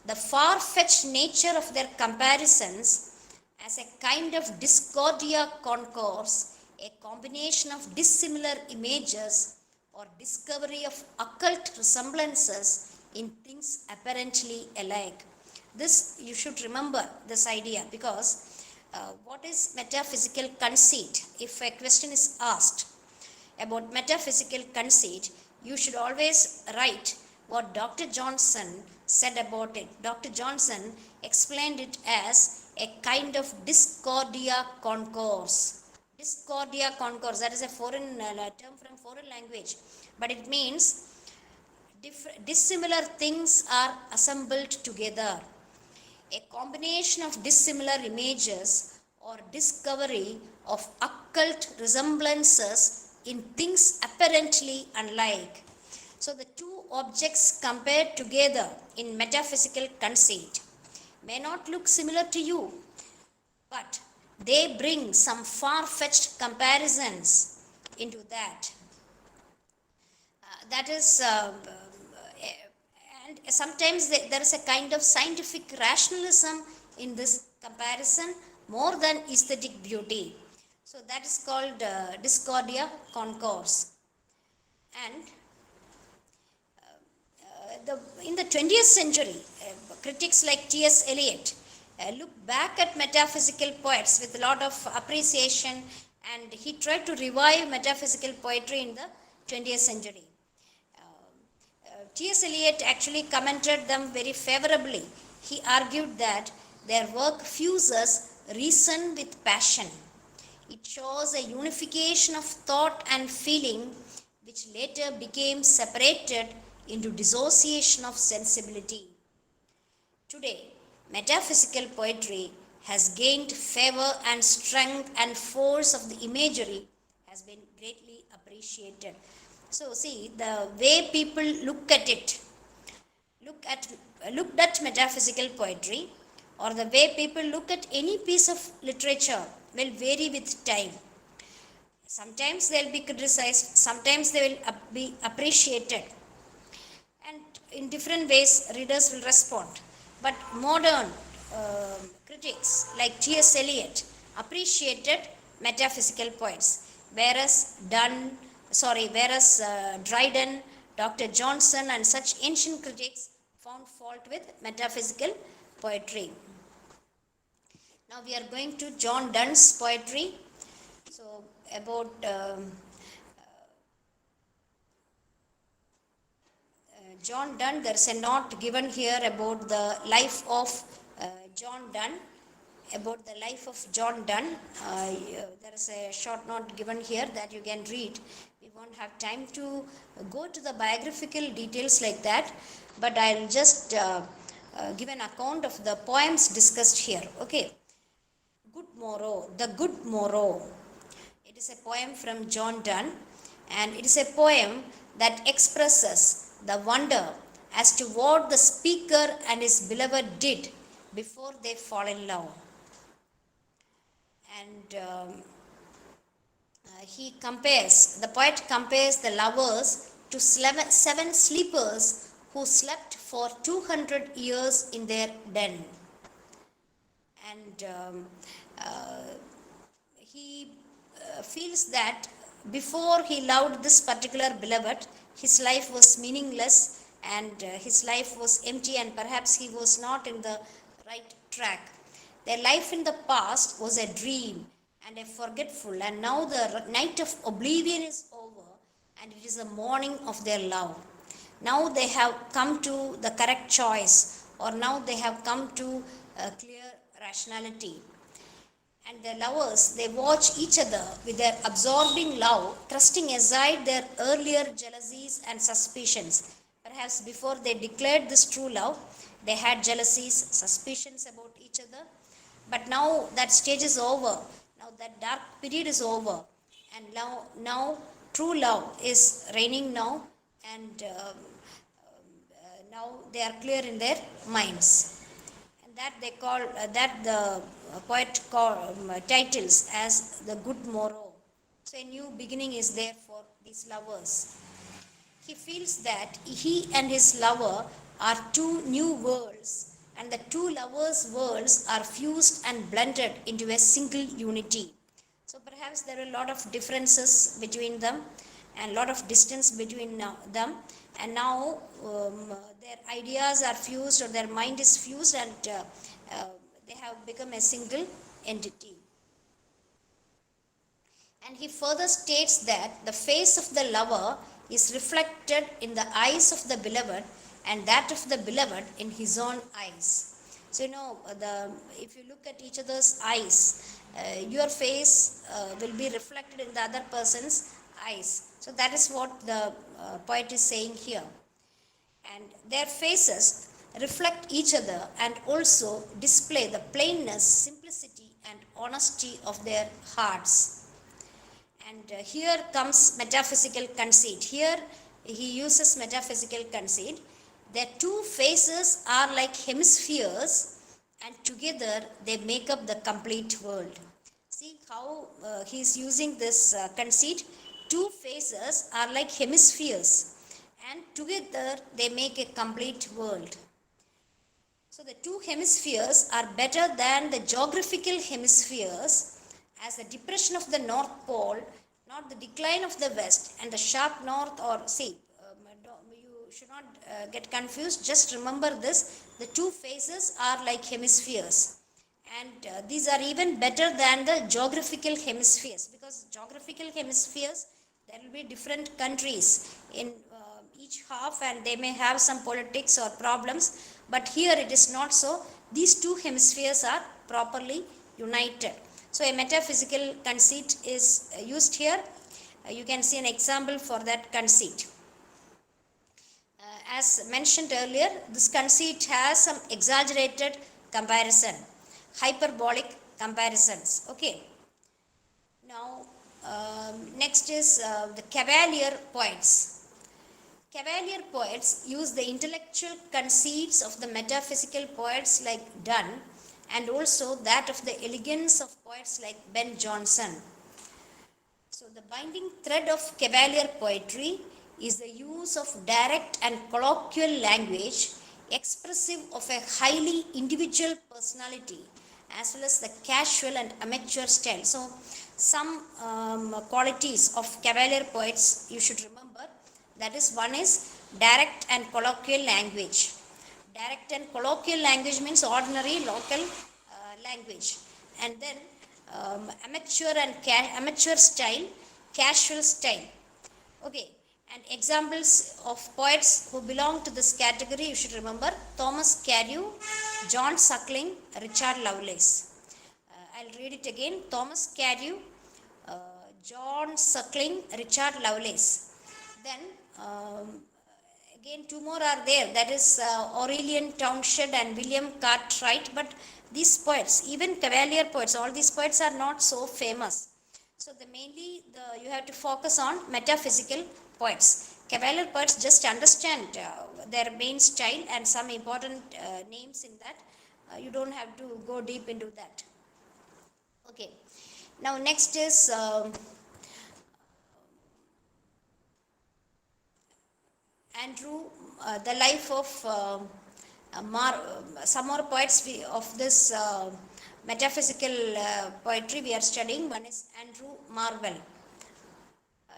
the far-fetched nature of their comparisons as a kind of discordia concourse, a combination of dissimilar images or discovery of occult resemblances in things apparently alike. This, you should remember this idea, because what is metaphysical conceit? If a question is asked about metaphysical conceit, you should always write what Dr. Johnson said about it. Dr. Johnson explained it as a kind of discordia concourse. Discordia concourse, that is a foreign term from foreign language, but it means dissimilar things are assembled together. A combination of dissimilar images or discovery of occult resemblances in things apparently unlike. So the two objects compared together in metaphysical conceit may not look similar to you, but they bring some far-fetched comparisons into that. That is, and sometimes there is a kind of scientific rationalism in this comparison more than aesthetic beauty. So that is called discordia concourse. And in the 20th century, critics like T.S. Eliot look back at metaphysical poets with a lot of appreciation, and he tried to revive metaphysical poetry in the 20th century. T.S. Eliot actually commented them very favorably. He argued that their work fuses reason with passion. It shows a unification of thought and feeling, which later became separated into dissociation of sensibility. Today, metaphysical poetry has gained favor, and strength and force of the imagery has been greatly appreciated. So see, the way people looked at metaphysical poetry, or the way people look at any piece of literature, will vary with time. Sometimes they will be criticized, sometimes they will be appreciated, and in different ways readers will respond. But modern critics like T.S. Eliot appreciated metaphysical poets, whereas Dryden, Dr. Johnson, and such ancient critics found fault with metaphysical poetry. Now we are going to John Donne's poetry. So about John Donne, there is a note given here about the life of John Donne. About the life of John Donne, there is a short note given here that you can read. We won't have time to go to the biographical details like that, but I'll just give an account of the poems discussed here. Okay. Good Morrow, The Good Morrow. It is a poem from John Donne, and it is a poem that expresses the wonder as to what the speaker and his beloved did before they fall in love. And the poet compares the lovers to seven sleepers who slept for 200 years in their den. And he feels that before he loved this particular beloved, his life was meaningless and his life was empty, and perhaps he was not in the right track. Their life in the past was a dream and a forgetful, and now the night of oblivion is over and it is the morning of their love. Now they have come to the correct choice, or now they have come to a clear rationality. And the lovers, they watch each other with their absorbing love, thrusting aside their earlier jealousies and suspicions. Perhaps before they declared this true love, they had jealousies, suspicions about each other. But now that stage is over. Now that dark period is over. And now true love is reigning now. And now they are clear in their minds. That they call that the poet titles as The Good Morrow. So a new beginning is there for these lovers. He feels that he and his lover are two new worlds, and the two lovers' worlds are fused and blended into a single unity. So perhaps there are a lot of differences between them and a lot of distance between them, and now their ideas are fused, or their mind is fused, and they have become a single entity. And he further states that the face of the lover is reflected in the eyes of the beloved, and that of the beloved in his own eyes. So if you look at each other's eyes, your face will be reflected in the other person's eyes. So that is what the poet is saying here. And their faces reflect each other and also display the plainness, simplicity, and honesty of their hearts. And here comes metaphysical conceit. Here he uses metaphysical conceit. Their two faces are like hemispheres, and together they make up the complete world. See how he is using this conceit. Two faces are like hemispheres, and together they make a complete world. So the two hemispheres are better than the geographical hemispheres, as the depression of the North Pole, not the decline of the West, and the sharp north, or you should not get confused. Just remember this: the two faces are like hemispheres, and these are even better than the geographical hemispheres, because geographical hemispheres, there will be different countries in each half, and they may have some politics or problems, but here it is not so. These two hemispheres are properly united. So a metaphysical conceit is used here. You can see an example for that conceit. As mentioned earlier, this conceit has some exaggerated comparison, hyperbolic comparisons. Okay. Now, next is the Cavalier poets. Cavalier poets use the intellectual conceits of the metaphysical poets like Donne, and also that of the elegance of poets like Ben Jonson. So the binding thread of Cavalier poetry is the use of direct and colloquial language expressive of a highly individual personality, as well as the casual and amateur style. So some qualities of cavalier poets you should remember. That is, one is direct and colloquial language. Direct and colloquial language means ordinary local language. And then amateur and amateur style, casual style. Okay, and examples of poets who belong to this category you should remember: Thomas Carew, John Suckling, Richard Lovelace. I'll read it again: Thomas Carew, John Suckling, Richard Lovelace. Then again two more are there, that is Aurelian Townshend and William Cartwright. But these poets, even cavalier poets, all these poets are not so famous. So you have to focus on metaphysical poets. Cavalier poets, just understand their main style and some important names in that. You don't have to go deep into that. Okay, now next is Andrew, the life of some more poets of this metaphysical poetry we are studying. One is Andrew Marvell.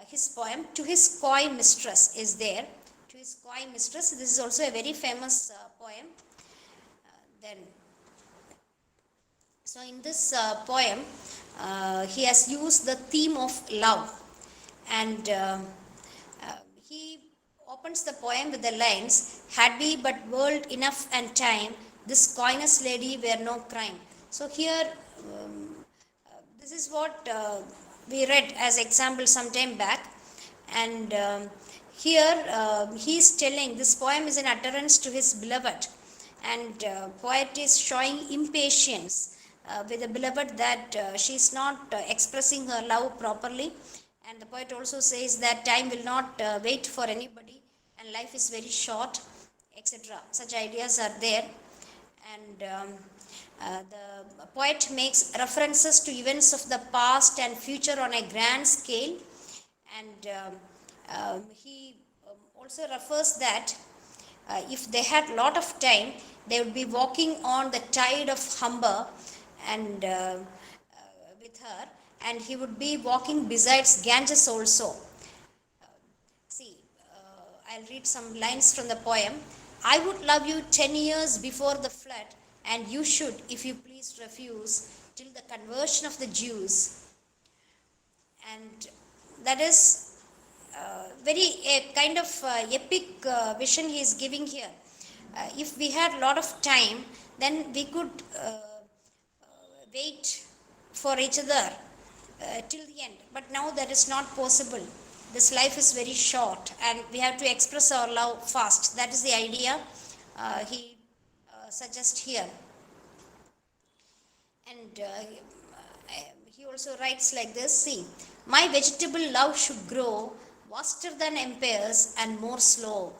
His poem "To His Coy Mistress" is there. To His Coy Mistress, this is also a very famous poem. Then, so in this poem, he has used the theme of love, and he opens the poem with the lines: "Had we but world enough and time, this coyness lady were no crime." So here, this is what we read as example some time back, and here he is telling this poem is an utterance to his beloved, and poet is showing impatience with the beloved that she is not expressing her love properly. And the poet also says that time will not wait for anybody, and life is very short, etc. Such ideas are there. And the poet makes references to events of the past and future on a grand scale. And he also refers that if they had lot of time, they would be walking on the tide of Humber and with her, and he would be walking besides Ganges also. See, I'll read some lines from the poem. "I would love you 10 years before the flood, and you should, if you please, refuse till the conversion of the Jews." And that is very a kind of epic vision he is giving here. If we had a lot of time, then we could wait for each other till the end. But now that is not possible. This life is very short, and we have to express our love fast. That is the idea he suggests here. And he also writes like this: "See, my vegetable love should grow vaster than empires and more slow."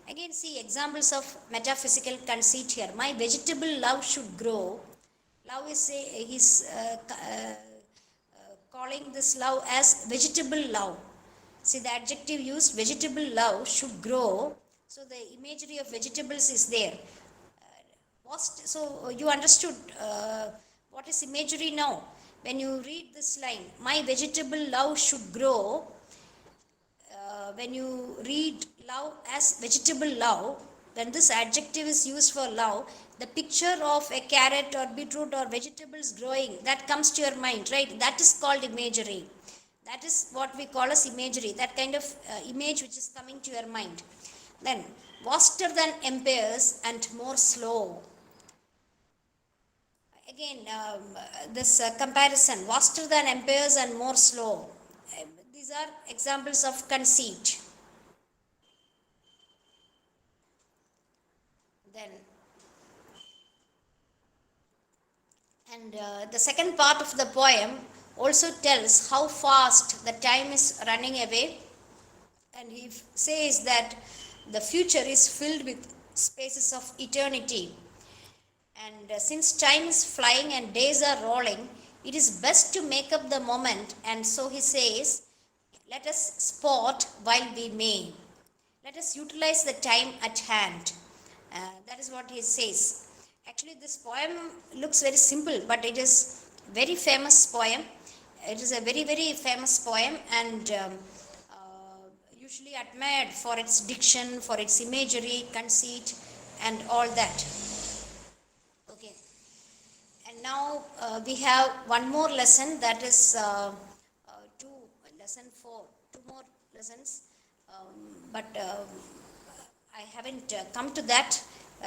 Again, see examples of metaphysical conceit here. My vegetable love should grow. Love is he's calling this love as vegetable love. See, the adjective used, vegetable love, should grow. So the imagery of vegetables is there. So you understood what is imagery now. When you read this line, "My vegetable love should grow," when you read love as vegetable love, when this adjective is used for love, the picture of a carrot or beetroot or vegetables growing, that comes to your mind, right? That is called imagery. That is what we call as imagery, that kind of image which is coming to your mind. Then, vaster than empires and more slow. Again, this comparison, vaster than empires and more slow. These are examples of conceit. Then, and the second part of the poem also tells how fast the time is running away, and he says that the future is filled with spaces of eternity. And since time is flying and days are rolling, it is best to make up the moment. And so he says, let us sport while we may. Let us utilize the time at hand. That is what he says. Actually, this poem looks very simple, but it is very famous poem. It is a very very famous poem, and usually admired for its diction, for its imagery, conceit, and all that. Okay. And now we have one more lesson, that is two lesson four, two more lessons, but I haven't come to that.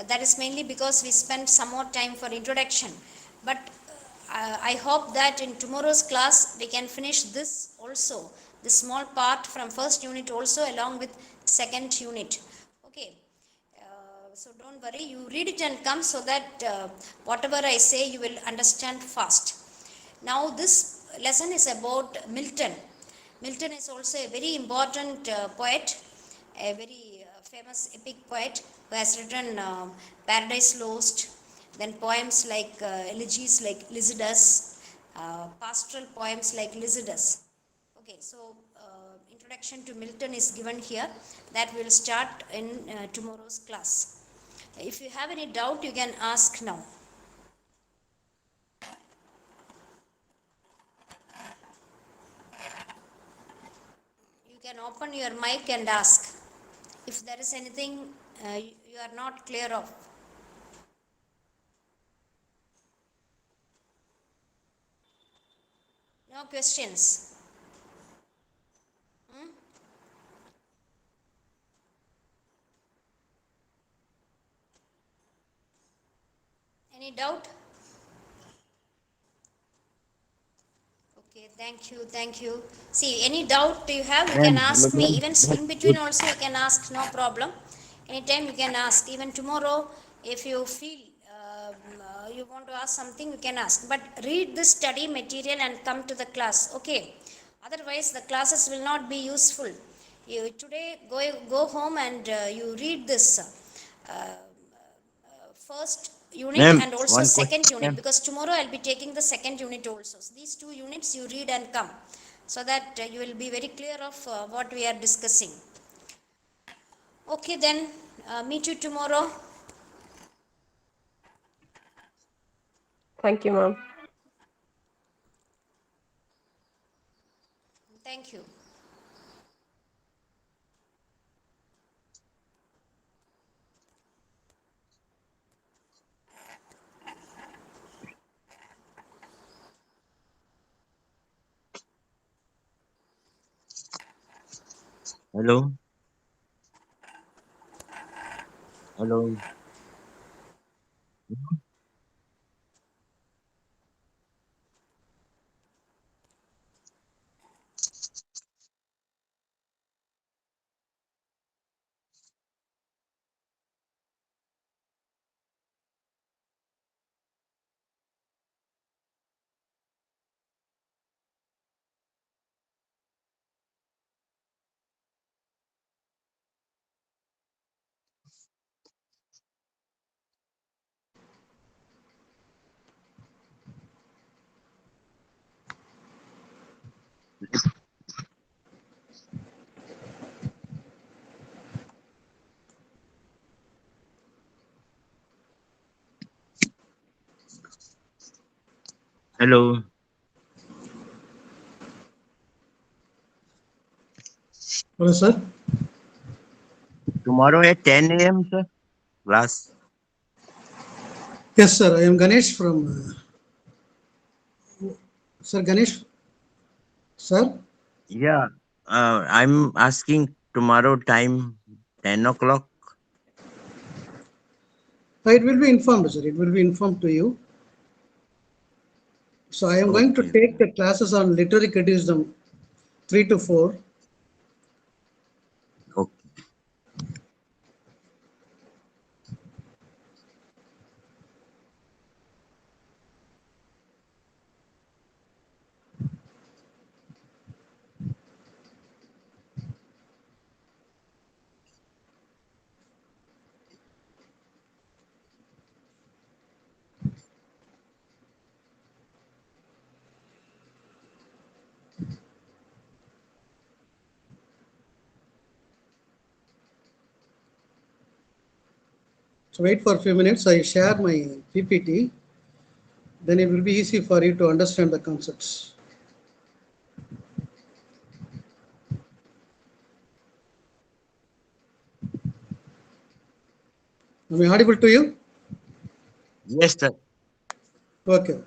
That is mainly because we spent some more time for introduction. But I hope that in tomorrow's class we can finish this also, this small part from first unit also along with second unit. Okay. So don't worry, you read it and come so that whatever I say you will understand fast. Now this lesson is about Milton. Milton is also a very important poet, a very famous epic poet who has written Paradise Lost, then poems like elegies like Lycidas, pastoral poems like Lycidas. Okay, so introduction to Milton is given here. That will start in tomorrow's class. If you have any doubt, you can ask now. You can open your mic and ask if there is anything you are not clear of. No questions. Hmm? Any doubt? Okay, thank you, thank you. See, any doubt you have, you can Ma'am, hello, ask me. ma'am. Even in between Good. also you can ask, no problem. Anytime you can ask. Even tomorrow, if you feel you want to ask something, you can ask. But read this study material and come to the class, okay? Otherwise, the classes will not be useful. You today go home and you read this. First unit Ma'am, and also one question, second unit, ma'am. because tomorrow I'll be taking the second unit also. So these two units you read and come, so that you will be very clear of what we are discussing. Okay, then meet you tomorrow. Thank you, ma'am. Thank you. Hello, hello. Hello. Hello, sir. Tomorrow at 10 a.m., sir. Class. Yes, sir. I am Ganesh from. Sir Ganesh, sir. Yeah. I'm asking tomorrow time 10 o'clock. It will be informed, sir. It will be informed to you. So I am going to Okay. take the classes on literary criticism 3 to 4. Okay. So wait for a few minutes. I share my PPT. Then it will be easy for you to understand the concepts. Am I audible to you? Yes, sir. Okay.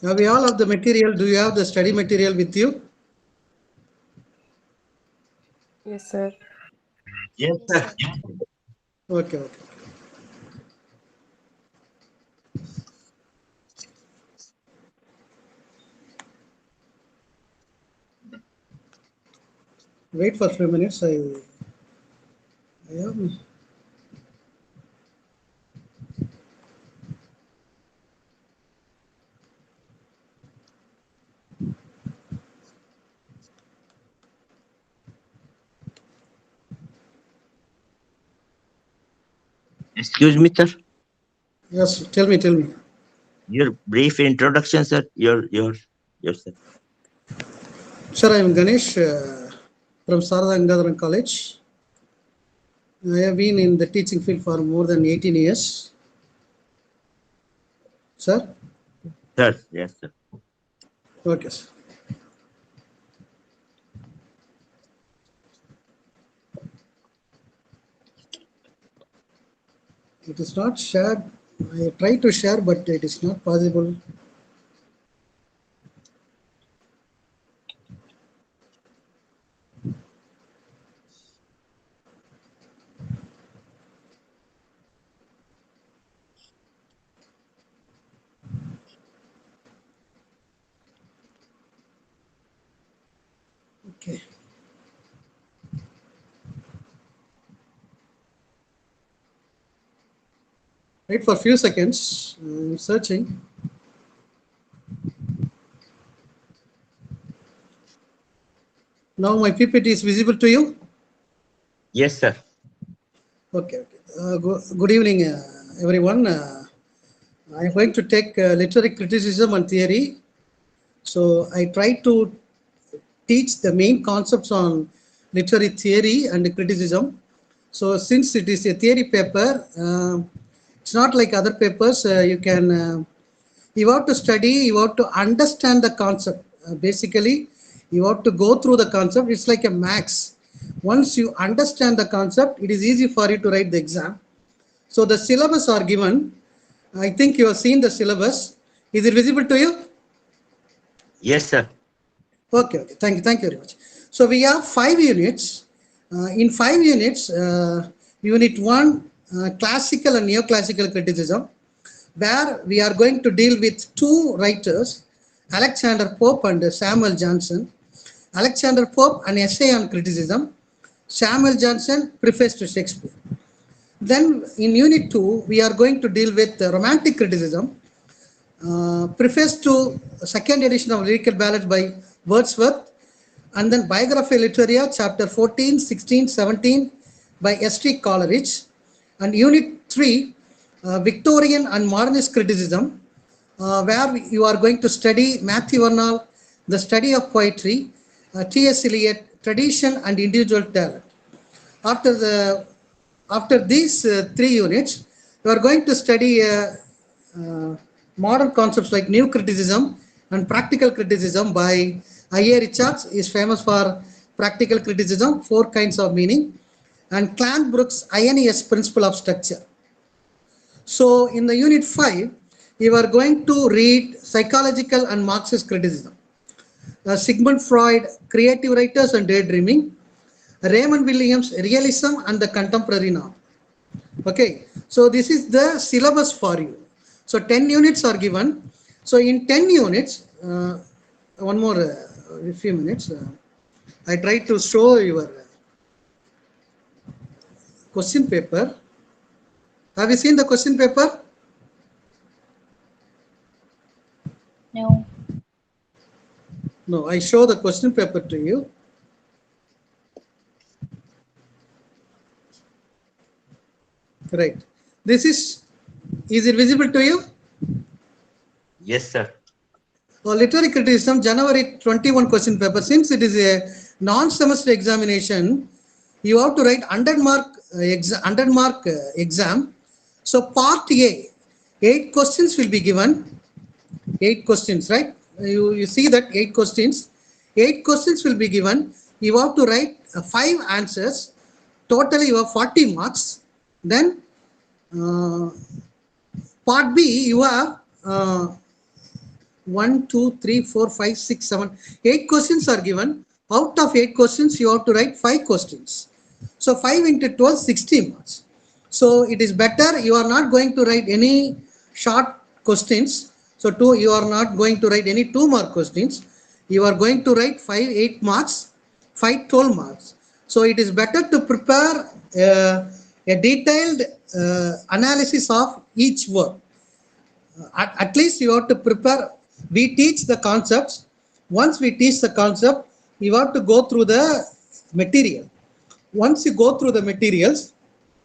Now we all have the material. Do you have the study material with you? Yes, sir. Yes, Yes, sir. sir. Okay. Wait for a few minutes. I am. Excuse me, sir. Yes, tell me. Your brief introduction, sir. Your sir. Sir, I am Ganesh from Sarada Gangadharan College. I have been in the teaching field for more than 18 years. Sir? Sir, yes, sir. Okay, sir. It is not shared. I try to share, but it is not possible. Okay. Wait for a few seconds. I'm searching. Now my PPT is visible to you? Yes, sir. Okay. Good evening, everyone. I'm going to take literary criticism and theory. So I try to teach the main concepts on literary theory and criticism. So since it is a theory paper, it's not like other papers. You have to study, you have to understand the concept. Basically, you have to go through the concept. It's like a max. Once you understand the concept, it is easy for you to write the exam. So the syllabus are given. I think you have seen the syllabus. Is it visible to you? Yes, sir. Okay. Thank you very much. So we have 5 units. In 5 units, unit 1, classical and neoclassical criticism, where we are going to deal with two writers, Alexander Pope and Samuel Johnson. Alexander Pope, an essay on criticism. Samuel Johnson, preface to Shakespeare. Then in unit 2, we are going to deal with romantic criticism, preface to second edition of Lyrical Ballads by Wordsworth, and then Biographia Literaria, chapter 14, 16, 17 by S.T. Coleridge, and unit 3, Victorian and Modernist criticism, where you are going to study Matthew Arnold, The Study of Poetry, T.S. Eliot, Tradition and Individual Talent. After these 3 units, you are going to study uh, modern concepts like new criticism and practical criticism by I.A. Richards. Is famous for practical criticism, 4 kinds of meaning, and Clanbrooke's INES principle of structure. So in the unit 5, you are going to read psychological and Marxist criticism. Sigmund Freud, creative writers and daydreaming. Raymond Williams, realism and the contemporary novel. Okay, so this is the syllabus for you. So 10 units are given. So in 10 units, one more few minutes, I try to show your question paper. Have you seen the question paper? No, I show the question paper to you. Right. This is it visible to you? Yes, sir. Literary criticism, January 21 question paper. Since it is a non-semester examination, you have to write 100 mark exam. So part A, 8 questions will be given. 8 questions, right? You see that 8 questions. 8 questions will be given. You have to write 5 answers. Totally you have 40 marks. Then part B, you have 1, 2, 3, 4, 5, 6, 7, 8 questions are given. Out of 8 questions, you have to write 5 questions. So 5 into 12, 60 marks. So it is better you are not going to write any short questions. So you are not going to write any 2 mark questions. You are going to write 5, 8 marks, 5, 12 marks. So it is better to prepare a detailed analysis of each word. At least you have to prepare. We teach the concepts. Once we teach the concept, you have to go through the material. Once you go through the materials,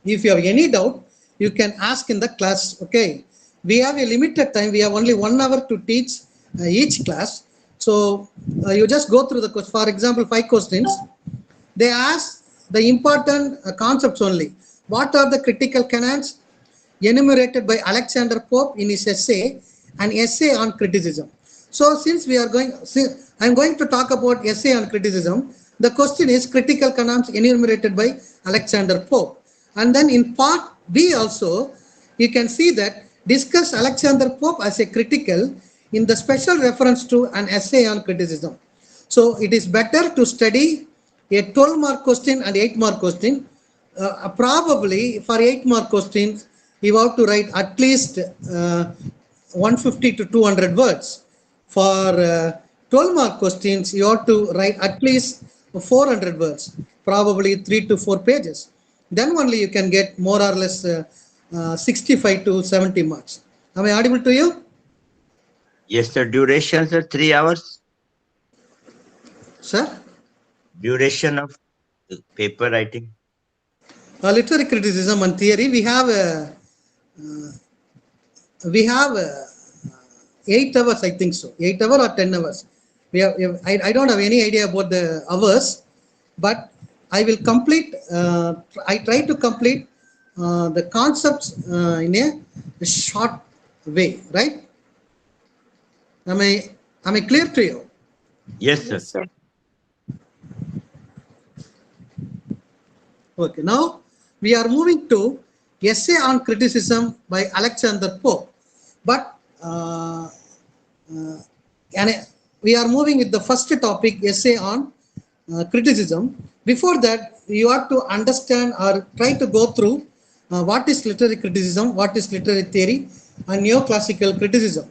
if you have any doubt, you can ask in the class. Okay, we have a limited time. We have only 1 hour to teach each class. So you just go through the question. For example, 5 questions. They ask the important concepts only. What are the critical canons enumerated by Alexander Pope in his essay, an essay on criticism? So since we are I'm going to talk about essay on criticism. The question is critical canons enumerated by Alexander Pope. And then in part B also, you can see that discuss Alexander Pope as a critical in the special reference to an essay on criticism. So it is better to study a 12 mark question and 8 mark question. Probably for 8 mark questions, you have to write at least 150 to 200 words. For 12 mark questions, you have to write at least 400 words, probably 3 to 4 pages. Then only you can get more or less 65 to 70 marks. Am I audible to you? Yes, sir. Duration, sir, 3 hours. Sir? Duration of paper writing. Literary criticism and theory, we have 8 hours, I think so. 8 hours or 10 hours. I don't have any idea about the hours, but I will complete. I try to complete the concepts in a short way, right? Am I clear to you? Yes, sir. Yes, sir. Okay, now we are moving to essay on criticism by Alexander Pope, but we are moving with the first topic, essay on criticism. Before that, you have to understand or try to go through what is literary criticism, what is literary theory, and neoclassical criticism.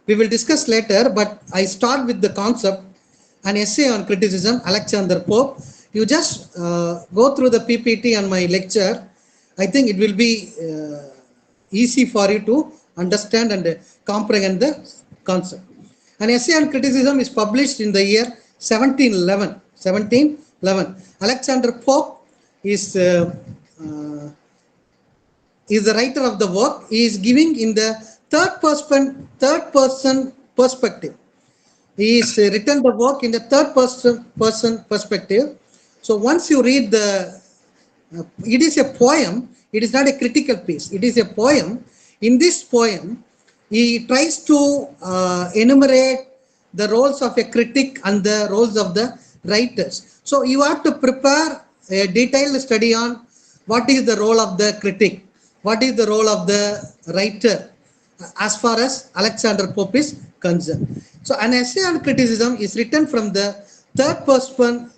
We will discuss later, but I start with the concept, an essay on criticism, Alexander Pope. You just go through the PPT and my lecture. I think it will be easy for you to understand and comprehend the concept. An essay on criticism is published in the year 1711. 1711. Alexander Pope is the writer of the work. He is giving in the third person perspective. He is written the work in the third person perspective. So once you read it is a poem. It is not a critical piece. It is a poem. In this poem, he tries to enumerate the roles of a critic and the roles of the writers. So you have to prepare a detailed study on what is the role of the critic, what is the role of the writer, as far as Alexander Pope is concerned. So an essay on criticism is written from the third person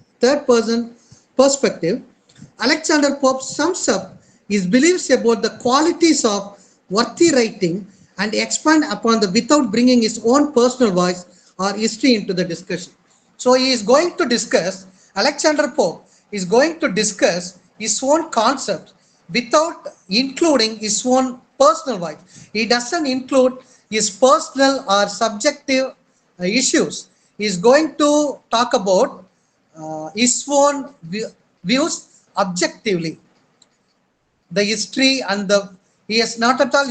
perspective. Alexander Pope sums up his beliefs about the qualities of worthy writing and expand upon the without bringing his own personal voice or history into the discussion. So he is going to discuss, Alexander Pope is going to discuss his own concepts without including his own personal voice. He doesn't include his personal or subjective issues. is going to talk about his own views objectively. The history and he is not at all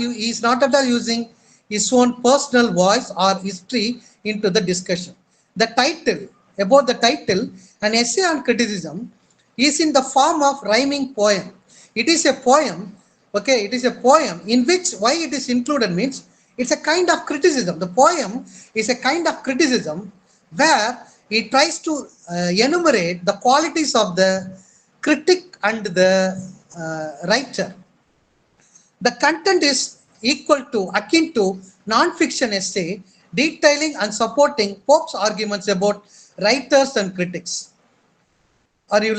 using his own personal voice or history into the discussion. The title, about the title, an essay on criticism, is in the form of rhyming poem. It is a poem, okay, it is a poem in which, why it is included means it's a kind of criticism. The poem is a kind of criticism where he tries to enumerate the qualities of the critic and the writer. The content is akin to non-fiction essay detailing and supporting Pope's arguments about writers and critics. Are you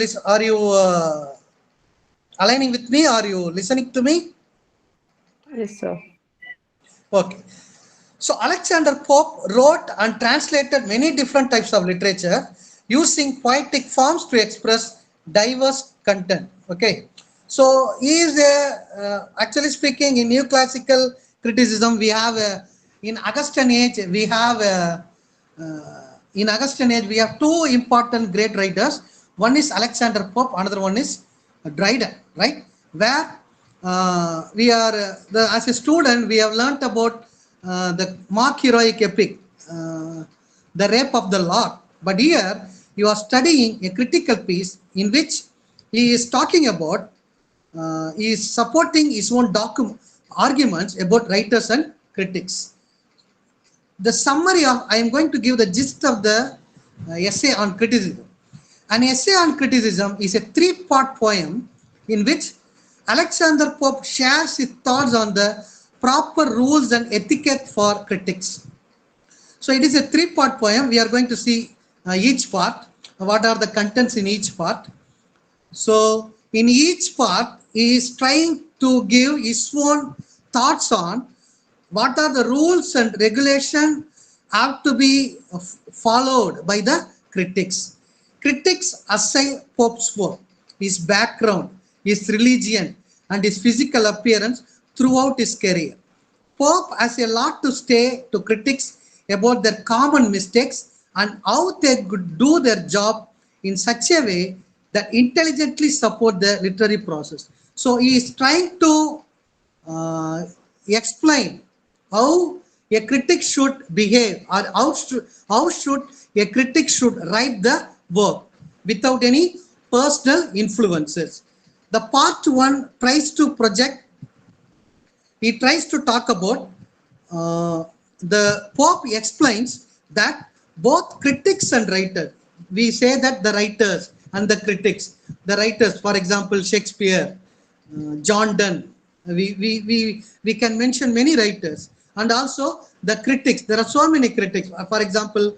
aligning with me? Are you listening to me? Yes, sir. Okay. So Alexander Pope wrote and translated many different types of literature using poetic forms to express diverse content. Okay. So he is actually speaking in neoclassical criticism. We have in Augustan age we have two important great writers. One is Alexander Pope, another one is Dryden, right? Where we are as a student we have learnt about the mock heroic epic, the rape of the Lord. But here you are studying a critical piece in which he is talking about, he is supporting his own arguments about writers and critics. The summary of, I am going to give the gist of the essay on criticism. An essay on criticism is a three-part poem in which Alexander Pope shares his thoughts on the proper rules and etiquette for critics. So it is a three-part poem. We are going to see each part. What are the contents in each part? So in each part, he is trying to give his own thoughts on what are the rules and regulations have to be followed by the critics. Critics assign Pope's work, his background, his religion, and his physical appearance throughout his career. Pope has a lot to say to critics about their common mistakes and how they could do their job in such a way that intelligently support the literary process. So he is trying to explain how a critic should behave, or how should a critic should write the work without any personal influences. The part one tries to talk about the Pope explains that both critics and writers, we say that the writers and the critics, the writers, for example, Shakespeare, John Donne, we can mention many writers, and also the critics. There are so many critics. For example,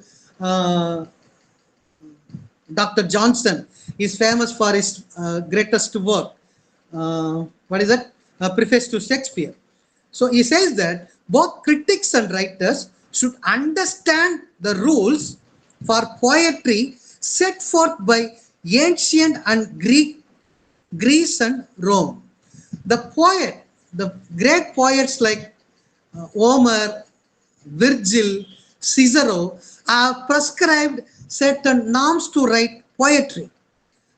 Dr. Johnson is famous for his greatest work. What is that? Preface to Shakespeare. So he says that both critics and writers should understand the rules for poetry set forth by ancient and Greece and Rome. The great poets like Homer, Virgil, Cicero have prescribed certain norms to write poetry.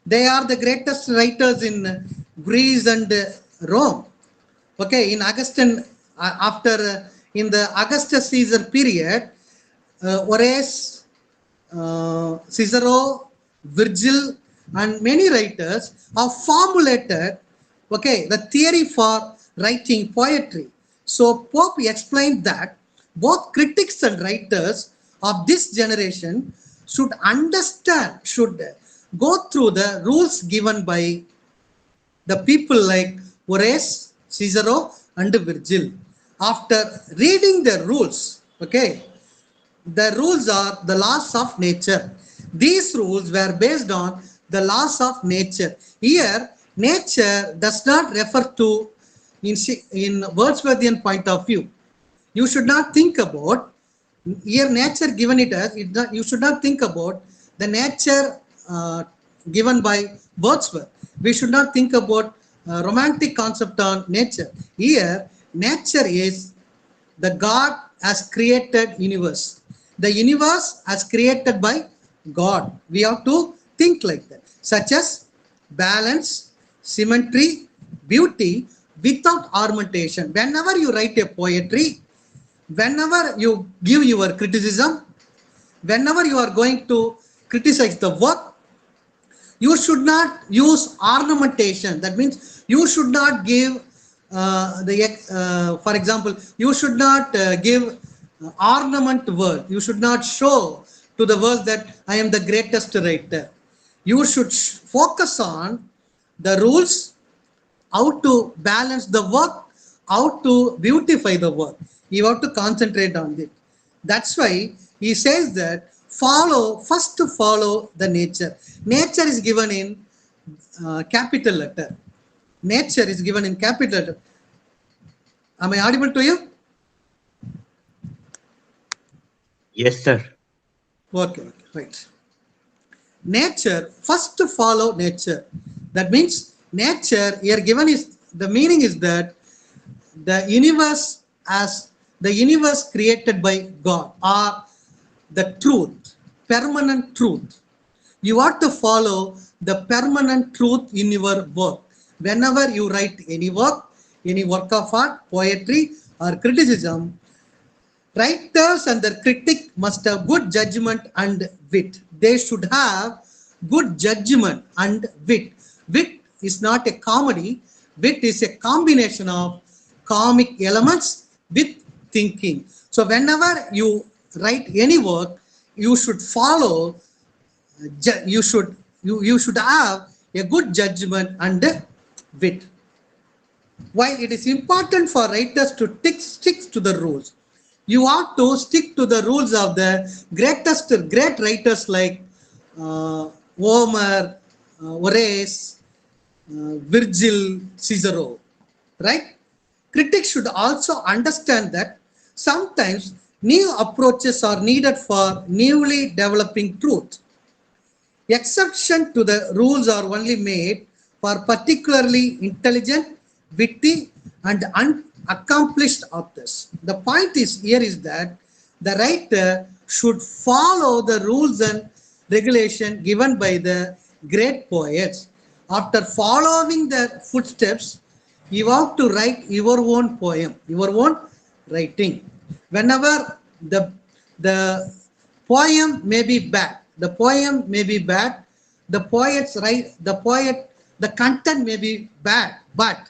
They are the greatest writers in Greece and Rome. Okay, in Augustan, in the Augustus Caesar period, Horace, Cicero, Virgil, and many writers have formulated, okay, the theory for writing poetry. So Pope explained that both critics and writers of this generation should go through the rules given by the people like Horace, Cicero, and Virgil. After reading the rules, okay, the rules are the laws of nature. These rules were based on the laws of nature. Here, nature does not refer to, in Wordsworthian point of view, you should not think about, here nature given it as, you should not think about the nature given by Wordsworth. We should not think about romantic concept on nature. Here, nature is the God has created universe. the universe as created by God. We have to think like that, such as balance, symmetry, beauty without ornamentation. Whenever you write a poetry, whenever you give your criticism, whenever you are going to criticize the work, you should not use ornamentation. That means you should not give for example, you should not give ornament word. You should not show to the world that I am the greatest writer. You should focus on the rules, how to balance the work, how to beautify the work. You have to concentrate on it. That's why he says that first follow the nature. Nature is given in capital letter. Nature is given in capital letter. Am I audible to you? Yes, sir. Okay, right. Nature, first follow nature. That means nature here given is, the meaning is that the universe created by God, or the truth, permanent truth. You have to follow the permanent truth in your work. Whenever you write any work of art, poetry, or criticism, writers and the critic must have good judgment and wit. They should have good judgment and wit. Wit is not a comedy. Wit is a combination of comic elements with thinking. So whenever you write any work, you should follow, you should have a good judgment and wit. While it is important for writers to stick to the rules, you have to stick to the rules of the great writers like Homer, Horace, Virgil, Cicero, right? Critics should also understand that sometimes new approaches are needed for newly developing truth. Exception to the rules are only made for particularly intelligent, witty, and unaccomplished authors. The point here is that the writer should follow the rules and regulation given by the great poets. After following their footsteps, you have to write your own poem, your own writing. Whenever the poem may be bad, the content may be bad, but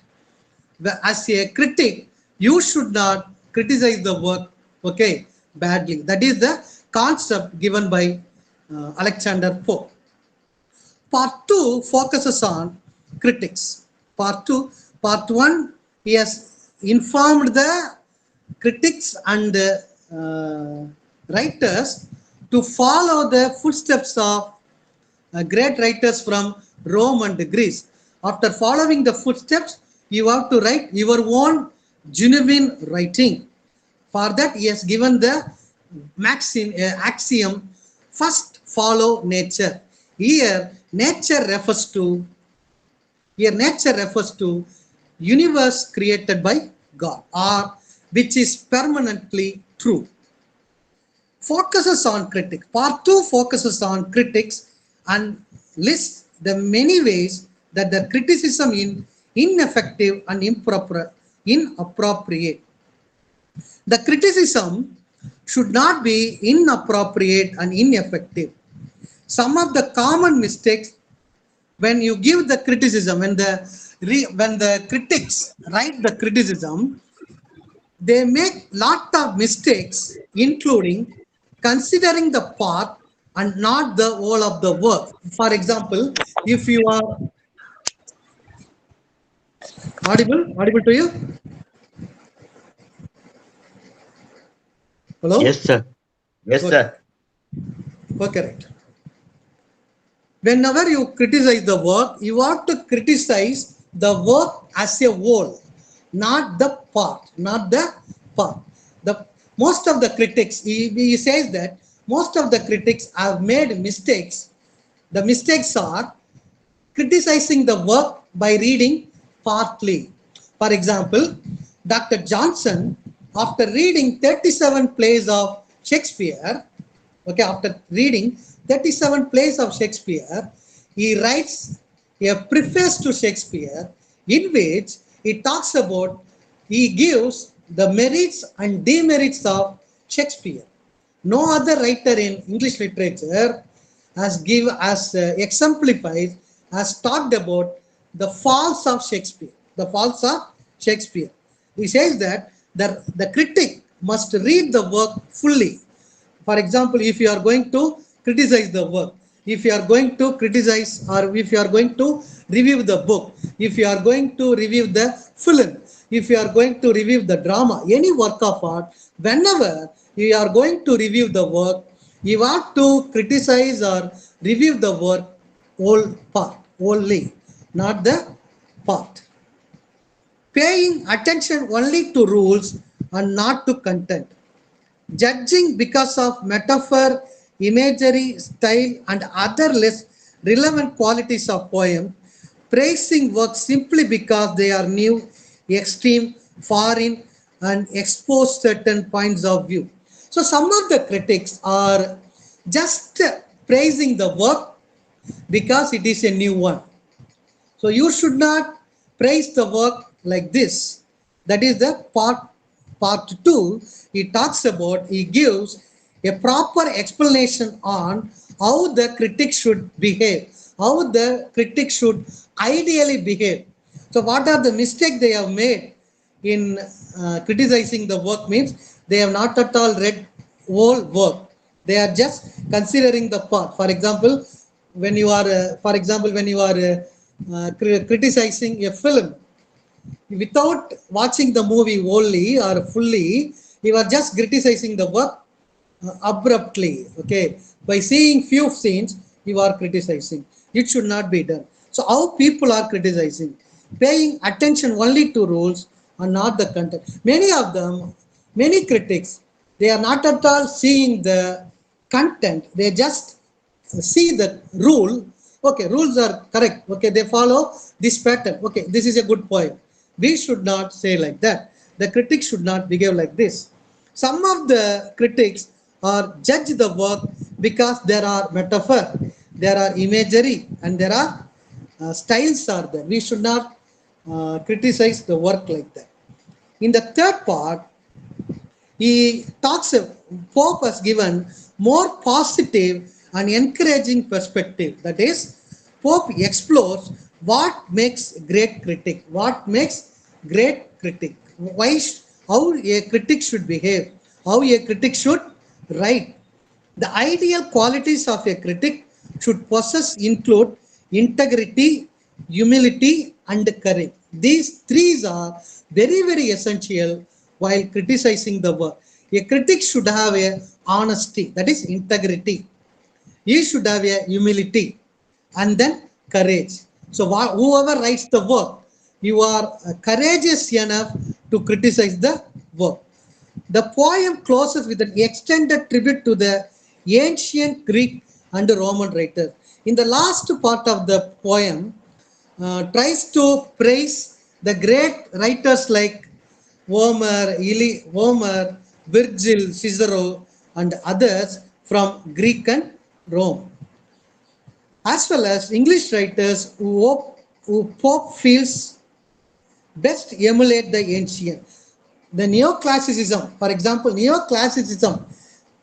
as a critic, you should not criticize the work, okay, badly. That is the concept given by Alexander Pope. Part 2 focuses on critics. Part 1, he has informed the critics and writers to follow the footsteps of great writers from Rome and Greece. After following the footsteps, you have to write your own genuine writing. For that, he has given the axiom, first follow nature. Here, nature refers to universe created by God, or which is permanently true. Focuses on critics. Part 2 focuses on critics and lists the many ways that the criticism is ineffective and inappropriate. The criticism should not be inappropriate and ineffective. Some of the common mistakes when you give the criticism, when the critics write the criticism, they make lot of mistakes, including considering the part and not the whole of the work. For example, if you are audible to you? Hello? Yes, sir. Yes, Okay. sir. Okay, right. Whenever you criticize the work, you have to criticize the work as a whole, not the part, most of the critics, he says that most of the critics have made mistakes. The mistakes are criticizing the work by reading partly. For example, Dr. Johnson, after reading 37 plays of Shakespeare, Okay, after reading 37 plays of Shakespeare, he writes a preface to Shakespeare in which he talks about, he gives the merits and demerits of Shakespeare. No other writer in English literature has exemplified, has talked about the faults of Shakespeare. The faults of Shakespeare. He says that the critic must read the work fully. For example, if you are going to criticize the work, if you are going to criticize, or if you are going to review the book, if you are going to review the film, if you are going to review the drama, any work of art, whenever you are going to review the work, you have to criticize or review the work whole part, only, not the part. Paying attention only to rules and not to content. Judging because of metaphor, imagery, style, and other less relevant qualities of poem. Praising works simply because they are new, extreme, foreign, and expose certain points of view. So some of the critics are just praising the work because it is a new one. So you should not praise the work like this. That is the part two. He talks about, he gives a proper explanation on how the critic should behave, how the critic should ideally behave. So what are the mistakes they have made in criticizing the work means they have not at all read whole work. They are just considering the part. For example, when you are criticizing a film, without watching the movie wholly or fully, you are just criticizing the work abruptly. Okay, by seeing few scenes, you are criticizing. It should not be done. So, how people are criticizing, paying attention only to rules and not the content. Many of them, many critics, they are not at all seeing the content. They just see the rule. Okay, rules are correct. Okay, they follow this pattern. Okay, this is a good point. We should not say like that. The critics should not behave like this. Some of the critics are judge the work because there are metaphor, there are imagery, and there are styles are there. We should not criticize the work like that. In the third part, he talks, Pope has given more positive and encouraging perspective. That is, Pope explores what makes great critic, what makes great critic, how a critic should behave, how a critic should write. The ideal qualities of a critic should possess include integrity, humility, and courage. These three are very, very essential while criticizing the work. A critic should have a honesty, that is integrity. He should have a humility and then courage. So whoever writes the work, you are courageous enough to criticize the work. The poem closes with an extended tribute to the ancient Greek and Roman writers. In the last part of the poem, tries to praise the great writers like Homer, Virgil, Cicero, and others from Greek and Rome, as well as English writers who Pope feels best emulate the ancient. The neoclassicism, for example, neoclassicism,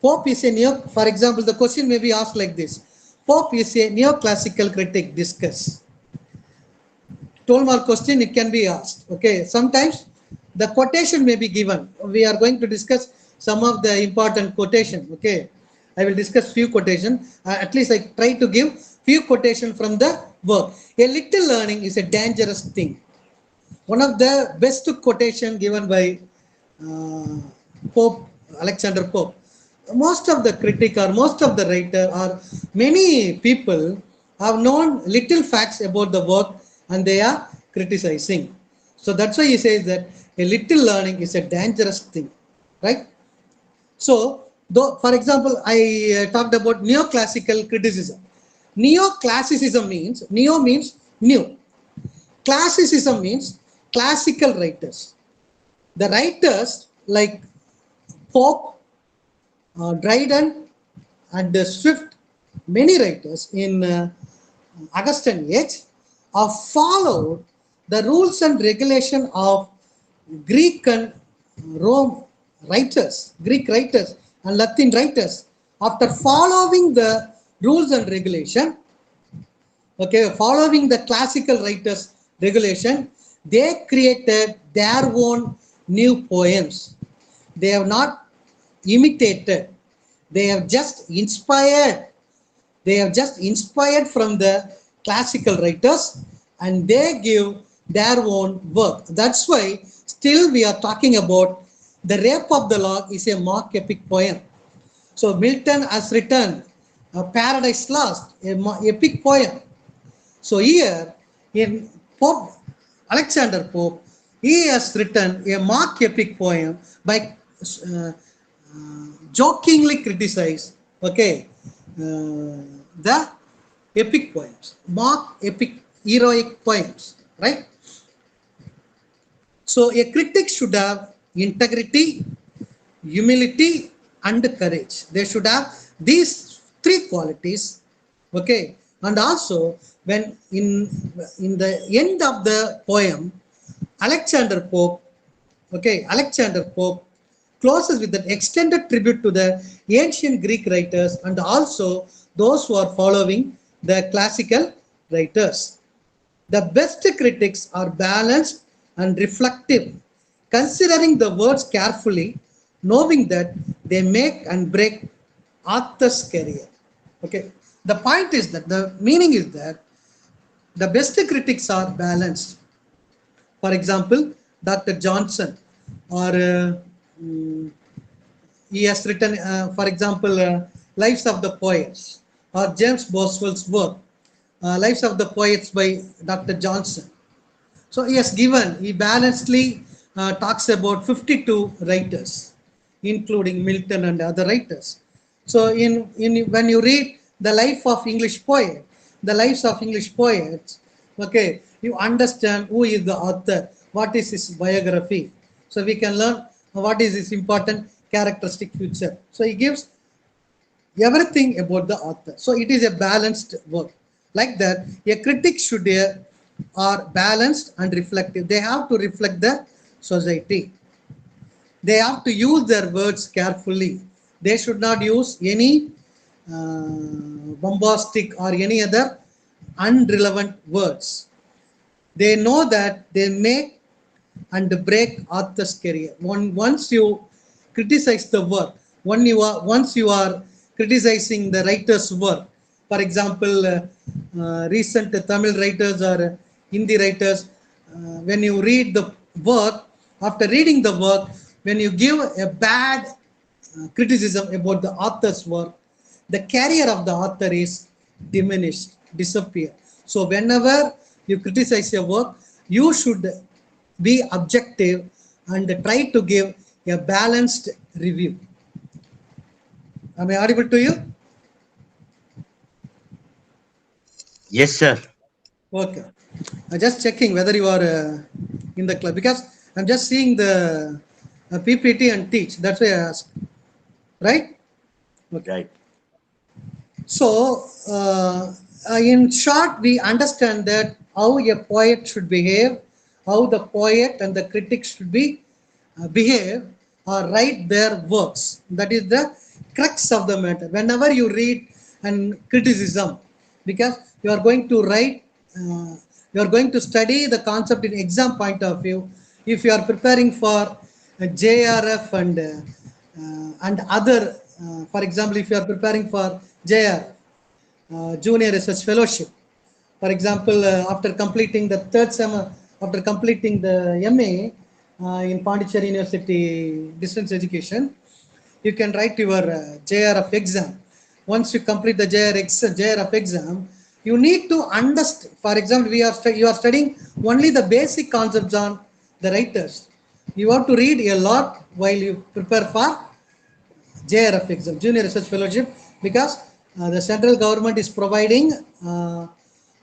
Pope is a for example, the question may be asked like this: Pope is a neoclassical critic, discuss. 12-mark question, it can be asked. Okay, sometimes the quotation may be given. We are going to discuss some of the important quotation. Okay, I will discuss few quotation. At least I try to give few quotation from the work. A little learning is a dangerous thing. One of the best quotation given by Pope Alexander Pope. Most of the critic or most of the writer or many people have known little facts about the work and they are criticizing. So that's why he says that a little learning is a dangerous thing, right? So, for example, I talked about neoclassical criticism. Neoclassicism means, neo means new. Classicism means classical writers. The writers like Pope, Dryden, and Swift, many writers in Augustan age have followed the rules and regulation of Greek and Rome writers, Greek writers and Latin writers. After following the rules and regulation, okay, following the classical writers regulation, they created their own new poems. They have not imitated, they have just inspired, from the classical writers, and they give their own work. That's why still we are talking about the Rape of the Lock is a mock epic poem. So Milton has written Paradise Lost, a epic poem. So here in Pope Alexander Pope, he has written a mock epic poem by jokingly criticize, okay, the epic poems, mock epic heroic poems, right? So a critic should have integrity, humility, and courage. They should have these three qualities, okay. And also, when in the end of the poem, Alexander Pope, okay, Alexander Pope closes with an extended tribute to the ancient Greek writers and also those who are following the classical writers. The best critics are balanced and reflective, considering the words carefully, knowing that they make and break author's career. Okay, the point is that the meaning is that the best critics are balanced. For example, Dr. Johnson, or he has written, for example, Lives of the Poets, or James Boswell's work, Lives of the Poets by Dr. Johnson. So he has given, he balancedly talks about 52 writers, including Milton and other writers. So when you read the life of English poet, the lives of English poets, okay, you understand who is the author, what is his biography. So we can learn what is his important characteristic feature. So he gives everything about the author. So it is a balanced work. Like that, a critic should are balanced and reflective. They have to reflect the society. They have to use their words carefully. They should not use any bombastic or any other unrelevant words. They know that they make and break author's career. Once you criticize the work, once you are criticizing the writer's work, for example, recent Tamil writers or Hindi writers, when you read the work, after reading the work, when you give a bad criticism about the author's work, the career of the author is diminished, disappear. So whenever you criticize your work, you should be objective and try to give a balanced review. Am I audible to you? Yes, sir. Okay. I'm just checking whether you are in the club, because I'm just seeing the PPT and teach. That's why I asked. Right? Okay. Right. So, in short, we understand that how a poet should behave, how the poet and the critic should be behave or write their works. That is the crux of the matter. Whenever you read and criticism, because you are going to write, you are going to study the concept in exam point of view. If you are preparing for JRF and other, for example, if you are preparing for JR, Junior Research Fellowship, for example, after completing the third sem, after completing the MA in Pondicherry University distance education, you can write your JRF exam. Once you complete the JRF exam, you need to understand. For example, you are studying only the basic concepts on the writers. You have to read a lot while you prepare for JRF exam, Junior Research Fellowship, because the central government is providing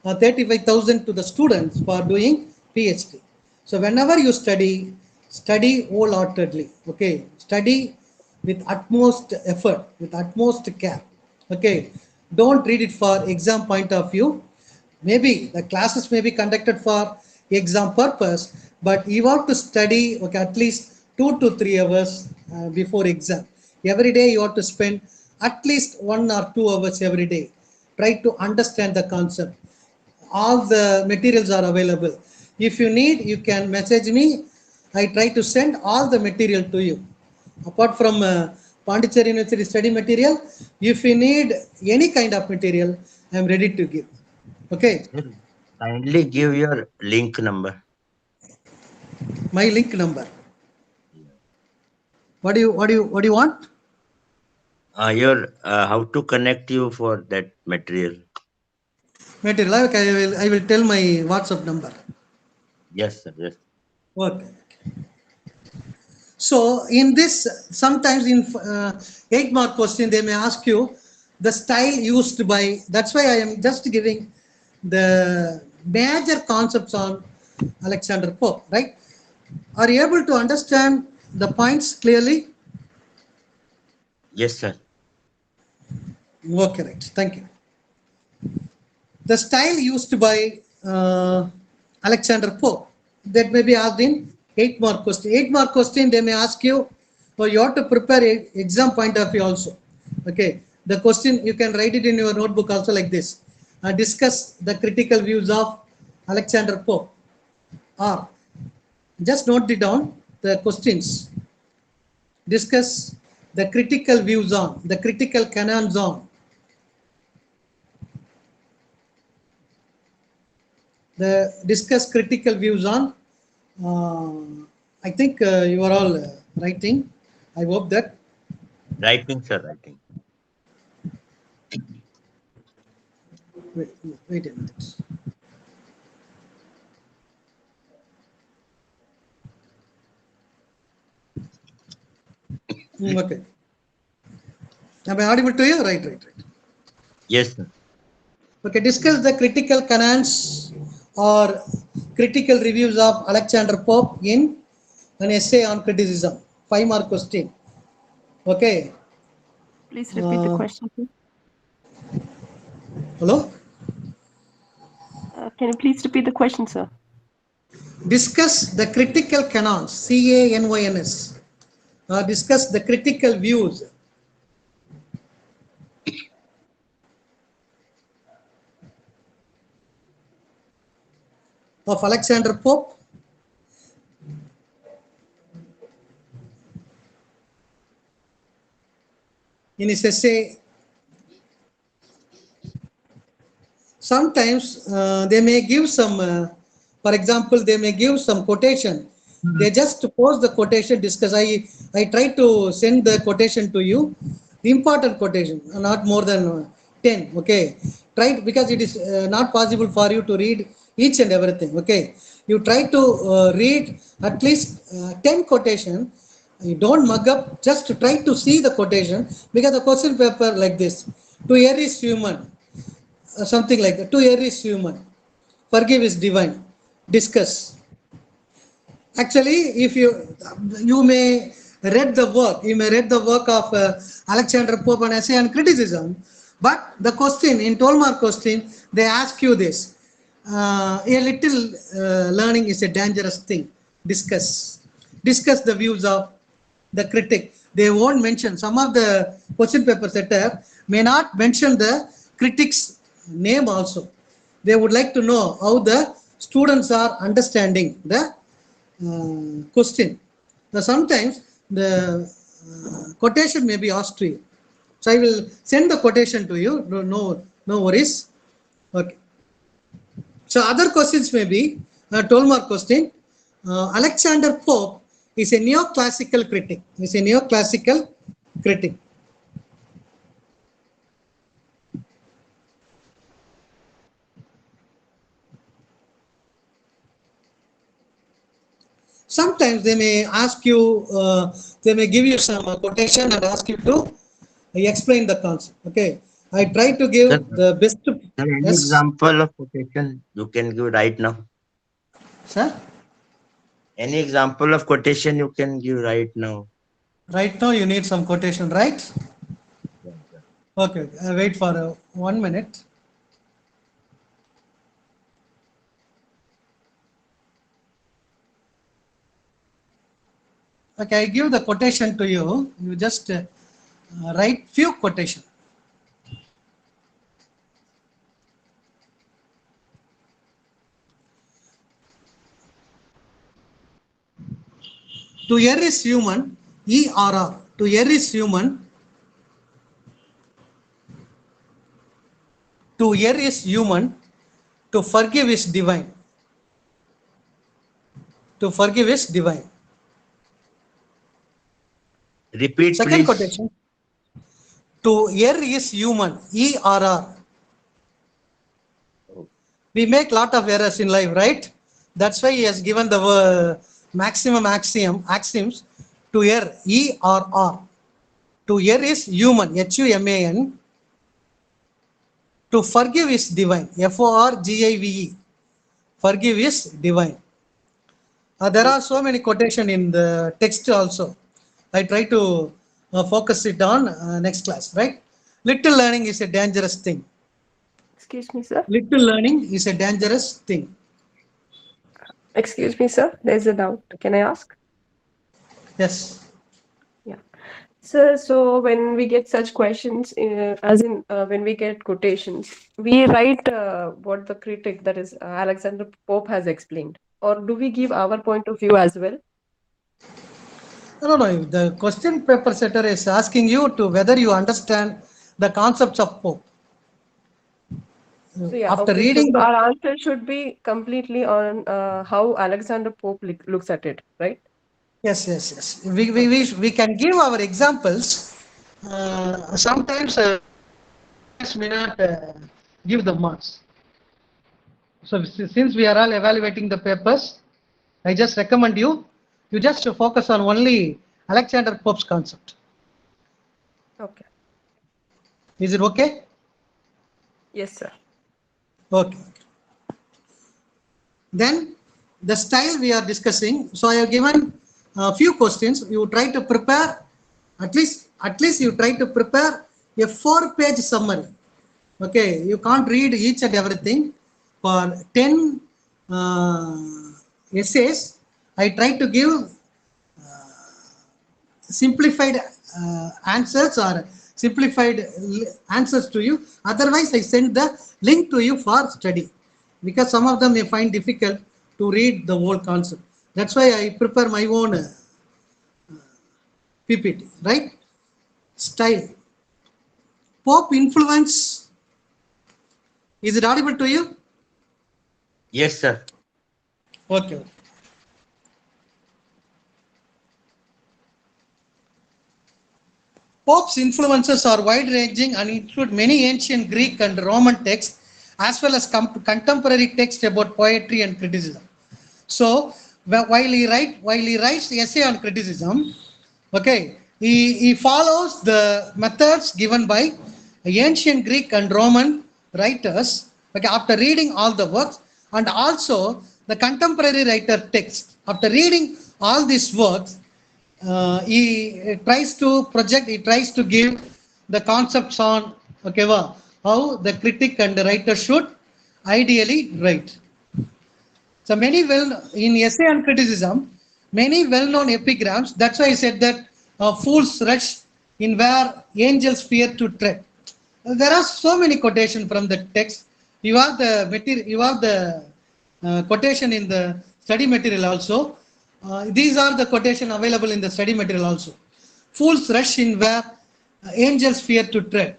35,000 to the students for doing PhD. So whenever you study wholeheartedly, okay, study with utmost effort, with utmost care, Okay, don't read it for exam point of view. Maybe the classes may be conducted for exam purpose, but you have to study, okay, at least 2 to 3 hours before exam. Every day you have to spend at least 1 or 2 hours every day. Try to understand the concept. All the materials are available. If you need, you can message me. I try to send all the material to you. Apart from Pondicherry University study material, if you need any kind of material, I am ready to give. Okay, Sir, kindly give your link number. my link number. Yeah. What do you want? Your how to connect you for that material. Material. Okay, I will tell my WhatsApp number. Yes, sir. Yes. Okay. So in this, sometimes in 8 mark question, they may ask you the style used by. That's why I am just giving the major concepts on Alexander Pope. Right? Are you able to understand the points clearly? Yes, sir. Okay, right. Thank you. The style used by Alexander Pope, that may be asked in 8 mark question. 8 mark question, they may ask you, so you have to prepare exam point of view also. Okay, the question you can write it in your notebook also like this. Discuss the critical views of Alexander Pope. Or just note it down the questions. Discuss the critical views on, the critical canons on, the discuss critical views on. I think you are all writing. I hope that. Writing, sir. Writing. Wait a minute. Okay. Am I audible to you? Right. Yes, sir. Okay. Discuss the critical canons or critical reviews of Alexander Pope in an essay on criticism. 5 mark question. Okay. Please repeat the question, please. Hello. Can you please repeat the question, sir? Discuss the critical canons. CANYNS. Discuss the critical views of Alexander Pope in his essay. Sometimes they may give some, for example, they may give some quotation. They just post the quotation, discuss. I try to send the quotation to you, the important quotation, not more than 10. Okay, try because it is not possible for you to read each and everything. Okay, you try to read at least 10 quotation. You don't mug up, just try to see the quotation because the question paper like this: to err is human, something like that. To err is human, forgive is divine. Discuss. Actually, if you may read the work of Alexander Pope and essay on criticism, but the question in 12 mark question they ask you this. A little learning is a dangerous thing. Discuss the views of the critic. They won't mention, some of the question paper setter may not mention the critic's name also. They would like to know how the students are understanding the question. Now, sometimes the quotation may be asked to you. So I will send the quotation to you. No worries. Okay. So other questions may be 12-mark question. Alexander Pope is a neoclassical critic. Is a neoclassical critic. Sometimes they may ask you, they may give you some quotation and ask you to explain the concept. Okay, I try to Sir, give the best. sir, any Yes, example of quotation you can give right now? sir. Any example of quotation you can give right now? Right now, you need some quotation, right? Yeah, sir. Okay, wait for 1 minute. Okay, I give the quotation to you. You just write few quotation. To err is human, ERR. To err is human. To err is human. To forgive is divine. To forgive is divine. Repeat, Second please. quotation. To err is human, ERR. We make lot of errors in life, right? That's why he has given the maximum axioms to err, ERR. To err is human, HUMAN. To forgive is divine, FORGIVE. Forgive is divine. There are so many quotation in the text also. I try to focus it on next class, right? Little learning is a dangerous thing. Excuse me, sir. Little learning is a dangerous thing. Excuse me, sir. There's a doubt. Can I ask? Yes. Yeah. Sir, so when we get such questions, as in when we get quotations, we write what the critic, that is Alexander Pope, has explained, or do we give our point of view as well? No, no, no. The question paper setter is asking you to whether you understand the concepts of Pope. So yeah, After okay. So reading the our answer should be completely on how Alexander Pope looks at it, right? yes, yes, yes. We can give our examples. Sometimes may not give the marks. So since we are all evaluating the papers, I just recommend you just focus on only Alexander Pope's concept. Okay. Is it okay? Yes, sir. Okay. Then the style we are discussing. So I have given a few questions. You try to prepare at least you try to prepare a 4-page summary. Okay, you can't read each and everything. For 10 essays, I try to give simplified answers or simplified answers to you. Otherwise, I send the link to you for study because some of them may find difficult to read the whole concept. That's why I prepare my own PPT, right? Style. Pop influence. Is it audible to you? Yes, sir. Okay. Pope's influences are wide-ranging and include many ancient Greek and Roman texts, as well as contemporary texts about poetry and criticism. So, while he writes the essay on criticism, okay, he follows the methods given by ancient Greek and Roman writers. Okay, after reading all the works and also the contemporary writer text, after reading all these works, he tries to project, he tries to give the concepts on, okay, well, how the critic and the writer should ideally write. So many in essay on criticism, many well-known epigrams. That's why I said that fools rush in where angels fear to tread. There are so many quotations from the text. You have the material. You have the quotation in the study material also. These are the quotation available in the study material also. Fools rush in where angels fear to tread.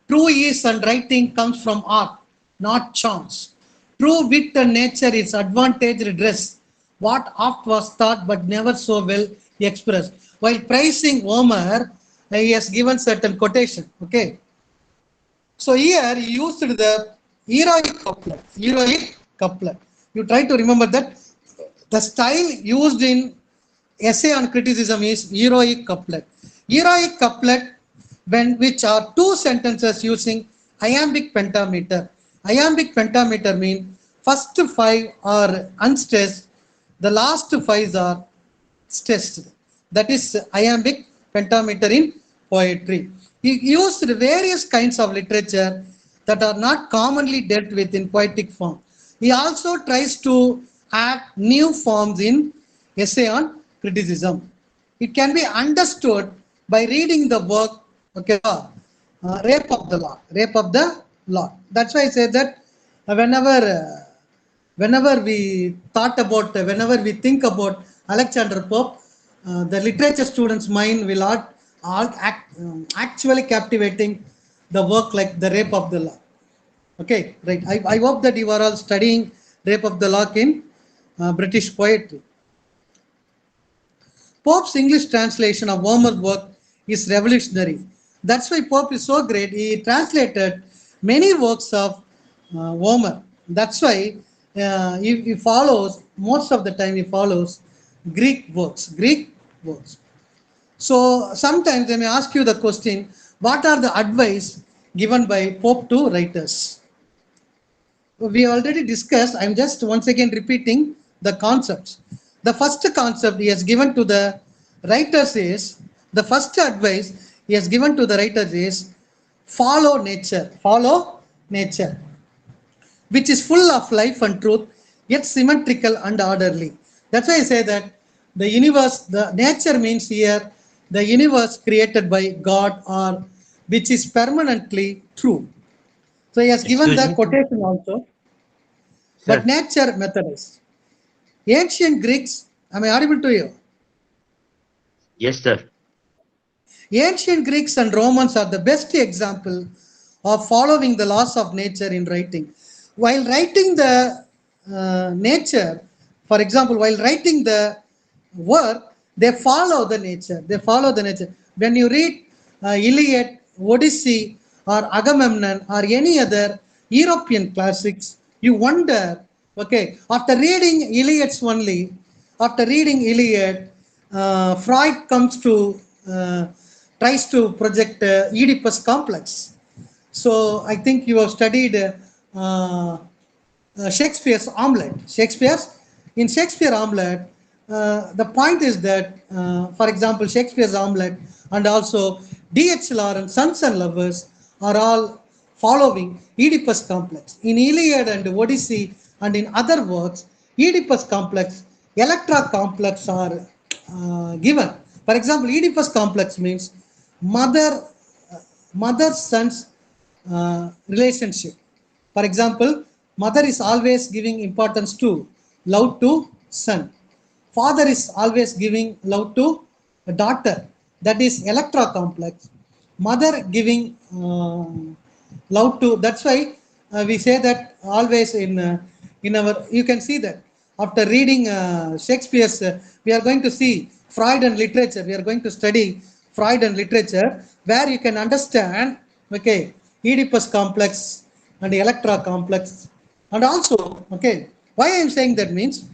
True ease and writing comes from art, not chance. True wit and nature is advantaged dress. What oft was thought but never so well expressed. While praising Homer, he has given certain quotation. Okay. So here he used the heroic couplet. Heroic couplet. You try to remember that the style used in essay on criticism is heroic couplet. Heroic couplet, which are two sentences using iambic pentameter. Iambic pentameter means first five are unstressed, the last five are stressed. That is iambic pentameter in poetry. He used various kinds of literature that are not commonly dealt with in poetic form. He also tries to add new forms in essay on criticism. It can be understood by reading the work, okay, Rape of the Law, Rape of the Law. That's why I say that whenever we thought about, whenever we think about Alexander Pope, the literature student's mind will actually captivating the work like the Rape of the Law. Okay, right. I hope that you are all studying Rape of the Lock in British poetry. Pope's English translation of Homer's work is revolutionary. That's why Pope is so great. He translated many works of Homer. That's why he follows, most of the time he follows Greek works. Greek works. So sometimes they may ask you the question, what are the advice given by Pope to writers? We already discussed. I'm just once again repeating the concepts. The first concept he has given to the writers is, the first advice he has given to the writers is follow nature, which is full of life and truth, yet symmetrical and orderly. That's why I say that the universe, the nature means here the universe created by God, or which is permanently true. So he has given Excuse the me, quotation also, but sir. nature methodized. Ancient Greeks, am I audible to you? Yes, sir. Ancient Greeks and Romans are the best example of following the laws of nature in writing. While writing the nature, for example, while writing the work, they follow the nature. They follow the nature. When you read Iliad, Odyssey, or Agamemnon, or any other European classics, you wonder, okay, after reading Iliads only, after reading Iliad, Freud comes to tries to project Oedipus complex. So I think you have studied Shakespeare's Omelette. In Shakespeare Omelette, the point is that, for example, Shakespeare's Omelette and also D.H. Lawrence, Sons and Lovers are all following Oedipus complex. In Iliad and Odyssey and in other works, Oedipus complex, Electra complex are given. For example, Oedipus complex means mother mother-son's relationship. For example, mother is always giving importance to love to son. Father is always giving love to a daughter. That is Electra complex. Mother giving love to. That's why we say that always in our. You can see that after reading Shakespeare's, we are going to see Freud and literature. We are going to study Freud and literature, where you can understand, okay, Oedipus complex and Electra complex, and also, okay, why I am saying that means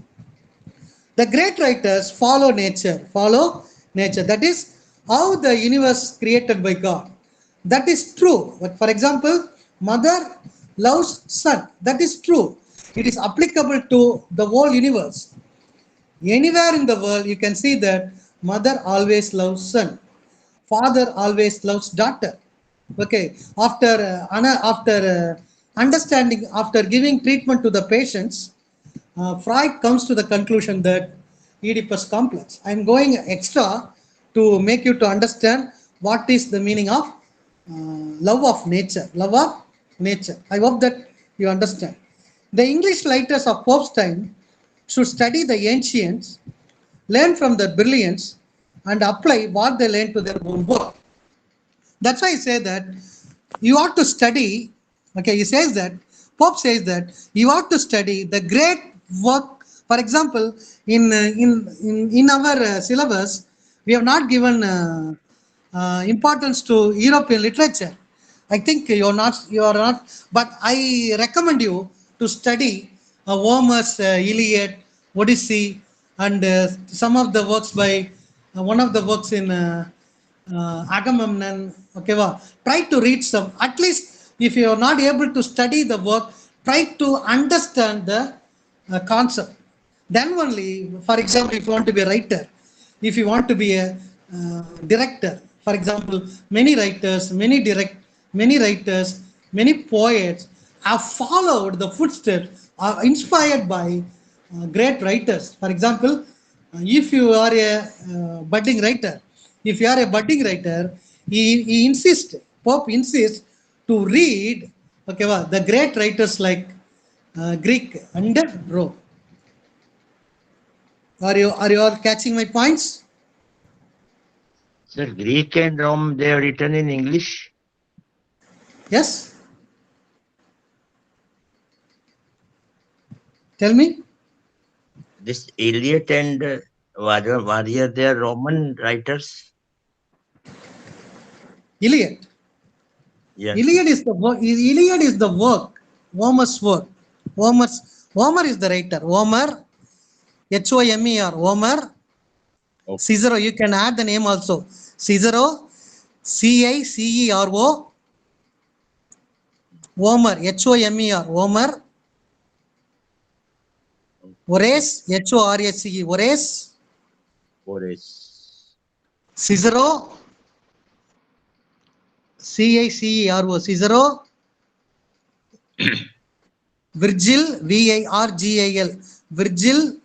the great writers follow nature, That is how the universe created by God. That is true. But for example, mother loves son. That is true. It is applicable to the whole universe. Anywhere in the world, you can see that mother always loves son, father always loves daughter. Okay, after understanding, after giving treatment to the patients, Freud comes to the conclusion that Oedipus complex. I am going extra to make you to understand what is the meaning of love of nature. Love of nature. I hope that you understand. The English writers of Pope's time should study the ancients, learn from their brilliance, and apply what they learned to their own work. That's why I say that you ought to study. Okay, he says that, Pope says that you ought to study the great work. For example, in our syllabus, we have not given importance to European literature. I think you are not, but I recommend you to study Homer's Iliad, Odyssey, and some of the works by one of the works in Agamemnon. Okay, well, try to read some. At least if you are not able to study the work, try to understand the concept. Then only, for example, if you want to be a writer, if you want to be a director, For example, many writers, many writers, many poets have followed the footsteps, are inspired by great writers. For example, if you are a budding writer, if you are a budding writer, he insists, Pope insists to read, okay, well, the great writers like Greek and Rome. Are you all catching my points? Sir, Greek and Rome, they are written in English. Yes? Tell me. This Eliot and Warrior, they are Roman writers. Iliad. Yeah. Iliad is the work. Iliad is the work. Homer's work. Homer is the writer. Homer, Homer. Homer. Okay. Cicero. You can add the name also. Cicero. Cicero. Homer. Homer. Homer. Horace. Horace. Horace. Horace. Cicero. Cicero. Cicero. Virgil. Virgil. Virgil.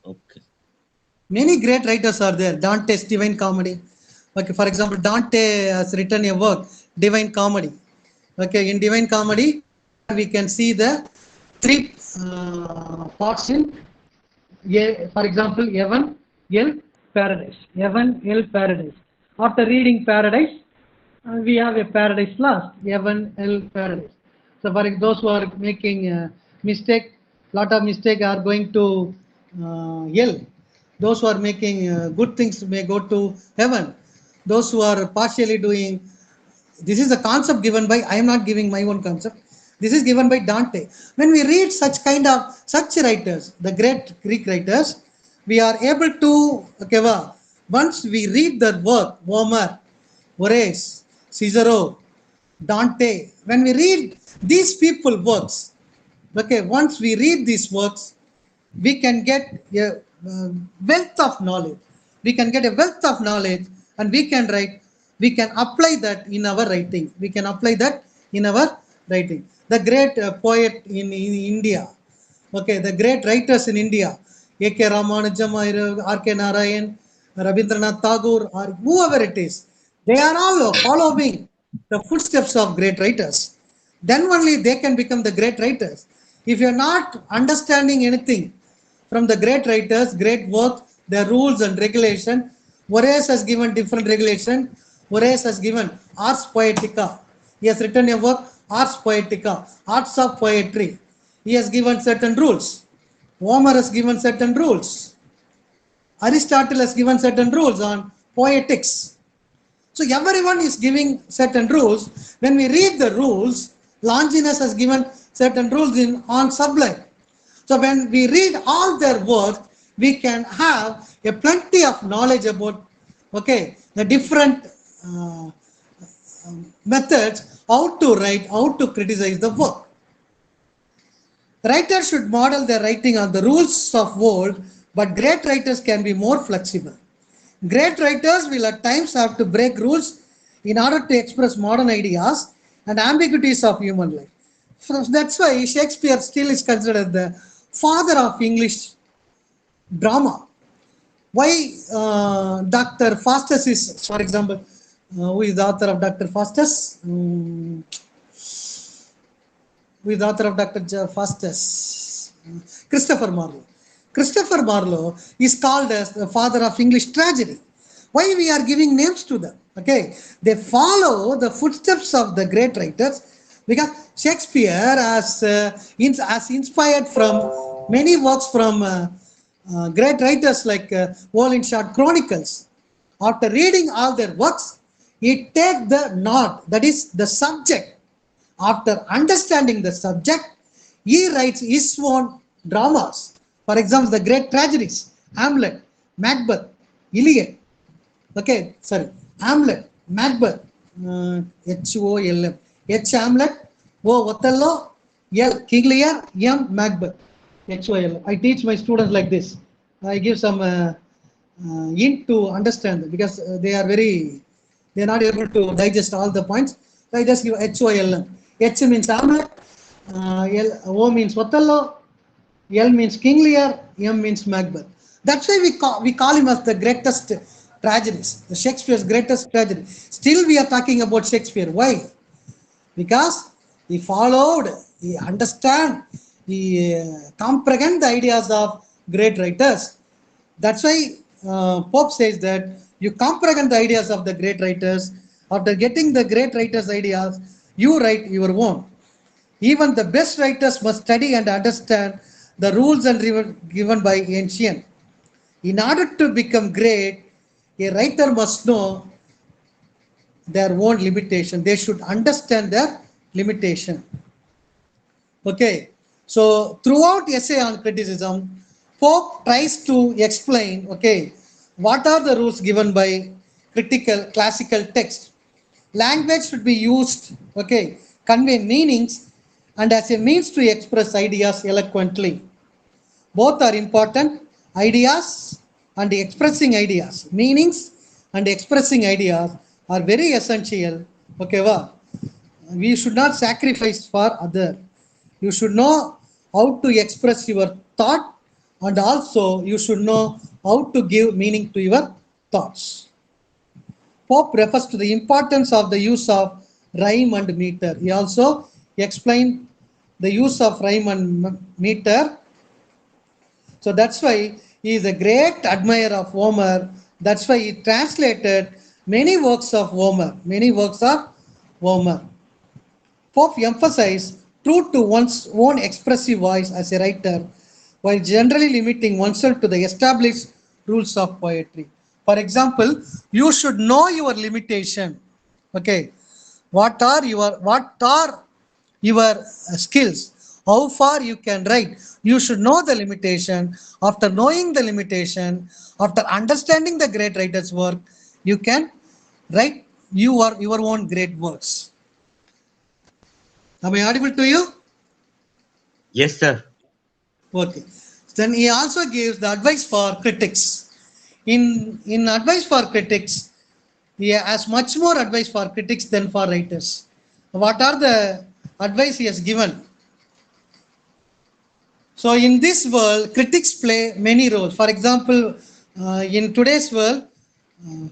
Okay. Many great writers are there. Dante's Divine Comedy. Okay, for example, Dante has written a work, Divine Comedy. Okay, in Divine Comedy, where we can see the three parts in, for example, Heaven, Hell, Paradise. Heaven, Hell, Paradise. After reading Paradise, we have a Paradise Lost. Heaven, Hell, Paradise. So for those who are making mistake, lot of mistake are going to hell. Those who are making good things may go to heaven. Those who are partially doing, this is a concept given by, I am not giving my own concept. This is given by Dante. When we read such writers, the great Greek writers, we are able to, okay, well, once we read their work, Homer, Horace, Cicero, Dante, when we read these people works, okay, once we read these works, we can get a wealth of knowledge. We can get a wealth of knowledge and we can write, we can apply that in our writing. We can apply that in our writing. The great poet in India, okay, the great writers in India, A.K. Ramanujam, R.K. Narayan, Rabindranath Tagore, or whoever it is, they are all following the footsteps of great writers. Then only they can become the great writers. If you are not understanding anything from the great writers, great work, their rules and regulation, Horace has given different regulation. Horace has given Ars Poetica. He has written a work, Ars Poetica, Arts of Poetry. He has given certain rules. Homer has given certain rules. Aristotle has given certain rules on poetics. So everyone is giving certain rules. When we read the rules, Longinus has given certain rules on sublime. So when we read all their work, we can have a plenty of knowledge about, okay, the different methods, how to write, how to criticize the work. Writers should model their writing on the rules of old, but great writers can be more flexible. Great writers will at times have to break rules in order to express modern ideas and ambiguities of human life. So that's why Shakespeare still is considered the father of English drama. Why Dr. Faustus is, for example, who is the author of Dr. Faustus? Who is the author of Dr. Faustus? Christopher Marlowe. Christopher Marlowe is called as the father of English tragedy. Why we are giving names to them? Okay, they follow the footsteps of the great writers because Shakespeare has inspired from many works from great writers like Wallenshard Chronicles. After reading all their works, he takes the knot, that is the subject. After understanding the subject, he writes his own dramas. For example, the great tragedies, Hamlet, Macbeth, Iliad. Okay, sorry, Hamlet, Macbeth, H-O-L-M. H Hamlet, O Othello, L King Lear, M Macbeth. H-O-L. I teach my students like this. I give some in to understand because they are not able to digest all the points. So I just give HOLM. H means Hamlet, O means Othello, L means King Lear, M means Macbeth. That's why we call him as the greatest tragedies, the Shakespeare's greatest tragedy. Still, we are talking about Shakespeare. Why? Because he followed, he understand, he comprehend the ideas of great writers. That's why Pope says that you comprehend the ideas of the great writers. After getting the great writers' ideas, you write your own. Even the best writers must study and understand the rules and given by ancient. In order to become great, a writer must know their own limitation. They should understand their limitation. Okay, so throughout essay on criticism, Pope tries to explain, okay, what are the rules given by critical classical text. Language should be used, okay, convey meanings and as a means to express ideas eloquently. Both are important. Ideas and expressing ideas, meanings and expressing ideas are very essential. Okay, well, we should not sacrifice for other. You should know how to express your thought and also you should know how to give meaning to your thoughts. Pope refers to the importance of the use of rhyme and meter. He also explained the use of rhyme and meter. So that's why he is a great admirer of Homer. That's why he translated many works of Homer. Many works of Homer. Pope emphasized true to one's own expressive voice as a writer, while generally limiting oneself to the established rules of poetry. For example, you should know your limitation. Okay, what are your skills? How far you can write? You should know the limitation. After knowing the limitation, after understanding the great writer's work, you can write your own great works. Am I audible to you? Yes, sir. Okay. Then he also gives the advice for critics. In advice for critics, he has much more advice for critics than for writers. What are the advice he has given? So in this world, critics play many roles. For example, in today's world, uh,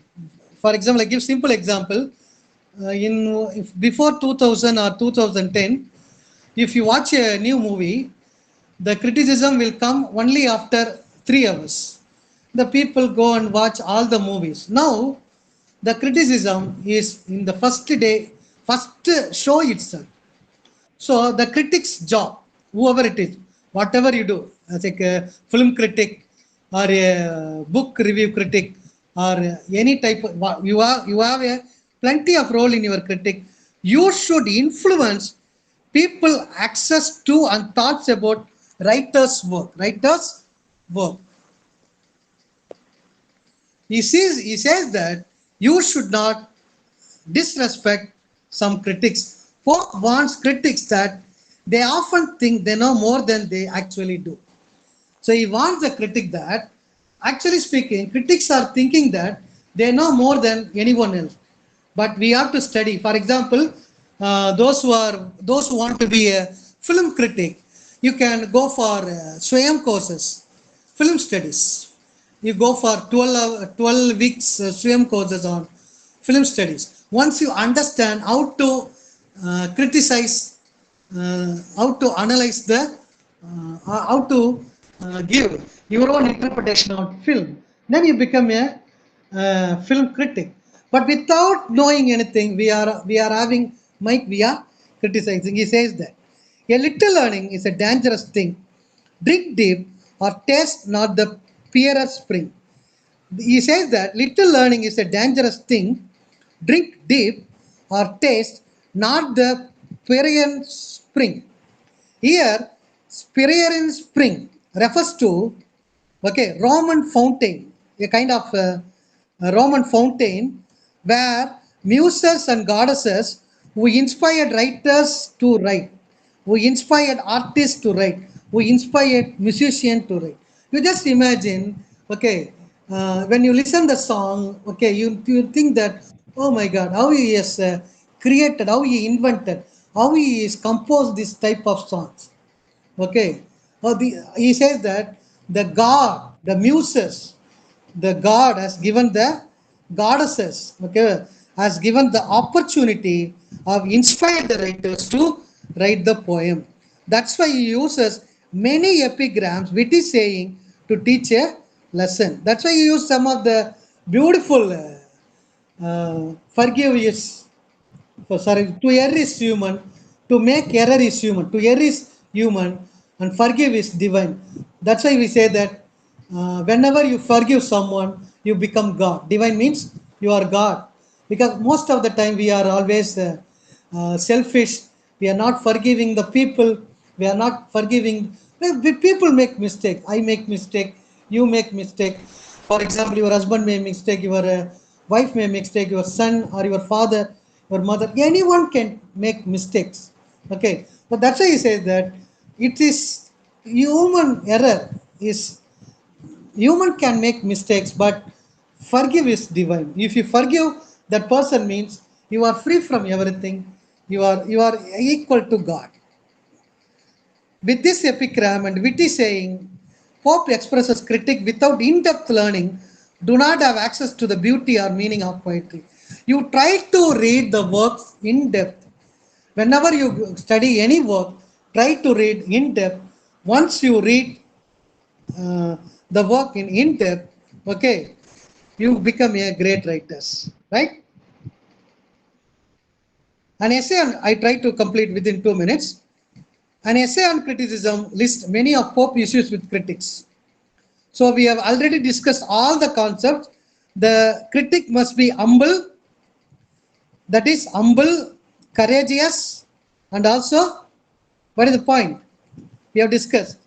for example, I give simple example. Before 2000 or 2010, if you watch a new movie, the criticism will come only after 3 hours. The people go and watch all the movies. Now, the criticism is in the first day, first show itself. So the critic's job, whoever it is, whatever you do, as a film critic or a book review critic or any type of, you have a plenty of role in your critic. You should influence people access to and thoughts about writers' work. Writers' work. He says that you should not disrespect some critics. Pope warns critics that they often think they know more than they actually do. So he warns the critic that, actually speaking, critics are thinking that they know more than anyone else. But we have to study. For example, those who want to be a film critic, you can go for Swayam courses, film studies. You go for 12 weeks Swayam courses on film studies. Once you understand how to criticize, how to analyze how to give your own interpretation of film, then you become a film critic. But without knowing anything, we are having might we are criticizing. He says that a little learning is a dangerous thing. Drink deep or taste not the pure spring. He says that little learning is a dangerous thing. Drink deep or taste not the Pierian spring. Here, Pierian spring refers to Roman fountain, a kind of a Roman fountain where muses and goddesses who inspired writers to write, who inspired artists to write, who inspired musicians to write. You just imagine, okay, when you listen the song, okay, you think that, oh my God, how he has created, how he invented, how he has composed this type of songs. Okay, he says that the God, the muses, the God has given the goddesses, okay, has given the opportunity of inspired the writers to write the poem. That's why he uses many epigrams, witty saying to teach a lesson. That's why he used some of the beautiful forgive is sorry, to err is human, to make error is human, to err is human, and forgive is divine. That's why we say that whenever you forgive someone, you become God. Divine means you are God. Because most of the time we are always selfish. We are not forgiving the people. We are not forgiving. People make mistake. I make mistake. You make mistake. For example, your husband may mistake. Your wife may mistake. Your son or your father, your mother. Anyone can make mistakes. Okay, but that's why he says that it is human error is human can make mistakes, but forgive is divine. If you forgive that person means you are free from everything. You are equal to God. With this epigram and witty saying, Pope expresses critique without in-depth learning, do not have access to the beauty or meaning of poetry. You try to read the works in depth. Whenever you study any work, try to read in depth. Once you read uh, the work in depth, okay, you become a great writer, right? An essay I try to complete within 2 minutes. An essay on criticism lists many of Pope issues with critics. So we have already discussed all the concepts. The critic must be humble, that is humble, courageous, and also, what is the point? We have discussed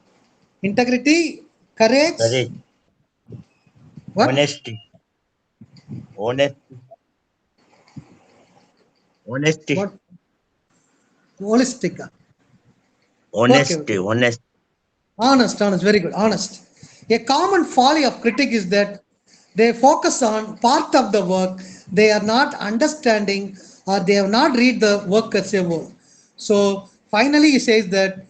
integrity, courage, Courage, what? honesty, honesty, honesty, What? Holistic. Okay, honesty, okay. honest. Honest, very good, honest. A common folly of critic is that they focus on part of the work they are not understanding or they have not read the work as a whole. So finally, he says that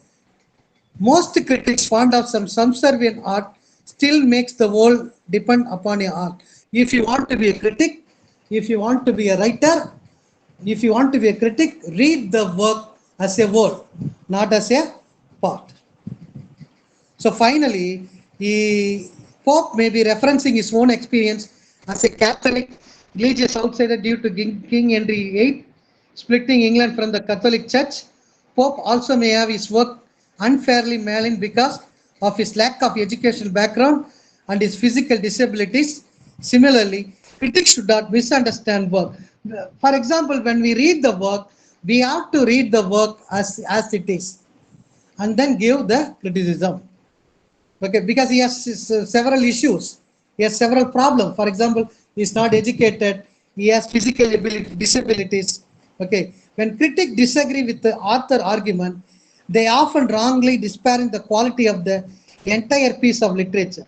most critics fond of some subservient art still makes the whole depend upon your art. If you want to be a critic, if you want to be a writer, if you want to be a critic, read the work as a whole, not as a part. So finally, Pope may be referencing his own experience as a Catholic religious outsider due to King Henry VIII splitting England from the Catholic Church. Pope also may have his work unfairly maligned because of his lack of educational background and his physical disabilities. Similarly, critics should not misunderstand work. For example, when we read the work, we have to read the work as it is and then give the criticism. Okay, because he has several issues, he has several problems. For example, he is not educated, he has physical disabilities. Okay, when critics disagree with the author argument, they often wrongly disparage the quality of the entire piece of literature.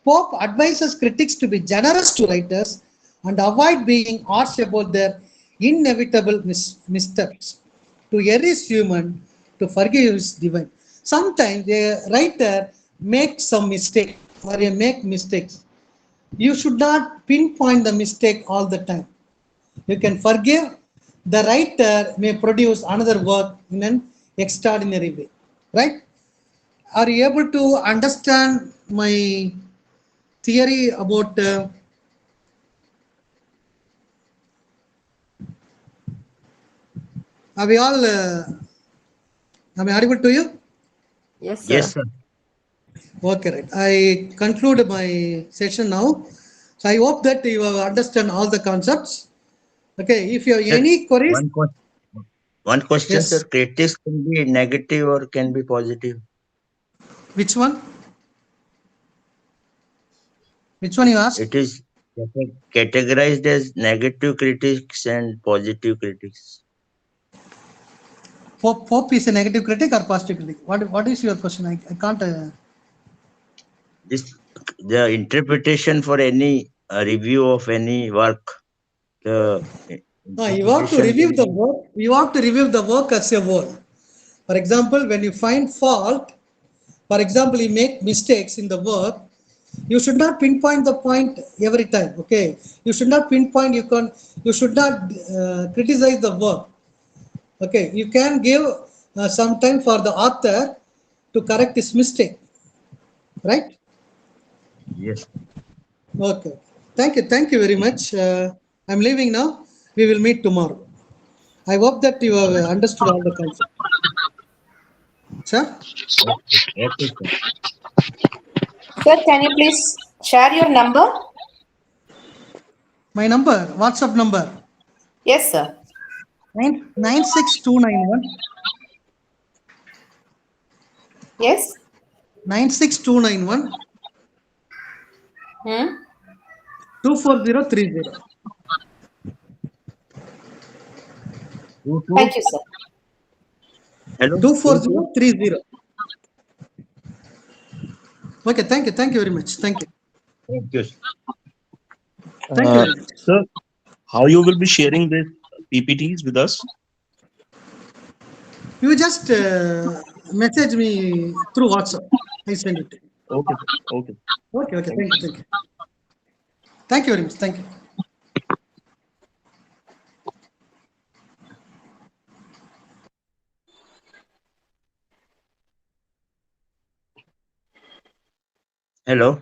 Pope advises critics to be generous to writers and avoid being harsh about their inevitable missteps. To err is human, to forgive is divine. Sometimes a writer makes some mistake or a make mistakes. You should not pinpoint the mistake all the time. You can forgive. The writer may produce another work in an extraordinary way. Right? Are you able to understand my theory about are we all am I audible to you? Yes, Yes, sir. sir. Okay, right. I conclude my session now. So I hope that you have understand all the concepts. Okay, if you have Sir, any queries, one question. One question, sir. yes. Critics can be negative or can be positive. Which one? Which one you It asked? is categorized as negative critics and positive critics. Pope is a negative critic or positive critic? What is your question? I can't. This the interpretation for any review of any work. The You have to interpretation review will the be work. You have to review the work as a whole. For example, when you find fault, for example, you make mistakes in the work, you should not pinpoint the point every time. Okay, you should not pinpoint. You should not criticize the work. Okay, you can give some time for the author to correct his mistake. Right? yes. Okay. Thank you very much. I'm leaving now. We will meet tomorrow. I hope that you have understood all the concepts. Sir, Okay, okay, sir. Sir, can you please share your number? my number, WhatsApp number, Yes, sir. 96291 Yes. 96291 Hmm? 24030. Two. Thank you, sir. Hello. 24030. Okay, thank you very much. Thank you. Thank you. Thank you very much. Sir, how you will be sharing this PPTs with us? You just message me through WhatsApp. I send it to you. Okay, sir. Okay. Okay, Thank thank you, thank you. Thank you very much. Thank you. Hello.